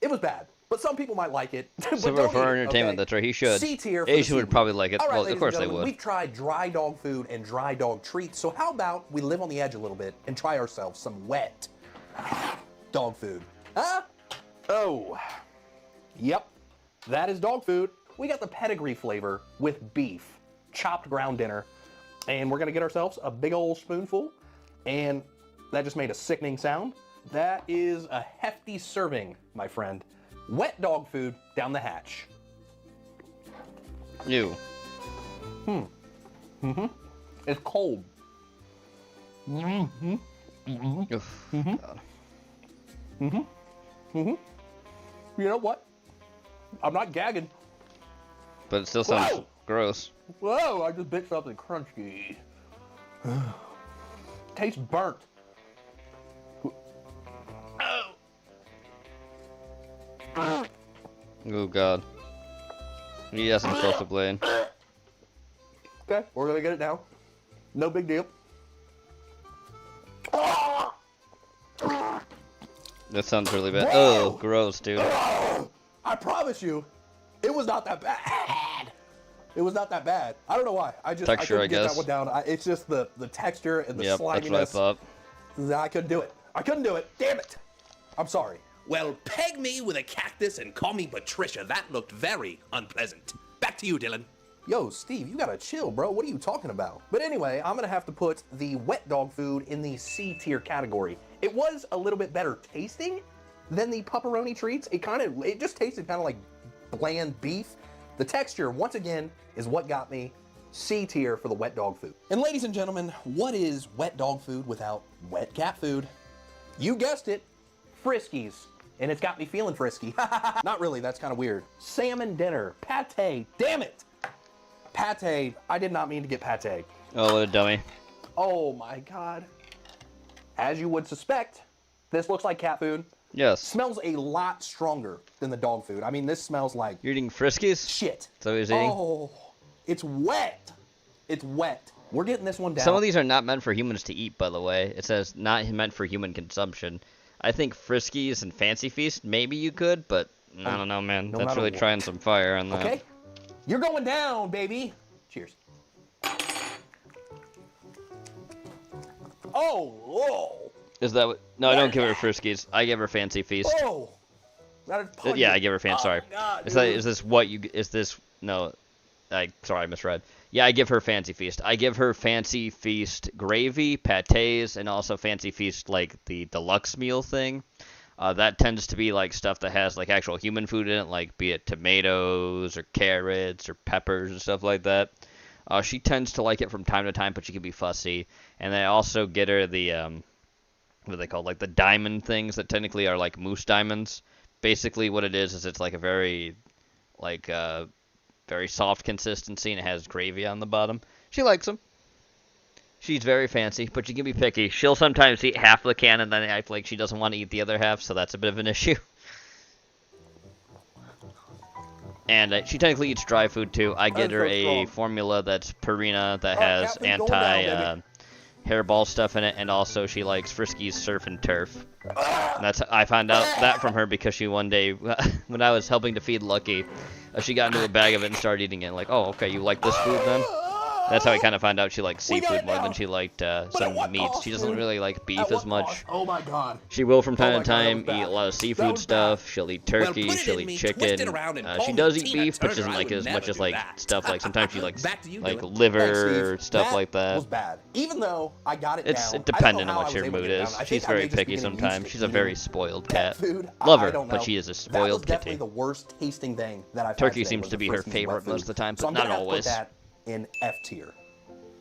it was bad. But some people might like it. So for our entertainment, that's right. He should. C tier. Asian would probably like it. All right, Well, ladies of course and they gentlemen, would. We've tried dry dog food and dry dog treats, so how about we live on the edge a little bit and try ourselves some wet dog food? Huh? Oh. Yep. That is dog food. We got the pedigree flavor with beef, chopped ground dinner, and we're gonna get ourselves a big old spoonful, and that just made a sickening sound. That is a hefty serving, my friend. Wet dog food down the hatch. Ew. It's cold. You know what? I'm not gagging. But it still sounds gross. Whoa, I just bit something crunchy. Tastes burnt. Oh god. He has himself to blame. Okay, we're gonna get it now. No big deal. That sounds really bad. Oh, gross, dude. I promise you, it was not that bad. It was not that bad. I don't know why. Texture, I couldn't I get guess. that one down. It's just the texture and the sliminess. That's what I thought. I couldn't do it. I couldn't do it. Damn it. I'm sorry. Well, peg me with a cactus and call me Patricia. That looked very unpleasant. Back to you, Dylan. Yo, Steve, you gotta chill, bro. What are you talking about? But anyway, I'm gonna have to put the wet dog food in the C tier category. It was a little bit better tasting than the pepperoni treats. It just tasted kind of like bland beef. The texture, once again, is what got me C tier for the wet dog food. And ladies and gentlemen, what is wet dog food without wet cat food? You guessed it, Friskies. And it's got me feeling frisky. Not really, that's kind of weird. Salmon dinner, pate, damn it. Pate, I did not mean to get pate. Oh, what a dummy. Oh my God. As you would suspect, this looks like cat food. Yes. Smells a lot stronger than the dog food. I mean, this smells like... You're eating Friskies? Shit. So he's eating? Oh, it's wet. It's wet. We're getting this one down. Some of these are not meant for humans to eat, by the way. It says not meant for human consumption. I think Friskies and Fancy Feast, maybe you could, but I don't know, man. No That's matter really what. trying some fire on that. Okay. You're going down, baby. Cheers. Oh, whoa. Is that what? No, I don't give her Friskies. I give her Fancy Feast. Oh. That is pungent. Yeah, I give her Fancy. Sorry. God, Is this what you? Is this no? Sorry, I misread. Yeah, I give her Fancy Feast. I give her Fancy Feast gravy, pâtés, and also Fancy Feast like the deluxe meal thing. That tends to be like stuff that has like actual human food in it, like be it tomatoes or carrots or peppers and stuff like that. She tends to like it from time to time, but she can be fussy. And I also get her the what are they called? Like the diamond things that technically are like moose diamonds. Basically, what it is it's like a very very soft consistency, and it has gravy on the bottom. She likes them. She's very fancy, but she can be picky. She'll sometimes eat half the can and then act like she doesn't want to eat the other half, so that's a bit of an issue. And she technically eats dry food too. I get her a formula that's Purina that has anti-hairball stuff in it, and also she likes Friskies Surf and Turf. And I found out that from her because she one day, when I was helping to feed Lucky, she got into a bag of it and started eating it. Like, oh, okay, you like this food then? That's how I kind of found out she liked seafood more than she liked some meats. She doesn't really like beef as much. Oh my God. She will from time to time eat a lot of seafood stuff. She'll eat turkey. She'll eat chicken. She does eat beef, but she doesn't like it as much as like stuff like sometimes she likes like liver, stuff like that. Was bad. Even though I got it down. It's dependent on what your mood is. She's very picky sometimes. She's a very spoiled cat. Love her, but she is a spoiled kitty. Definitely the worst tasting thing that I've had. Turkey seems to be her favorite most of the time, but not always. In F tier.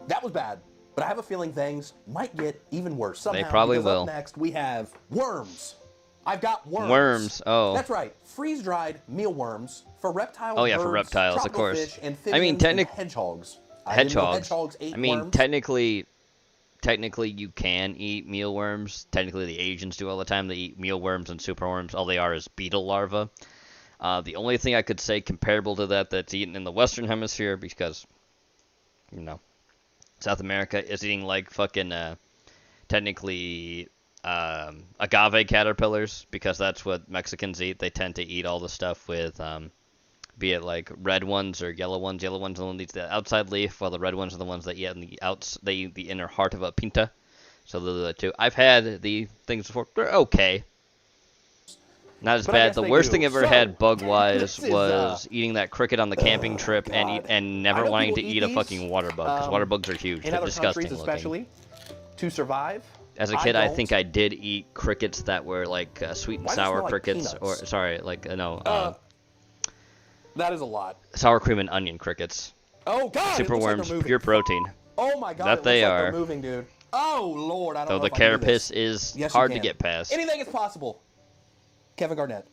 That was bad, but I have a feeling things might get even worse somehow. They probably will. Up next, we have worms. I've got worms. Worms, oh. That's right, freeze-dried mealworms for reptiles. Oh yeah, birds, for reptiles, of course. fish, I mean, technically hedgehogs. Hedgehogs. Ate I mean, worms. technically, you can eat mealworms. Technically, the Asians do all the time. They eat mealworms and superworms. All they are is beetle larvae. The only thing I could say comparable to that's eaten in the Western Hemisphere, because South America is eating like fucking technically agave caterpillars, because that's what Mexicans eat. They tend to eat all the stuff with be it like red ones or yellow ones. Yellow ones are the ones that eat the outside leaf, while the red ones are the ones that eat they eat the inner heart of a pinta. So those are the two. I've had the things before. They're okay. Not as bad. The worst thing I ever had bug-wise was eating that cricket on the camping trip and never wanting to eat a fucking water bug, because water bugs are huge. They're disgusting looking. Especially to survive. As a kid, I think I did eat crickets that were like sweet and sour crickets, or sorry, like That is a lot. Sour cream and onion crickets. Oh God! Super it looks worms, like they're pure protein. Oh my God! That it they looks like are. they're moving, dude. Oh Lord, I don't Though know the if I can do this. carapace is Yes, you hard to can. get past. Anything is possible. Kevin Garnett.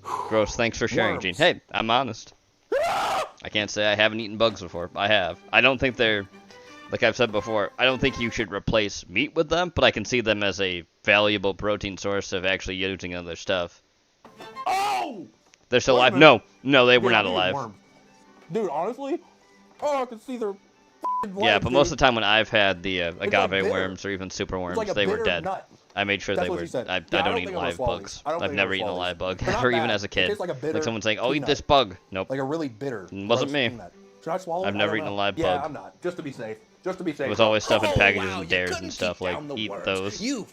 Gross. Thanks for sharing, Worms. Gene. Hey, I'm honest. I can't say I haven't eaten bugs before. I have. I don't think they're, like I've said before, I don't think you should replace meat with them, but I can see them as a valuable protein source of actually using other stuff. Oh! They're still Wait a alive? minute. No, they were Dude, not I need alive. worms. Dude, honestly, I can see their Yeah, but most of the time when I've had the like agave bitter. worms or even super worms, like a they were bitter dead. nut. I made sure That's they what were. she said. I Yeah, I don't don't eat think I'm gonna live swallow bugs. these. I don't I've think I'm never gonna eaten a swallow live bug, They're not or even bad. as a It kid. tastes like a bitter someone's saying, "Oh, eat peanut. this bug." Nope. Like a really bitter. Wasn't gross me. peanut. Should I swallow it? I've I never don't eaten a know. live Yeah, bug. I'm not. Just to be safe. Just to be safe. It was always stuff in Oh, packages wow, and you dares couldn't and stuff. keep Like, down the eat worms. those. You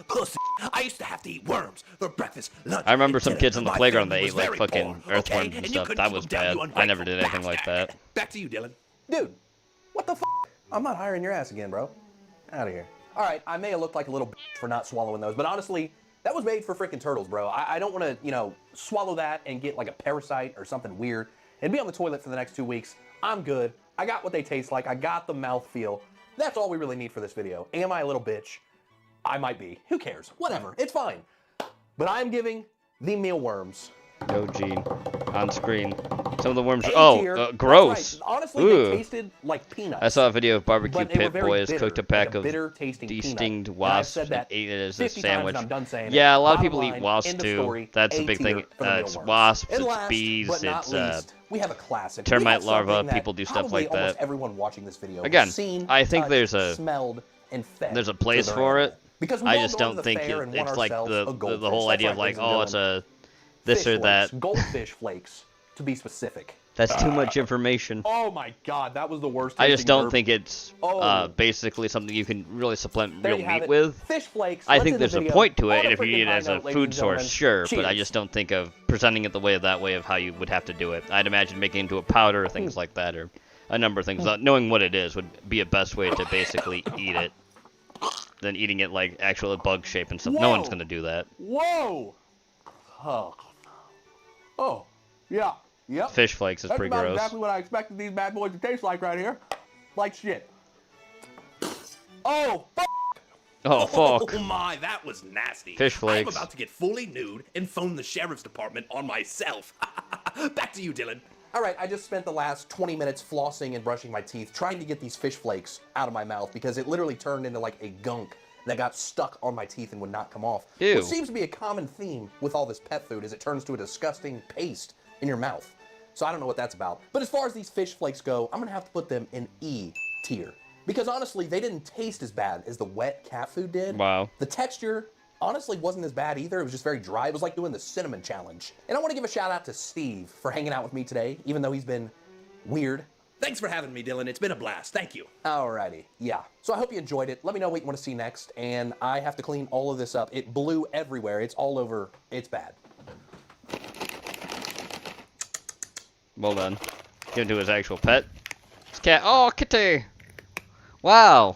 pussy. I used to have to eat worms for breakfast, lunch. I remember and some dinner. kids on the My playground that family ate was like very fucking poor, earthworms okay? and you stuff. couldn't That keep was them down, bad. you I never did ungrateful anything like that. Back to you, Dylan. Dude, what the f? I'm not hiring your ass again, bro. Out of here. All right, I may have looked like a little bitch for not swallowing those, but honestly, that was made for freaking turtles, bro. I don't want to, you know, swallow that and get like a parasite or something weird and be on the toilet for the next 2 weeks. I'm good. I got what they taste like. I got the mouthfeel. That's all we really need for this video. Am I a little bitch? I might be. Who cares? Whatever. It's fine. But I'm giving the mealworms. Go, Gene. On screen. Some of the worms. A Oh, tier. That's gross. right. Honestly, Ooh. they tasted like peanuts. I saw a video of barbecue but they were pit very boys bitter, cooked a like pack a of bitter-tasting de-stinged peanut. And I've wasps said and that ate it as a 50 times sandwich. and I'm done saying it. Yeah, a lot of Bottom people eat line, wasps end of too. story, That's A a big tier thing. for the It's mealworms. wasps, And it's last, bees, but not it's least, we have a classic. We termite have something larvae. that People do stuff probably like almost that. everyone watching this video Again, has seen, I think touched, there's a smelled, and fed there's a to place their for animal. it. Because we've I all just gone to don't the think fair and won it's like ourselves a the goldfish. whole That's idea right, of like, ladies and oh, it's gentlemen. a this Fish or that. flakes, goldfish flakes, to be specific. That's too much information. Oh my God, that was the worst. I just tasting don't burp. think it's Oh. basically something you can really supplement There real you have meat it. with. Fish flakes. I Let's think end the there's a video point to on it, a and if you freaking eat it high as a note, ladies food and source, gentlemen. sure, but I Cheers. just don't think of presenting it the way of how you would have to do it. I'd imagine making it into a powder or things like that, or a number of things. Knowing what it is would be a best way to basically eat it than eating it like actual bug shape and stuff. No one's Whoa. going to do that. Whoa! Oh, yeah, yep. Fish flakes is That's pretty about gross. exactly what I expected these bad boys to taste like right here. Like shit. Oh, fuck! Oh, fuck. Oh my, that was nasty. Fish flakes. I'm about to get fully nude and phone the sheriff's department on myself. Back to you, Dylan. All right, I just spent the last 20 minutes flossing and brushing my teeth, trying to get these fish flakes out of my mouth because it literally turned into like a gunk that got stuck on my teeth and would not come off. Ew. Which seems to be a common theme with all this pet food, is it turns to a disgusting paste in your mouth. So I don't know what that's about. But as far as these fish flakes go, I'm gonna have to put them in E tier. Because honestly, they didn't taste as bad as the wet cat food did. Wow. The texture honestly wasn't as bad either. It was just very dry. It was like doing the cinnamon challenge. And I want to give a shout out to Steve for hanging out with me today, even though he's been weird. Thanks for having me, Dylan. It's been a blast. Thank you. Alrighty, yeah. So I hope you enjoyed it. Let me know what you want to see next. And I have to clean all of this up. It blew everywhere. It's all over. It's bad. Well done. Give him to his actual pet. It's cat. Oh, kitty! Wow.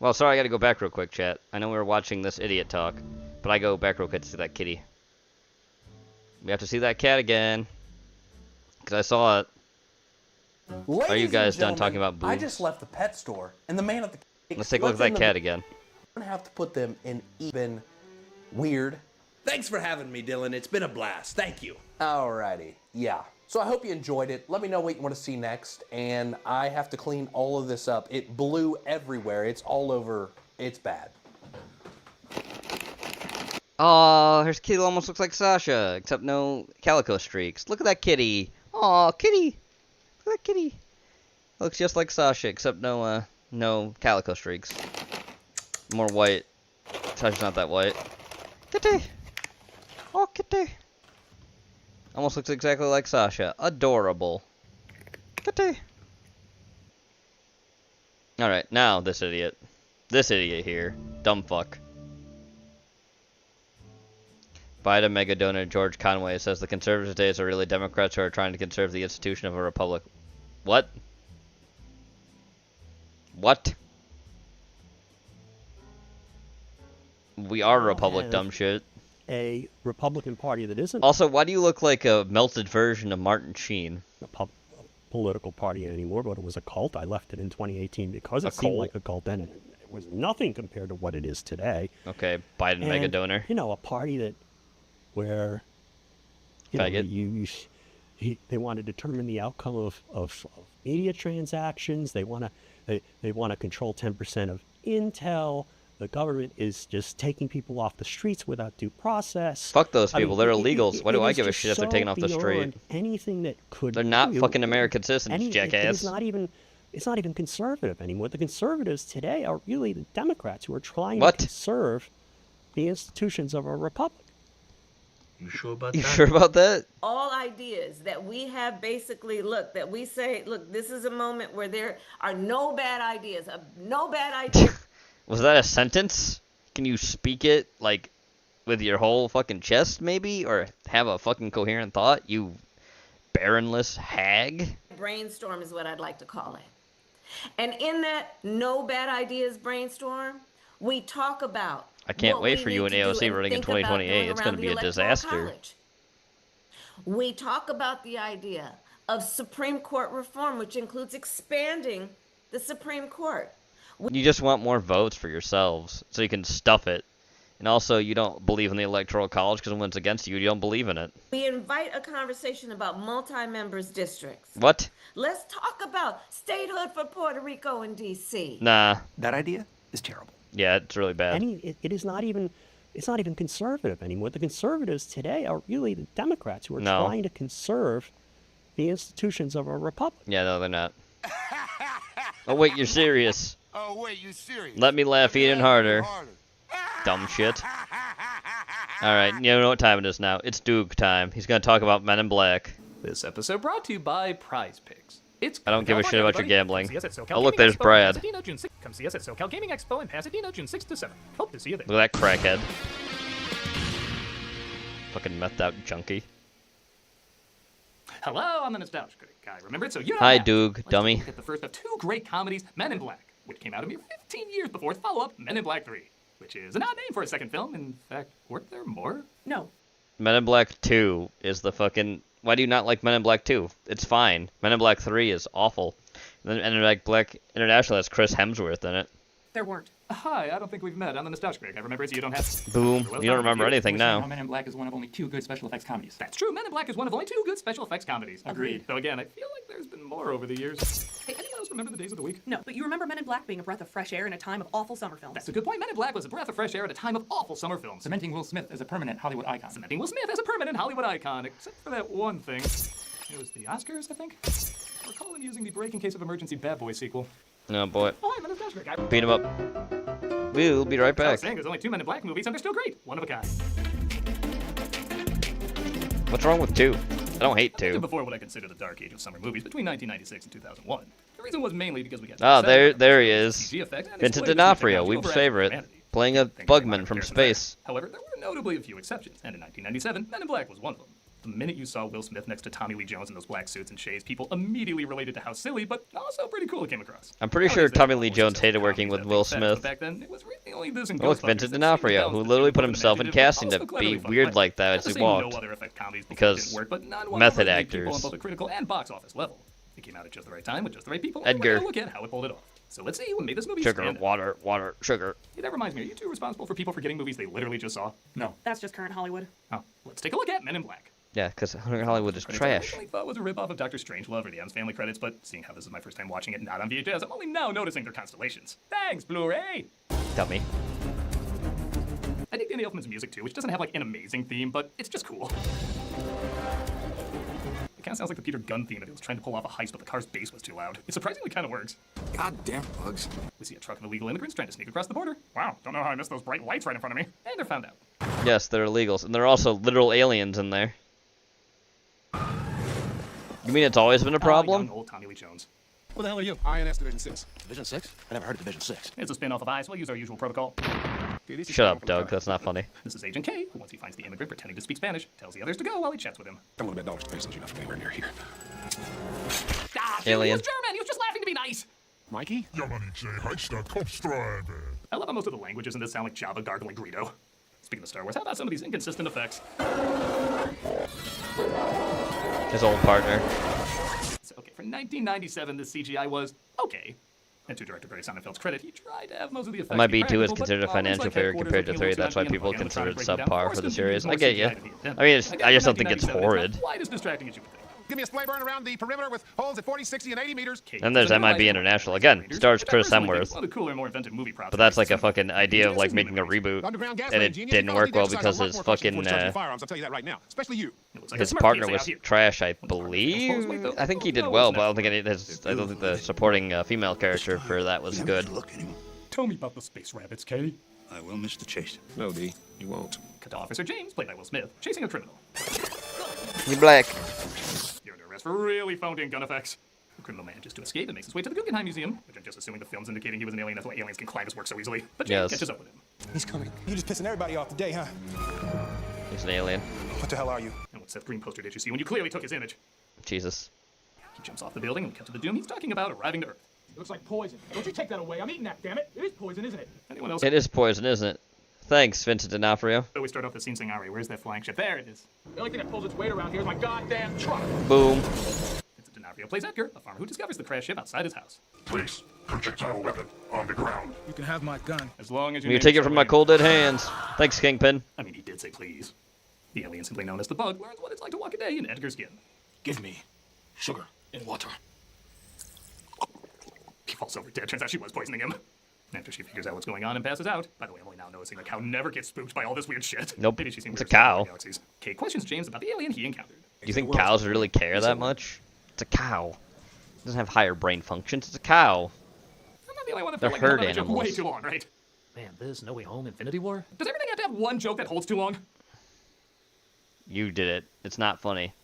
Well, sorry, I gotta go back real quick, chat. I know we were watching this idiot talk, but I go back real quick to see that kitty. We have to see that cat again. Because I saw it. Ladies Are you guys and done talking gentlemen, about boobs? I just left the pet store, and the man at the Let's take a look at that cat again. I'm gonna have to put them in even weird. Thanks for having me, Dylan. It's been a blast. Thank you. Alrighty, yeah. So I hope you enjoyed it. Let me know what you want to see next. And I have to clean all of this up. It blew everywhere. It's all over. It's bad. Oh, her kitty almost looks like Sasha, except no calico streaks. Look at that kitty. Aw, kitty. Look at that kitty. Looks just like Sasha, except no calico streaks. More white. Sasha's not that white. Kitty. Oh, kitty. Almost looks exactly like Sasha. Adorable. Kitty. Alright, now this idiot. This idiot here. Dumb fuck. Biden mega donor George Conway says the conservative days are really Democrats who are trying to conserve the institution of a republic. What? What? We are a republic, dumb shit. a Republican Party that isn't Also, why do you look like a melted version of Martin Sheen? a political party anymore, but it was a cult. I left it in 2018 because it seemed like a cult then. It was nothing compared to what it is today. Okay, Biden mega donor. You know, a party that where they want to determine the outcome of media transactions. They want to control 10% of intel. The government is just taking people off the streets without due process. Fuck those people. They're illegals. Why do I give a shit if they're taken off the street? Anything that could. They're not fucking American citizens, jackass. It's not even conservative anymore. The conservatives today are really the Democrats who are trying to conserve the institutions of a republic. You sure about that? You sure about that? All ideas that we have basically, that we say, this is a moment where there are no bad ideas. No bad ideas. Was that a sentence? Can you speak it, with your whole fucking chest, maybe? Or have a fucking coherent thought, you barrenless hag? Brainstorm is what I'd like to call it. And in that no bad ideas brainstorm, we talk about I can't wait for you and AOC running in 2028. It's going to be a disaster. We talk about the idea of Supreme Court reform, which includes expanding the Supreme Court. You just want more votes for yourselves so you can stuff it. And also, you don't believe in the Electoral College because when it's against you, you don't believe in it. We invite a conversation about multi-members districts. What? Let's talk about statehood for Puerto Rico and D.C. Nah. That idea is terrible. Yeah, it's really bad. It is not even. It's not even conservative anymore. The conservatives today are really the Democrats who are trying to conserve the institutions of a republic. Yeah, no, they're not. Oh wait, you're serious. Oh wait, you serious? Let me laugh even harder. Dumb shit. Alright, you know what time it is now. It's Duke time. He's gonna talk about Men in Black. This episode brought to you by Prize Picks. I don't give a shit about your gambling. Oh look, there's Brad. Come see us at SoCal Gaming Expo in Pasadena, June 6th to 7th. Hope to see you there. Look at that crackhead. Fucking methed out junkie. Hello, I'm the Nostalgia Critic guy. Remember it? So you know. Hi, Doog, dummy. Look at the first of two great comedies, Men in Black, which came out a mere 15 years before its follow-up, Men in Black 3, which is an odd name for a second film. In fact, weren't there more? No. Men in Black 2 is the fucking... Why do you not like Men in Black 2? It's fine. Men in Black 3 is awful. And then Men in Black International has Chris Hemsworth in it. There weren't. Hi, I don't think we've met. I'm the Nostalgia Critic. I remember it, so you don't have... Boom. You don't remember anything now. Men in Black is one of only two good special effects comedies. That's true. Men in Black is one of only two good special effects comedies. Agreed. Though again, I feel like there's been more over the years. Hey, anyone else remember the days of the week? No, but you remember Men in Black being a breath of fresh air in a time of awful summer films. That's a good point. Men in Black was a breath of fresh air at a time of awful summer films. Cementing Will Smith as a permanent Hollywood icon. Cementing Will Smith as a permanent Hollywood icon, except for that one thing. It was the Oscars, I think? I recall him using the Break in Case of Emergency Bad Boy sequel. Oh boy. Oh, I'm the Nostalgia Critic. Beat him up. We'll be right I back. was saying there's only 2 Men in Black movies and they're still great. One of a kind. What's wrong with 2? I don't hate 2. Before what I consider the dark age of summer movies between 1996 and 2001. The reason was mainly because we got there he is. Vincent D'Onofrio, Weeb's favorite, playing a bugman from space. However, there were notably a few exceptions, and in 1997, Men in Black was one of them. The minute you saw Will Smith next to Tommy Lee Jones in those black suits and shades, people immediately related to how silly, but also pretty cool it came across. I'm pretty sure Tommy Lee Jones hated working with Will Smith. Back then, it was really only this and look, Vincent D'Onofrio, who literally put himself in casting to be weird like that as he walked. Because method actors. On both a critical and box office level. It came out at just the right time with just the right people. Edgar. Look at how it pulled it off. So let's see what made this movie sugar, stand out. water, sugar. Hey, that reminds me, are you two responsible for people forgetting movies they literally just saw? No. That's just current Hollywood. Oh, let's take a look at Men in Black. Yeah, because Hollywood is trash. I thought was a ripoff of Dr. Strangelove or the Addams Family credits, but seeing how this is my first time watching it not on VHS, I'm only now noticing their constellations. Thanks, Blu-ray! Dummy. I dig Danny Elfman's music too, which doesn't have like an amazing theme, but it's just cool. It kind of sounds like the Peter Gunn theme if it was trying to pull off a heist, but the car's bass was too loud. It surprisingly kind of works. Goddamn bugs. We see a truck of illegal immigrants trying to sneak across the border. Wow, don't know how I missed those bright lights right in front of me. And they're found out. Yes, they're illegals, and there are also literal aliens in there. You mean it's always been a problem? Young old Tommy Lee Jones. What the hell are you? INS Division 6. Division 6? I never heard of Division 6. It's a spin-off of ICE. We'll use our usual protocol. Shut up, Doug. That's not funny. This is Agent K, who once he finds the immigrant pretending to speak Spanish, tells the others to go while he chats with him. I'm gonna bet dollars to face since you're not anywhere near here. Ah, Alien. He was German! He was just laughing to be nice! Mikey? I love how most of the languages in this sound like Java gargling Greedo. Speaking of Star Wars, how about some of these inconsistent effects? His old partner. So, okay, for 1997, the CGI was okay. And to director Barry Sonnenfeld's credit, he tried to have most of the effects. It might be 2 is practical, considered a but financial like failure compared to 3. That's why people consider it subpar for the series. I get you. I mean, I just don't think it's horrid. Quite as distracting as you would think. Give me a splay burn around the perimeter with holes at 40, 60, and 80 meters. Then there's MIB International. Again, stars Chris Hemsworth. But that's like a fucking idea of like making a reboot. And it didn't work well because his fucking his partner was trash, I believe. I think he did well, but I don't think the supporting female character for that was good. Tell me about the space rabbits, Katie. I will miss the chase. No, D, you won't. Cut to Officer James, played by Will Smith, chasing a criminal. You black. You're under arrest for really phoned-in gun effects. The criminal manages to escape and makes his way to the Guggenheim Museum, which I'm just assuming the film's indicating he was an alien. That's why aliens can climb his work so easily. But James catches up with him. He's coming. You just pissing everybody off today, huh? He's an alien. What the hell are you? And what Seth Green poster did you see when you clearly took his image? Jesus. He jumps off the building and we cut to the doom he's talking about arriving to Earth. It looks like poison. Don't you take that away. I'm eating that, damn it. It is poison, isn't it? Anyone else? It is poison, isn't it? Thanks, Vincent D'Onofrio. So we start off the scene saying, all right, where's that flying ship? There it is. The only thing that pulls its weight around here is my goddamn truck. Boom. Vincent D'Onofrio plays Edgar, a farmer who discovers the crash ship outside his house. Please, projectile weapon on the ground. You can have my gun. As long as you take it from my cold dead hands. Thanks, Kingpin. I mean, he did say please. The alien, simply known as the Bug, learns what it's like to walk a day in Edgar's skin. Give me sugar and water. He falls over dead. Turns out she was poisoning him. After she figures out what's going on and passes out. By the way, I'm only now noticing the cow never gets spooked by all this weird shit. Nope. Maybe she's seen It's a cow. Kate questions James about the alien he encountered. Do you think cows really care that much? It's a cow. It doesn't have higher brain functions. It's a cow. I'm not the only one that They're felt herd like animals. way too long, right? Man, this No Way Home Infinity War? Does everything have to have one joke that holds too long? You did it. It's not funny.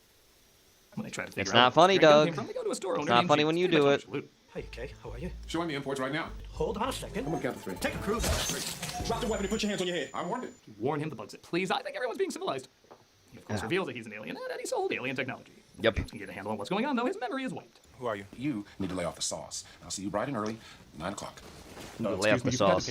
When they try to figure It's out not where funny, the gun Doug. came from, they go to a store It's owner not named funny James. when you Pretty do much it. salute. Hey, Kay, how are you? Showing the imports right now. Hold on a second. I'm gonna count to 3. Take a cruise down the street. Drop the weapon and put your hands on your head. I warned it. Warn him the Bug's it. Please, I think everyone's being civilized. He, of course, reveals that he's an alien and that he sold alien technology. Yep. James can get a handle on what's going on, though. His memory is wiped. Who are you? You need to lay off the sauce. I'll see you bright and early, 9 o'clock. Lay off the sauce.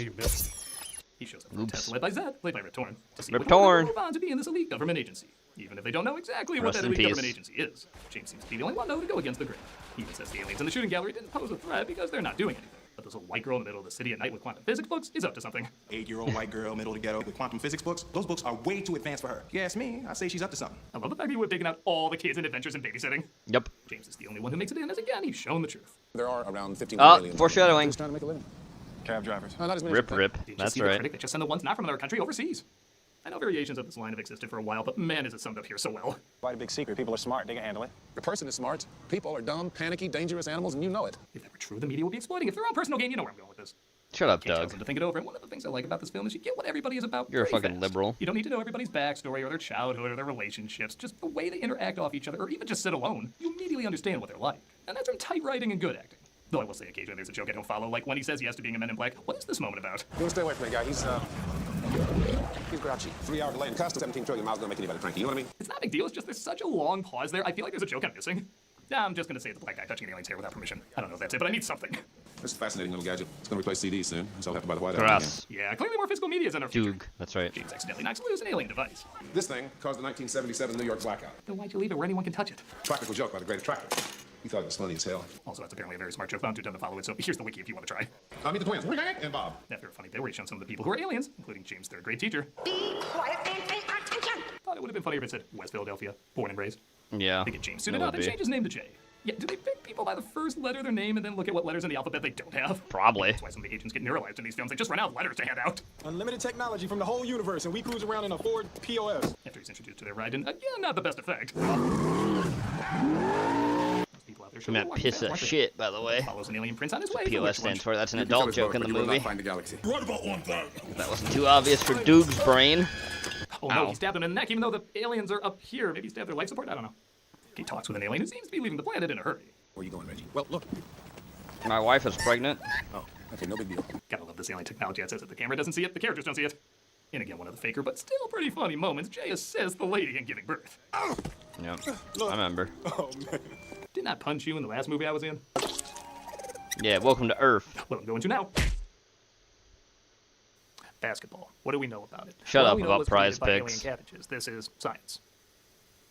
He shows up for a test led by Zed, played by Rip Torn, to see Rip what Torn. move on to be in this elite government agency, even if they don't know exactly what Rest that in elite peace. government agency is. James seems to be the only one, though, to go against the grain. He even says the aliens in the shooting gallery didn't pose a threat because they're not doing anything. But this little white girl in the middle of the city at night with quantum physics books is up to something. 8-year-old white girl, middle of the ghetto, with quantum physics books. Those books are way too advanced for her. If you ask me, I say she's up to something. I love the fact that you have taken out all the kids in adventures in babysitting. Yep. James is the only one who makes it in, as again, he's shown the truth. There are around 15 aliens. Foreshadowing. Just trying to make a living. Cab drivers. Rip. That's The right. critic that just send the ones not from another country overseas. I know variations of this line have existed for a while, but man, is it summed up here so well. Quite a big secret. People are smart. They can handle it. The person is smart. People are dumb, panicky, dangerous animals, and you know it. If that were true, the media would be exploiting it for their own personal gain. You know where I'm going with this. Shut up, Can't tell Doug. them to think it over. And one of the things I like about this film is you get what everybody is about. You're a pretty fucking fast. liberal. You don't need to know everybody's backstory or their childhood or their relationships. Just the way they interact off each other, or even just sit alone. You immediately understand what they're like, and that's from tight writing and good acting. Though I will say occasionally there's a joke I don't follow, like when he says yes to being a Men in Black. What is this moment about? You want to stay away from that guy. He's grouchy. 3-hour delay in custom. 17 trillion miles gonna make anybody cranky. You know what I mean? It's not a big deal. It's just there's such a long pause there. I feel like there's a joke I'm missing. Nah, I'm just gonna say the black guy touching an alien's hair without permission. I don't know if that's it, but I need something. This is a fascinating little gadget. It's gonna replace CDs soon, so I'll have to buy the white Grass. Yeah, clearly more physical media is in our future. Doog. That's right. James accidentally knocks loose an alien device. This thing caused the 1977 New York blackout. Then why'd you leave it where anyone can touch it? Practical joke by the great attractor. He thought it was funny as hell. Also, that's apparently a very smart joke. I'm too dumb to follow it, so here's the wiki if you want to try. I'll meet the twins. And Bob. After a funny bit where he's shown some of the people who are aliens, including James' third grade teacher. Be quiet and pay attention. Thought it would have been funnier if it said West Philadelphia, born and raised. Yeah. They get James suited up and change his name to Jay. Yeah, do they pick people by the first letter of their name and then look at what letters in the alphabet they don't have? Probably. That's why some of the agents get neuralized in these films. They just run out of letters to hand out. Unlimited technology from the whole universe, and we cruise around in a Ford POS. After he's introduced to their ride, and again, not the best effect. I'm that piece of shit, by the way. Follows an alien prince on his way. POS stands for. That's an adult joke in the movie. Find the galaxy. What about one thing? That wasn't too obvious for Doog's brain. Oh no, he stabbed him in the neck, even though the aliens are up here. Maybe he stabbed their life support? I don't know. He talks with an alien who seems to be leaving the planet in a hurry. Where are you going, Reggie? Well, look. My wife is pregnant. Oh, okay, no big deal. Gotta love this alien technology that says that the camera doesn't see it, the characters don't see it. And again, one of the faker, but still pretty funny moments, Jay assists the lady in giving birth. Yep, I remember. Oh, man. Didn't I punch you in the last movie I was in? Yeah, welcome to Earth. What I'm going to now. basketball. What do we know about it? Shut Well, up we know it about was Prize created by Picks. alien cabbages. This is science.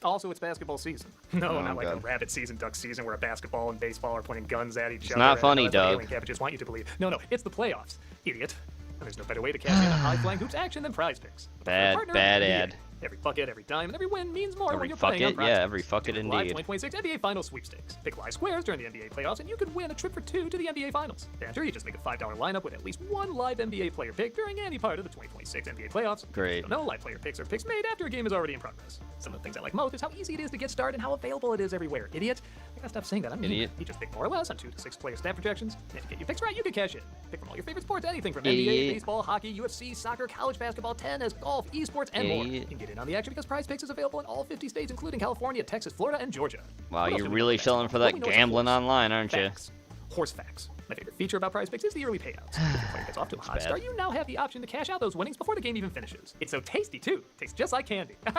Also, it's basketball season. No, Oh, not like a God. rabbit season, duck season, where a basketball and baseball are pointing guns at each other. not and funny, that's what Doug. alien cabbages want you to believe. No, it's the playoffs, idiot. And there's no better way to cash in on high-flying hoops action than Prize Picks. Bad ad. Every bucket, every dime, and every win means more Every when you're fuck playing on it, Prize yeah, Picks. every fuck it Live indeed. 2026 NBA Finals sweepstakes. Pick live squares during the NBA playoffs, and you could win a trip for two to the NBA Finals. To enter, you just make a $5 lineup with at least one live NBA player pick during any part of the 2026 NBA playoffs. Great. No live player picks are picks made after a game is already in progress. Some of the things I like most is how easy it is to get started and how available it is everywhere. Idiot. I gotta stop saying that. I'm Idiot. You just pick more or less on 2 to 6 player stat projections. And to get your picks right, you can cash in. Pick from all your favorite sports, anything from Idiot. NBA, baseball, hockey, UFC, soccer, college basketball, tennis, golf, esports, and more. You can get in on the action because Prize Picks is available in all 50 states, including California, Texas, Florida, and Georgia. Wow, What else you're do we know really about selling for basketball? Well, that we know it's a gambling horse. online, aren't you? Facts. Horse facts. My favorite feature about Prize Picks is the early payouts. If your player gets off to a hot bad. start, you now have the option to cash out those winnings before the game even finishes. It's so tasty, too. Tastes just like candy. My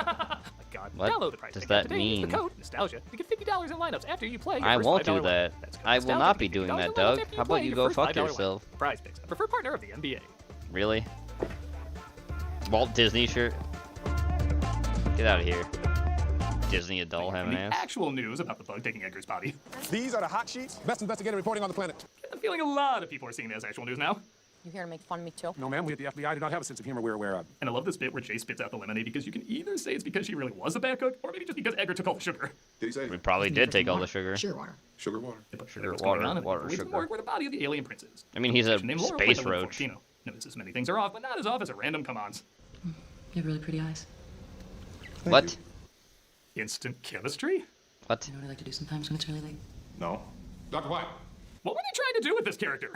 God. What Download the Prize does Picks that app today. Use mean? the code Nostalgia to get $50 in lineups after you play your I first won't $5 do lineup. that. That's code I will Nostalgia not to be get doing $50 that, in lineups Doug. after you How about play you your go first fuck $5 lineup. yourself? Prize Picks, a preferred partner of the NBA. Really? Walt Disney shirt? Get out of here. Disney adult having The ass. actual news about the bug taking Edgar's body. These are the hot sheets. Best investigator reporting on the planet. I'm feeling a lot of people are seeing it as actual news now. You here to make fun of me too? No, ma'am. We at the FBI do not have a sense of humor we're aware of. And I love this bit where Jay spits out the lemonade because you can either say it's because she really was a bad cook, or maybe just because Edgar took all the sugar. Did he say? We probably did take all the sugar. Sugar water. Sugar water. Sugar, What's going on water, in water, the Where sugar. the body of the alien prince is. I mean, he's a Named Laura space Quinlan roach. Fortino. Notices many things are off, but not as off as a random come-ons. You have really pretty eyes. What? Instant chemistry? What? You know what I like to do sometimes when it's really late? No. Dr. White. What were they trying to do with this character?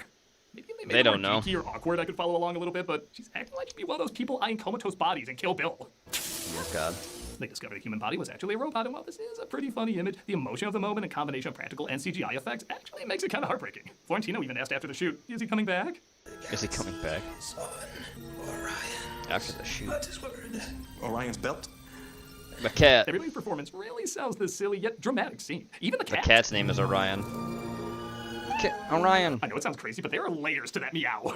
Maybe they made They it don't more know. geeky or awkward. I could follow along a little bit, but she's acting like she'd be one of those people eyeing comatose bodies and Kill Bill. Oh, God. They discovered the human body was actually a robot, and while this is a pretty funny image, the emotion of the moment and combination of practical and CGI effects actually makes it kind of heartbreaking. Florentino even asked after the shoot, is he coming back? Is he coming back? After the shoot. Orion's belt? The cat. Everybody's performance really sells this silly yet dramatic scene. Even the The cat. cat's name is Orion. Orion. I know it sounds crazy, but there are layers to that meow.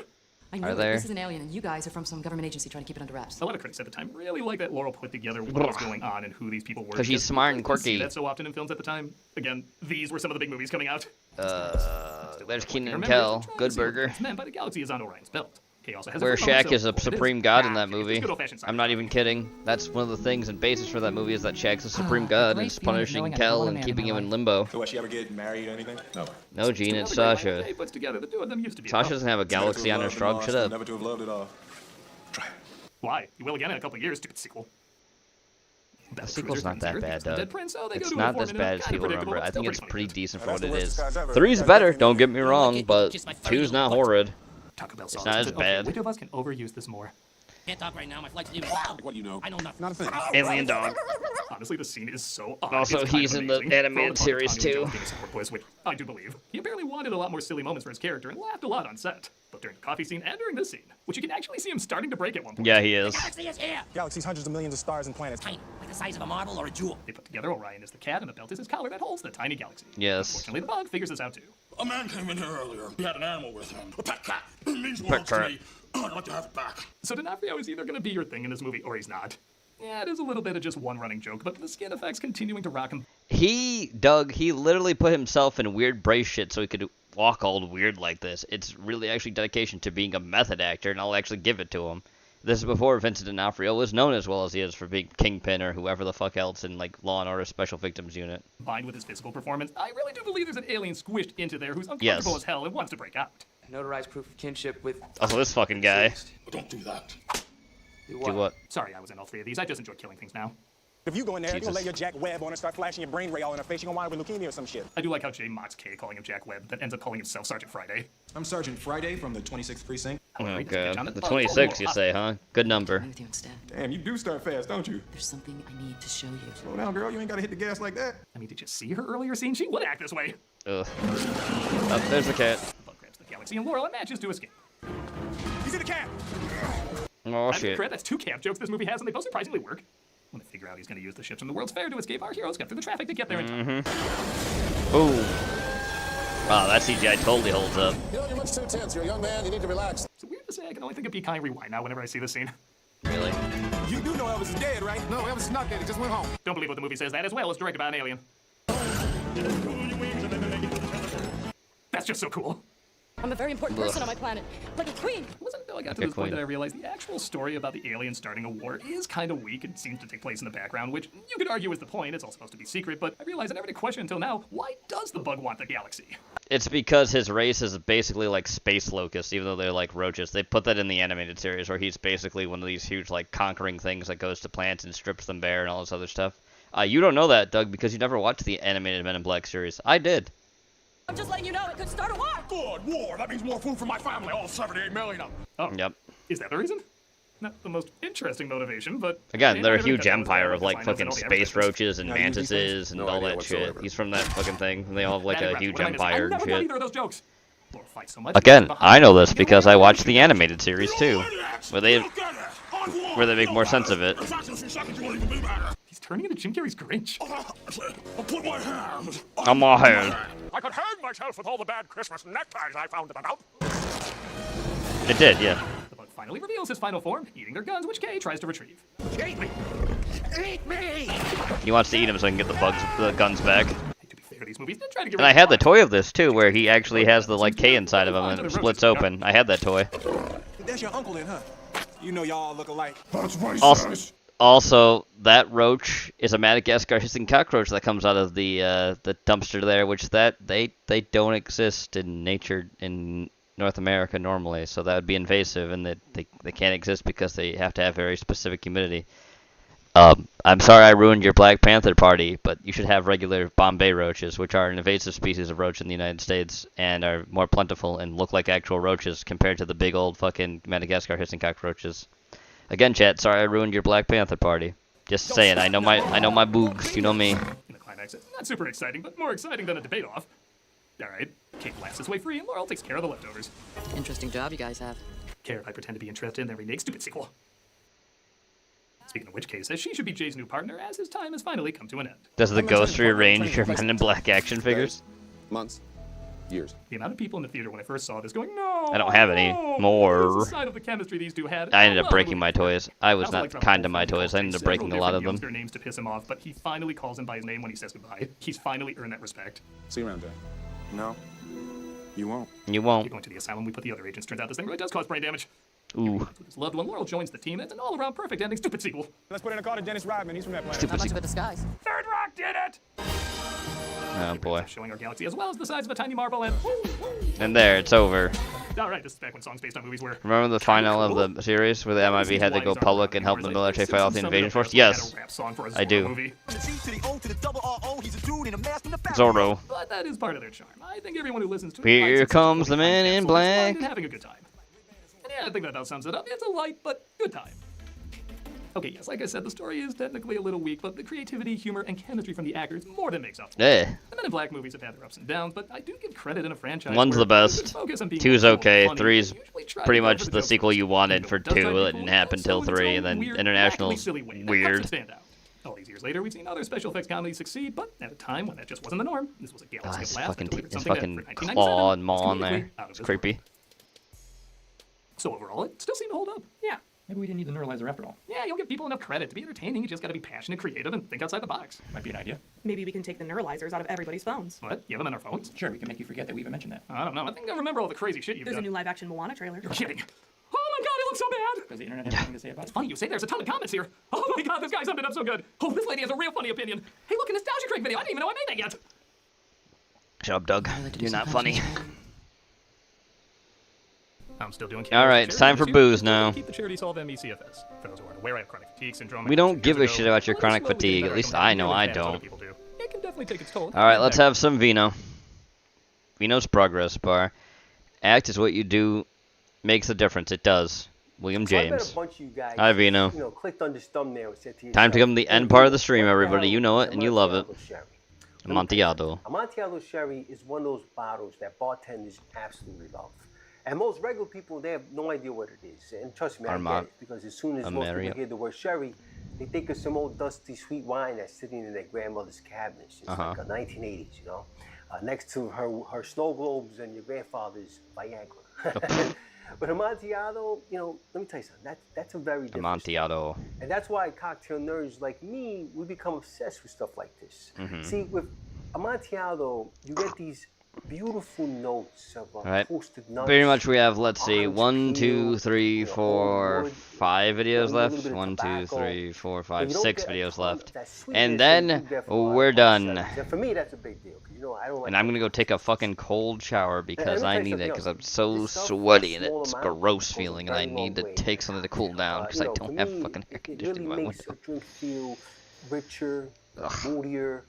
I know Are it. there? This is an alien, and you guys are from some government agency trying to keep it under wraps. A lot of critics at the time really liked that Laurel put together what was going on and who these people were. 'Cause she's smart and you didn't see quirky. that so often in films at the time. Again, these were some of the big movies coming out. There's Keenan and Remember, Kel. trying to Good see what burger. what's meant by the galaxy is on Orion's belt. Kay also has Where a phone, Shaq so is a what it supreme god in that it's movie. good old-fashioned I'm not even kidding. That's one of the things and basis for that movie is that Shaq's a supreme god and is punishing Kel and keeping him in limbo. So, she ever get married or anything? No. No, Gene, it's Another great Sasha. line Kay puts together. The two of them used to be a Sasha couple. doesn't have a galaxy on her shrug. Shut up. Never to have loved it all. Why? You will again in a couple of years. Stupid sequel. The sequel's not that bad, Dead Doug. Prince, so they It's go to not a as form bad and as kinda people predictable, remember. but I still think it's pretty pretty funny. decent for That's what the it worst is. disguise ever. 3's better, don't get me wrong, but Just my 2's not horrid. Taco Bell It's sauce. not as Okay, bad. which of us can overuse this more? Can't talk right now. My flight's leaving. What do you know? I know nothing. Not a thing. Alien dog. Honestly, the scene is so odd. Also, It's kind he's of in the amazing. animated For all the fun series, Tanya and too. Joe being a support voice, which I do believe. He apparently wanted a lot more silly moments for his character and laughed a lot on set. But during the coffee scene and during this scene, which you can actually see him starting to break at one point. Yeah, he is. Galaxy is here. Galaxies, hundreds of millions of stars and planets. Tiny, like the size of a marble or a jewel. They put together Orion is the cat and the belt is his collar that holds the tiny galaxy. Yes. Unfortunately, the bug figures this out too. A man came in here earlier. He had an animal with him. A pet cat. It means Pet worlds to cat. me. I'd like to have it back. So D'Onofrio is either going to be your thing in this movie or he's not. Yeah, it is a little bit of just one running joke, but the skin effects continuing to rock him. He literally put himself in weird brace shit so he could walk all weird like this. It's really actually dedication to being a method actor, and I'll actually give it to him. This is before Vincent D'Onofrio was known as well as he is for being Kingpin or whoever the fuck else in like Law and Order Special Victims Unit. Combined with his physical performance, I really do believe there's an alien squished into there who's uncomfortable Yes. as hell and wants to break out. Notarized proof of kinship with... Also, this fucking guy. Don't do that. Do Do what? Sorry, I was in all three of these. I just enjoy killing things now. If you go in there, you're Jesus. gonna lay your Jack Webb on and start flashing your brain ray all in her face. You're gonna wind up with leukemia or some shit. I do like how Jay mocks Kay calling him Jack Webb, that ends up calling himself Sergeant Friday. I'm Sergeant Friday from the 26th Precinct. Oh god. The 26, you say, huh? Good number. With you instead. Damn, you do start fast, don't you? There's something I need to show you. Slow down, girl. You ain't gotta hit the gas like that. I mean, did you see her earlier scene? She would act this way. Ugh. Oh, there's the cat. Bug grabs the galaxy and Laurel and manages to escape. He's in the cab. Oh I'm shit. correct, that's 2 camp jokes this movie has, and they both surprisingly work. When they figure out he's going to use the ships from the World's Fair to escape, our heroes cut through the traffic to get there in time. Ooh. Wow, that CGI totally holds up. You know, you're much too tense. You're a young man. You need to relax. It's weird to say I can only think of Be Kind Rewind now whenever I see this scene. Really? You do know Elvis is dead, right? No, Elvis is not dead. He just went home. Don't believe what the movie says. That as well as directed by an alien. That's just so cool. I'm a very important person on my planet, like a queen. It wasn't until I got to this point that I realized the actual story about the aliens starting a war is kind of weak and seems to take place in the background, which you could argue is the point. It's all supposed to be secret, but I realized I never did question until now, why does the bug want the galaxy? It's because his race is basically like space locusts, even though they're like roaches. They put that in the animated series, where he's basically one of these huge like conquering things that goes to plants and strips them bare and all this other stuff. You don't know that, Doug, because you never watched the animated Men in Black series. I did. I'm just letting you know it could start a war. Good, war. That means more food for my family, all 78 million of them. Oh, yep. Is that the reason? Not the most interesting motivation, but... Again, they're a huge empire of like fucking space roaches and mantises and all that shit. He's from that fucking thing, and they all have like a huge empire and shit. Either of those jokes. Fight so much. Again, I know this because I watched the animated series too, where they make more sense of it. He's turning into Jim Carrey's Grinch. I'll put my hand on my head. I could hang myself with all the bad Christmas neckties I found about. It did, yeah. The bug finally reveals his final form, eating their guns, which Kay tries to retrieve. Eat me! Eat me! He wants to eat him so he can get the guns back. To be fair, these movies did try to get And I had the toy of this too, where he actually has the like K inside of him and it splits open. I had that toy. That's your uncle then, huh? You know y'all look alike. That's racist. Also, that roach is a Madagascar hissing cockroach that comes out of the dumpster there, which they don't exist in nature in North America normally, so that would be invasive, and they can't exist because they have to have very specific humidity. I'm sorry I ruined your Black Panther party, but you should have regular Bombay roaches, which are an invasive species of roach in the United States and are more plentiful and look like actual roaches compared to the big old fucking Madagascar hissing cockroaches. Again, chat, sorry I ruined your Black Panther party. Just saying, I know my boogs, you know me. In the climax, it's not super exciting, but more exciting than a debate off. Alright, Kate blasts his way free, and Laurel takes care of the leftovers. Interesting job you guys have. Care if I pretend to be interested in their remake stupid sequel. Speaking of which, Kay says she should be Jay's new partner, as his time has finally come to an end. Does the ghost rearrange your Men in Black action figures? Months. Years. The amount of people in the theater when I first saw this going, no! I don't have any more. The side of the chemistry these two had. I ended up breaking my toys. I was not kind to my toys. I ended up breaking a lot of them. Their names to piss him off, but he finally calls him by his name when he says goodbye. He's finally earned that respect. See you around, Jay. No. You won't. You won't. You're going to the asylum. We put the other agents. Turns out this thing really does cause brain damage. Ooh. With his loved one, Laurel joins the team, and it's an all-around perfect ending stupid sequel. Let's put in a call to Dennis Rodman. He's from that planet. Not much of a disguise. Third Rock did it! Oh boy. Showing our galaxy as well as the size of a tiny marble and... And there, it's over. Alright, this is back when songs based on movies were... Remember the final of the series where the MIB had to go public and help the military fight off the invasion force? Yes, I do. Zorro. But that is part of their charm. I think everyone who listens to it... Here comes the Man in Black. ...and having a good time. And yeah, I think that about sums it up. It's a light but good time. Okay, yes, like I said, the story is technically a little weak, but the creativity, humor, and chemistry from the actors more than makes up for it. The Men in Black movies have had their ups and downs, but I do give credit in a franchise. One's the best. 2's okay. 3's pretty much the sequel you wanted for 2. It didn't happen till 3, and then International's weird. All these years later, we've seen other special effects comedies succeed, but at a time when that just wasn't the norm, this was a galaxy of laughs that delivered something that, for 1997, claw and maw on there. out of It's this creepy. world. So overall, it still seemed to hold up. Yeah. Maybe we didn't need the neuralizer after all. Yeah, you'll give people enough credit. To be entertaining, you just gotta be passionate, creative, and think outside the box. Might be an idea. Maybe we can take the neuralizers out of everybody's phones. What? You have them in our phones? Sure, we can make you forget that we even mentioned that. I don't know. I think I remember all the crazy shit you've There's done. a new live-action Moana trailer. You're kidding. Oh my god, it looks so bad! Does the internet have anything to say about it? It's funny you say there's a ton of comments here. Oh my god, this guy's summed it up so good. Oh, this lady has a real funny opinion. Hey, look, a Nostalgia Crick video. I didn't even know I made that yet. Shut up, Doug. You're not funny. I'm still doing Alright, it's time for booze now. Keep the charity solve MECFS. For those who aren't aware, I have chronic fatigue syndrome. We don't give a shit about your chronic fatigue. At least I know I don't. It can definitely take its toll. Alright, let's have some vino. Vino's progress bar. Act is what you do makes a difference. It does. William James. Hi, Vino. Time to come to the end part of the stream, everybody. You know it and you love it. Amontillado. Amontillado sherry is one of those bottles that bartenders absolutely love. And most regular people, they have no idea what it is. And trust me, I get it. Because as soon as most people hear the word sherry, they think of some old dusty sweet wine that's sitting in their grandmother's cabinet since like the 1980s, you know? Next to her snow globes and your grandfather's Viagra. But Amontillado, you know, let me tell you something. That's a very different Amontillado. stuff. And that's why cocktail nerds like me, we become obsessed with stuff like this. See, with Amontillado, you get these beautiful notes of toasted nuts. Pretty much we have, let's see, 1, 2, 3, 4, 5 videos left. 1, 2, 3, 4, 5, 6 videos left. And then we're done. For me, that's a big deal. You know, I don't like and I'm gonna go take a fucking cold shower because I need it because I'm so sweaty and it's a gross feeling and I need to take something to cool down because I don't have fucking air conditioning in my window. A drink feel richer, moodier,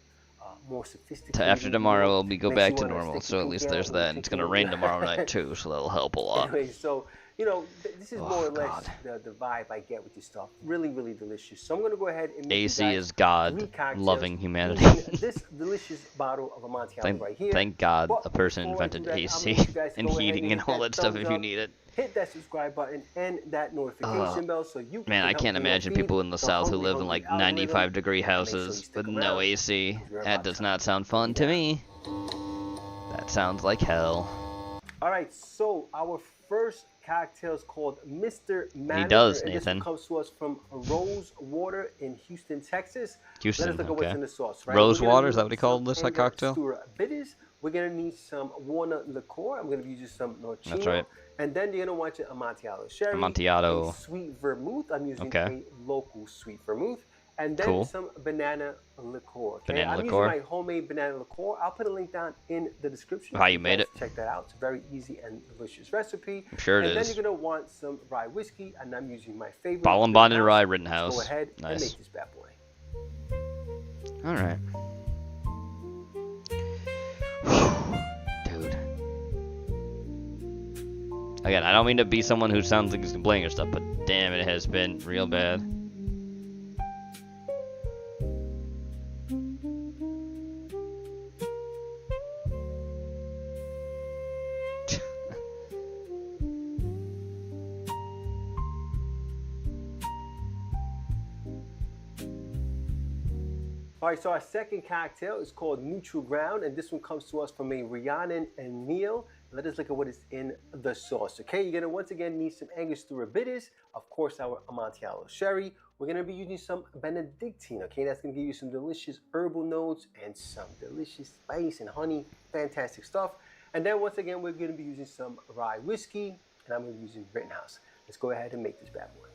more sophisticated. After tomorrow, we'll go back to normal, so at least there's that. And it's gonna rain tomorrow night too, so that'll help a lot. Anyway, so you know, this is more or less the vibe I get with this stuff. Really, really delicious. So I'm gonna go ahead and make AC you guys is God, 3 cocktails loving humanity. This delicious bottle of Amontillado right here. Thank God But a person before I invented do that, AC I'm gonna let you guys and go ahead heating and hit all that stuff thumbs if you up, need it. Hit that subscribe button and that notification bell so you Man, I help can't me imagine feed people in the South who hungry, live in like hungry 95-degree houses with no AC. That does not sound fun to me. That sounds like hell. All right, so our first cocktail is called Mr. Manager. He does, and Nathan. This comes to us from Rose Water in Houston, Texas. Houston, Let us look at what's in the sauce, right? Rose Water, is that what he called this cocktail? Bitters. We're gonna need some walnut liqueur. I'm gonna be using some Norchino. That's right. And then you're gonna want your Amontillado sherry. Amontillado. A sweet vermouth. I'm using a local sweet vermouth. And then Cool. some banana liqueur. Okay? Banana I'm liqueur. using my homemade banana liqueur. I'll put a link down in the description. How you made it. Check that out. It's a very easy and delicious recipe. I'm sure it and is. then you're gonna want some rye whiskey, and I'm using my favorite. Ball and Bonded Rye Rittenhouse. Go ahead and Nice. make this bad boy. All right. Dude. Again, I don't mean to be someone who sounds like he's complaining or stuff, but damn, it has been real bad. All right, so our second cocktail is called Neutral Ground, and this one comes to us from a Rhiannon and Neil. Let us look at what is in the sauce. Okay, you're gonna once again need some Angostura bitters, of course our Amontillado sherry. We're gonna be using some Benedictine, okay? That's gonna give you some delicious herbal notes and some delicious spice and honey, fantastic stuff. And then once again, we're gonna be using some rye whiskey, and I'm gonna be using Rittenhouse. Let's go ahead and make this bad boy.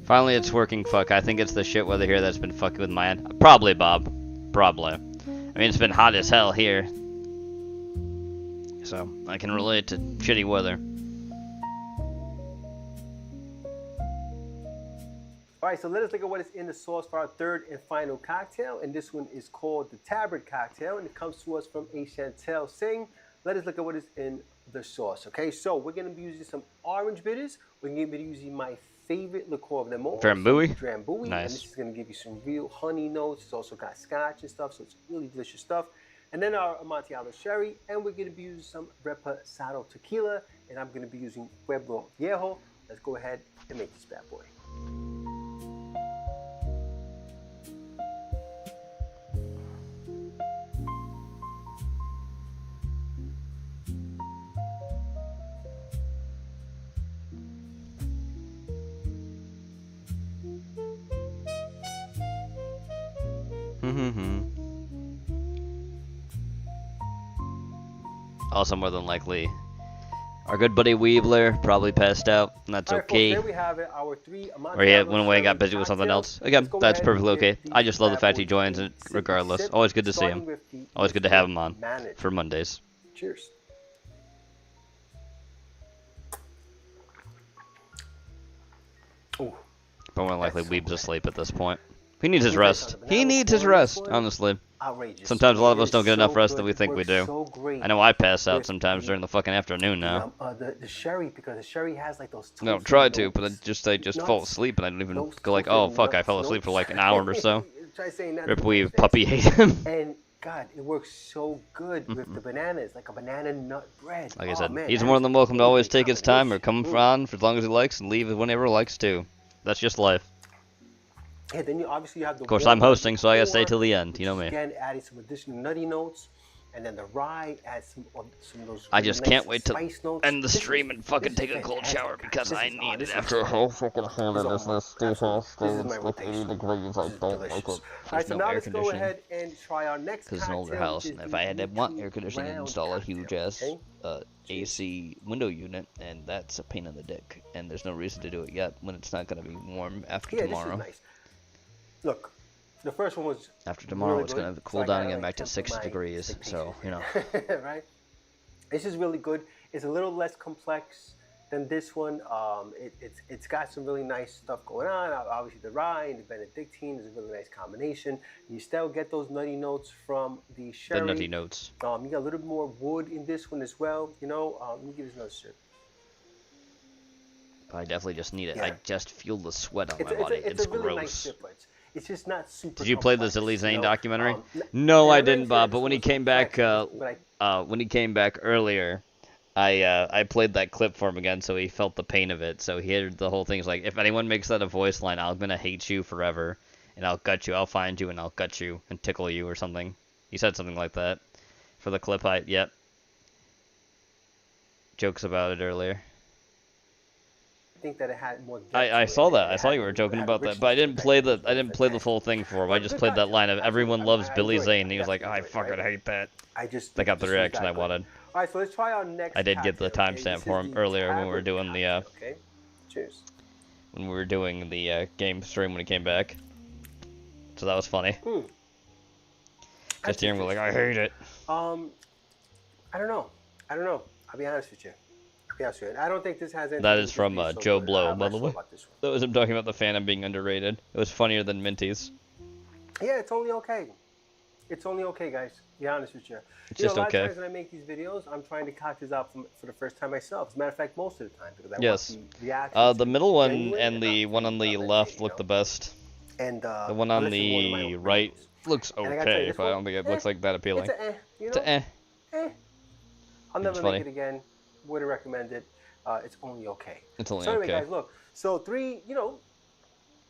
Finally, it's working. Fuck, I think it's the shit weather here that's been fucking with my head. Probably, Bob. Probably. I mean, it's been hot as hell here. So, I can relate to shitty weather. All right, so let us look at what is in the sauce for our third and final cocktail. And this one is called the Tabard cocktail, and it comes to us from a Chantel Singh. Let us look at what is in the sauce, okay? So we're gonna be using some orange bitters. We're gonna be using my favorite liqueur of them all. Drambuie? Drambuie. Nice. And this is gonna give you some real honey notes. It's also got scotch and stuff, so it's really delicious stuff. And then our Amontillado sherry, and we're gonna be using some Reposado tequila, and I'm gonna be using Pueblo Viejo. Let's go ahead and make this bad boy. Also, more than likely, our good buddy Weebler probably passed out, and that's okay. There we have it, our 3 Or he went away and got busy with something else. Again, that's perfectly okay. I just love the fact he joins it regardless. Always good to see him. Always good to have him on for Mondays. Cheers. But more than likely, Weeb's asleep at this point. He needs his rest. He needs his rest, honestly. Outrageous. Sometimes a lot of us don't get enough rest that we think we do. I know I pass out sometimes during the fucking afternoon now. The sherry, because the sherry has like those. No, try to, but I just fall asleep and I don't even go like, oh fuck, I fell asleep for like an hour or so. Rip Weeb, puppy hate him. And God, it works so good with the bananas, like a banana nut bread. Like I said, man, he's that more is than welcome to always really take his time or come on for as long as he likes and leave whenever he likes too. That's just life. Yeah, then you obviously have the. Of course, I'm hosting, so I gotta stay till the end. You know me. Again, adding some additional nutty notes, and then the rye adds some of those. I really just nice can't wait to spice notes. end the stream and fucking take a cold shower because I need it after a whole fucking horrendous this house stays with 80 degrees. I don't like it. There's no air conditioning. And try our next because it's an older house, and if I had to want air conditioning, I'd install a huge ass AC window unit, and that's a pain in the dick. And there's no reason to do it yet when it's not going to be warm after tomorrow. This is nice. Look, the first one was after tomorrow. really it's going to cool down again back to 6 degrees. So you know. Right. This is really good. It's a little less complex than this one. It's got some really nice stuff going on. Obviously, the rye and the Benedictine is a really nice combination. You still get those nutty notes from the sherry. The nutty notes. You got a little bit more wood in this one as well. You know, let me give this another sip. I definitely just need it. Yeah. I just feel the sweat on my body. It's a really gross. Nice sip, but it's just not super. Did you play the complex, Zilly Zane you know? documentary? No, I didn't, Bob. Bob. But when he came back, earlier, I played that clip for him again, so he felt the pain of it. So he heard the whole thing. He's like, if anyone makes that a voice line, I'm gonna hate you forever, and I'll gut you. I'll find you and I'll gut you and tickle you or something. He said something like that for the clip. Yep. Jokes about it earlier. Think that it had more depth I to saw it. that. I saw you were joking about that, but I didn't play the full thing for him. I just played that line of "Everyone loves Billy Zane." And he was like, "I fucking hate that." That got the reaction I wanted. All right, so let's try our next. I did get the timestamp for him earlier when we were doing the Okay. Cheers. when we were doing the game stream when he came back. So that was funny. Just hearing him like, "I hate it." I don't know. I'll be honest with you. I don't think this has anything. That is from Joe Blow, by the way. That was him talking about the Phantom being underrated. It was funnier than Minty's. Yeah, it's only okay. It's only okay, guys. To be honest with you. It's just a lot okay. of times when I make these videos, I'm trying to cut this out for the first time myself. As a matter of fact, most of the time because I Yes. want the reactions. The middle one and the one on the left look the best. And the one on the right looks okay, but I don't think it looks like that appealing. It's a I'll never funny. make it again. Would recommend it. It's only okay. It's only so anyway, okay. guys, look. So 3,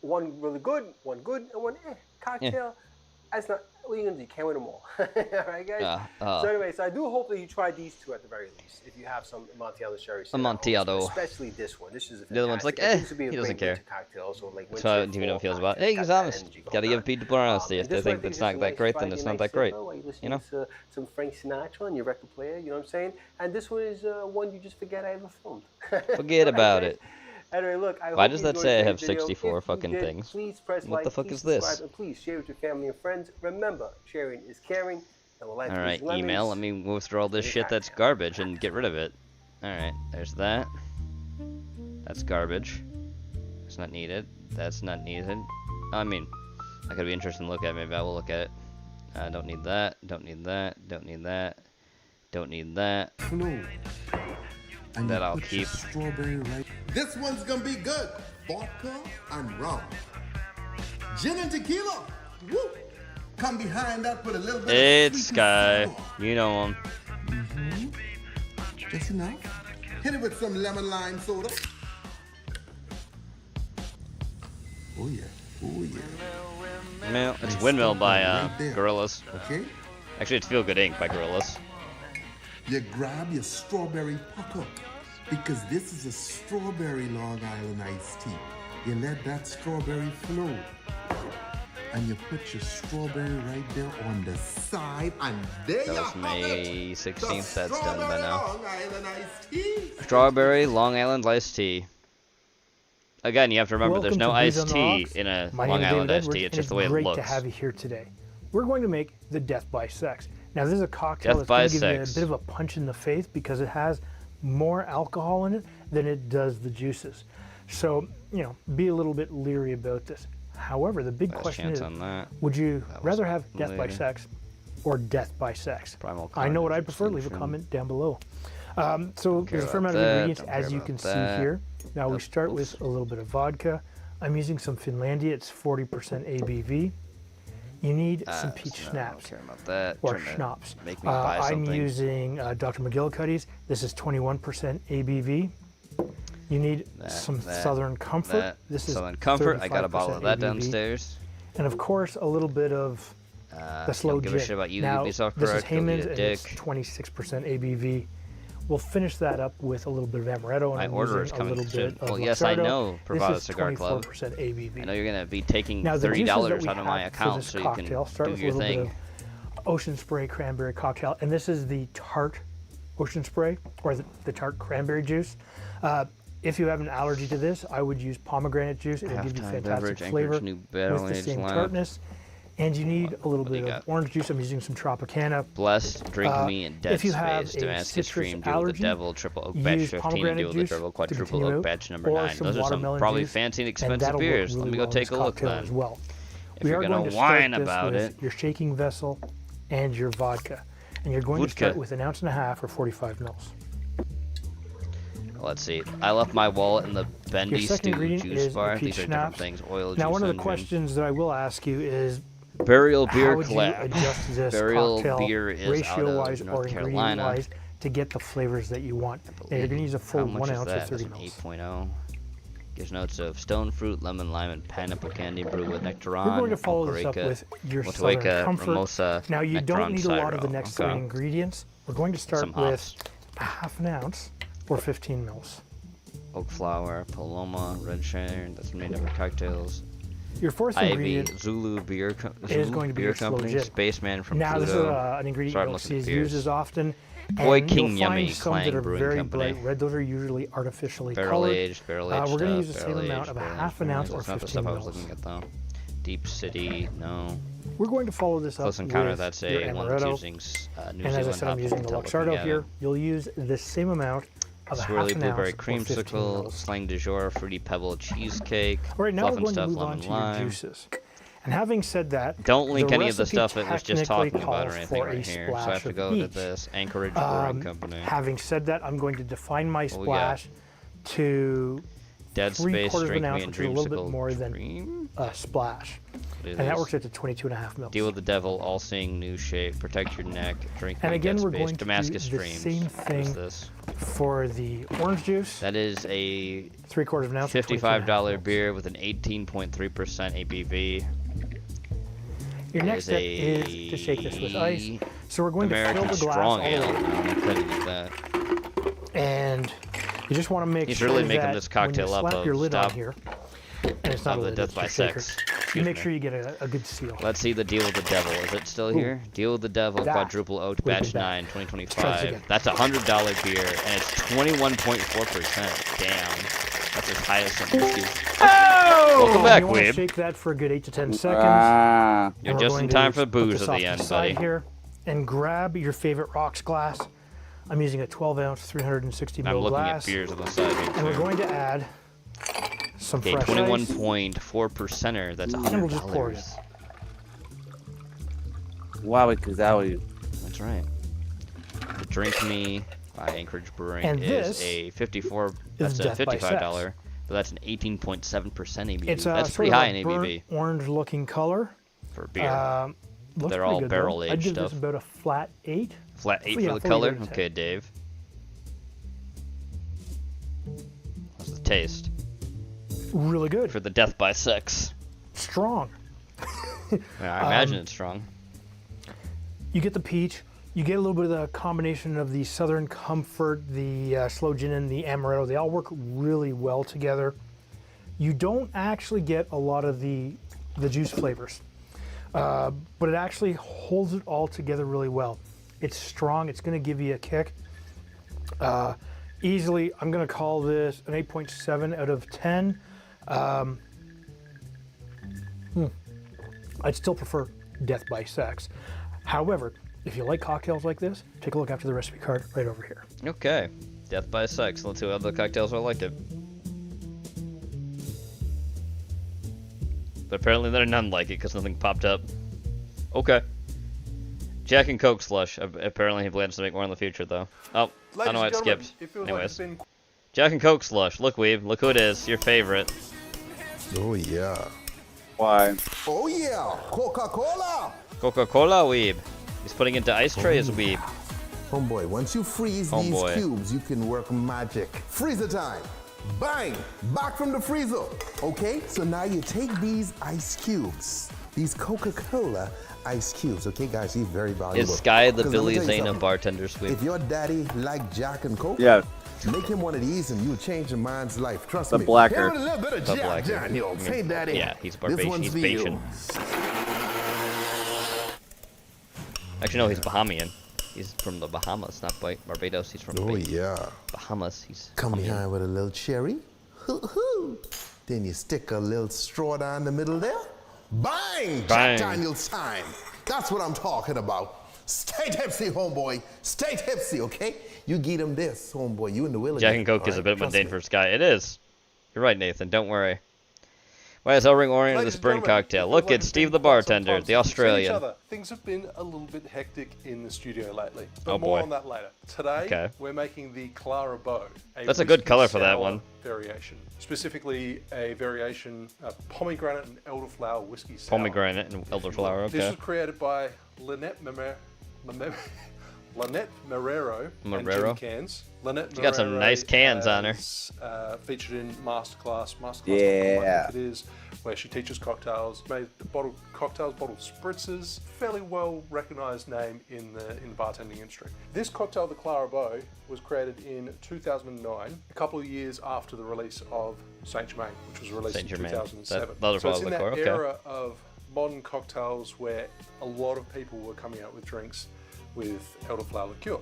one really good, one good, and one cocktail. That's not. What are you gonna do? You can't win them all. All right, guys. So anyway, so I do hope that you try these 2 at the very least. If you have some Amontillado sherry. Amontillado. Especially this one. This is a The other one's like, he doesn't care. That's how Divino feels about it. Hey, he's honest. Gotta give people honesty. If they think it's not that great, then it's not that great. You know? Some Frank Sinatra on your record player, you know what I'm saying? And this one is one you just forget I ever filmed. Forget about it. Anyway, look, Why does that say I have 64 fucking things? Please press what like, the fuck please is this? subscribe, and please share with your family and friends. Remember, sharing is caring. Alright, email. Let me move through all this shit that's garbage and get rid of it. Alright, there's that. That's garbage. It's not needed. That's not needed. I mean, that could be interesting to look at. Maybe I will look at it. Don't need that. Don't need that. Don't need that. Don't need that. That I'll keep. This one's gonna be good. Vodka and rum. Gin and tequila. Woo! Come behind that with a little bit It's of Sky. You know him. Just enough. Hit it with some lemon lime soda. Oh yeah. Oh yeah. Well, it's Windmill by Gorillaz. Okay. Actually, it's Feel Good Inc. by Gorillaz. You grab your strawberry pucker because this is a strawberry Long Island iced tea. You let that strawberry flow and you put your strawberry right there on the side and there That you was have May it. 16th. The That's done by now. Long Island iced tea. Strawberry Long Island iced tea. Again, you have to remember there's no iced tea in a Long Island iced tea. It's just the way it looks. Great to have you here today. We're going to make the Death by Sex. Now, this is a cocktail Death that's going by to give you Sex. a bit of a punch in the face because it has more alcohol in it than it does the juices. So, be a little bit leery about this. However, the big question is, would you rather have Death by Sex or Death by Sex? I know what I prefer. Leave a comment down below. So there's a fair amount of ingredients, as you can see here. Now we start with a little bit of vodka. I'm using some Finlandia. It's 40% ABV. You need some peach so schnapps. I don't care about that. Or Trying to schnapps. Make me buy I'm something. using Dr. McGillicuddy's. This is 21% ABV. You need some Southern Comfort. This is Southern Comfort. I got a bottle of that ABV. downstairs. And of course, a little bit of the slow don't give a gin. shit about you. Now, Be this is self-correct. Go Heyman's be a and dick. it's 26% ABV. We'll finish that up with a little bit of amaretto and My I'm order is using a coming little soon. bit of Well, yes, I Luxardo. know. Provide a This is cigar club. 24% ABV. I know you're gonna be taking Now, the juices $30 that we out of my have for account this so you cocktail can start do with a your little thing. bit of Ocean Spray Cranberry Cocktail, and this is the tart Ocean Spray, or the tart cranberry juice. If you have an allergy to this, I would use pomegranate juice. It'll give you Halftime fantastic beverage, flavor Anchorage New with Barrel the Aged same Lamb. tartness. And you need a little bit of orange juice. I'm using some Tropicana. Blessed, drink me in Dead If you have Space, a Damascus citrus Dream, Deal with the allergy, Devil, Triple Oak Batch use 15, and pomegranate Deal with the juice Devil, to Quadruple continue Oak out, Batch number or 9. some Those are some watermelon probably juice, fancy and and expensive that'll work beers. really Let me well go in take this a look cocktail then. as well. If We you're are gonna going to whine start this about with it, your shaking vessel and your vodka. And you're going to start with 1.5 ounces or 45 mils. let's see. I left my wallet in the Your Bendy second Stew ingredient juice is bar. the peach These are different schnapps. things. Oil, Now, juice, one of the and gin. questions that I will ask you is, Burial Beer how would you Collab. adjust this Burial cocktail Beer is out of ratio-wise or North Carolina. ingredient-wise to get the flavors that you want? Now, you're going to use a full How much 1 is ounce that? or 30 That's an mils. 8.0. Gives notes of stone fruit, lemon, lime, and pineapple candy brewed with nectaron. We're going to follow this up Ocarika, with your Southern Motueka, Comfort. Mimosa, Now, you don't Nectaron need a lot of the Syro. next Okay. three ingredients. We're going to start Some with hops. 1/2 ounce or 15 mils. Oak flower, Paloma, Red Sharon. That's made of cocktails. Your fourth Ivy, ingredient Zulu Beer, is going to be Beer your slow Company, gin. Spaceman from Now, Pluto. this is an ingredient Sorry, you I'm don't looking see at as beers. used as often. Boy and King you'll Yummy, find some Clang that are Brewing very Company. bright red. Those are usually artificially Barrel colored. aged We're going to use the same amount of barrel 1/2 ounce or That's not the 15 stuff I was mils. looking at though. Deep City, no. We're going to follow this up Close Encounter, with that's your a one that's amaretto. using New And as I Zealand said, I'm hops using the until looking Luxardo at here. it. You'll use the same amount of Swirly 1/2 Blueberry ounce or 15 Creamsicle, mils. Slang du Jour, Fruity Pebble Cheesecake, All right, now Fluff we're and going to Stuff move on Lemon to your Lime. juices. And having said that, Don't link the any of the recipe stuff it was just technically talking about or calls anything for right a here. So I have splash to of go to each. this Anchorage Brewing Company. Having said that, I'm going to define my What we got? splash to Dead Space, 3/4 of Drink an Me ounce, and which is a little bit Dreamsicle more than Dream? a splash. What is And that this? works out to 22.5 mils. Deal with the Devil, All Seeing, New Shape, Protect Your Neck, Drink And Me, again, Dead we're Space, going to do Damascus the Dreams. same What is thing this? for the orange juice. That is a 3/4 of an ounce. or 55 beer with an 18.3% ABV. Your It next step is to shake this with ice. So we're going American to fill the glass Strong all the Ale. way. No, I couldn't get that. And you just want to make He's sure really making that this cocktail when you up slap of your lid stop- on here, and it's not of a the lid, Death it's by your shaker, Sex. you Excuse make me. sure you get a good seal. Let's see the Deal with the Devil. Is it still Ooh. here? Deal with the Devil, That Quadruple Oak, would've Batch been 9, bad. Let's try this 2025. again. That's a $100 beer, and it's 21.4%. Damn. That's as high as some whiskey. Oh! Welcome back, You want to Weeb. shake that for a good 8 to 10 seconds. You're And we're just going in to time for the put booze this at off the to end, side buddy. here, and grab your favorite rocks glass. I'm using a 12 ounce, 360 I'm ml looking glass. at beers on the side here, And we're too. going to add some Okay, fresh ice. 21.4%er. That's And we'll just pour it $100. Wow, because that was. That's right. The Drink Me by Anchorage Brewing And is this a 54. is That's a Death by $55. But that's an 18.7% ABV. It's That's sort pretty of high a in burnt ABV orange-looking color. for beer. Looks They're pretty all good, though. barrel-aged I'd give stuff. this about a flat 8. Flat 8 Yeah, for the fully color? rated 10. Okay, Dave. How's the taste? Really good. For the Death by Sex. Strong. Yeah, I imagine it's strong. You get the peach. You get a little bit of the combination of the Southern Comfort, the slow gin, and the amaretto. They all work really well together. You don't actually get a lot of the juice flavors, but it actually holds it all together really well. It's strong. It's going to give you a kick. Easily, I'm going to call this an 8.7 out of 10. I'd still prefer Death by Sex. However, if you like cocktails like this, take a look after the recipe card right over here. Okay. Death by Sex. Let's see what other cocktails are like it. But apparently there are none like it because nothing popped up. Okay. Jack and Coke slush. Apparently he plans to make more in the future though. Oh, I know it skipped. Anyways. Jack and Coke slush. Look, Weeb. Look who it is. Your favorite. Oh, yeah. Why? Oh yeah, Coca-Cola. Coca-Cola Weeb. He's putting into ice trays Weeb. Homeboy, once you freeze these cubes, you can work magic. Freezer time. Bang! Back from the freezer. Okay, so now you take these ice cubes, these Coca-Cola ice cubes. Okay, guys, he's very valuable. Is Sky the Billy Zane of bartender Weeb? If your daddy liked Jack and Coke, make him one of these and you'll change a man's life. Trust me. The blacker. Give it a little bit of Jack Daniels. Hey, daddy. Yeah, he's Barbadian. He's Bayesian. Actually, no, he's Bahamian. He's from the Bahamas, not Barbados. He's from Bahamas. He's come behind with a little cherry. Hoo-hoo. Then you stick a little straw down the middle there. Bang! Jack Daniels time. That's what I'm talking about. Stay tipsy, homeboy. Stay tipsy, okay? You get him this, homeboy. You in the wheel. Jack and Coke is a bit mundane for Sky. It is. You're right, Nathan. Don't worry. Why is El-Ring oriented this burn cocktail? Look, it's Steve the bartender, the Australian. Things have been a little bit hectic in the studio lately, but more on that later. Today, we're making the Clara Bow. That's a good color for that one. Variation, specifically a variation of pomegranate and elderflower whiskey sour. Pomegranate and elderflower. Okay. This was created by Lynette Marrero and Jim Cans. Lynette She got some nice cans on her. Featured in Masterclass. Yeah. I think it is, where she teaches cocktails, made bottled cocktails, bottled spritzers. Fairly well recognized name in the bartending industry. This cocktail, the Clara Bow, was created in 2009, a couple of years after the release of Saint Germain, which was released in 2007. So it's in that era of modern cocktails where a lot of people were coming out with drinks with elderflower liqueur,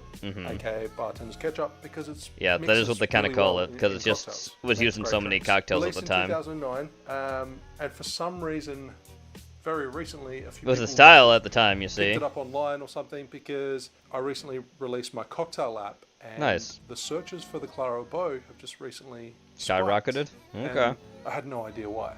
aka bartender's ketchup, because it's that is what they kind of call it, because it just was used in so many cocktails at the time. Released in 2009, and for some reason, very recently, a few it was people a style at the time, you see. Picked it up online or something, because I recently released my cocktail app, and the searches for the Clara Bow have just recently skyrocketed. Okay. I had no idea why.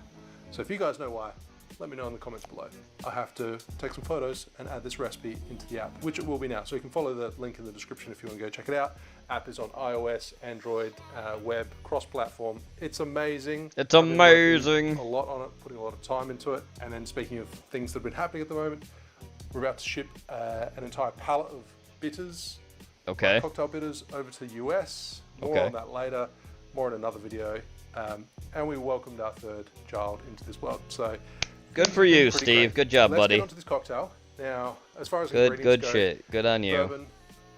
So if you guys know why, let me know in the comments below. I have to take some photos and add this recipe into the app, which it will be now. So you can follow the link in the description if you want to go check it out. App is on iOS, Android, web, cross-platform. It's amazing. It's amazing. A lot on it, putting a lot of time into it. And then speaking of things that have been happening at the moment, we're about to ship an entire pallet of bitters, cocktail bitters, over to the US. More on that later, more in another video. And we welcomed our third child into this world. So good for you, Steve. Great. Good job, Let's buddy. Get onto this cocktail. Now, as far as good go, shit. Good on you. Bourbon,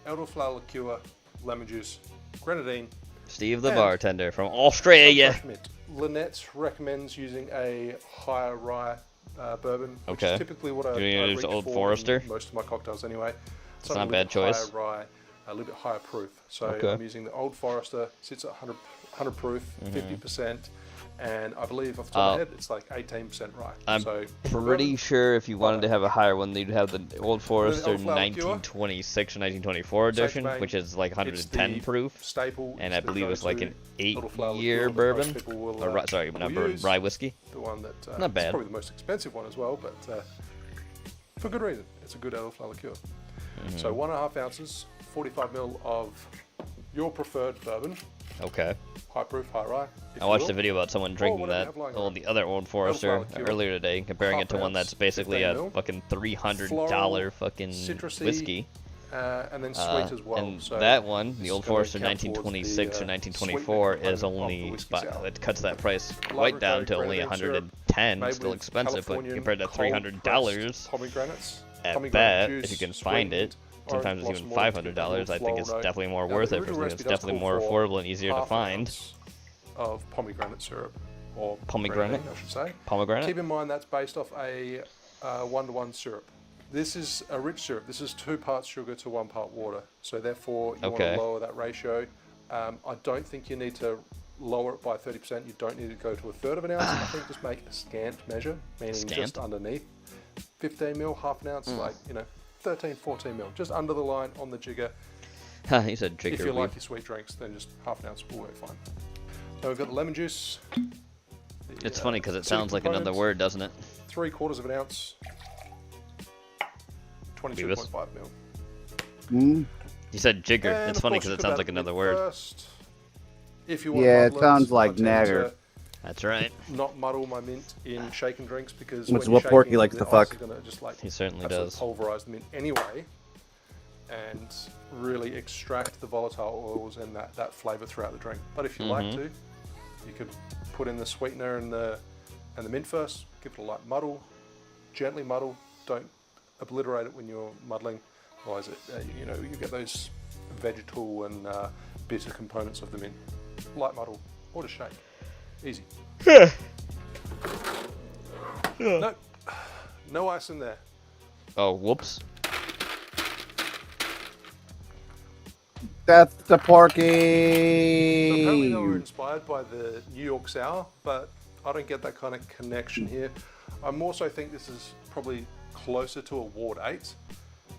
elderflower liqueur, lemon juice, grenadine. Steve the bartender from Australia. Lynette recommends using a higher rye bourbon, which is typically what I reach for Old Forester? in most of my cocktails anyway. It's not a bad choice. Higher rye, a little bit higher proof. So I'm using the Old Forester, sits at 100 proof, 50%. And I believe off the top of my head, it's like 18% rye. I'm pretty sure if you wanted to have a higher one, you'd have the Old Forester 1926 or 1924 edition, which is like 110 proof. Staple. And I believe it's like an 8-year bourbon. Or, sorry, not bourbon, rye whiskey. The one that not bad. It's probably the most expensive one as well, but for good reason. It's a good elderflower liqueur. So 1.5 ounces, 45 ml of your preferred bourbon. Okay. High proof, high rye. I watched a video about someone drinking the other Old Forester earlier today, comparing it to one that's basically a fucking $300 fucking whiskey. And then sweet as well. And that one, the Old Forester 1926 or 1924, is only, it cuts that price right down to only 110, still expensive, but compared to $300 at that, if you can find it, sometimes it's even $500, I think it's definitely more worth it, because it's definitely more affordable and easier to find. Of pomegranate syrup, or pomegranate, I should say. Pomegranate. Keep in mind that's based off a 1-to-1 syrup. This is a rich syrup. This is 2 parts sugar to 1 part water. So therefore, you want to lower that ratio. I don't think you need to lower it by 30%. You don't need to go to 1/3 of an ounce. I think just make a scant measure, meaning just underneath 15 ml, half an ounce, like 13, 14 ml, just under the line on the jigger. He said jigger. If you like your sweet drinks, then just half an ounce will work fine. Now we've got the lemon juice. It's funny because it sounds like another word, doesn't it? 3/4 of an ounce. 22.5 ml. You said jigger. It's funny because it sounds like another word. If you want it sounds like nagger. That's right. Not muddle my mint in shaken drinks because Which is when what you're Porky shaking, likes the to ice fuck. is gonna just like He certainly absolutely does. pulverize the mint anyway, and really extract the volatile oils and that flavor throughout the drink. But if you like to, you could put in the sweetener and the mint first. Give it a light muddle, gently muddle. Don't obliterate it when you're muddling, otherwise you get those vegetal and bitter components of the mint. Light muddle or to shake. Easy. No ice in there. Oh, whoops. That's the So apparently Porky. they were inspired by the New York Sour, but I don't get that kind of connection here. I more so think this is probably closer to a Ward 8,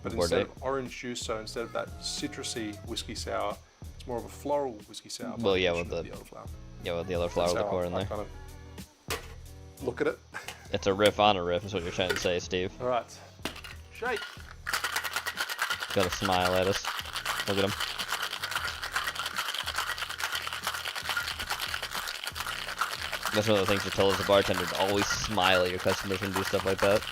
but Ward instead 8. of orange juice, so instead of that citrusy whiskey sour, it's more of a floral whiskey sour. Well, yeah, with the the elderflower. with the elderflower That's how liqueur in I there. kind of look at it. It's a riff on a riff, is what you're trying to say, Steve. All right, shake. Got to smile at us. Look at him. That's one of the things you tell as a bartender, to always smile at your customers and do stuff like that.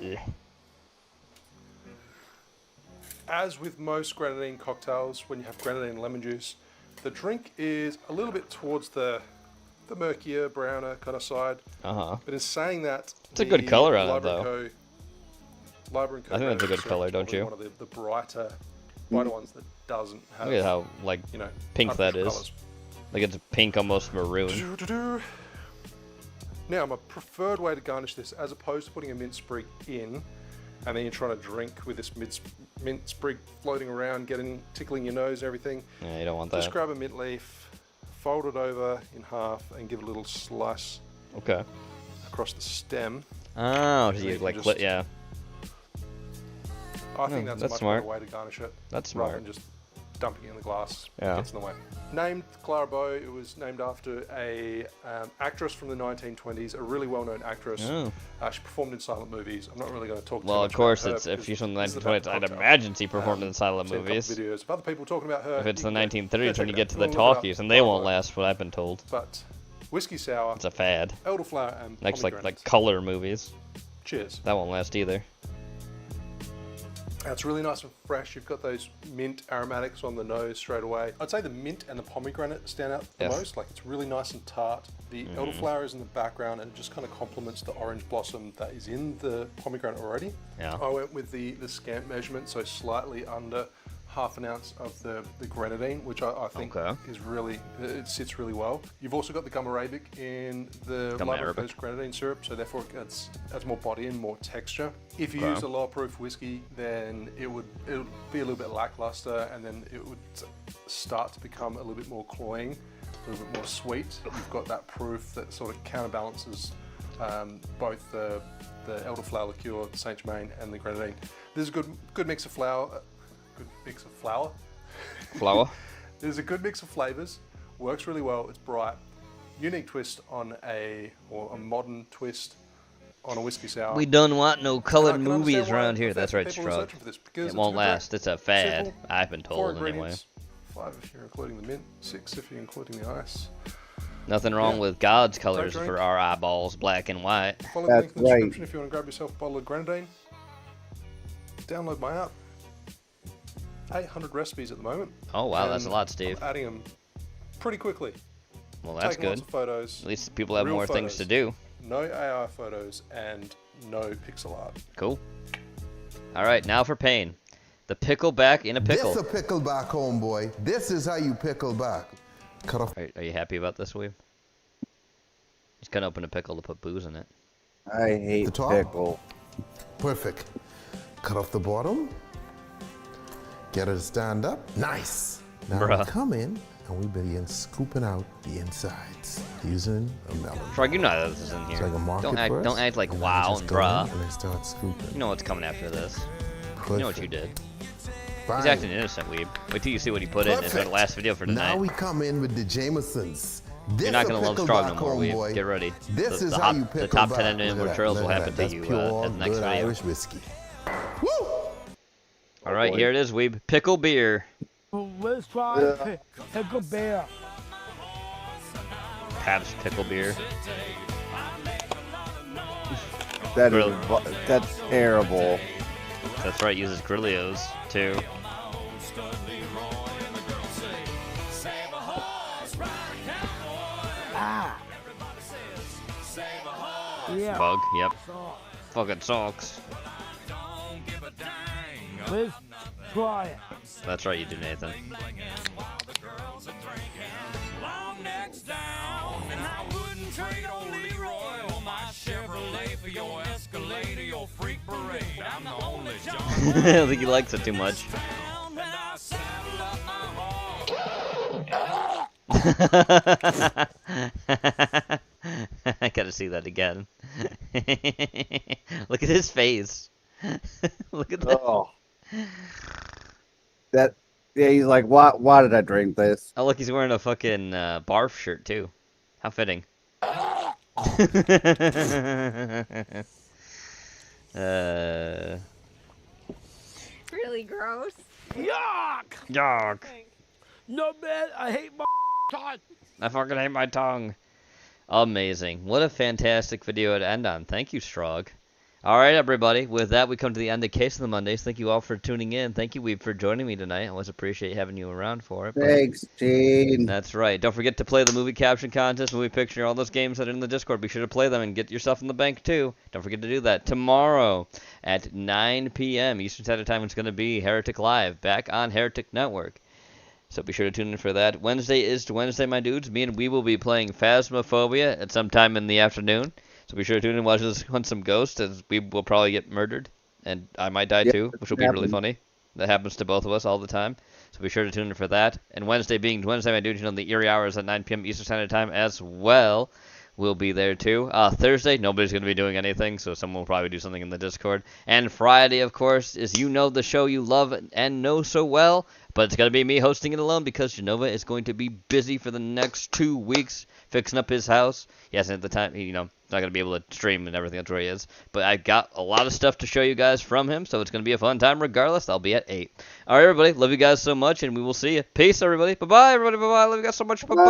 Yeah. As with most grenadine cocktails, when you have grenadine lemon juice, the drink is a little bit towards the murkier, browner kind of side. But in saying that, it's a good color on it, though. I think that's a good color, don't you? One of the brighter ones that doesn't have. Look at how pink that is. Colours. Like it's pink, almost maroon. Now, my preferred way to garnish this, as opposed to putting a mint sprig in, and then you're trying to drink with this mint sprig floating around, tickling your nose and everything. Yeah, you don't want that. Just grab a mint leaf, fold it over in half, and give it a little slice. Okay. Across the stem. Oh, so you yeah. I think that's a much smart. better way to garnish it. That's smart. Rather than just dumping it in the glass. Yeah. It gets in the way. Named Clara Bow, it was named after a actress from the 1920s, a really well-known actress. Oh. She performed in silent movies. I'm not really going to talk too Well, much of course, about her if she's from the because 1920s, I'd imagine she performed in silent I've seen a couple movies. videos of other people talking about her. If it's You the can 1930s, check when you it get out. to the Look it up. talkies, and they won't last, what I've been told. But whiskey sour. It's a fad. Elderflower and Next, like pomegranates. color movies. Cheers. That won't last either. It's really nice and fresh. You've got those mint aromatics on the nose straight away. I'd say the mint and the pomegranate stand out the most. Like, it's really nice and tart. The elderflower is in the background and it just kind of complements the orange blossom that is in the pomegranate already. Yeah. I went with the scamp measurement, so slightly under half an ounce of the grenadine, which I think is really, it sits really well. You've also got the gum arabic in the lighter coast grenadine syrup, so therefore it adds more body and more texture. If you use a lower proof whiskey, then it would be a little bit lackluster, and then it would start to become a little bit more cloying, a little bit more sweet. You've got that proof that sort of counterbalances both the elderflower liqueur, the Saint Germain, and the grenadine. There's a good mix of flour. Good mix of flour. Flour. There's a good mix of flavors. Works really well. It's bright. Unique twist on a modern twist on a whiskey sour. We don't want no colored movies around here. That's right, Strug. It won't last. It's a fad. Simple, I've been 4 told anyway. ingredients. 5 if you're including the mint. 6 if you're including the ice. Nothing wrong with God's colors for our eyeballs, black and white. Follow the link in the description if you want to grab yourself a bottle of grenadine. Download my app. 800 recipes at the moment. Oh wow, that's a lot, Steve. I'm adding them pretty quickly. Well, that's Taking good. lots of photos. At least people have real more things to do. No AI photos and no pixel art. Cool. All right, now for pain. The pickleback in a pickle. This a pickleback, homeboy. This is how you pickle back. Cut off. Are you happy about this, Weeb? He's gonna open a pickle to put booze in it. I hate pickle. Perfect. Cut off the bottom. Get her to stand up. Nice. Now we come in and we begin scooping out the insides using a melon. Frog, you know that this is in here. So I can mark don't it act, first, don't act like and then wow just and go in bruh. And I start scooping. You know what's coming after this. You know what you did. Fine. He's acting innocent, Weeb. Wait till you see what he put in the last video for tonight. Now we come in with the Jamesons. This You're not gonna love Strog no more, homeboy. Weeb. Get ready. This is how you pickle the top back. 10 Look at trails that, will look at happen that. to you That's pure, at the next good video. Irish whiskey. All right, here it is, Weeb. Pickle beer. Let's try pickle beer. Pabst pickle beer. That's terrible. That's right, uses Grillio's too. Yeah. Bug, yep. Fucking socks. Let's try it. That's right, you do, Nathan. I think he likes it too much. I gotta see that again. Look at his face. Look at that. Oh. Yeah, he's like, why did I drink this? Oh, look, he's wearing a fucking barf shirt, too. How fitting. Really gross. Yuck! Yuck. No, man, I hate my tongue. I fucking hate my tongue. Amazing. What a fantastic video to end on. Thank you, Strog. All right, everybody. With that, we come to the end of Case of the Mondays. Thank you all for tuning in. Thank you, Weeb, for joining me tonight. I always appreciate having you around for it. Thanks, Gene. That's right. Don't forget to play the movie caption contest, movie picture, all those games that are in the Discord. Be sure to play them and get yourself in the bank, too. Don't forget to do that. Tomorrow at 9 p.m. Eastern Standard Time, it's going to be Heretic Live, back on Heretic Network. So be sure to tune in for that. Wednesday is Wednesday, my dudes. Me and we will be playing Phasmophobia at some time in the afternoon. So be sure to tune in and watch us hunt some ghosts, as we will probably get murdered. And I might die too, which will be really funny. That happens to both of us all the time. So be sure to tune in for that. And Wednesday being Wednesday, my dudes, you know, the eerie hours at 9 p.m. Eastern Standard Time as well. We'll be there too. Thursday, nobody's going to be doing anything, so someone will probably do something in the Discord. And Friday, of course, is You Know, the show you love and know so well. But it's going to be me hosting it alone because Genova is going to be busy for the next 2 weeks fixing up his house. He hasn't at the time, you know, not going to be able to stream and everything. That's where he is. But I got a lot of stuff to show you guys from him, so it's going to be a fun time regardless. I'll be at 8. All right, everybody. Love you guys so much, and we will see you. Peace, everybody. Bye-bye, everybody. Bye-bye. Love you guys so much. Bye-bye.